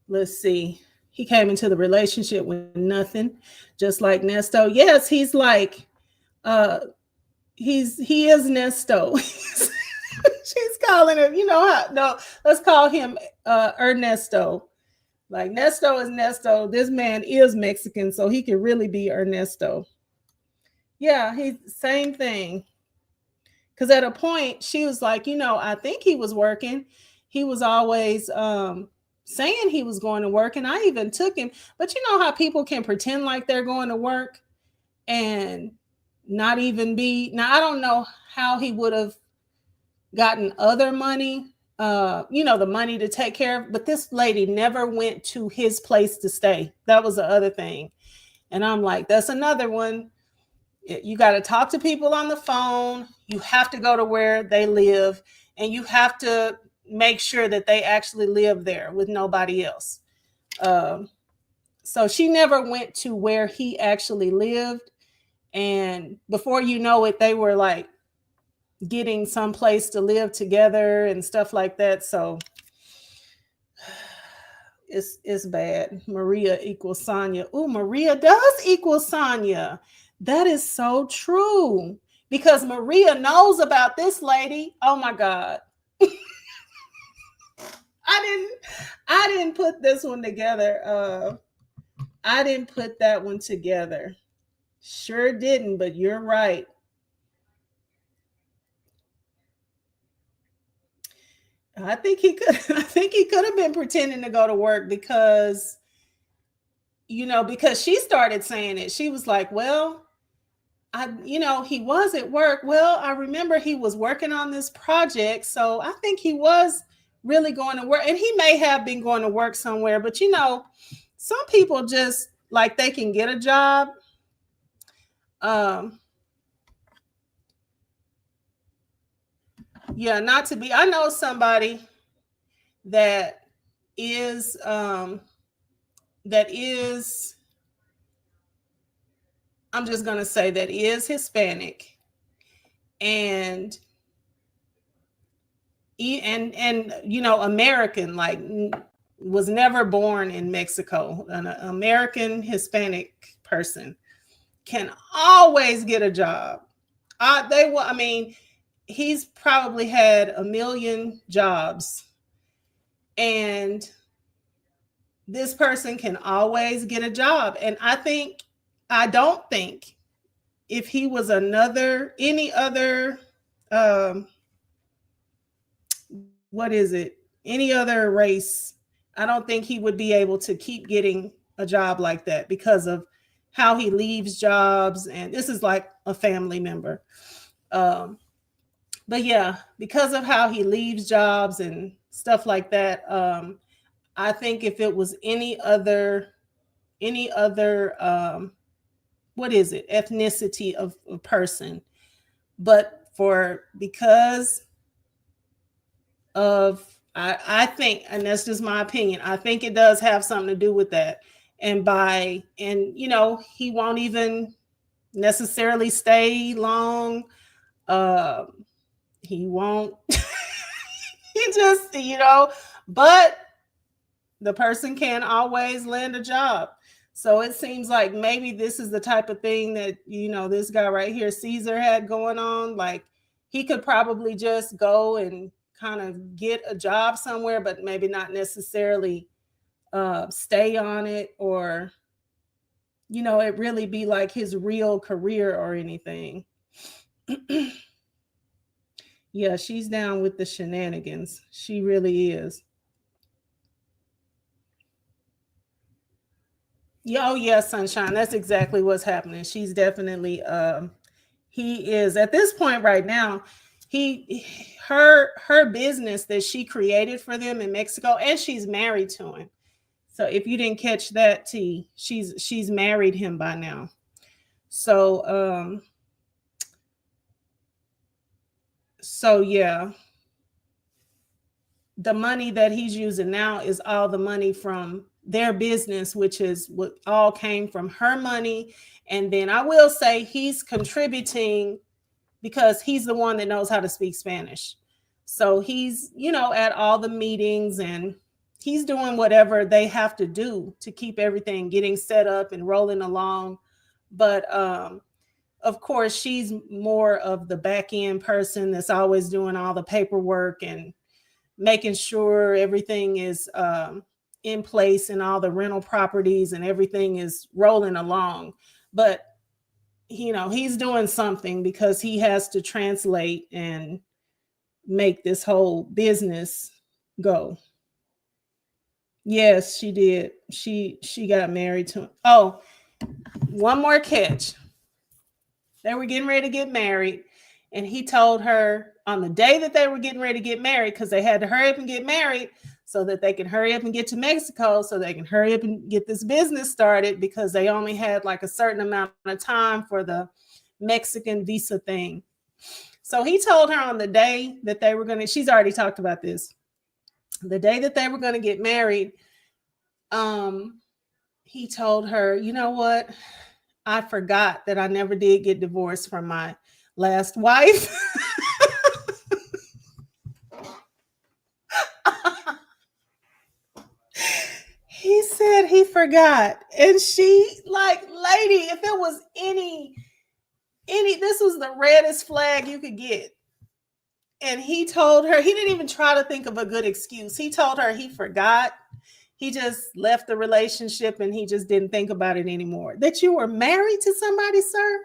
let's see. He came into the relationship with nothing, just like Nesto. Yes, he's like, he is Nesto. She's calling him, no, let's call him Ernesto. Like Nesto is Nesto. This man is Mexican, so he can really be Ernesto. Yeah, he's same thing. Because at a point she was like, I think he was working. He was always saying he was going to work, and I even took him. But you know how people can pretend like they're going to work and not even be. Now I don't know how he would have gotten other money, the money to take care of. But this lady never went to his place to stay. That was the other thing. And I'm like, that's another one. You got to talk to people on the phone. You have to go to where they live, and you have to make sure that they actually live there with nobody else. So she never went to where he actually lived. And before you know it, they were like getting someplace to live together and stuff like that. So it's bad. Maria equals Sonia. Ooh, Maria does equal Sonia. That is so true, because Maria knows about this lady. Oh my God. I didn't put this one together. I didn't put that one together. Sure didn't, but you're right. I think he could have been pretending to go to work because she started saying it. She was like, well, he was at work. Well, I remember he was working on this project. So I think he was really going to work, and he may have been going to work somewhere, but some people just like they can get a job. Yeah, not to be, I know somebody that is, I'm just going to say that is Hispanic, and American, like was never born in Mexico. An American Hispanic person can always get a job. He's probably had a million jobs, and this person can always get a job. And I don't think if he was any other, any other race, I don't think he would be able to keep getting a job like that because of how he leaves jobs. And this is like a family member. But yeah, because of how he leaves jobs and stuff like that, I think if it was any other ethnicity of a person, but because of I think, and that's just my opinion, I think it does have something to do with that. And he won't even necessarily stay long. Um he won't he just, but the person can always land a job. So it seems like maybe this is the type of thing that, this guy right here, Caesar, had going on. Like he could probably just go and kind of get a job somewhere, but maybe not necessarily stay on it, or, it really be like his real career or anything. Yeah, she's down with the shenanigans. She really is. Yeah, oh yeah, sunshine. That's exactly what's happening. She's definitely he is at this point right now. He her business that she created for them in Mexico, and she's married to him. So if you didn't catch that, T, she's married him by now. So yeah, the money that he's using now is all the money from their business, which is what all came from her money. And then I will say he's contributing because he's the one that knows how to speak Spanish. So he's, at all the meetings, and he's doing whatever they have to do to keep everything getting set up and rolling along. But of course, she's more of the back end person that's always doing all the paperwork and making sure everything is in place and all the rental properties and everything is rolling along. But he's doing something because he has to translate and make this whole business go. Yes, she did. She got married to him. Oh, one more catch. They were getting ready to get married, and he told her on the day that they were getting ready to get married, because they had to hurry up and get married so that they can hurry up and get to Mexico, so they can hurry up and get this business started, because they only had like a certain amount of time for the Mexican visa thing. So he told her on the day that they were going to, she's already talked about this, the day that they were going to get married, he told her, you know what? I forgot that I never did get divorced from my last wife. He said he forgot. And she, like, lady, if it was any, this was the reddest flag you could get. And he told her, he didn't even try to think of a good excuse. He told her he forgot. He just left the relationship and he just didn't think about it anymore. That you were married to somebody, sir?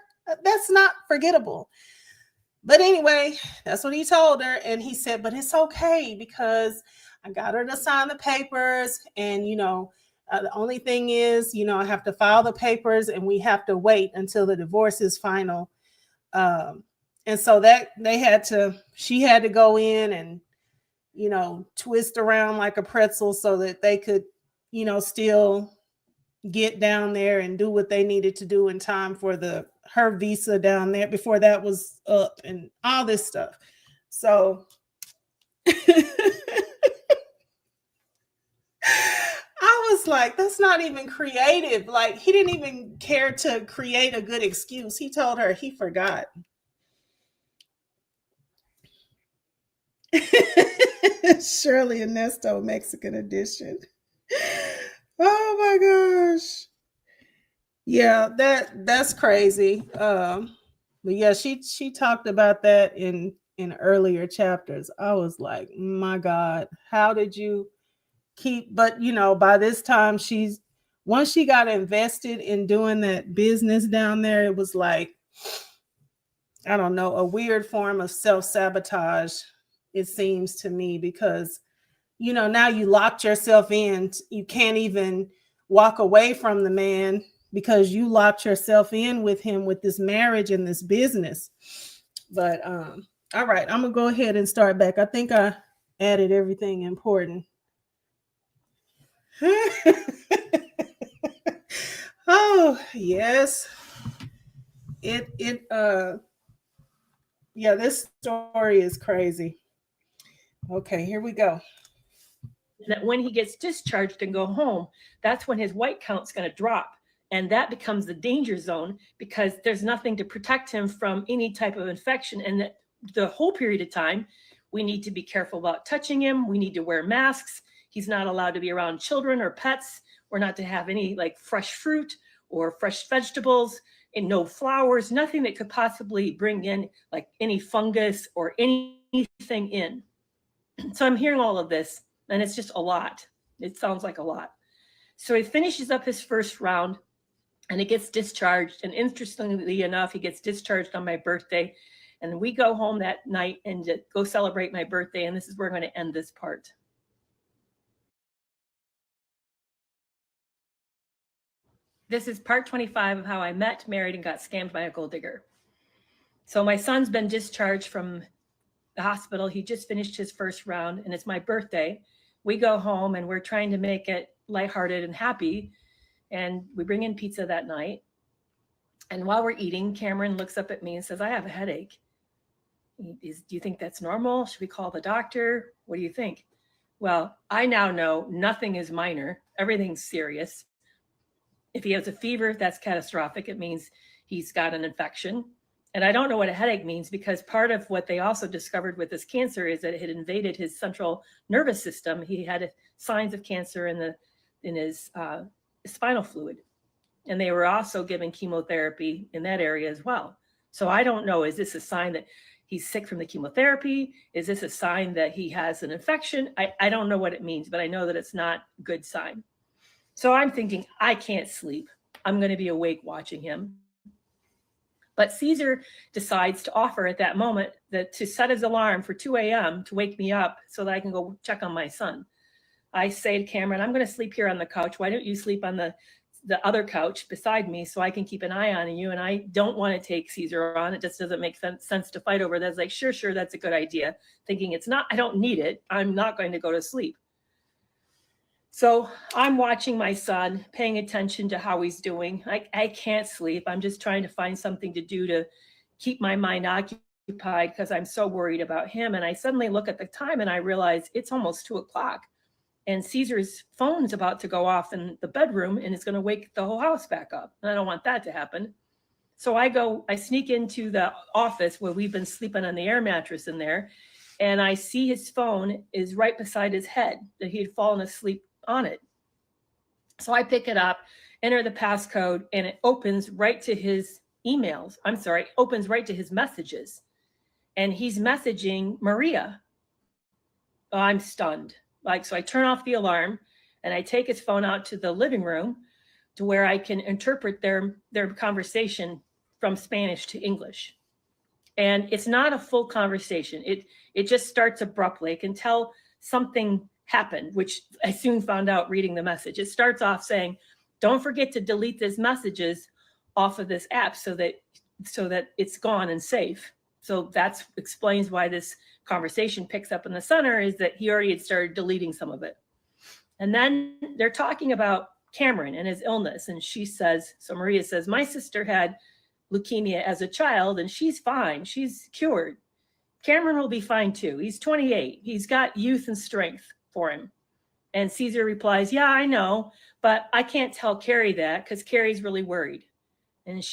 That's not forgettable. But anyway, that's what he told her. And he said, but it's okay because I got her to sign the papers. And, the only thing is, I have to file the papers and we have to wait until the divorce is final. And so that she had to go in and, twist around like a pretzel so that they could, still get down there and do what they needed to do in time for her visa down there before that was up and all this stuff. So I was like, that's not even creative. Like, he didn't even care to create a good excuse. He told her he forgot. Shirley Ernesto Mexican edition. Oh my gosh. Yeah, that's crazy. But yeah, she talked about that in earlier chapters. I was like, my God, how did you keep? But by this time, once she got invested in doing that business down there, it was like, I don't know, a weird form of self-sabotage, it seems to me, because now you locked yourself in. You can't even walk away from the man because you locked yourself in with him with this marriage and this business. But all right, I'm gonna go ahead and start back. I think I added everything important. Oh yes, yeah, this story is crazy. Okay, here we go.
That when he gets discharged and go home, that's when his white count's going to drop. And that becomes the danger zone because there's nothing to protect him from any type of infection. And the whole period of time, we need to be careful about touching him. We need to wear masks. He's not allowed to be around children or pets. We're not to have any like fresh fruit or fresh vegetables and no flowers, nothing that could possibly bring in like any fungus or anything in. So I'm hearing all of this, and it's just a lot. It sounds like a lot. So he finishes up his first round and he gets discharged. And interestingly enough, he gets discharged on my birthday. And we go home that night and go celebrate my birthday. And this is where I'm going to end this part. This is part 25 of how I met, married, and got scammed by a gold digger. So my son's been discharged from the hospital. He just finished his first round, and it's my birthday. We go home, and we're trying to make it lighthearted and happy. And we bring in pizza that night. And while we're eating, Cameron looks up at me and says, I have a headache. Do you think that's normal? Should we call the doctor? What do you think? Well, I now know nothing is minor. Everything's serious. If he has a fever, that's catastrophic. It means he's got an infection. And I don't know what a headache means because part of what they also discovered with this cancer is that it had invaded his central nervous system. He had signs of cancer in his spinal fluid. And they were also giving chemotherapy in that area as well. So I don't know, is this a sign that he's sick from the chemotherapy? Is this a sign that he has an infection? I don't know what it means, but I know that it's not a good sign. So I'm thinking, I can't sleep. I'm going to be awake watching him. But Caesar decides to offer at that moment that to set his alarm for 2 a.m. to wake me up so that I can go check on my son. I say to Cameron, I'm going to sleep here on the couch. Why don't you sleep on the other couch beside me so I can keep an eye on you? And I don't want to take Caesar on. It just doesn't make sense to fight over that. It's like, sure, that's a good idea. Thinking it's not, I don't need it. I'm not going to go to sleep. So I'm watching my son, paying attention to how he's doing. I can't sleep. I'm just trying to find something to do to keep my mind occupied because I'm so worried about him. And I suddenly look at the time and I realize it's almost 2:00. And Caesar's phone's about to go off in the bedroom and it's going to wake the whole house back up. And I don't want that to happen. So I sneak into the office where we've been sleeping on the air mattress in there. And I see his phone is right beside his head, that he had fallen asleep on it. So I pick it up, enter the passcode, and it opens right to his emails. Opens right to his messages. And he's messaging Maria. Oh, I'm stunned. So I turn off the alarm and I take his phone out to the living room to where I can interpret their conversation from Spanish to English. And it's not a full conversation. It just starts abruptly. I can tell something happened, which I soon found out reading the message. It starts off saying, don't forget to delete these messages off of this app so that it's gone and safe. So that explains why this conversation picks up in the center, is that he already had started deleting some of it. And then they're talking about Cameron and his illness. And Maria says, my sister had leukemia as a child and she's fine. She's cured. Cameron will be fine too. He's 28. He's got youth and strength for him. And Caesar replies, yeah, I know, but I can't tell Carrie that because Carrie's really worried. And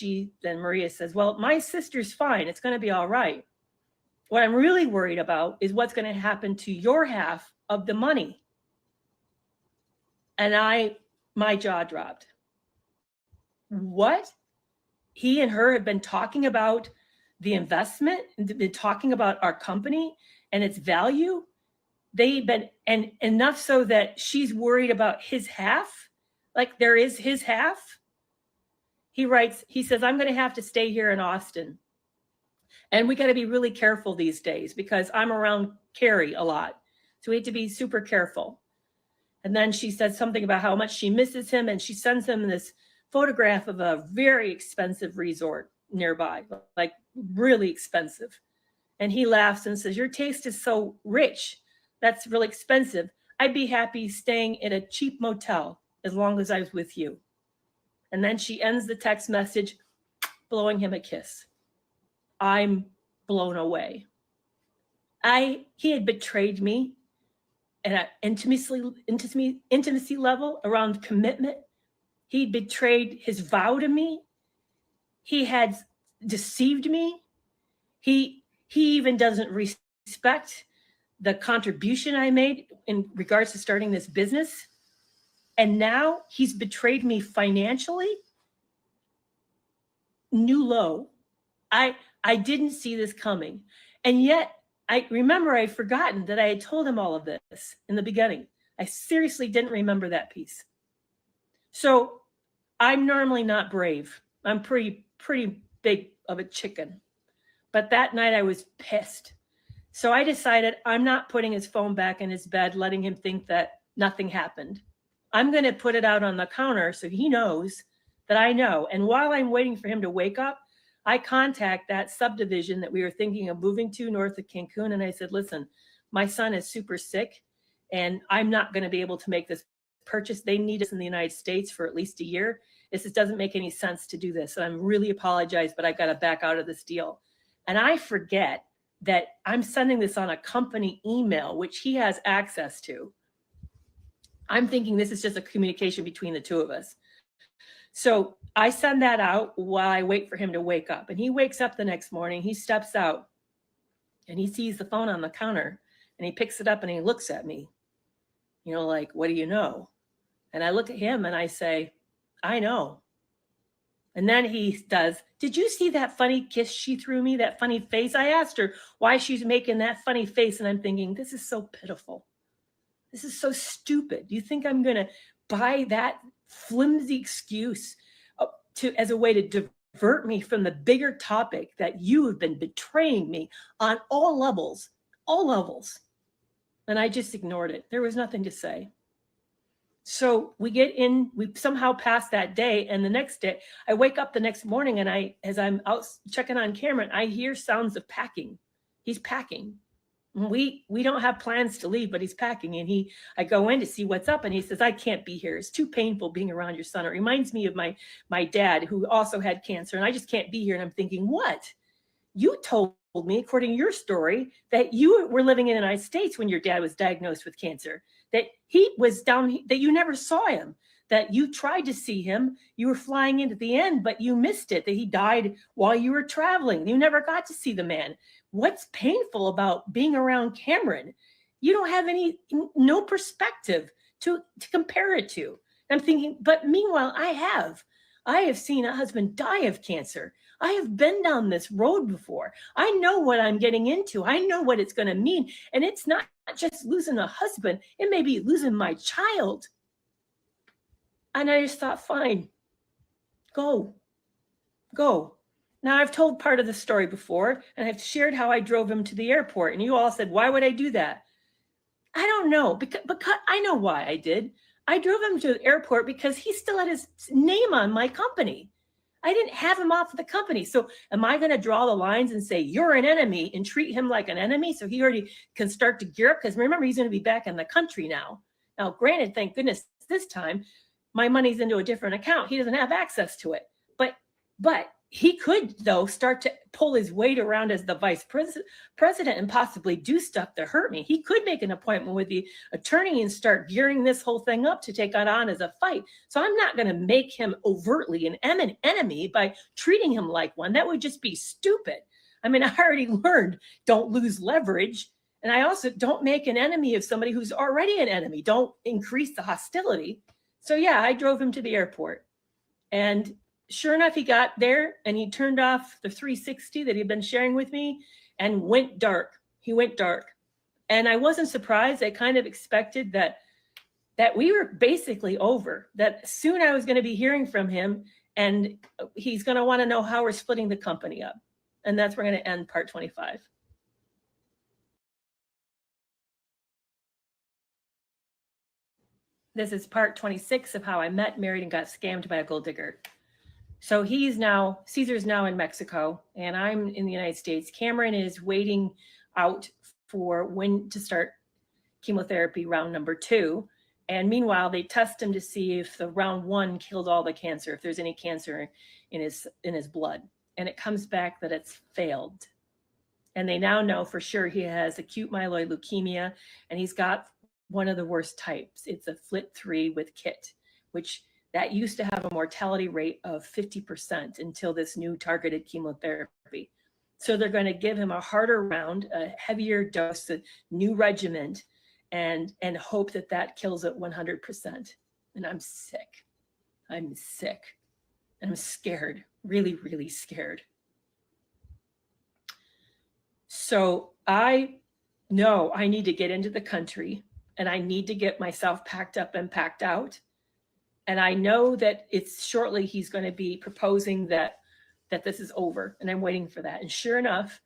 then Maria says, well, my sister's fine. It's going to be all right. What I'm really worried about is what's going to happen to your half of the money. And my jaw dropped. What? He and her have been talking about the investment, been talking about our company and its value. They've been, and enough so that she's worried about his half. Like there is his half. He says, I'm going to have to stay here in Austin. And we got to be really careful these days because I'm around Carrie a lot. So we have to be super careful. And then she said something about how much she misses him. And she sends him this photograph of a very expensive resort nearby, like really expensive. And he laughs and says, your taste is so rich. That's really expensive. I'd be happy staying in a cheap motel as long as I was with you. And then she ends the text message, blowing him a kiss. I'm blown away. He had betrayed me at an intimacy level around commitment. He betrayed his vow to me. He had deceived me. He even doesn't respect the contribution I made in regards to starting this business. And now he's betrayed me financially. New low. I didn't see this coming. And yet I remember I'd forgotten that I had told him all of this in the beginning. I seriously didn't remember that piece. So I'm normally not brave. I'm pretty big of a chicken. But that night I was pissed. So I decided I'm not putting his phone back in his bed, letting him think that nothing happened. I'm going to put it out on the counter so he knows that I know. And while I'm waiting for him to wake up, I contact that subdivision that we were thinking of moving to north of Cancun. And I said, listen, my son is super sick and I'm not going to be able to make this purchase. They need us in the United States for at least a year. This just doesn't make any sense to do this. And I'm really apologize, but I got to back out of this deal. And I forget that I'm sending this on a company email, which he has access to. I'm thinking this is just a communication between the two of us. So I send that out while I wait for him to wake up. And he wakes up the next morning, he steps out and he sees the phone on the counter and he picks it up and he looks at me, like, what do you know? And I look at him and I say, I know. And then he does, did you see that funny kiss she threw me, that funny face? I asked her why she's making that funny face. And I'm thinking, this is so pitiful. This is so stupid. Do you think I'm going to buy that flimsy excuse as a way to divert me from the bigger topic that you have been betraying me on all levels? And I just ignored it. There was nothing to say. So we somehow pass that day. And the next day, I wake up the next morning and as I'm out checking on Cameron, I hear sounds of packing. He's packing. We don't have plans to leave, but he's packing. And I go in to see what's up. And he says, I can't be here. It's too painful being around your son. It reminds me of my dad who also had cancer. And I just can't be here. And I'm thinking, what? You told me, according to your story, that you were living in the United States when your dad was diagnosed with cancer, that he was down, that you never saw him, that you tried to see him. You were flying in at the end, but you missed it, that he died while you were traveling. You never got to see the man. What's painful about being around Cameron? You don't have no perspective to compare it to. I'm thinking, but meanwhile, I have seen a husband die of cancer. I have been down this road before. I know what I'm getting into. I know what it's going to mean. And it's not just losing a husband. It may be losing my child. And I just thought, fine, go. Now, I've told part of the story before, and I've shared how I drove him to the airport. And you all said, why would I do that? I don't know, because I know why I did. I drove him to the airport because he still had his name on my company. I didn't have him off of the company. So am I going to draw the lines and say, you're an enemy and treat him like an enemy so he already can start to gear up? Because remember, he's going to be back in the country now. Now, granted, thank goodness this time, my money's into a different account. He doesn't have access to it. But he could, though, start to pull his weight around as the vice president and possibly do stuff to hurt me. He could make an appointment with the attorney and start gearing this whole thing up to take it on as a fight. So I'm not going to make him overtly an enemy by treating him like one. That would just be stupid. I mean, I already learned don't lose leverage. And I also don't make an enemy of somebody who's already an enemy. Don't increase the hostility. So yeah, I drove him to the airport. And sure enough, he got there and he turned off the 360 that he'd been sharing with me and went dark. He went dark. And I wasn't surprised. I kind of expected that we were basically over, that soon I was going to be hearing from him and he's going to want to know how we're splitting the company up. And that's where we're going to end part 25. This is part 26 of how I met, married, and got scammed by a gold digger. So Caesar's now in Mexico and I'm in the United States. Cameron is waiting out for when to start chemotherapy round number 2. And meanwhile, they test him to see if the round 1 killed all the cancer, if there's any cancer in his blood. And it comes back that it's failed. And they now know for sure he has acute myeloid leukemia, and he's got one of the worst types. It's a FLT3 with KIT, which that used to have a mortality rate of 50% until this new targeted chemotherapy. So they're going to give him a harder round, a heavier dose, a new regimen, and hope that that kills it 100%. And I'm sick. I'm sick. I'm scared, really, really scared. So I know I need to get into the country, and I need to get myself packed up and packed out. And I know that it's shortly he's going to be proposing that this is over, and I'm waiting for that. And sure enough,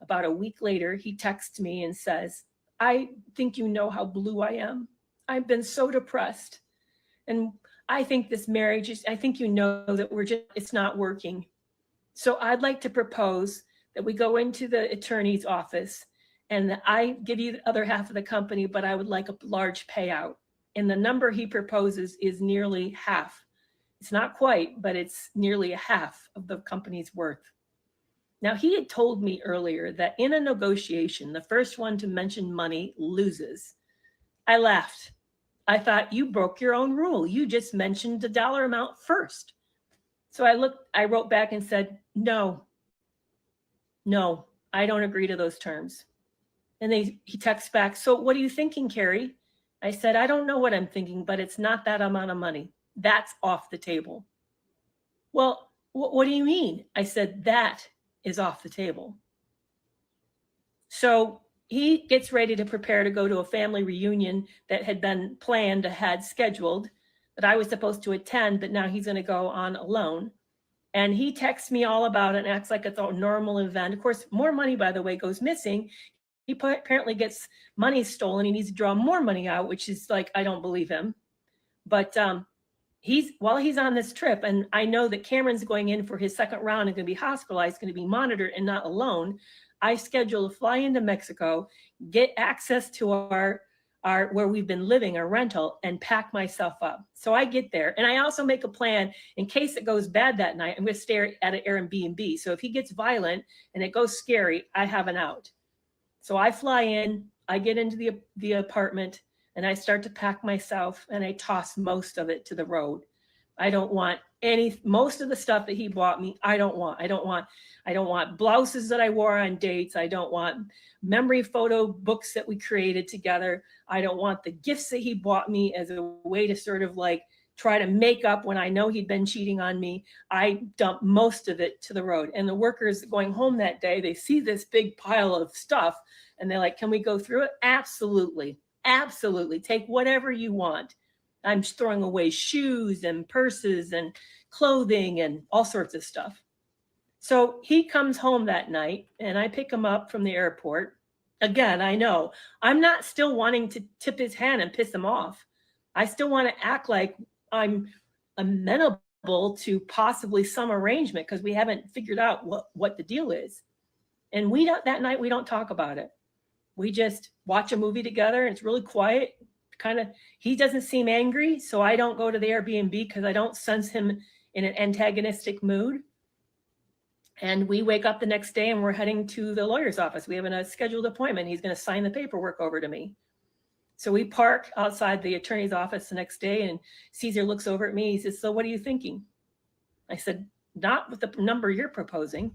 about a week later, he texts me and says, I think you know how blue I am. I've been so depressed. And I think this marriage is, I think you know that it's not working. So I'd like to propose that we go into the attorney's office and I give you the other half of the company, but I would like a large payout. And the number he proposes is nearly half. It's not quite, but it's nearly a half of the company's worth. Now, he had told me earlier that in a negotiation, the first one to mention money loses. I laughed. I thought, you broke your own rule. You just mentioned the dollar amount first. So I wrote back and said, no, I don't agree to those terms. And he texts back, so what are you thinking, Carrie? I said, I don't know what I'm thinking, but it's not that amount of money. That's off the table. Well, what do you mean? I said, that is off the table. So he gets ready to prepare to go to a family reunion that had been planned, had scheduled, that I was supposed to attend, but now he's going to go on alone. And he texts me all about it and acts like it's a normal event. Of course, more money, by the way, goes missing. He apparently gets money stolen. He needs to draw more money out, which is like, I don't believe him. But while he's on this trip, and I know that Cameron's going in for his second round and going to be hospitalized, going to be monitored and not alone, I schedule a fly into Mexico, get access to our where we've been living, our rental, and pack myself up. So I get there, and I also make a plan in case it goes bad that night. I'm going to stay at an Airbnb. So if he gets violent and it goes scary, I have an out. So I fly in, I get into the apartment, and I start to pack myself, and I toss most of it to the road. I don't want most of the stuff that he bought me. I don't want blouses that I wore on dates. I don't want memory photo books that we created together. I don't want the gifts that he bought me as a way to sort of like try to make up when I know he'd been cheating on me. I dump most of it to the road. And the workers going home that day, they see this big pile of stuff and they're like, can we go through it? Absolutely. Absolutely. Take whatever you want. I'm throwing away shoes and purses and clothing and all sorts of stuff. So he comes home that night and I pick him up from the airport. Again, I know I'm not still wanting to tip his hand and piss him off. I still want to act like I'm amenable to possibly some arrangement because we haven't figured out what the deal is. And that night we don't talk about it. We just watch a movie together and it's really quiet. He doesn't seem angry, so I don't go to the Airbnb because I don't sense him in an antagonistic mood. And we wake up the next day and we're heading to the lawyer's office. We have a scheduled appointment. He's going to sign the paperwork over to me. So we park outside the attorney's office the next day and Caesar looks over at me. He says, so what are you thinking? I said, not with the number you're proposing.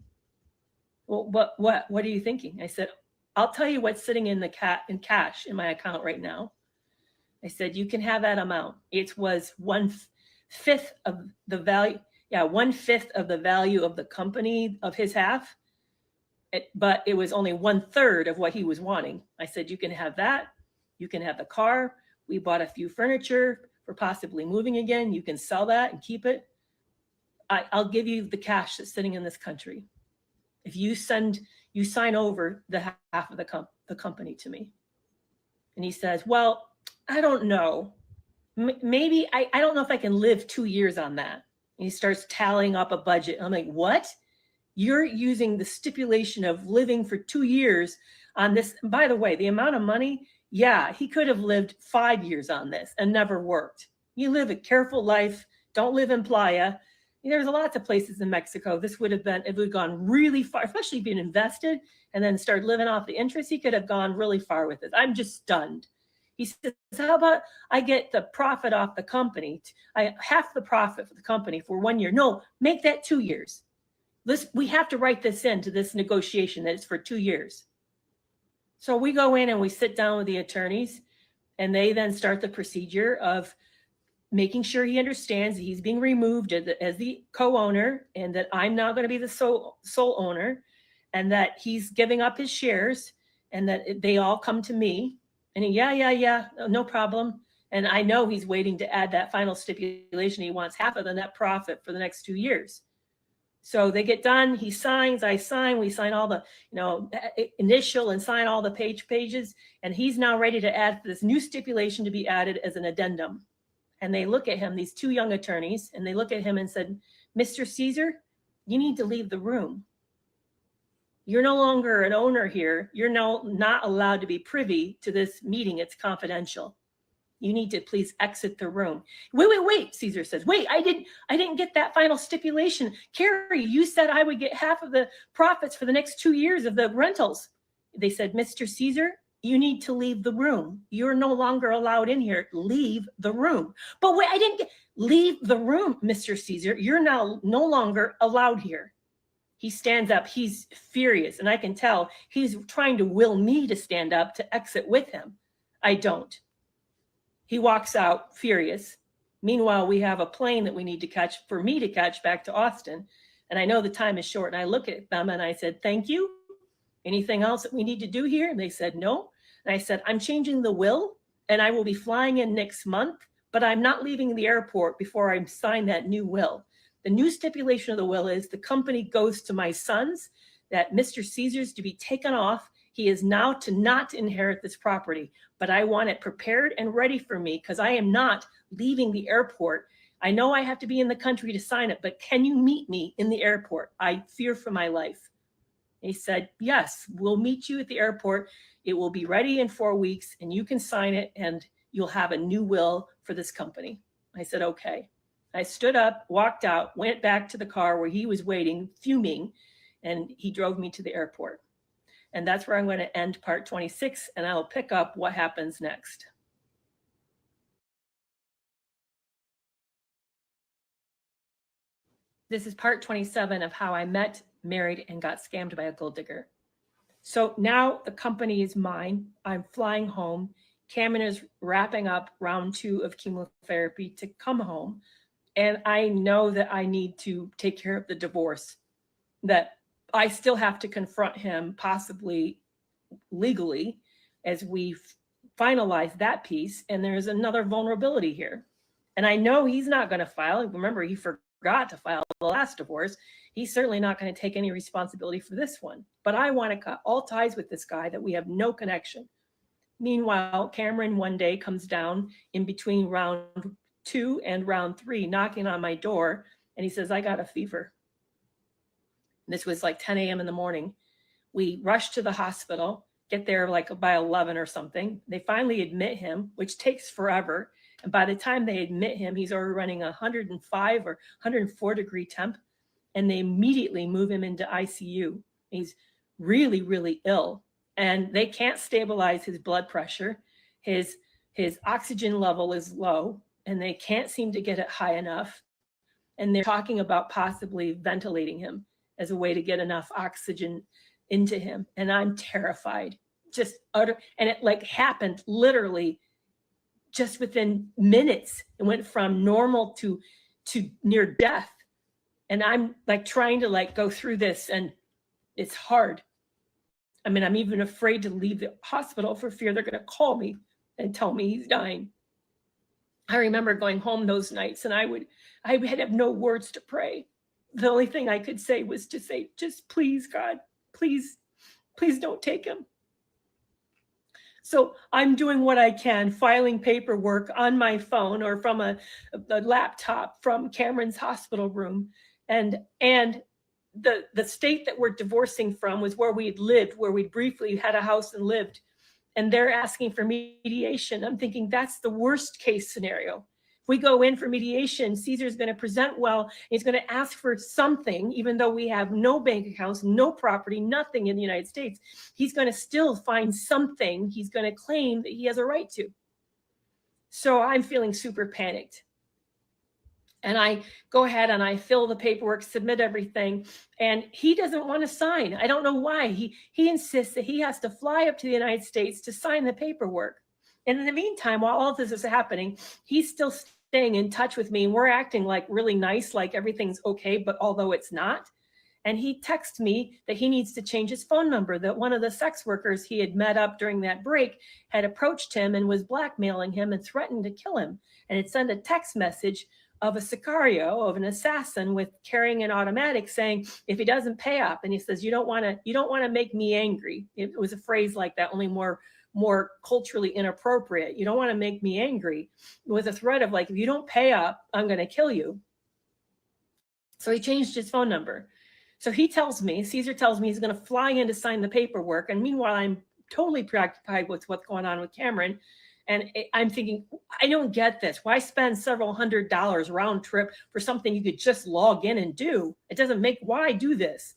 Well, what are you thinking? I said, I'll tell you what's sitting in cash in my account right now. I said, you can have that amount. It was 1/5 of the value. Yeah, 1/5 of the value of the company of his half. But it was only 1/3 of what he was wanting. I said, you can have that. You can have the car. We bought a few furniture for possibly moving again. You can sell that and keep it. I'll give you the cash that's sitting in this country. If you sign over the half of the company to me. And he says, well, I don't know. Maybe I don't know if I can live 2 years on that. And he starts tallying up a budget. I'm like, what? You're using the stipulation of living for 2 years on this. By the way, the amount of money, yeah, he could have lived 5 years on this and never worked. You live a careful life. Don't live in playa. There's lots of places in Mexico. This would have been, it would have gone really far, especially being invested and then started living off the interest. He could have gone really far with it. I'm just stunned. He says, how about I get the profit off the company? I half the profit for the company for 1 year. No, make that 2 years. We have to write this into this negotiation that it's for 2 years. So we go in and we sit down with the attorneys, and they then start the procedure of making sure he understands that he's being removed as the co-owner, and that I'm now going to be the sole owner, and that he's giving up his shares, and that they all come to me. And yeah, no problem. And I know he's waiting to add that final stipulation. He wants half of the net profit for the next 2 years. So they get done. He signs, I sign, we sign all the, initial and sign all the pages. And he's now ready to add this new stipulation to be added as an addendum. And they look at him, these two young attorneys, and they look at him and said, Mr. Caesar, you need to leave the room. You're no longer an owner here. You're now not allowed to be privy to this meeting. It's confidential. You need to please exit the room. Wait, Caesar says. Wait, I didn't get that final stipulation. Carrie, you said I would get half of the profits for the next 2 years of the rentals. They said, Mr. Caesar, you need to leave the room. You're no longer allowed in here. Leave the room. But wait, leave the room, Mr. Caesar. You're now no longer allowed here. He stands up. He's furious. And I can tell he's trying to will me to stand up to exit with him. I don't. He walks out furious. Meanwhile, we have a plane that we need to catch, for me to catch back to Austin. And I know the time is short. And I look at them and I said, thank you. Anything else that we need to do here? And they said, no. And I said, I'm changing the will and I will be flying in next month, but I'm not leaving the airport before I sign that new will. The new stipulation of the will is the company goes to my sons, that Mr. Caesar's to be taken off. He is now to not inherit this property, but I want it prepared and ready for me because I am not leaving the airport. I know I have to be in the country to sign it, but can you meet me in the airport? I fear for my life. He said, yes, we'll meet you at the airport. It will be ready in 4 weeks and you can sign it and you'll have a new will for this company. I said, okay. I stood up, walked out, went back to the car where he was waiting, fuming, and he drove me to the airport. And that's where I'm going to end part 26, and I'll pick up what happens next. This is part 27 of how I met, married, and got scammed by a gold digger. So now the company is mine. I'm flying home. Cameron is wrapping up round 2 of chemotherapy to come home. And I know that I need to take care of the divorce, that I still have to confront him, possibly legally, as we finalize that piece. And there's another vulnerability here. And I know he's not going to file. Remember, he forgot to file the last divorce. He's certainly not going to take any responsibility for this one. But I want to cut all ties with this guy, that we have no connection. Meanwhile, Cameron one day comes down in between round 2 and round 3, knocking on my door, and he says, I got a fever. This was like 10 a.m. in the morning. We rush to the hospital, get there like by 11 or something. They finally admit him, which takes forever. And by the time they admit him, he's already running 105 or 104 degree temp. And they immediately move him into ICU. He's really, really ill. And they can't stabilize his blood pressure. His oxygen level is low, and they can't seem to get it high enough. And they're talking about possibly ventilating him as a way to get enough oxygen into him. And I'm terrified, just utter. And it like happened literally just within minutes. It went from normal to near death. And I'm like trying to like go through this, and it's hard. I mean, I'm even afraid to leave the hospital for fear they're going to call me and tell me he's dying. I remember going home those nights, and I would have no words to pray. The only thing I could say was to say, just please, God, please don't take him. So I'm doing what I can, filing paperwork on my phone or from a laptop from Cameron's hospital room. And the state that we're divorcing from was where we'd lived, where we briefly had a house and lived. And they're asking for mediation. I'm thinking that's the worst case scenario.
If we go in for mediation, Caesar's going to present well. He's going to ask for something, even though we have no bank accounts, no property, nothing in the United States. He's going to still find something he's going to claim that he has a right to. So I'm feeling super panicked. And I go ahead and I fill the paperwork, submit everything, and he doesn't want to sign. I don't know why. He insists that he has to fly up to the United States to sign the paperwork. And in the meantime, while all of this is happening, he's still staying in touch with me. And we're acting like really nice, like everything's okay, but although it's not. And he texts me that he needs to change his phone number, that one of the sex workers he had met up during that break had approached him and was blackmailing him and threatened to kill him. And had sent a text message of a sicario, of an assassin with carrying an automatic, saying, if he doesn't pay up, and he says, you don't want to make me angry. It was a phrase like that, only more culturally inappropriate. You don't want to make me angry, with a threat of like, if you don't pay up, I'm going to kill you. So he changed his phone number. So he tells me, Caesar tells me he's going to fly in to sign the paperwork. And meanwhile, I'm totally preoccupied with what's going on with Cameron. And I'm thinking, I don't get this. Why spend several $100s round trip for something you could just log in and do? It doesn't make, why do this?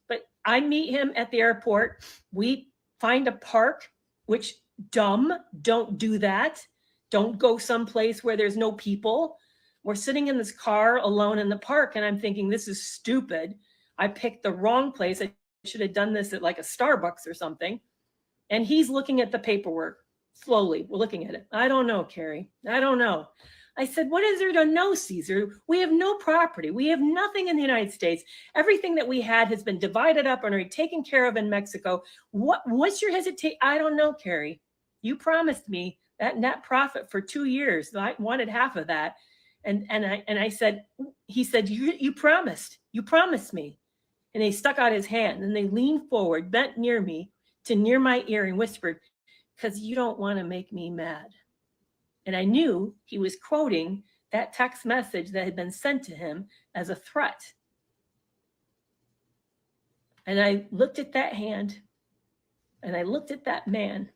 But I meet him at the airport. We find a park, which dumb, don't do that. Don't go someplace where there's no people. We're sitting in this car alone in the park, and I'm thinking, this is stupid. I picked the wrong place. I should have done this at like a Starbucks or something. And he's looking at the paperwork. Slowly, we're looking at it. I don't know, Carrie. I don't know. I said, what is there to know, Caesar? We have no property. We have nothing in the United States. Everything that we had has been divided up and already taken care of in Mexico. What's your hesitation? I don't know, Carrie. You promised me that net profit for 2 years. I wanted half of that. And I said, he said, you promised me. And he stuck out his hand and they leaned forward, bent near me to near my ear and whispered, because you don't want to make me mad. And I knew he was quoting that text message that had been sent to him as a threat. And I looked at that hand and I looked at that man,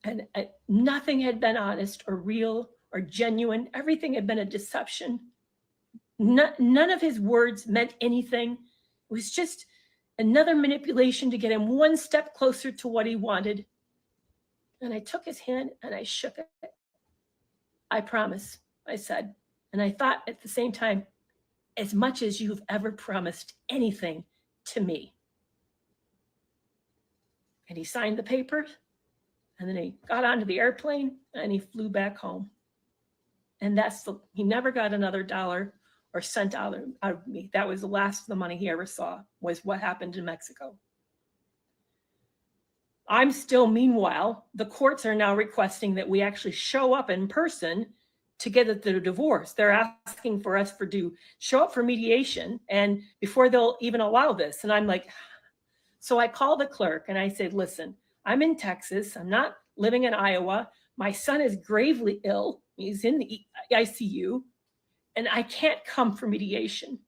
and nothing had been honest or real or genuine. Everything had been a deception. None of his words meant anything. It was just another manipulation to get him one step closer to what he wanted. And I took his hand and I shook it. I promise, I said. And I thought at the same time, as much as you've ever promised anything to me. And he signed the papers, and then he got onto the airplane and he flew back home. And he never got another dollar or cent out of me. That was the last of the money he ever saw, was what happened in Mexico. I'm still, meanwhile, the courts are now requesting that we actually show up in person to get the divorce. They're asking for us to show up for mediation, and before they'll even allow this. And I'm like, so I called the clerk and I said, listen, I'm in Texas. I'm not living in Iowa. My son is gravely ill. He's in the ICU, and I can't come for mediation.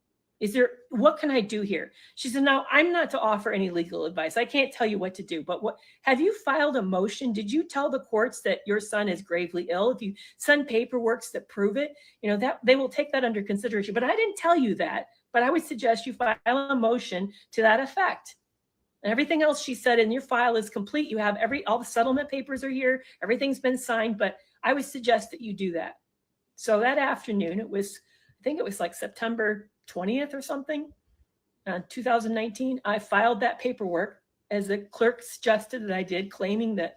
What can I do here? She said, no, I'm not to offer any legal advice. I can't tell you what to do, but have you filed a motion? Did you tell the courts that your son is gravely ill? If you send paperwork that prove it, that they will take that under consideration. But I didn't tell you that, but I would suggest you file a motion to that effect. And everything else she said in your file is complete. You have all the settlement papers are here. Everything's been signed, but I would suggest that you do that. So that afternoon, I think it was like September 20th or something, 2019, I filed that paperwork as the clerk suggested that I did, claiming that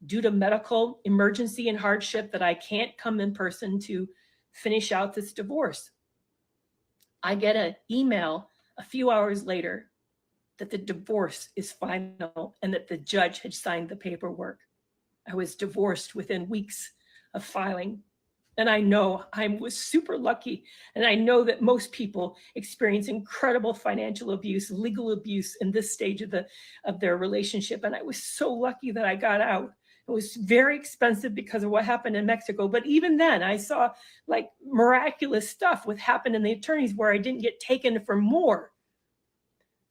due to medical emergency and hardship that I can't come in person to finish out this divorce. I get an email a few hours later that the divorce is final and that the judge had signed the paperwork. I was divorced within weeks of filing. And I know I was super lucky. And I know that most people experience incredible financial abuse, legal abuse in this stage of their relationship. And I was so lucky that I got out. It was very expensive because of what happened in Mexico. But even then, I saw like miraculous stuff what happened in the attorneys where I didn't get taken for more.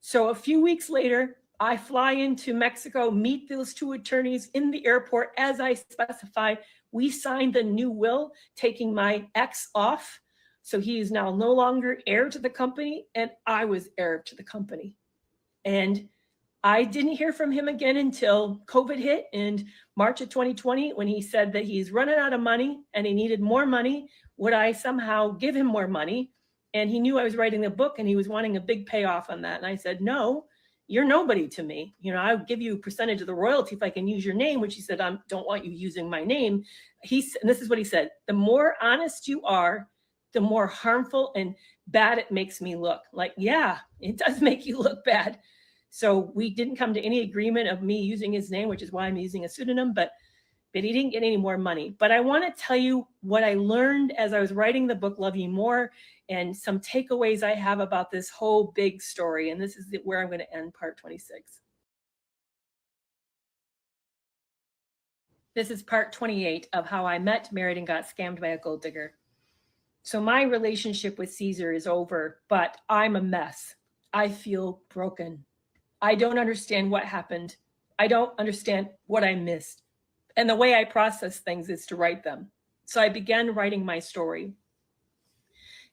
So a few weeks later, I fly into Mexico, meet those two attorneys in the airport as I specified.
We signed the new will, taking my ex off. So he is now no longer heir to the company, and I was heir to the company. And I didn't hear from him again until COVID hit in March of 2020, when he said that he's running out of money and he needed more money. Would I somehow give him more money? And he knew I was writing the book and he was wanting a big payoff on that. And I said, no, you're nobody to me. You know, I'll give you a percentage of the royalty if I can use your name, which he said, I don't want you using my name. And this is what he said: the more honest you are, the more harmful and bad it makes me look. Like, yeah, it does make you look bad. So we didn't come to any agreement of me using his name, which is why I'm using a pseudonym, but he didn't get any more money. But I want to tell you what I learned as I was writing the book, Love You More, and some takeaways I have about this whole big story. And this is where I'm going to end part 26. This is part 28 of how I met, married, and got scammed by a gold digger. So my relationship with Caesar is over, but I'm a mess. I feel broken. I don't understand what happened. I don't understand what I missed. And the way I process things is to write them. So I began writing my story.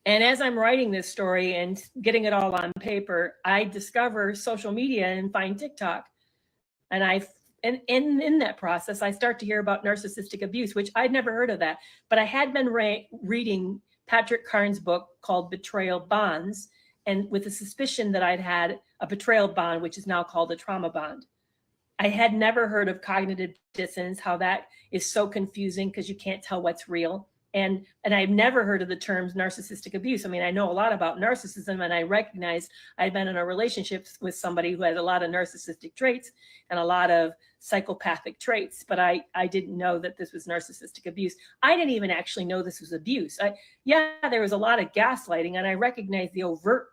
And as I'm writing this story and getting it all on paper, I discover social media and find TikTok. And in that process, I start to hear about narcissistic abuse, which I'd never heard of that. But I had been reading Patrick Carnes' book called Betrayal Bonds, and with the suspicion that I'd had a betrayal bond, which is now called a trauma bond. I had never heard of cognitive dissonance, how that is so confusing because you can't tell what's real. And I've never heard of the terms narcissistic abuse. I mean, I know a lot about narcissism, and I recognize I've been in a relationship with somebody who had a lot of narcissistic traits and a lot of psychopathic traits, but I didn't know that this was narcissistic abuse. I didn't even actually know this was abuse. There was a lot of gaslighting, and I recognized the overt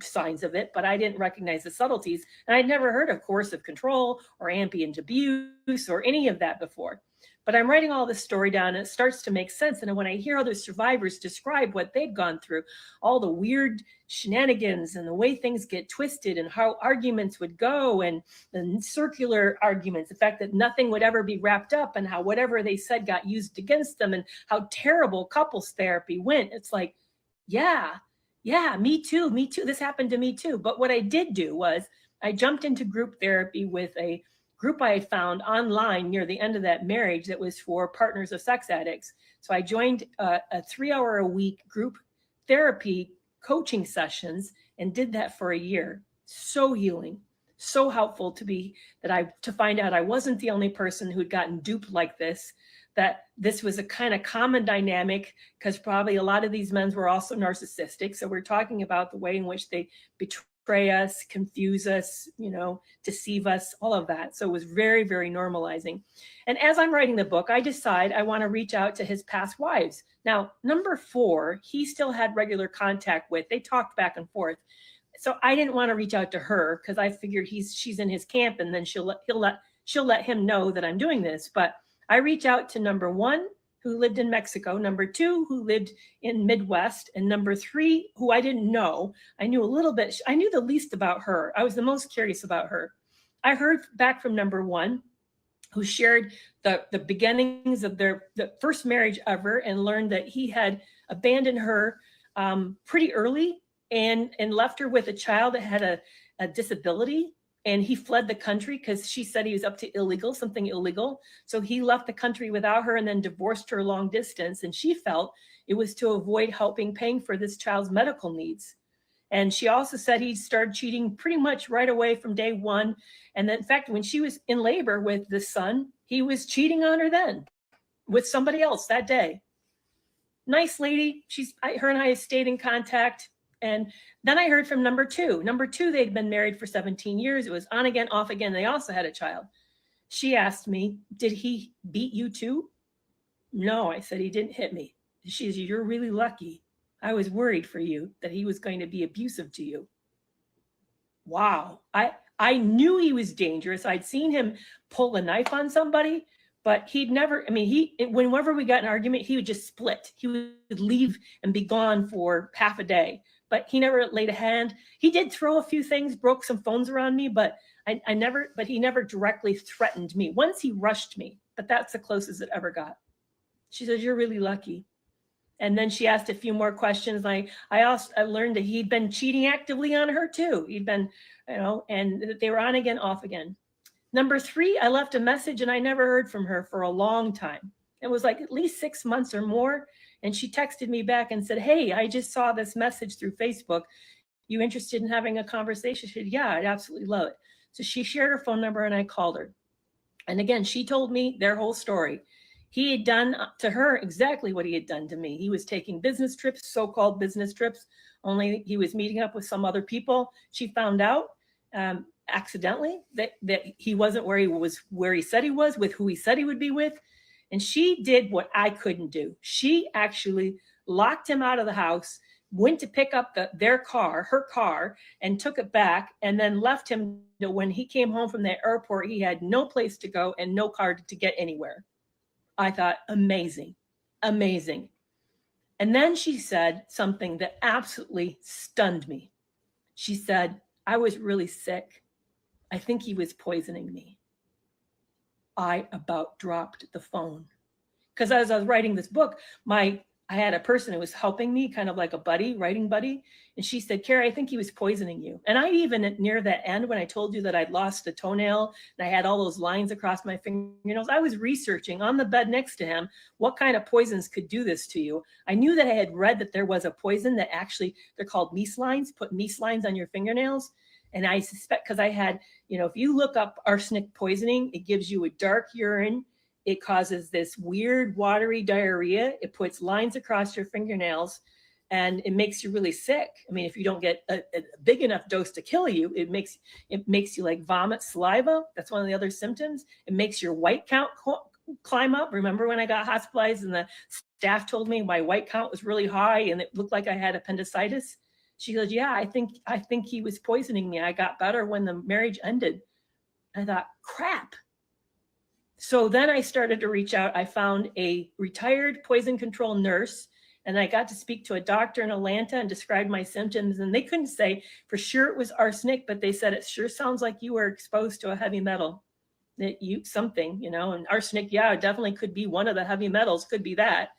signs of it, but I didn't recognize the subtleties. And I'd never heard of coercive control or ambient abuse or any of that before. But I'm writing all this story down, and it starts to make sense. And when I hear other survivors describe what they've gone through, all the weird shenanigans and the way things get twisted and how arguments would go, and the circular arguments, the fact that nothing would ever be wrapped up, and how whatever they said got used against them, and how terrible couples therapy went. It's like, yeah, me too. This happened to me too. But what I did do was I jumped into group therapy with a group I had found online near the end of that marriage that was for partners of sex addicts. So I joined a 3-hour-a-week group therapy coaching sessions and did that for a year. So healing, so helpful to find out I wasn't the only person who'd gotten duped like this, that this was a kind of common dynamic, because probably a lot of these men were also narcissistic. So we're talking about the way in which they betray us, confuse us, deceive us, all of that. So it was very, very normalizing. And as I'm writing the book, I decide I want to reach out to his past wives. Now, number 4, he still had regular contact with. They talked back and forth. So I didn't want to reach out to her because I figured she's in his camp, and then she'll let him know that I'm doing this. But I reach out to number 1, who lived in Mexico, number 2, who lived in Midwest, and number 3, who I didn't know. I knew a little bit. I knew the least about her. I was the most curious about her. I heard back from number 1, who shared the beginnings of the first marriage ever, and learned that he had abandoned her pretty early and left her with a child that had a disability. And he fled the country because she said he was up to something illegal. So he left the country without her and then divorced her long distance. And she felt it was to avoid paying for this child's medical needs. And she also said he started cheating pretty much right away from day 1. And then, in fact, when she was in labor with the son, he was cheating on her then with somebody else that day. Nice lady. Her and I stayed in contact. And then I heard from number 2. Number 2, they'd been married for 17 years. It was on again, off again. They also had a child. She asked me, did he beat you too? No, I said, he didn't hit me. She said, you're really lucky. I was worried for you that he was going to be abusive to you. Wow. I knew he was dangerous. I'd seen him pull a knife on somebody, but he'd never, whenever we got in an argument, he would just split. He would leave and be gone for half a day. But he never laid a hand. He did throw a few things, broke some phones around me, but he never directly threatened me. Once he rushed me, but that's the closest it ever got. She says, you're really lucky. And then she asked a few more questions. Like I learned that he'd been cheating actively on her too. He'd been, and they were on again, off again. Number 3, I left a message and I never heard from her for a long time. It was like at least 6 months or more. And she texted me back and said, hey, I just saw this message through Facebook. You interested in having a conversation? She said, yeah, I'd absolutely love it. So she shared her phone number and I called her. And again, she told me their whole story. He had done to her exactly what he had done to me. He was taking business trips, so-called business trips, only he was meeting up with some other people. She found out accidentally that he wasn't where he said he was, with who he said he would be with. And she did what I couldn't do. She actually locked him out of the house, went to pick up her car, and took it back, and then left him to, when he came home from the airport, he had no place to go and no car to get anywhere. I thought, amazing, amazing. And then she said something that absolutely stunned me. She said, I was really sick. I think he was poisoning me. I about dropped the phone. Because as I was writing this book, I had a person who was helping me, kind of like a buddy, writing buddy. And she said, Carrie, I think he was poisoning you. And I even, near that end, when I told you that I'd lost a toenail and I had all those lines across my fingernails, I was researching on the bed next to him what kind of poisons could do this to you. I knew that I had read that there was a poison that actually, they're called meese lines, put meese lines on your fingernails. And I suspect, because I had, if you look up arsenic poisoning, it gives you a dark urine. It causes this weird watery diarrhea. It puts lines across your fingernails and it makes you really sick. I mean, if you don't get a big enough dose to kill you, it makes you like vomit saliva. That's one of the other symptoms. It makes your white count climb up. Remember when I got hospitalized and the staff told me my white count was really high and it looked like I had appendicitis? She goes, yeah, I think he was poisoning me. I got better when the marriage ended. I thought, crap. So then I started to reach out. I found a retired poison control nurse, and I got to speak to a doctor in Atlanta and describe my symptoms. And they couldn't say for sure it was arsenic, but they said, it sure sounds like you were exposed to a heavy metal, that and arsenic, yeah, it definitely could be one of the heavy metals, could be that.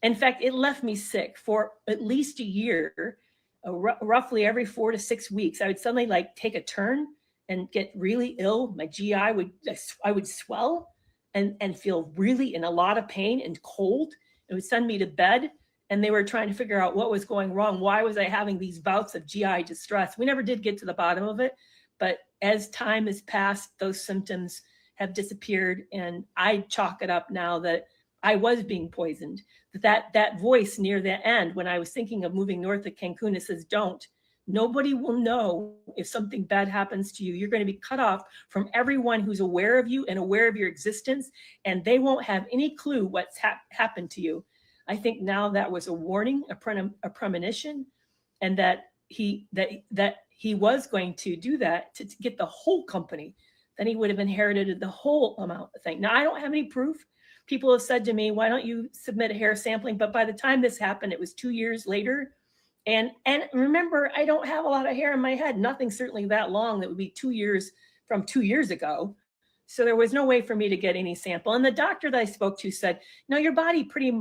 In fact, it left me sick for at least a year, roughly every 4 to 6 weeks. I would suddenly take a turn and get really ill. My GI I would swell and feel really in a lot of pain and cold. It would send me to bed, and they were trying to figure out what was going wrong. Why was I having these bouts of GI distress? We never did get to the bottom of it, but as time has passed, those symptoms have disappeared, and I chalk it up now that I was being poisoned. That voice near the end, when I was thinking of moving north of Cancun, it says, don't. Nobody will know if something bad happens to you. You're going to be cut off from everyone who's aware of you and aware of your existence, and they won't have any clue what's happened to you. I think now that was a warning, a premonition, and that he was going to do that to get the whole company. Then he would have inherited the whole amount of thing. Now, I don't have any proof. People have said to me, why don't you submit a hair sampling? But by the time this happened, it was 2 years later. And remember, I don't have a lot of hair in my head, nothing certainly that long that would be 2 years from 2 years ago. So there was no way for me to get any sample. And the doctor that I spoke to said, no, your body pretty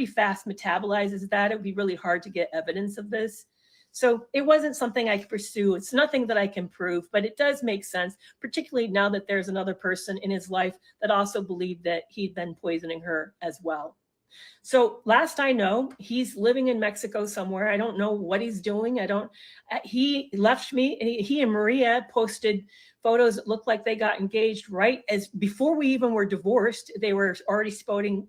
fast metabolizes that. It would be really hard to get evidence of this. So it wasn't something I could pursue. It's nothing that I can prove, but it does make sense, particularly now that there's another person in his life that also believed that he'd been poisoning her as well. So last I know, he's living in Mexico somewhere. I don't know what he's doing. He left me. He and Maria posted photos that looked like they got engaged right as before we even were divorced. They were already sporting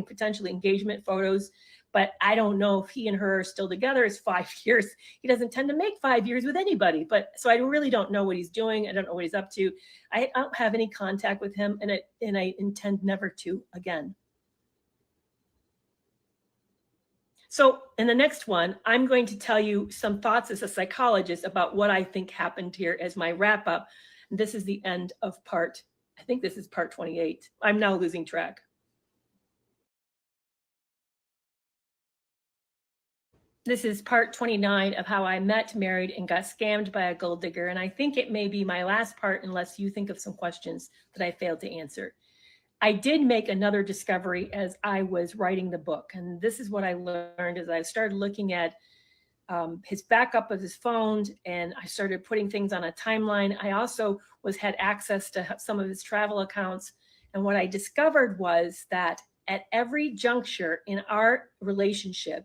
potentially engagement photos, but I don't know if he and her are still together. It's 5 years. He doesn't tend to make 5 years with anybody, so I really don't know what he's doing. I don't know what he's up to. I don't have any contact with him, and I intend never to again. So in the next one, I'm going to tell you some thoughts as a psychologist about what I think happened here as my wrap up. And this is the end of I think this is part 28. I'm now losing track. This is part 29 of how I met, married, and got scammed by a gold digger. And I think it may be my last part unless you think of some questions that I failed to answer.
I did make another discovery as I was writing the book. And this is what I learned as I started looking at his backup of his phone, and I started putting things on a timeline. I also had access to some of his travel accounts. And what I discovered was that at every juncture in our relationship,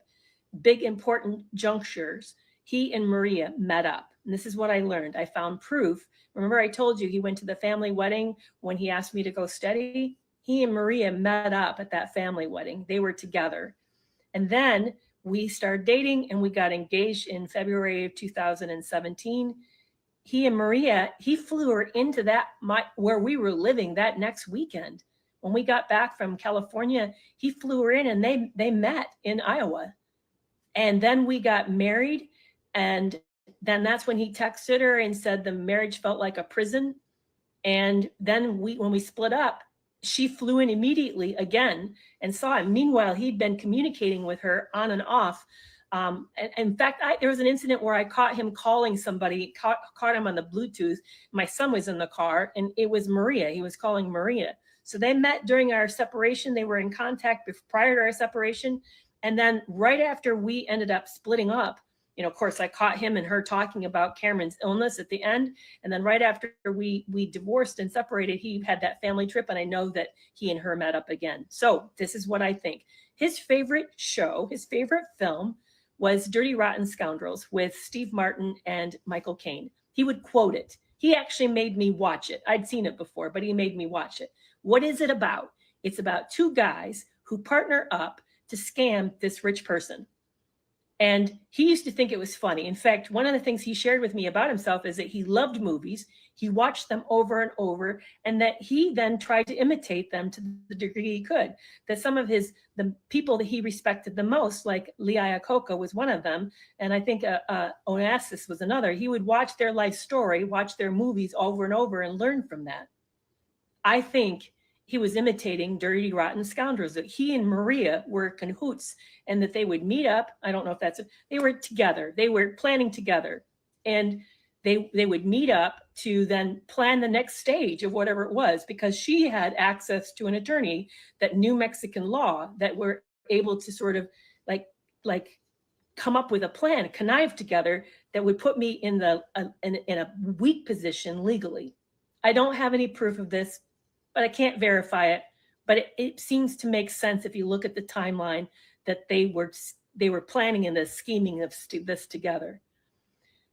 big important junctures, he and Maria met up. And this is what I learned. I found proof. Remember, I told you he went to the family wedding when he asked me to go study? He and Maria met up at that family wedding. They were together. And then we started dating and we got engaged in February of 2017. He and Maria, he flew her into where we were living that next weekend. When we got back from California, he flew her in and they met in Iowa. And then we got married. And then that's when he texted her and said the marriage felt like a prison. And then when we split up, she flew in immediately again and saw him. Meanwhile, he'd been communicating with her on and off. And in fact, there was an incident where I caught him calling somebody, caught him on the Bluetooth. My son was in the car and it was Maria. He was calling Maria. So they met during our separation. They were in contact prior to our separation. And then right after we ended up splitting up, of course, I caught him and her talking about Cameron's illness at the end. And then right after we divorced and separated, he had that family trip. And I know that he and her met up again. So this is what I think. His favorite show, his favorite film was Dirty Rotten Scoundrels with Steve Martin and Michael Caine. He would quote it. He actually made me watch it. I'd seen it before, but he made me watch it. What is it about? It's about two guys who partner up to scam this rich person. And he used to think it was funny. In fact, one of the things he shared with me about himself is that he loved movies. He watched them over and over, and that he then tried to imitate them to the degree he could. That some of the people that he respected the most, like Lee Iacocca was one of them, and I think Onassis was another. He would watch their life story, watch their movies over and over, and learn from that. I think he was imitating Dirty Rotten Scoundrels, that he and Maria were cahoots and that they would meet up. I don't know if they were together. They were planning together. And they would meet up to then plan the next stage of whatever it was, because she had access to an attorney that knew Mexican law, that were able to sort of like come up with a plan, connive together, that would put me in a weak position legally. I don't have any proof of this, but I can't verify it. But it seems to make sense if you look at the timeline that they were planning and scheming of this together.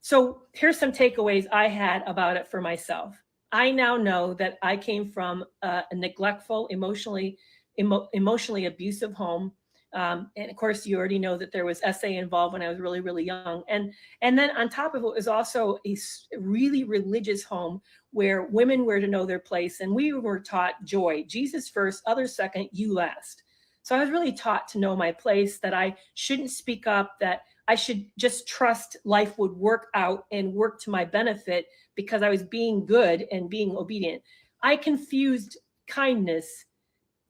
So here's some takeaways I had about it for myself. I now know that I came from a neglectful, emotionally abusive home. And of course, you already know that there was SA involved when I was really, really young. And then on top of it was also a really religious home where women were to know their place. And we were taught joy, Jesus first, others second, you last. So I was really taught to know my place, that I shouldn't speak up, that I should just trust life would work out and work to my benefit because I was being good and being obedient. I confused kindness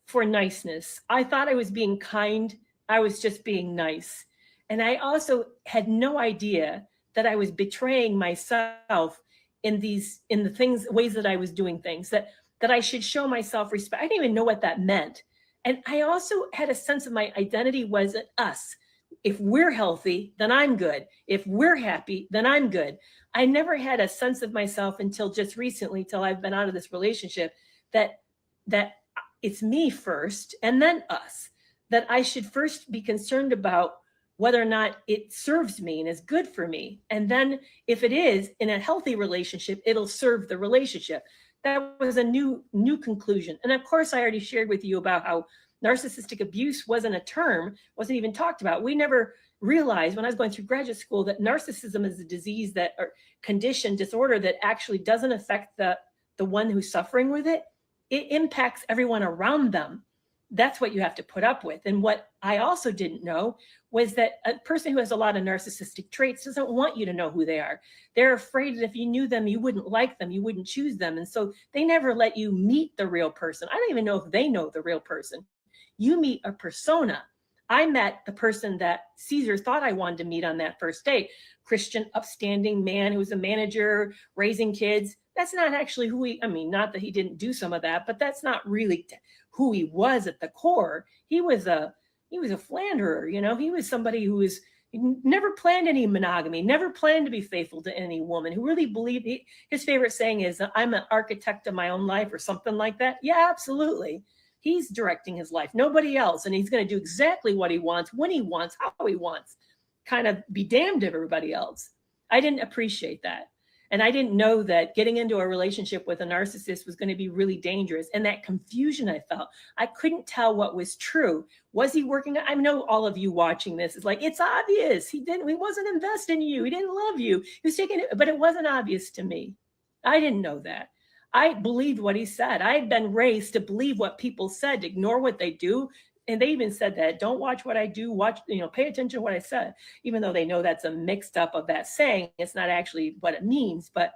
for niceness. I thought I was being kind. I was just being nice. And I also had no idea that I was betraying myself in the ways that I was doing things, that I should show myself respect. I didn't even know what that meant. And I also had a sense of my identity was us. If we're healthy, then I'm good. If we're happy, then I'm good. I never had a sense of myself until just recently, till I've been out of this relationship, that it's me first and then us, that I should first be concerned about whether or not it serves me and is good for me. And then if it is in a healthy relationship, it'll serve the relationship. That was a new conclusion. And of course, I already shared with you about how narcissistic abuse wasn't a term, wasn't even talked about. We never realized when I was going through graduate school that narcissism is a disease or condition, disorder that actually doesn't affect the one who's suffering with it. It impacts everyone around them. That's what you have to put up with. And what I also didn't know was that a person who has a lot of narcissistic traits doesn't want you to know who they are. They're afraid that if you knew them, you wouldn't like them, you wouldn't choose them. And so they never let you meet the real person. I don't even know if they know the real person. You meet a persona. I met the person that Caesar thought I wanted to meet on that first date. Christian, upstanding man who was a manager, raising kids.
That's not actually who he, I mean, not that he didn't do some of that, but that's not really who he was at the core. He was a philanderer, he was somebody he never planned any monogamy, never planned to be faithful to any woman, who really believed his favorite saying is, I'm an architect of my own life, or something like that. Yeah, absolutely. He's directing his life, nobody else. And he's going to do exactly what he wants, when he wants, how he wants. Kind of be damned to everybody else. I didn't appreciate that. And I didn't know that getting into a relationship with a narcissist was going to be really dangerous. And that confusion I felt, I couldn't tell what was true. Was he working? I know all of you watching this is like, it's obvious. He wasn't investing in you. He didn't love you. He was taking it, but it wasn't obvious to me. I didn't know that. I believed what he said. I had been raised to believe what people said, to ignore what they do. And they even said that, don't watch what I do, watch, pay attention to what I said, even though they know that's a mixed up of that saying. It's not actually what it means, but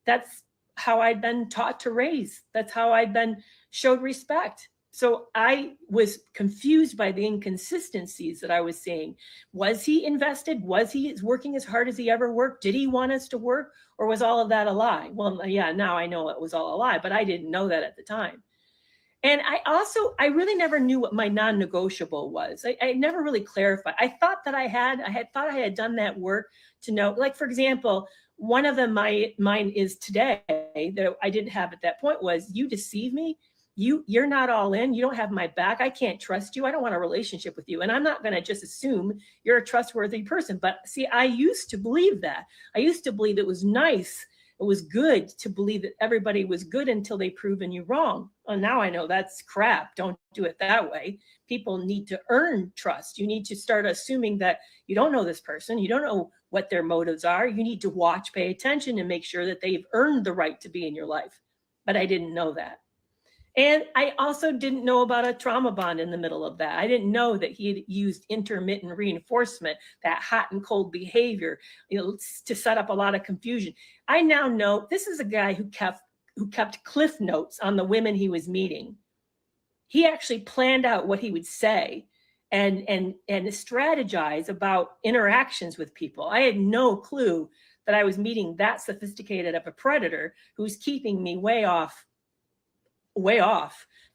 that's how I'd been taught to raise. That's how I'd been showed respect. So I was confused by the inconsistencies that I was seeing. Was he invested? Was he working as hard as he ever worked? Did he want us to work? Or was all of that a lie? Well, yeah, now I know it was all a lie, but I didn't know that at the time. And I really never knew what my non-negotiable was. I never really clarified. I thought that I had done that work to know, like, for example, one of them, mine is today that I didn't have at that point was, you deceive me. You're not all in. You don't have my back. I can't trust you. I don't want a relationship with you. And I'm not going to just assume you're a trustworthy person. But see, I used to believe that. I used to believe it was nice. It was good to believe that everybody was good until they proven you wrong. Well, now I know that's crap. Don't do it that way. People need to earn trust. You need to start assuming that you don't know this person. You don't know what their motives are. You need to watch, pay attention, and make sure that they've earned the right to be in your life. But I didn't know that. And I also didn't know about a trauma bond in the middle of that. I didn't know that he had used intermittent reinforcement, that hot and cold behavior, to set up a lot of confusion. I now know this is a guy who kept cliff notes on the women he was meeting. He actually planned out what he would say and strategize about interactions with people. I had no clue that I was meeting that sophisticated of a predator who's keeping me way off. In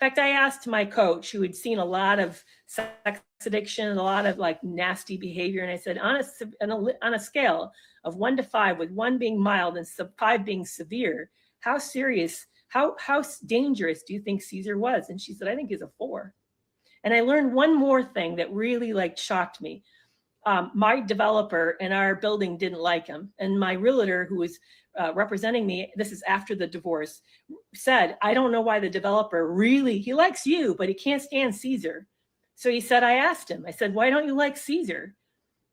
fact, I asked my coach, who had seen a lot of sex addiction and a lot of like nasty behavior, and I said, on a scale of 1 to 5, with 1 being mild and 5 being severe, how serious, how dangerous do you think Caesar was? And she said, I think he's a 4. And I learned one more thing that really shocked me. My developer in our building didn't like him, and my realtor, who was representing me, this is after the divorce, said, I don't know why the developer he likes you, but he can't stand Caesar. So he said, I asked him, I said, why don't you like Caesar?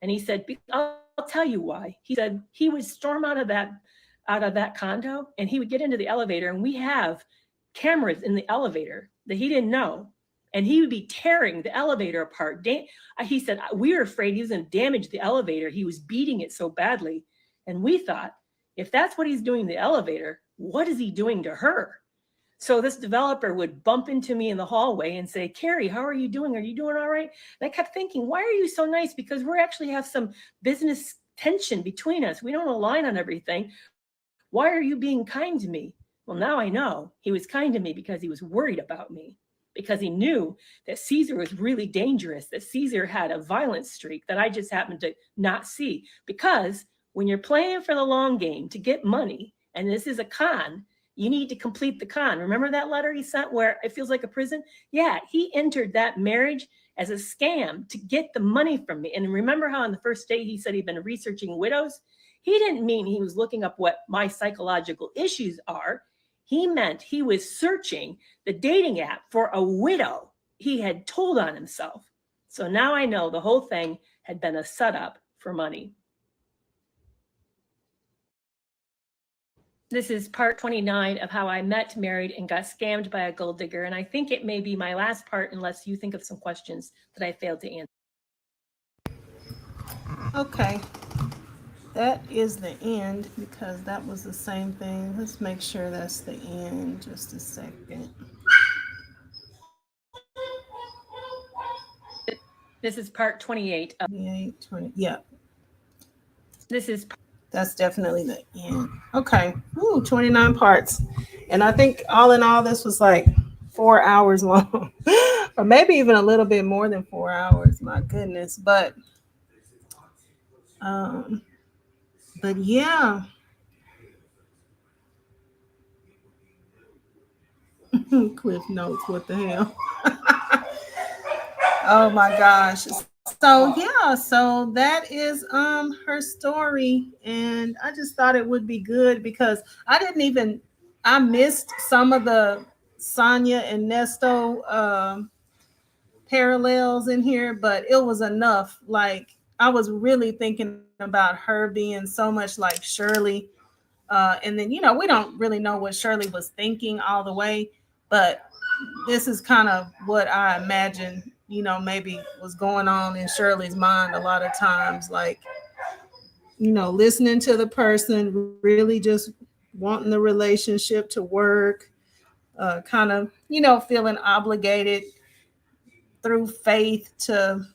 And he said, I'll tell you why. He said he would storm out of that condo, and he would get into the elevator, and we have cameras in the elevator that he didn't know. And he would be tearing the elevator apart. He said, we were afraid he was going to damage the elevator. He was beating it so badly. And we thought, if that's what he's doing in the elevator, what is he doing to her? So this developer would bump into me in the hallway and say, Carrie, how are you doing? Are you doing all right? And I kept thinking, why are you so nice? Because we actually have some business tension between us. We don't align on everything. Why are you being kind to me? Well, now I know he was kind to me because he was worried about me, because he knew that Caesar was really dangerous, that Caesar had a violent streak that I just happened to not see. Because when you're playing for the long game to get money, and this is a con, you need to complete the con. Remember that letter he sent where it feels like a prison? Yeah, he entered that marriage as a scam to get the money from me. And remember how on the first day he said he'd been researching widows? He didn't mean he was looking up what my psychological issues are. He meant he was searching the dating app for a widow he had told on himself. So now I know the whole thing had been a setup for money. This is part 29 of how I met, married, and got scammed by a gold digger. And I think it may be my last part, unless you think of some questions that I failed to answer.
Okay. That is the end, because that was the same thing. Let's make sure that's the end. Just a second.
This is part 28.
20. Yeah.
This is.
That's definitely the end. Okay. Whew. Ooh, 29 parts. And I think all in all, this was like 4 hours long, or maybe even a little bit more than 4 hours. My goodness. Um, but yeah, Cliff Notes. What the hell? Oh my gosh. So yeah, so that is her story, and I just thought it would be good because I didn't even I missed some of the Sonya and Nesto parallels in here, but it was enough. Like I was really thinking about her being so much like Shirley. And then, we don't really know what Shirley was thinking all the way, but this is kind of what I imagine, maybe was going on in Shirley's mind a lot of times. Like, listening to the person, really just wanting the relationship to work, kind of, feeling obligated through faith to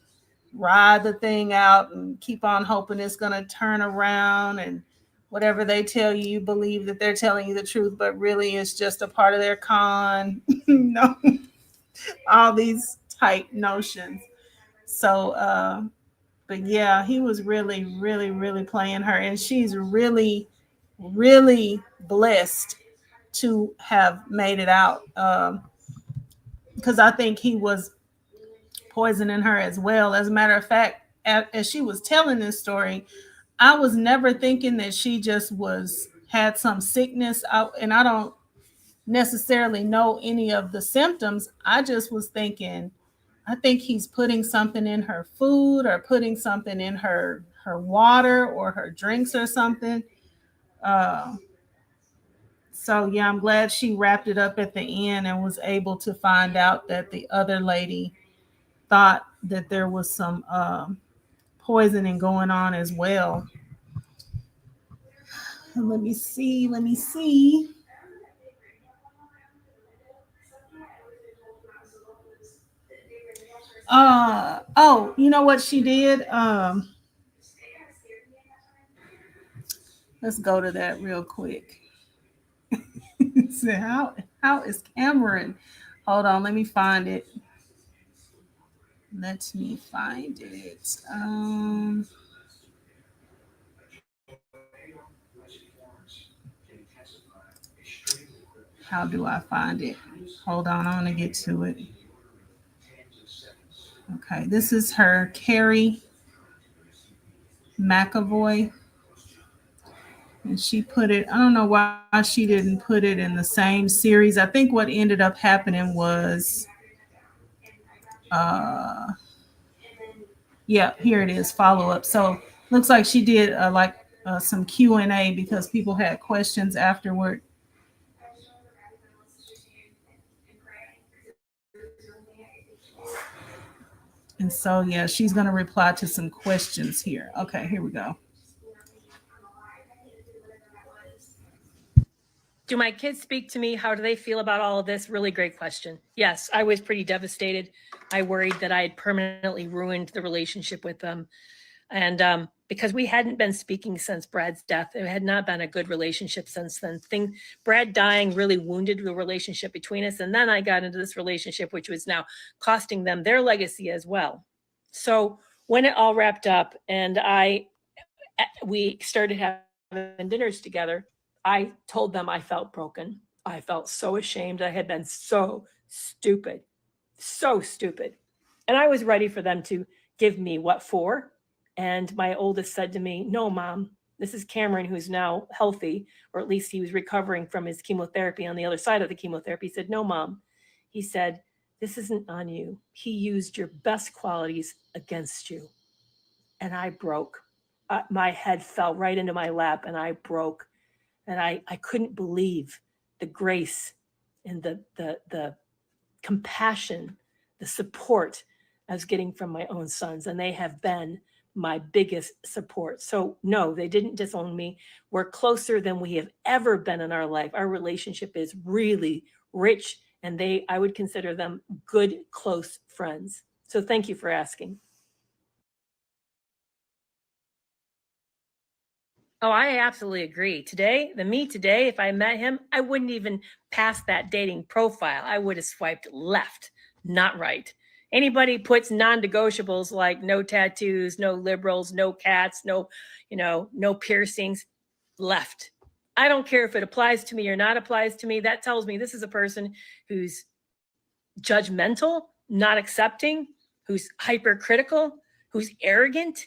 ride the thing out and keep on hoping it's going to turn around, and whatever they tell you, you believe that they're telling you the truth, but really it's just a part of their con. All these type notions. So but yeah, he was really really really playing her, and she's really really blessed to have made it out, because I think he was poisoning her as well. As a matter of fact, as she was telling this story, I was never thinking that she just was had some sickness. And I don't necessarily know any of the symptoms. I just was thinking, I think he's putting something in her food or putting something in her water or her drinks or something. Uh, so yeah, I'm glad she wrapped it up at the end and was able to find out that the other lady thought that there was some poisoning going on as well. Let me see. Let me see. Oh, you know what she did? Let's go to that real quick. So how is Cameron? Hold on, let me find it. Let me find it. How do I find it? Hold on, I want to get to it. Okay, this is her, Carrie McAvoy, and she put it. I don't know why she didn't put it in the same series. I think what ended up happening was, uh, yeah, here it is. Follow up. So looks like she did like some Q&A because people had questions afterward. And so yeah, she's gonna reply to some questions here. Okay, here we go.
Do my kids speak to me? How do they feel about all of this? Really great question. Yes, I was pretty devastated. I worried that I had permanently ruined the relationship with them. And because we hadn't been speaking since Brad's death, it had not been a good relationship since then. Brad dying really wounded the relationship between us. And then I got into this relationship, which was now costing them their legacy as well. So when it all wrapped up and we started having dinners together, I told them I felt broken. I felt so ashamed. I had been so stupid. And I was ready for them to give me what for. And my oldest said to me, "No, mom, this is Cameron, who's now healthy, or at least he was recovering from his chemotherapy on the other side of the chemotherapy." He said, "No, mom." He said, "This isn't on you. He used your best qualities against you." And I broke. My head fell right into my lap and I broke. And I couldn't believe the grace and the compassion, the support I was getting from my own sons. And they have been my biggest support. So, no, they didn't disown me. We're closer than we have ever been in our life. Our relationship is really rich, and I would consider them good, close friends. So, thank you for asking.
Oh, I absolutely agree. Today, the me today, if I met him, I wouldn't even pass that dating profile. I would have swiped left, not right. Anybody puts non-negotiables like no tattoos, no liberals, no cats, no piercings, left. I don't care if it applies to me or not applies to me. That tells me this is a person who's judgmental, not accepting, who's hypercritical, who's arrogant.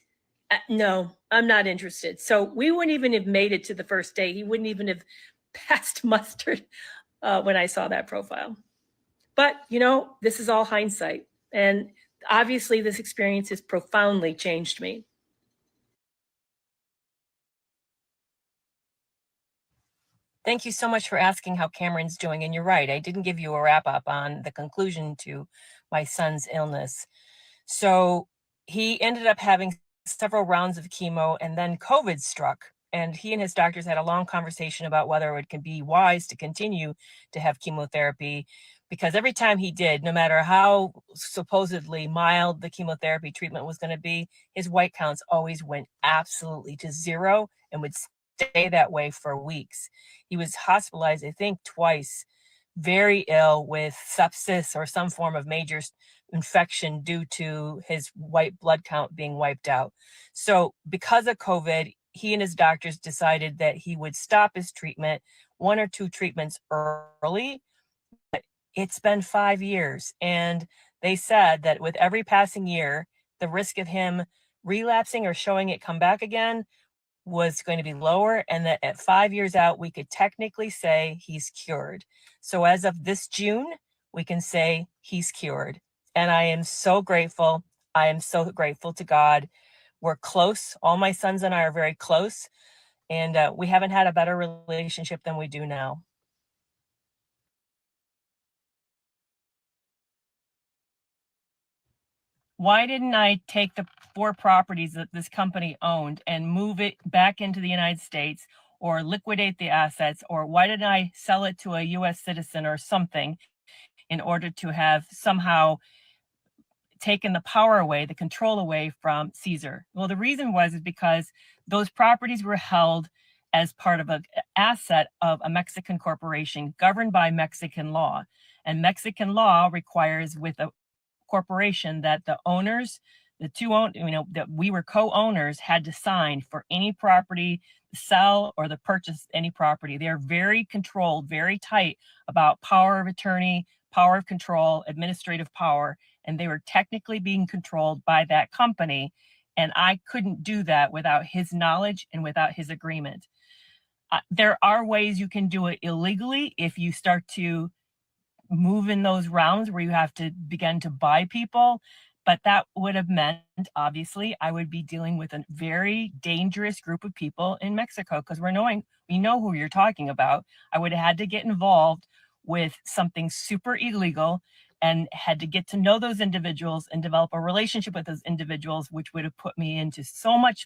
No, I'm not interested. So we wouldn't even have made it to the first date. He wouldn't even have passed mustard when I saw that profile. But, this is all hindsight. And obviously, this experience has profoundly changed me.
Thank you so much for asking how Cameron's doing. And you're right, I didn't give you a wrap up on the conclusion to my son's illness. So he ended up having several rounds of chemo, and then COVID struck. And he and his doctors had a long conversation about whether it could be wise to continue to have chemotherapy, because every time he did, no matter how supposedly mild the chemotherapy treatment was going to be, his white counts always went absolutely to zero and would stay that way for weeks. He was hospitalized, I think, twice, very ill with sepsis or some form of major infection due to his white blood count being wiped out. So, because of COVID, he and his doctors decided that he would stop his treatment, 1 or 2 treatments early. It's been 5 years, and they said that with every passing year, the risk of him relapsing or showing it come back again was going to be lower, and that at 5 years out, we could technically say he's cured. So as of this June, we can say he's cured. And I am so grateful. I am so grateful to God. We're close. All my sons and I are very close, and we haven't had a better relationship than we do now. Why didn't I take the 4 properties that this company owned and move it back into the United States, or liquidate the assets? Or why didn't I sell it to a US citizen or something in order to have somehow taken the power away, the control away from Caesar? Well, the reason is because those properties were held as part of an asset of a Mexican corporation governed by Mexican law. And Mexican law requires, with a corporation, that the owners, the two own, that we were co-owners, had to sign for any property sell or the purchase any property. They're very controlled, very tight about power of attorney, power of control, administrative power, and they were technically being controlled by that company. And I couldn't do that without his knowledge and without his agreement. There are ways you can do it illegally if you start to move in those rounds where you have to begin to buy people. But that would have meant, obviously, I would be dealing with a very dangerous group of people in Mexico, because we know who you're talking about. I would have had to get involved with something super illegal and had to get to know those individuals and develop a relationship with those individuals, which would have put me into so much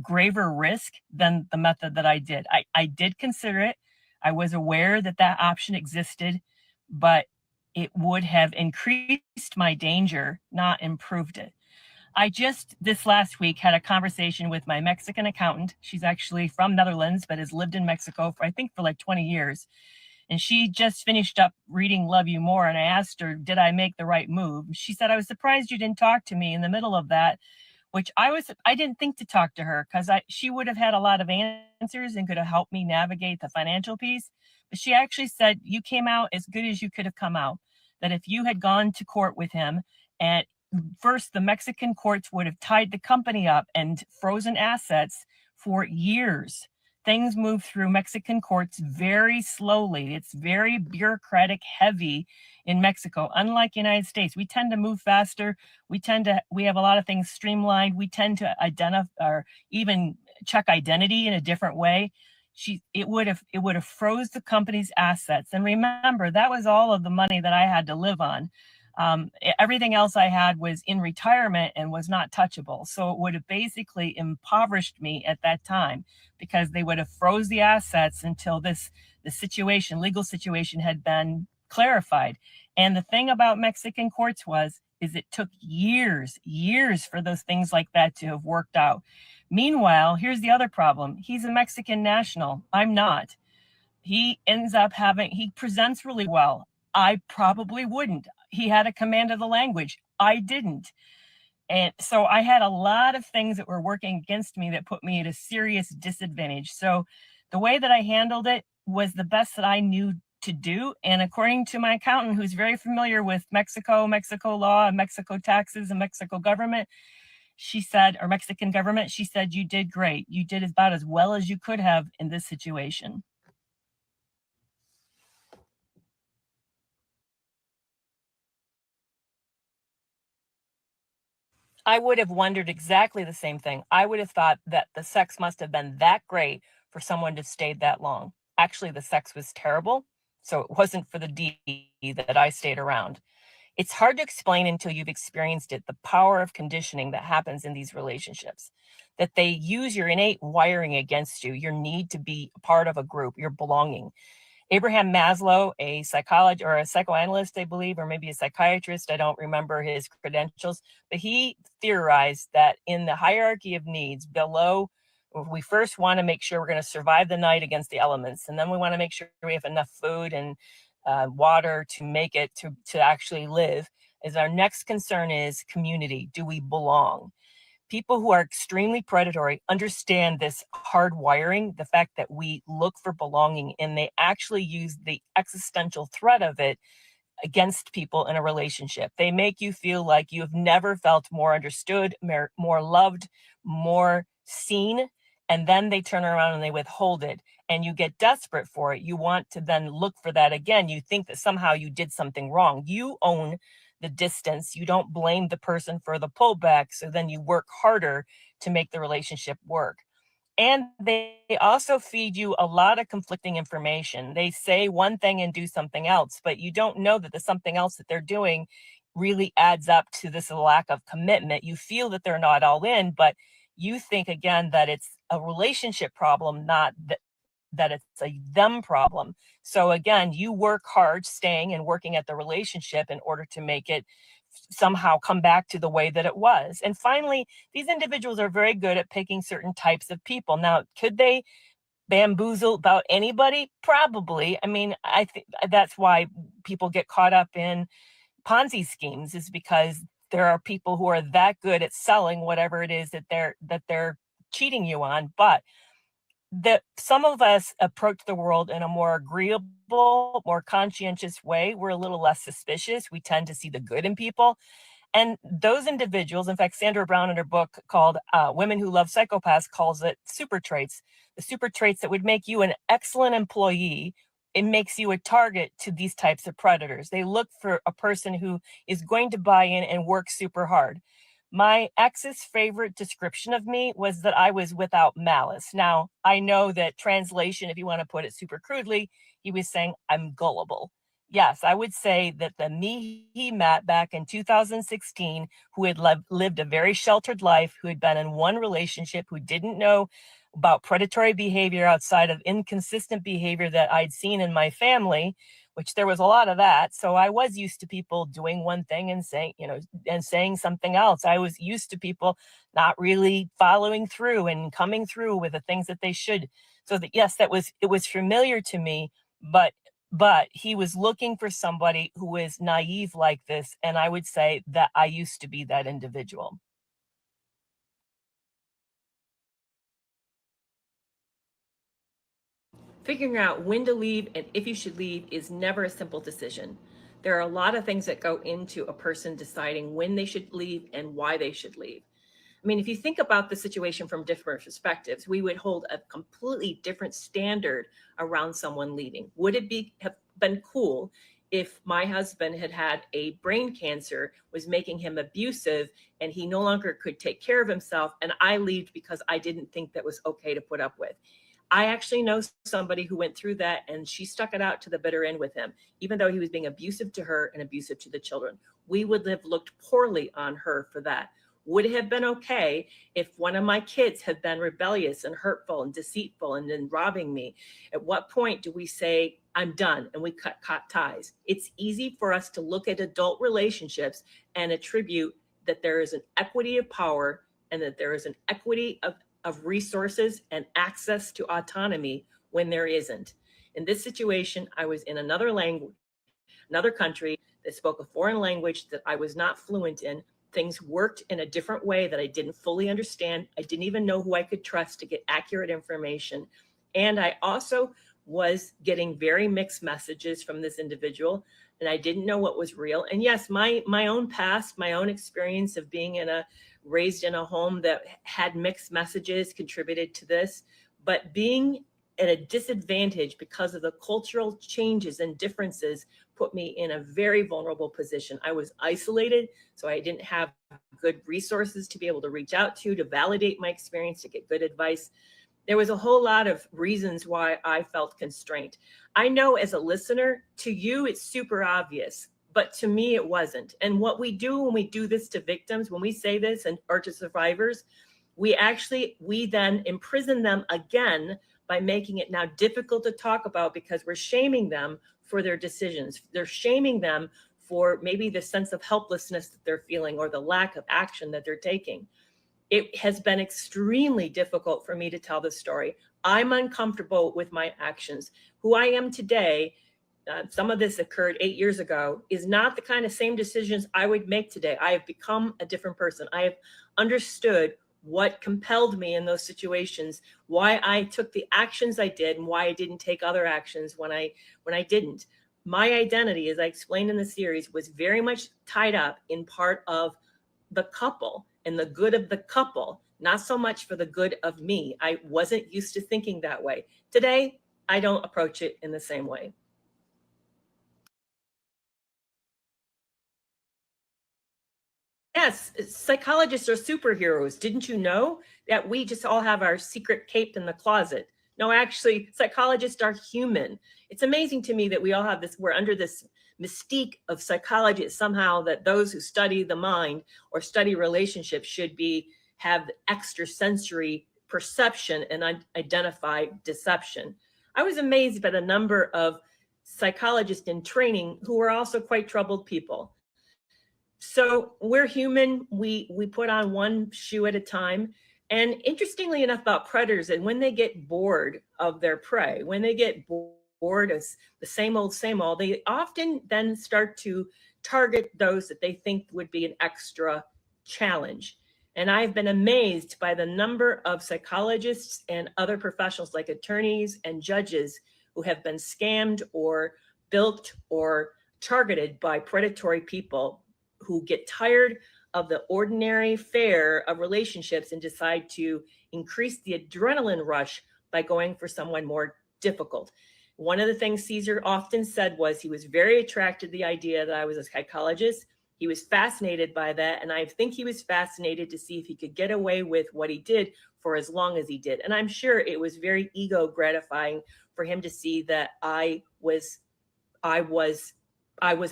graver risk than the method that I did. I did consider it. I was aware that that option existed, but it would have increased my danger, not improved it. I just this last week had a conversation with my Mexican accountant. She's actually from Netherlands, but has lived in Mexico for, I think, for like 20 years. And she just finished up reading Love You More. And I asked her, did I make the right move? She said, I was surprised you didn't talk to me in the middle of that, which I didn't think to talk to her, because she would have had a lot of answers and could have helped me navigate the financial piece. But she actually said, you came out as good as you could have come out. That if you had gone to court with him, and first the Mexican courts would have tied the company up and frozen assets for years. Things move through Mexican courts very slowly. It's very bureaucratic heavy in Mexico. Unlike United States, we tend to move faster. We have a lot of things streamlined. We tend to identify or even check identity in a different way. It would have froze the company's assets. And remember, that was all of the money that I had to live on. Everything else I had was in retirement and was not touchable. So it would have basically impoverished me at that time, because they would have froze the assets until the legal situation had been clarified. And the thing about Mexican courts is it took years for those things like that to have worked out. Meanwhile, here's the other problem. He's a Mexican national. I'm not. He ends up he presents really well. I probably wouldn't. He had a command of the language. I didn't. And so I had a lot of things that were working against me that put me at a serious disadvantage. So the way that I handled it was the best that I knew to do. And according to my accountant, who's very familiar with Mexico law, Mexico taxes, and Mexico government, she said, or Mexican government, she said, you did great. You did about as well as you could have in this situation. I would have wondered exactly the same thing. I would have thought that the sex must have been that great for someone to stay that long. Actually, the sex was terrible, so it wasn't for the D that I stayed around. It's hard to explain until you've experienced it, the power of conditioning that happens in these relationships, that they use your innate wiring against you, your need to be a part of a group, your belonging. Abraham Maslow, a psychologist or a psychoanalyst, I believe, or maybe a psychiatrist, I don't remember his credentials, but he theorized that in the hierarchy of needs below, we first want to make sure we're going to survive the night against the elements. And then we want to make sure we have enough food and water to make it to actually live. As our next concern is community. Do we belong? People who are extremely predatory understand this hard wiring, the fact that we look for belonging, and they actually use the existential threat of it against people in a relationship. They make you feel like you have never felt more understood, more loved, more seen, and then they turn around and they withhold it, and you get desperate for it. You want to then look for that again. You think that somehow you did something wrong. You own the distance. You don't blame the person for the pullback, so then you work harder to make the relationship work. And they also feed you a lot of conflicting information. They say one thing and do something else, but you don't know that the something else that they're doing really adds up to this lack of commitment. You feel that they're not all in, but you think again that it's a relationship problem, not that it's a them problem. So again, you work hard staying and working at the relationship in order to make it somehow come back to the way that it was. And finally, these individuals are very good at picking certain types of people. Now, could they bamboozle about anybody? Probably. I mean, I think that's why people get caught up in Ponzi schemes, is because there are people who are that good at selling whatever it is that they're cheating you on. But that some of us approach the world in a more agreeable, more conscientious way. We're a little less suspicious. We tend to see the good in people. And those individuals, in fact, Sandra Brown in her book called Women Who Love Psychopaths calls it super traits. The super traits that would make you an excellent employee, it makes you a target to these types of predators. They look for a person who is going to buy in and work super hard. My ex's favorite description of me was that I was without malice. Now, I know that translation, if you want to put it super crudely, he was saying I'm gullible. Yes, I would say that the me he met back in 2016, who had lived a very sheltered life, who had been in one relationship, who didn't know about predatory behavior outside of inconsistent behavior that I'd seen in my family, which there was a lot of that. So I was used to people doing one thing and saying, and saying something else. I was used to people not really following through and coming through with the things that they should. So that, yes, it was familiar to me, but he was looking for somebody who is naive like this. And I would say that I used to be that individual.
Figuring out when to leave and if you should leave is never a simple decision. There are a lot of things that go into a person deciding when they should leave and why they should leave. I mean, if you think about the situation from different perspectives, we would hold a completely different standard around someone leaving. Would it have been cool if my husband had had a brain cancer, was making him abusive, and he no longer could take care of himself, and I left because I didn't think that was okay to put up with? I actually know somebody who went through that, and she stuck it out to the bitter end with him, even though he was being abusive to her and abusive to the children. We would have looked poorly on her for that. Would it have been okay if one of my kids had been rebellious and hurtful and deceitful and then robbing me? At what point do we say, I'm done, and we cut ties? It's easy for us to look at adult relationships and attribute that there is an equity of power and that there is an equity of of resources and access to autonomy when there isn't. In this situation, I was in another language, another country that spoke a foreign language that I was not fluent in. Things worked in a different way that I didn't fully understand. I didn't even know who I could trust to get accurate information. And I also was getting very mixed messages from this individual, and I didn't know what was real. And yes, my own past, my own experience of being raised in a home that had mixed messages contributed to this. But being at a disadvantage because of the cultural changes and differences put me in a very vulnerable position. I was isolated, so I didn't have good resources to be able to reach out to validate my experience, to get good advice. There was a whole lot of reasons why I felt constrained. I know as a listener, to you, it's super obvious, but to me, it wasn't. And what we do when we do this to victims, when we say this or to survivors, we then imprison them again by making it now difficult to talk about because we're shaming them for their decisions. They're shaming them for maybe the sense of helplessness that they're feeling or the lack of action that they're taking. It has been extremely difficult for me to tell this story. I'm uncomfortable with my actions. Who I am today, some of this occurred 8 years ago, is not the kind of same decisions I would make today. I have become a different person. I have understood what compelled me in those situations, why I took the actions I did, and why I didn't take other actions when I didn't. My identity, as I explained in the series, was very much tied up in part of the couple and the good of the couple, not so much for the good of me. I wasn't used to thinking that way. Today, I don't approach it in the same way. Yes, psychologists are superheroes. Didn't you know that we just all have our secret cape in the closet? No, actually, psychologists are human. It's amazing to me that we all have this, we're under this mystique of psychology somehow, that those who study the mind or study relationships should have extrasensory perception and identify deception. I was amazed by the number of psychologists in training who were also quite troubled people. So we're human. We put on one shoe at a time. And interestingly enough about predators, and when they get bored of their prey, when they get bored of the same old, they often then start to target those that they think would be an extra challenge. And I've been amazed by the number of psychologists and other professionals like attorneys and judges who have been scammed or bilked or targeted by predatory people who get tired of the ordinary fare of relationships and decide to increase the adrenaline rush by going for someone more difficult. One of the things Caesar often said was he was very attracted to the idea that I was a psychologist. He was fascinated by that. And I think he was fascinated to see if he could get away with what he did for as long as he did. And I'm sure it was very ego gratifying for him to see that I was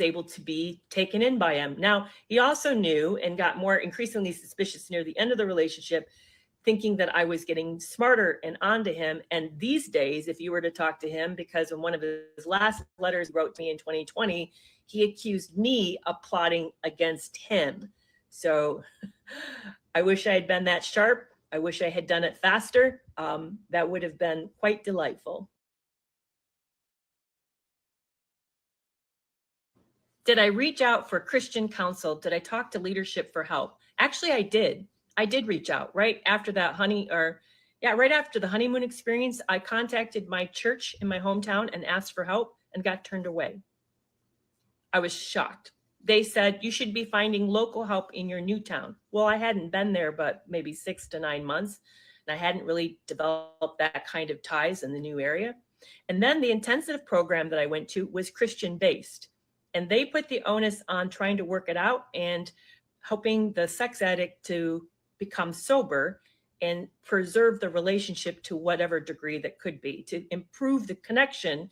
able to be taken in by him. Now, he also knew and got more increasingly suspicious near the end of the relationship, thinking that I was getting smarter and onto him. And these days, if you were to talk to him, because in one of his last letters he wrote to me in 2020, he accused me of plotting against him. So I wish I had been that sharp. I wish I had done it faster. That would have been quite delightful. Did I reach out for Christian counsel? Did I talk to leadership for help? Actually, I did. I did reach out right after that right after the honeymoon experience. I contacted my church in my hometown and asked for help and got turned away. I was shocked. They said, you should be finding local help in your new town. Well, I hadn't been there but maybe 6 to 9 months, and I hadn't really developed that kind of ties in the new area. And then the intensive program that I went to was Christian based. And they put the onus on trying to work it out and helping the sex addict to become sober and preserve the relationship to whatever degree that could be, to improve the connection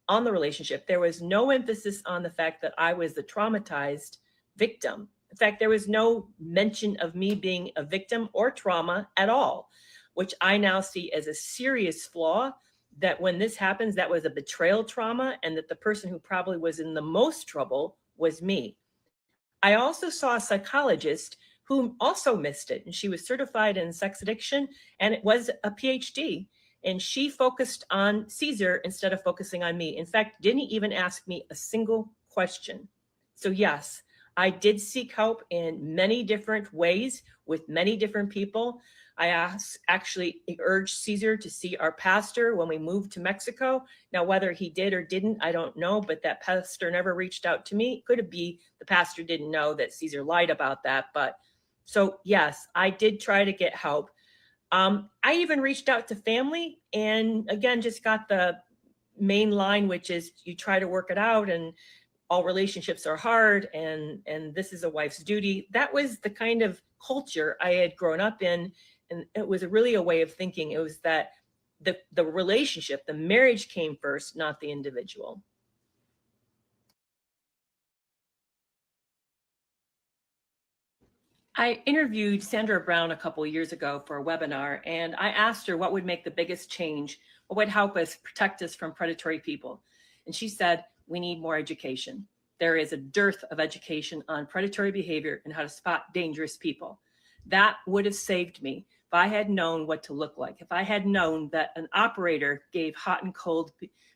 on the relationship. There was no emphasis on the fact that I was the traumatized victim. In fact, there was no mention of me being a victim or trauma at all, which I now see as a serious flaw, that when this happens, that was a betrayal trauma, and that the person who probably was in the most trouble was me. I also saw a psychologist who also missed it. And she was certified in sex addiction and it was a PhD. And she focused on Caesar instead of focusing on me. In fact, didn't even ask me a single question. So, yes, I did seek help in many different ways with many different people. Actually urged Caesar to see our pastor when we moved to Mexico. Now, whether he did or didn't, I don't know, but that pastor never reached out to me. Could it be the pastor didn't know that Caesar lied about that? But so, yes, I did try to get help. I even reached out to family and again, just got the main line, which is you try to work it out and all relationships are hard and this is a wife's duty. That was the kind of culture I had grown up in. And it was really a way of thinking. It was that the relationship, the marriage came first, not the individual. I interviewed Sandra Brown a couple of years ago for a webinar, and I asked her what would make the biggest change, what would help us protect us from predatory people. And she said, we need more education. There is a dearth of education on predatory behavior and how to spot dangerous people. That would have saved me if I had known what to look like, if I had known that an operator gave hot and cold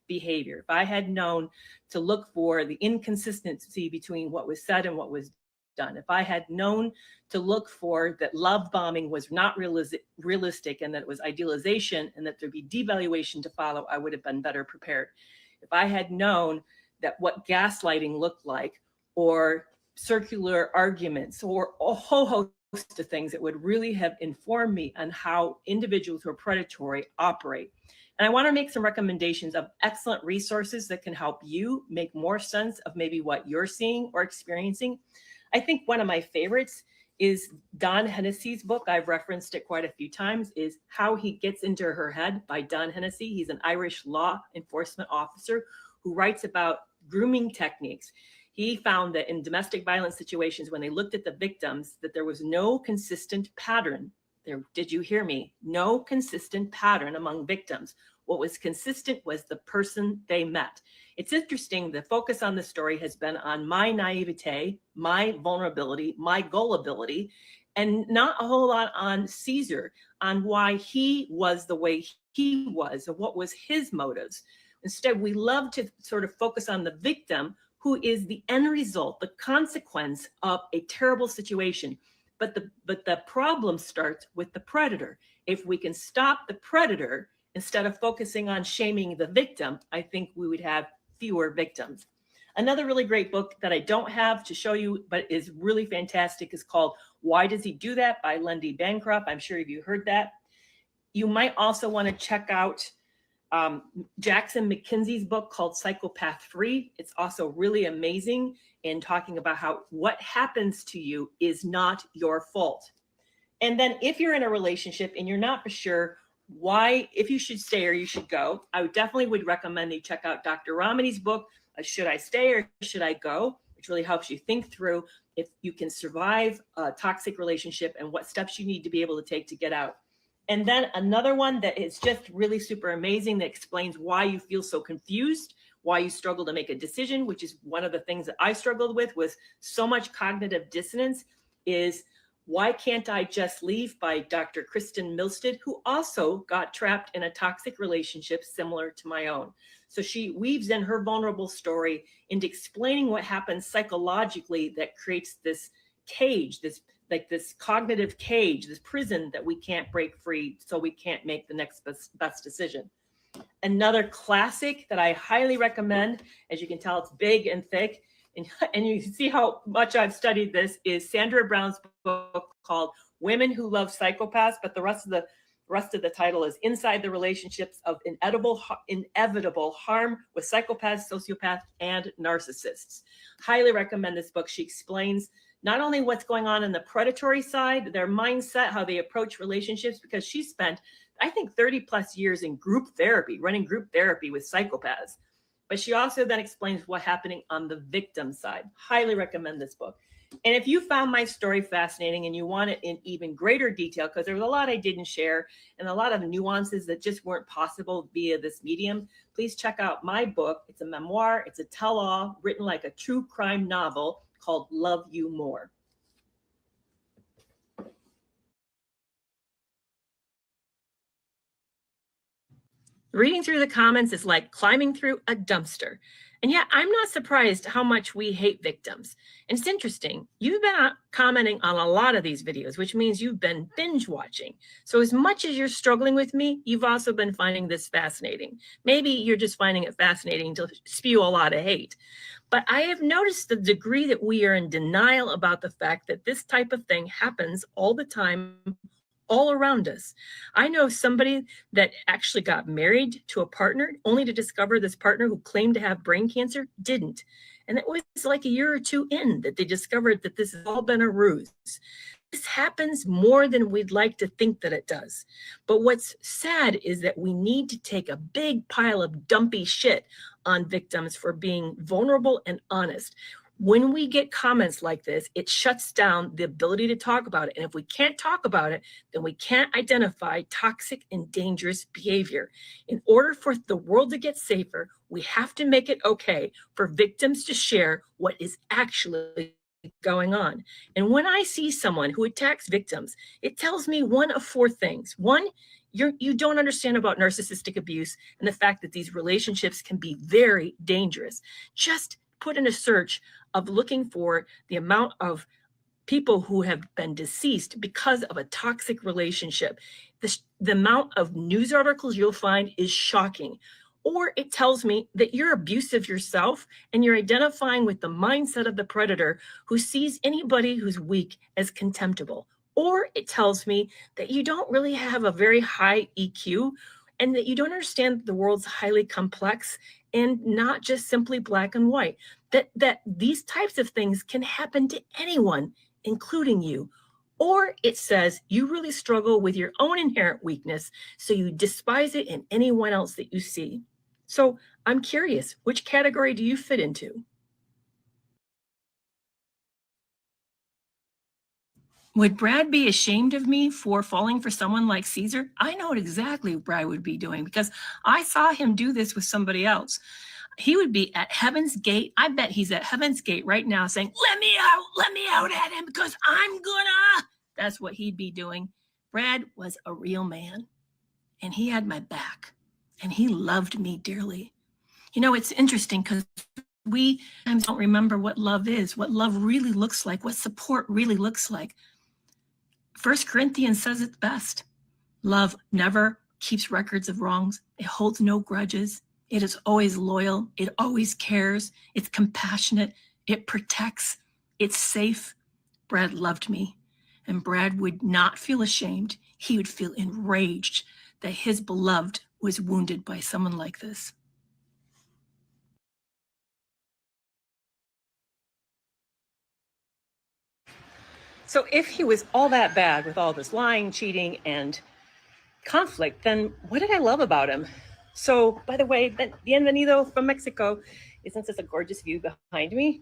behavior, if I had known to look for the inconsistency between what was said and what was done, if I had known to look for that love bombing was not realistic and that it was idealization and that there'd be devaluation to follow, I would have been better prepared. If I had known that what gaslighting looked like or circular arguments or a whole host of things that would really have informed me on how individuals who are predatory operate. And I want to make some recommendations of excellent resources that can help you make more sense of maybe what you're seeing or experiencing. I think one of my favorites is Don Hennessy's book. I've referenced it quite a few times, is How He Gets Into Her Head by Don Hennessy. He's an Irish law enforcement officer who writes about grooming techniques. He found that in domestic violence situations, when they looked at the victims, that there was no consistent pattern. There, did you hear me? No consistent pattern among victims. What was consistent was the person they met. It's interesting, the focus on the story has been on my naivete, my vulnerability, my gullibility, and not a whole lot on Caesar, on why he was the way he was, and what was his motives. Instead, we love to sort of focus on the victim, who is the end result, the consequence of a terrible situation. But the problem starts with the predator. If we can stop the predator, instead of focusing on shaming the victim, I think we would have fewer victims. Another really great book that I don't have to show you, but is really fantastic, is called Why Does He Do That by Lindy Bancroft. I'm sure you heard that. You might also want to check out Jackson McKinsey's book called Psychopath Free. It's also really amazing in talking about how what happens to you is not your fault. And then if you're in a relationship and you're not for sure why, if you should stay or you should go, I would recommend you check out Dr. Ramani's book, Should I Stay or Should I Go? Which really helps you think through if you can survive a toxic relationship and what steps you need to be able to take to get out. And then another one that is just really super amazing that explains why you feel so confused, why you struggle to make a decision, which is one of the things that I struggled with so much cognitive dissonance, is Why Can't I Just Leave by Dr. Kristen Milstead, who also got trapped in a toxic relationship similar to my own. So she weaves in her vulnerable story into explaining what happens psychologically that creates this cage, this cognitive cage, this prison that we can't break free, so we can't make the next best decision. Another classic that I highly recommend, as you can tell, it's big and thick, and you can see how much I've studied this, is Sandra Brown's book called Women Who Love Psychopaths, but the rest of the title is Inside the Relationships of Inevitable Harm with Psychopaths, Sociopaths, and Narcissists. Highly recommend this book. She explains not only what's going on in the predatory side, their mindset, how they approach relationships, because she spent, I think, 30 plus years in group therapy, running group therapy with psychopaths. But she also then explains what's happening on the victim side. Highly recommend this book. And if you found my story fascinating and you want it in even greater detail, because there was a lot I didn't share and a lot of nuances that just weren't possible via this medium, please check out my book. It's a memoir. It's a tell-all written like a true crime novel called Love You More. Reading through the comments is like climbing through a dumpster. And yet, I'm not surprised how much we hate victims. And it's interesting, you've been commenting on a lot of these videos, which means you've been binge watching. So, as much as you're struggling with me, you've also been finding this fascinating. Maybe you're just finding it fascinating to spew a lot of hate. But I have noticed the degree that we are in denial about the fact that this type of thing happens all the time, all around us. I know somebody that actually got married to a partner only to discover this partner who claimed to have brain cancer didn't. And it was like a year or two in that they discovered that this has all been a ruse. This happens more than we'd like to think that it does. But what's sad is that we need to take a big pile of dumpy shit on victims for being vulnerable and honest. When we get comments like this, it shuts down the ability to talk about it. And if we can't talk about it, then we can't identify toxic and dangerous behavior. In order for the world to get safer, we have to make it okay for victims to share what is actually going on. And when I see someone who attacks victims, it tells me one of four things. One, you don't understand about narcissistic abuse and the fact that these relationships can be very dangerous. Just put in a search of looking for the amount of people who have been deceased because of a toxic relationship. The amount of news articles you'll find is shocking. Or it tells me that you're abusive yourself and you're identifying with the mindset of the predator who sees anybody who's weak as contemptible. Or it tells me that you don't really have a very high EQ and that you don't understand the world's highly complex and not just simply black and white. That these types of things can happen to anyone, including you. Or it says you really struggle with your own inherent weakness, so you despise it in anyone else that you see. So I'm curious, which category do you fit into? Would Brad be ashamed of me for falling for someone like Caesar? I know exactly what Brad would be doing because I saw him do this with somebody else. He would be at Heaven's Gate. I bet he's at Heaven's Gate right now saying, let me out at him because I'm gonna. That's what he'd be doing. Brad was a real man and he had my back and he loved me dearly. You know, it's interesting because we sometimes don't remember what love is, what love really looks like, what support really looks like. 1 Corinthians says it best. Love never keeps records of wrongs. It holds no grudges. It is always loyal. It always cares. It's compassionate. It protects. It's safe. Brad loved me, and Brad would not feel ashamed. He would feel enraged that his beloved was wounded by someone like this. So if he was all that bad with all this lying, cheating, and conflict, then what did I love about him? So, by the way, bienvenido from Mexico. Isn't this a gorgeous view behind me?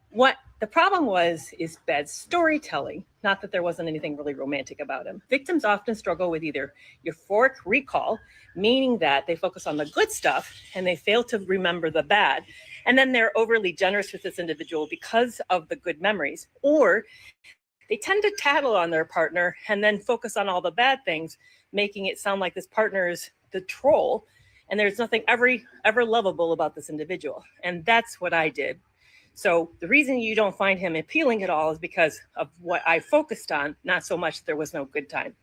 What the problem was is bad storytelling. Not that there wasn't anything really romantic about him. Victims often struggle with either euphoric recall, meaning that they focus on the good stuff and they fail to remember the bad. And then they're overly generous with this individual because of the good memories. Or they tend to tattle on their partner and then focus on all the bad things, making it sound like this partner is the troll and there's nothing ever lovable about this individual. And that's what I did. So the reason you don't find him appealing at all is because of what I focused on, not so much that there was no good time.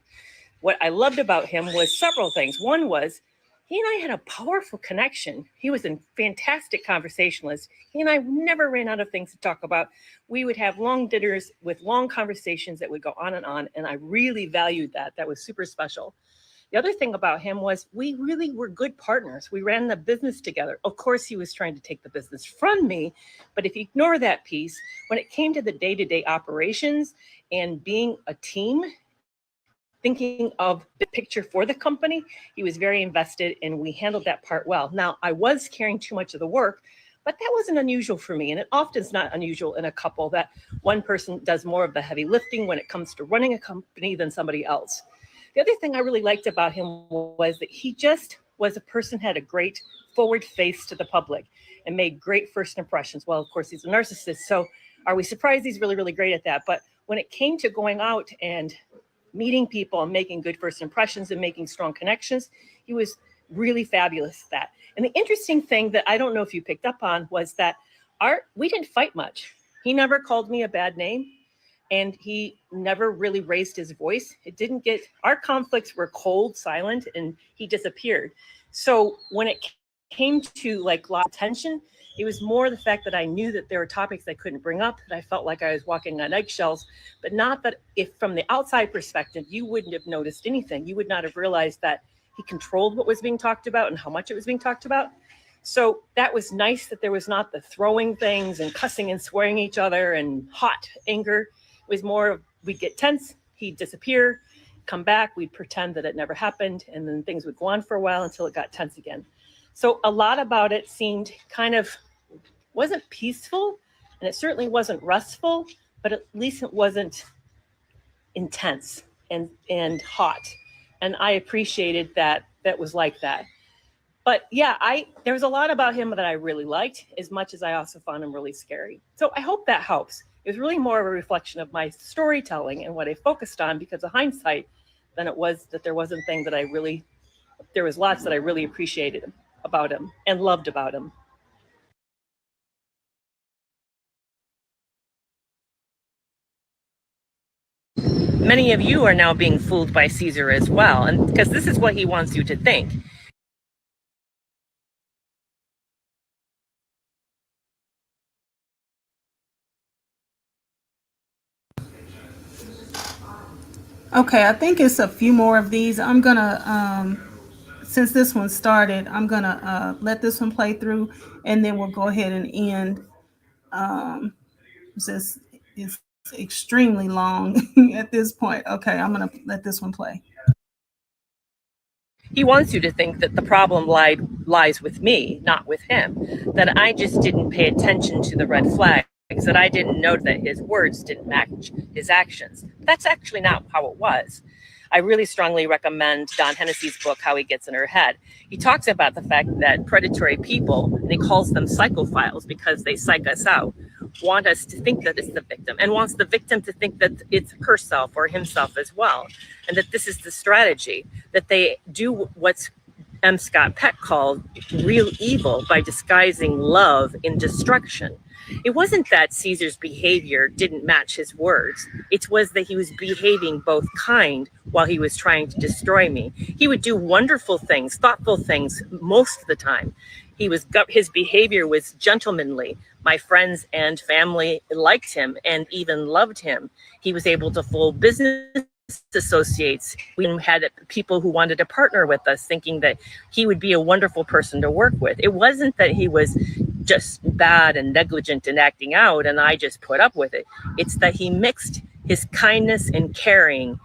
What I loved about him was several things. One was he and I had a powerful connection. He was a fantastic conversationalist. He and I never ran out of things to talk about. We would have long dinners with long conversations that would go on, and I really valued that. That was super special. The other thing about him was we really were good partners. We ran the business together. Of course, he was trying to take the business from me, but if you ignore that piece, when it came to the day-to-day operations and being a team, thinking of the picture for the company, he was very invested and we handled that part well. Now, I was carrying too much of the work, but that wasn't unusual for me. And it often is not unusual in a couple that one person does more of the heavy lifting when it comes to running a company than somebody else. The other thing I really liked about him was that he just was a person who had a great forward face to the public and made great first impressions. Well, of course, he's a narcissist. So are we surprised he's really, really great at that? But when it came to going out and meeting people and making good first impressions and making strong connections, he was really fabulous at that. And the interesting thing that I don't know if you picked up on was that we didn't fight much. He never called me a bad name, and he never really raised his voice. It didn't get, our conflicts were cold, silent, and he disappeared. So when it came to like lots of tension, it was more the fact that I knew that there were topics I couldn't bring up, that I felt like I was walking on eggshells, but not that if from the outside perspective, you wouldn't have noticed anything. You would not have realized that he controlled what was being talked about and how much it was being talked about. So that was nice that there was not the throwing things and cussing and swearing each other and hot anger. It was more of, we'd get tense, he'd disappear, come back, we'd pretend that it never happened, and then things would go on for a while until it got tense again. So a lot about it seemed kind of, wasn't peaceful, and it certainly wasn't restful, but at least it wasn't intense and hot. And I appreciated that was like that. But yeah, there was a lot about him that I really liked, as much as I also found him really scary. So I hope that helps. It was really more of a reflection of my storytelling and what I focused on because of hindsight than it was that there wasn't thing that there was lots that I really appreciated about him and loved about him. Many of you are now being fooled by Caesar as well, and because this is what he wants you to think.
Okay, I think it's a few more of these. I'm gonna, since this one started, I'm gonna let this one play through, and then we'll go ahead and end. This is extremely long at this point. Okay, I'm gonna let this one play.
He wants you to think that the problem lies with me, not with him. That I just didn't pay attention to the red flags, that I didn't note that his words didn't match his actions. That's actually not how it was. I really strongly recommend Don Hennessy's book, How He Gets in Her Head. He talks about the fact that predatory people, and he calls them psychophiles because they psych us out, want us to think that it's the victim and wants the victim to think that it's herself or himself as well. And that this is the strategy, that they do what's M. Scott Peck called real evil by disguising love in destruction. It wasn't that Caesar's behavior didn't match his words. It was that he was behaving both kind while he was trying to destroy me. He would do wonderful things, thoughtful things most of the time. His behavior was gentlemanly. My friends and family liked him and even loved him. He was able to fool business associates. We had people who wanted to partner with us thinking that he would be a wonderful person to work with. It wasn't that he was just bad and negligent and acting out and I just put up with it. It's that he mixed his kindness and caring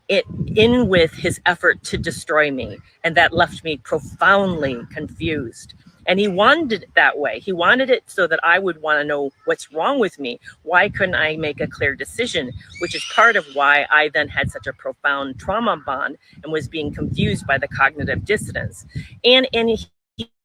in with his effort to destroy me, and that left me profoundly confused. And he wanted it that way. He wanted it so that I would want to know what's wrong with me. Why couldn't I make a clear decision? Which is part of why I then had such a profound trauma bond and was being confused by the cognitive dissonance. And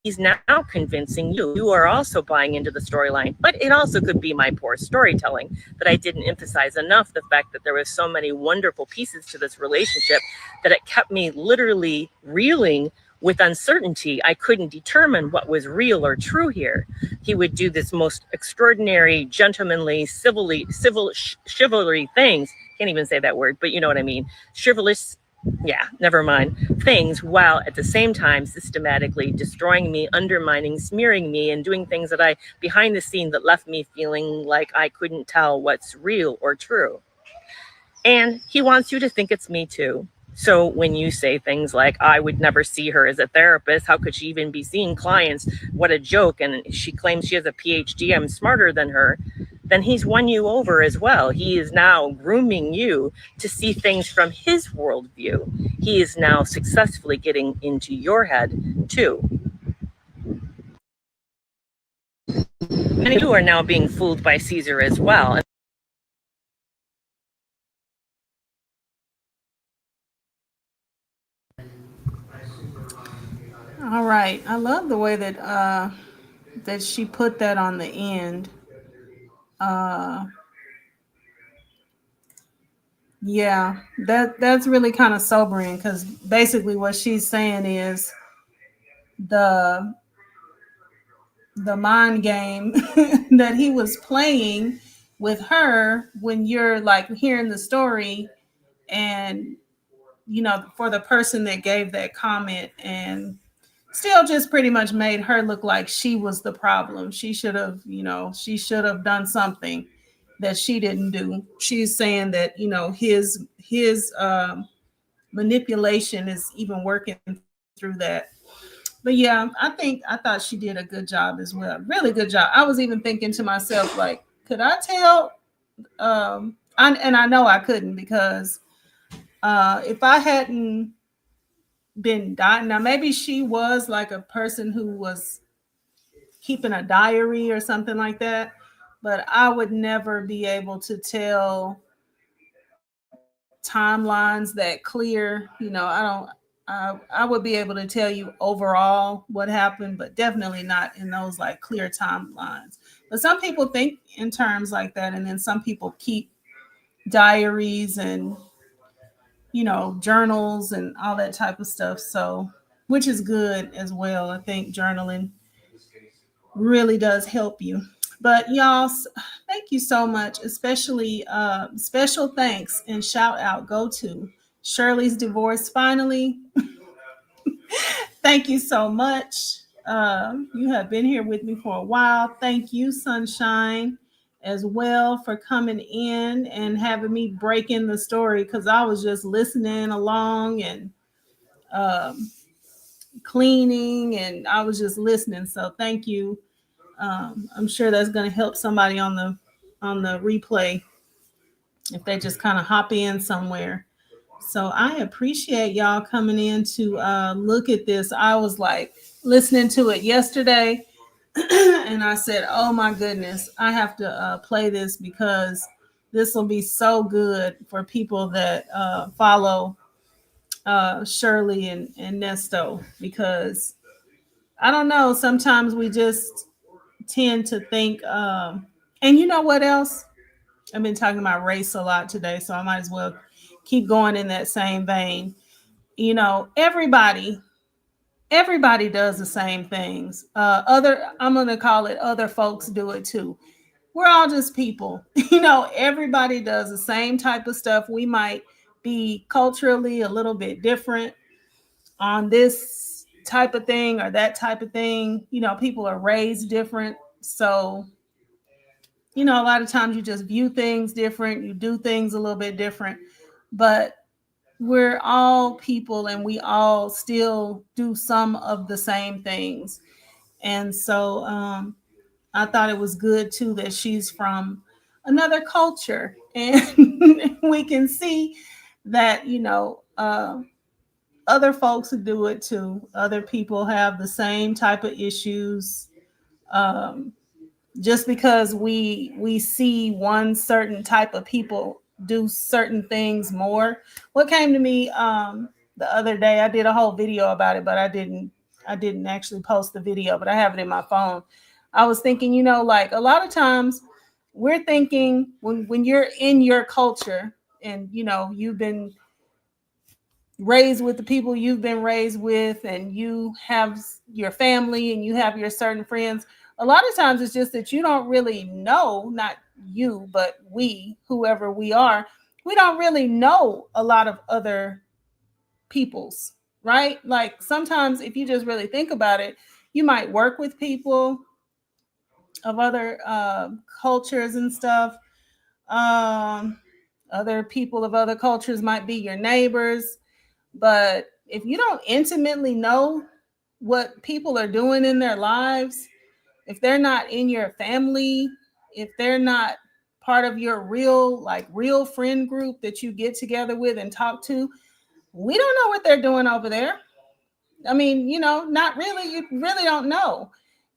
he's now convincing you are also buying into the storyline. But it also could be my poor storytelling that I didn't emphasize enough the fact that there was so many wonderful pieces to this relationship that it kept me literally reeling with uncertainty. I couldn't determine what was real or true here. He would do this most extraordinary, gentlemanly, chivalry things. Can't even say that word, but you know what I mean. Chivalrous, yeah, never mind. Things, while at the same time systematically destroying me, undermining, smearing me, and doing things that behind the scene that left me feeling like I couldn't tell what's real or true. And he wants you to think it's me too. So when you say things like, I would never see her as a therapist, how could she even be seeing clients? What a joke. And she claims she has a PhD, I'm smarter than her. Then he's won you over as well. He is now grooming you to see things from his worldview. He is now successfully getting into your head too. Many of you are now being fooled by Caesar as well.
All right, I love the way that she put that on the end. Uh, yeah, that's really kind of sobering because basically what she's saying is the the mind game that he was playing with her when you're like hearing the story, and for the person that gave that comment, and still just pretty much made her look like she was the problem. She should have done something that she didn't do. She's saying that his manipulation is even working through that. But yeah, I thought she did a good job as well. Really good job. I was even thinking to myself, like, could I tell? And I know I couldn't, because if I hadn't been dying, now maybe she was like a person who was keeping a diary or something like that, but I would never be able to tell timelines that clear. I would be able to tell you overall what happened, but definitely not in those like clear timelines. But some people think in terms like that, and then some people keep diaries and journals and all that type of stuff. So, which is good as well. I think journaling really does help you. But y'all, thank you so much. Especially special thanks and shout out go to Shirley's divorce finally. Thank you so much. You have been here with me for a while. Thank you, Sunshine, as well, for coming in and having me break in the story, because I was just listening along and um, cleaning, and I was just listening. So thank you. I'm sure that's going to help somebody on the replay if they just kind of hop in somewhere. So I appreciate y'all coming in to look at this. I was like listening to it yesterday, and I said, "Oh my goodness, I have to play this, because this will be so good for people that follow Shirley and Nesto." Because I don't know, sometimes we just tend to think, and you know what else? I've been talking about race a lot today, so I might as well keep going in that same vein. Everybody does the same things. I'm gonna call it other folks do it too. We're all just people. Everybody does the same type of stuff. We might be culturally a little bit different on this type of thing or that type of thing. People are raised different. So, a lot of times you just view things different, you do things a little bit different. But we're all people, and we all still do some of the same things. And so I thought it was good too that she's from another culture, and we can see that other folks who do it too. Other people have the same type of issues. Um, just because we see one certain type of people do certain things more. What came to me the other day, I did a whole video about it, but I didn't actually post the video, but I have it in my phone. I was thinking, like a lot of times we're thinking when you're in your culture, and you've been raised with the people you've been raised with, and you have your family and you have your certain friends. A lot of times it's just that you don't really know, not you, but we, whoever we are, we don't really know a lot of other peoples, right? Like sometimes if you just really think about it, you might work with people of other cultures and stuff. um, Other people of other cultures might be your neighbors. But if you don't intimately know what people are doing in their lives, if they're not in your family, if they're not part of your real friend group that you get together with and talk to, we don't know what they're doing over there. I mean, not really. You really don't know.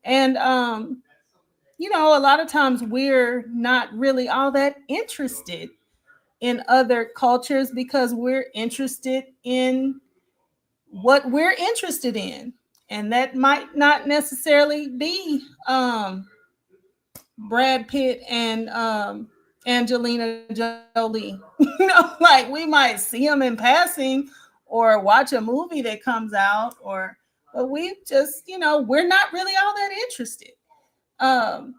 And a lot of times we're not really all that interested in other cultures, because we're interested in what we're interested in. And that might not necessarily be Brad Pitt and Angelina Jolie. Like we might see them in passing, or watch a movie that comes out, or but we just, we're not really all that interested. Um,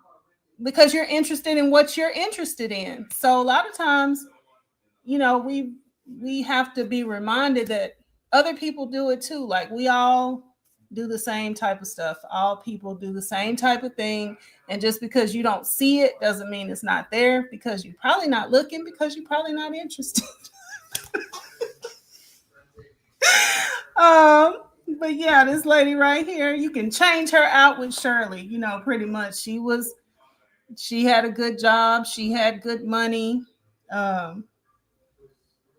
because you're interested in what you're interested in. So a lot of times, we have to be reminded that other people do it too. Like we all do the same type of stuff. All people do the same type of thing. And just because you don't see it doesn't mean it's not there, because you're probably not looking, because you're probably not interested. um but yeah, this lady right here, you can change her out with Shirley. Pretty much she had a good job, she had good money. um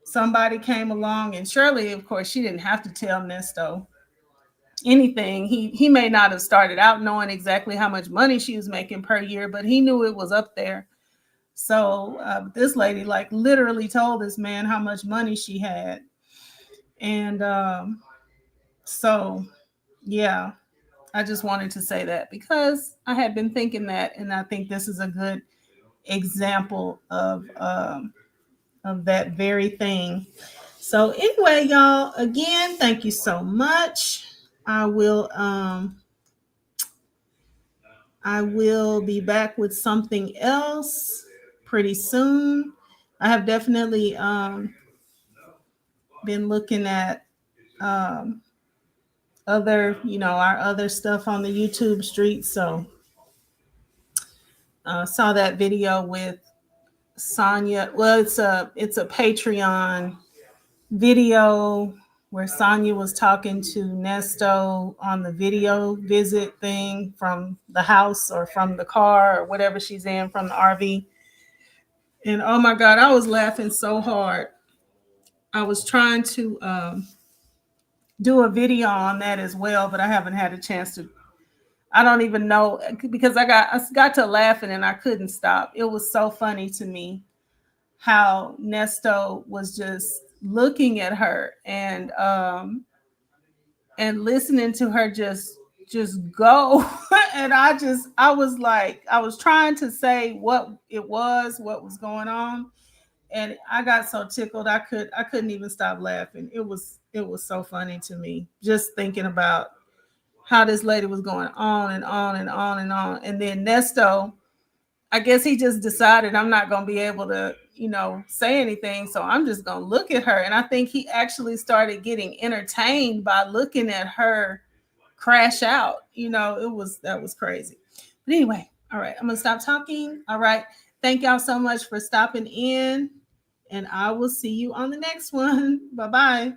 Somebody came along, and Shirley, of course, she didn't have to tell Nesto anything. He may not have started out knowing exactly how much money she was making per year, but he knew it was up there. So this lady like literally told this man how much money she had. And so yeah, I just wanted to say that because I had been thinking that, and I think this is a good example of that very thing. So anyway, y'all, again, thank you so much. I will I will be back with something else pretty soon. I have definitely been looking at um, our other stuff on the YouTube street. So saw that video with Sonya. Well, it's a Patreon video where Sonya was talking to Nesto on the video visit thing from the house or from the car or whatever she's in, from the RV. And oh my God, I was laughing so hard. I was trying to do a video on that as well, but I haven't had a chance to. I don't even know, because I got to laughing and I couldn't stop. It was so funny to me how Nesto was just looking at her and listening to her just go. And I was like, I was trying to say what was going on, and I got so tickled I couldn't even stop laughing. It was so funny to me, just thinking about how this lady was going on and on and on and on. And then Nesto, I guess he just decided, I'm not going to be able to, say anything. So I'm just going to look at her. And I think he actually started getting entertained by looking at her crash out. That was crazy. But anyway, all right, I'm going to stop talking. All right. Thank y'all so much for stopping in. And I will see you on the next one. Bye bye.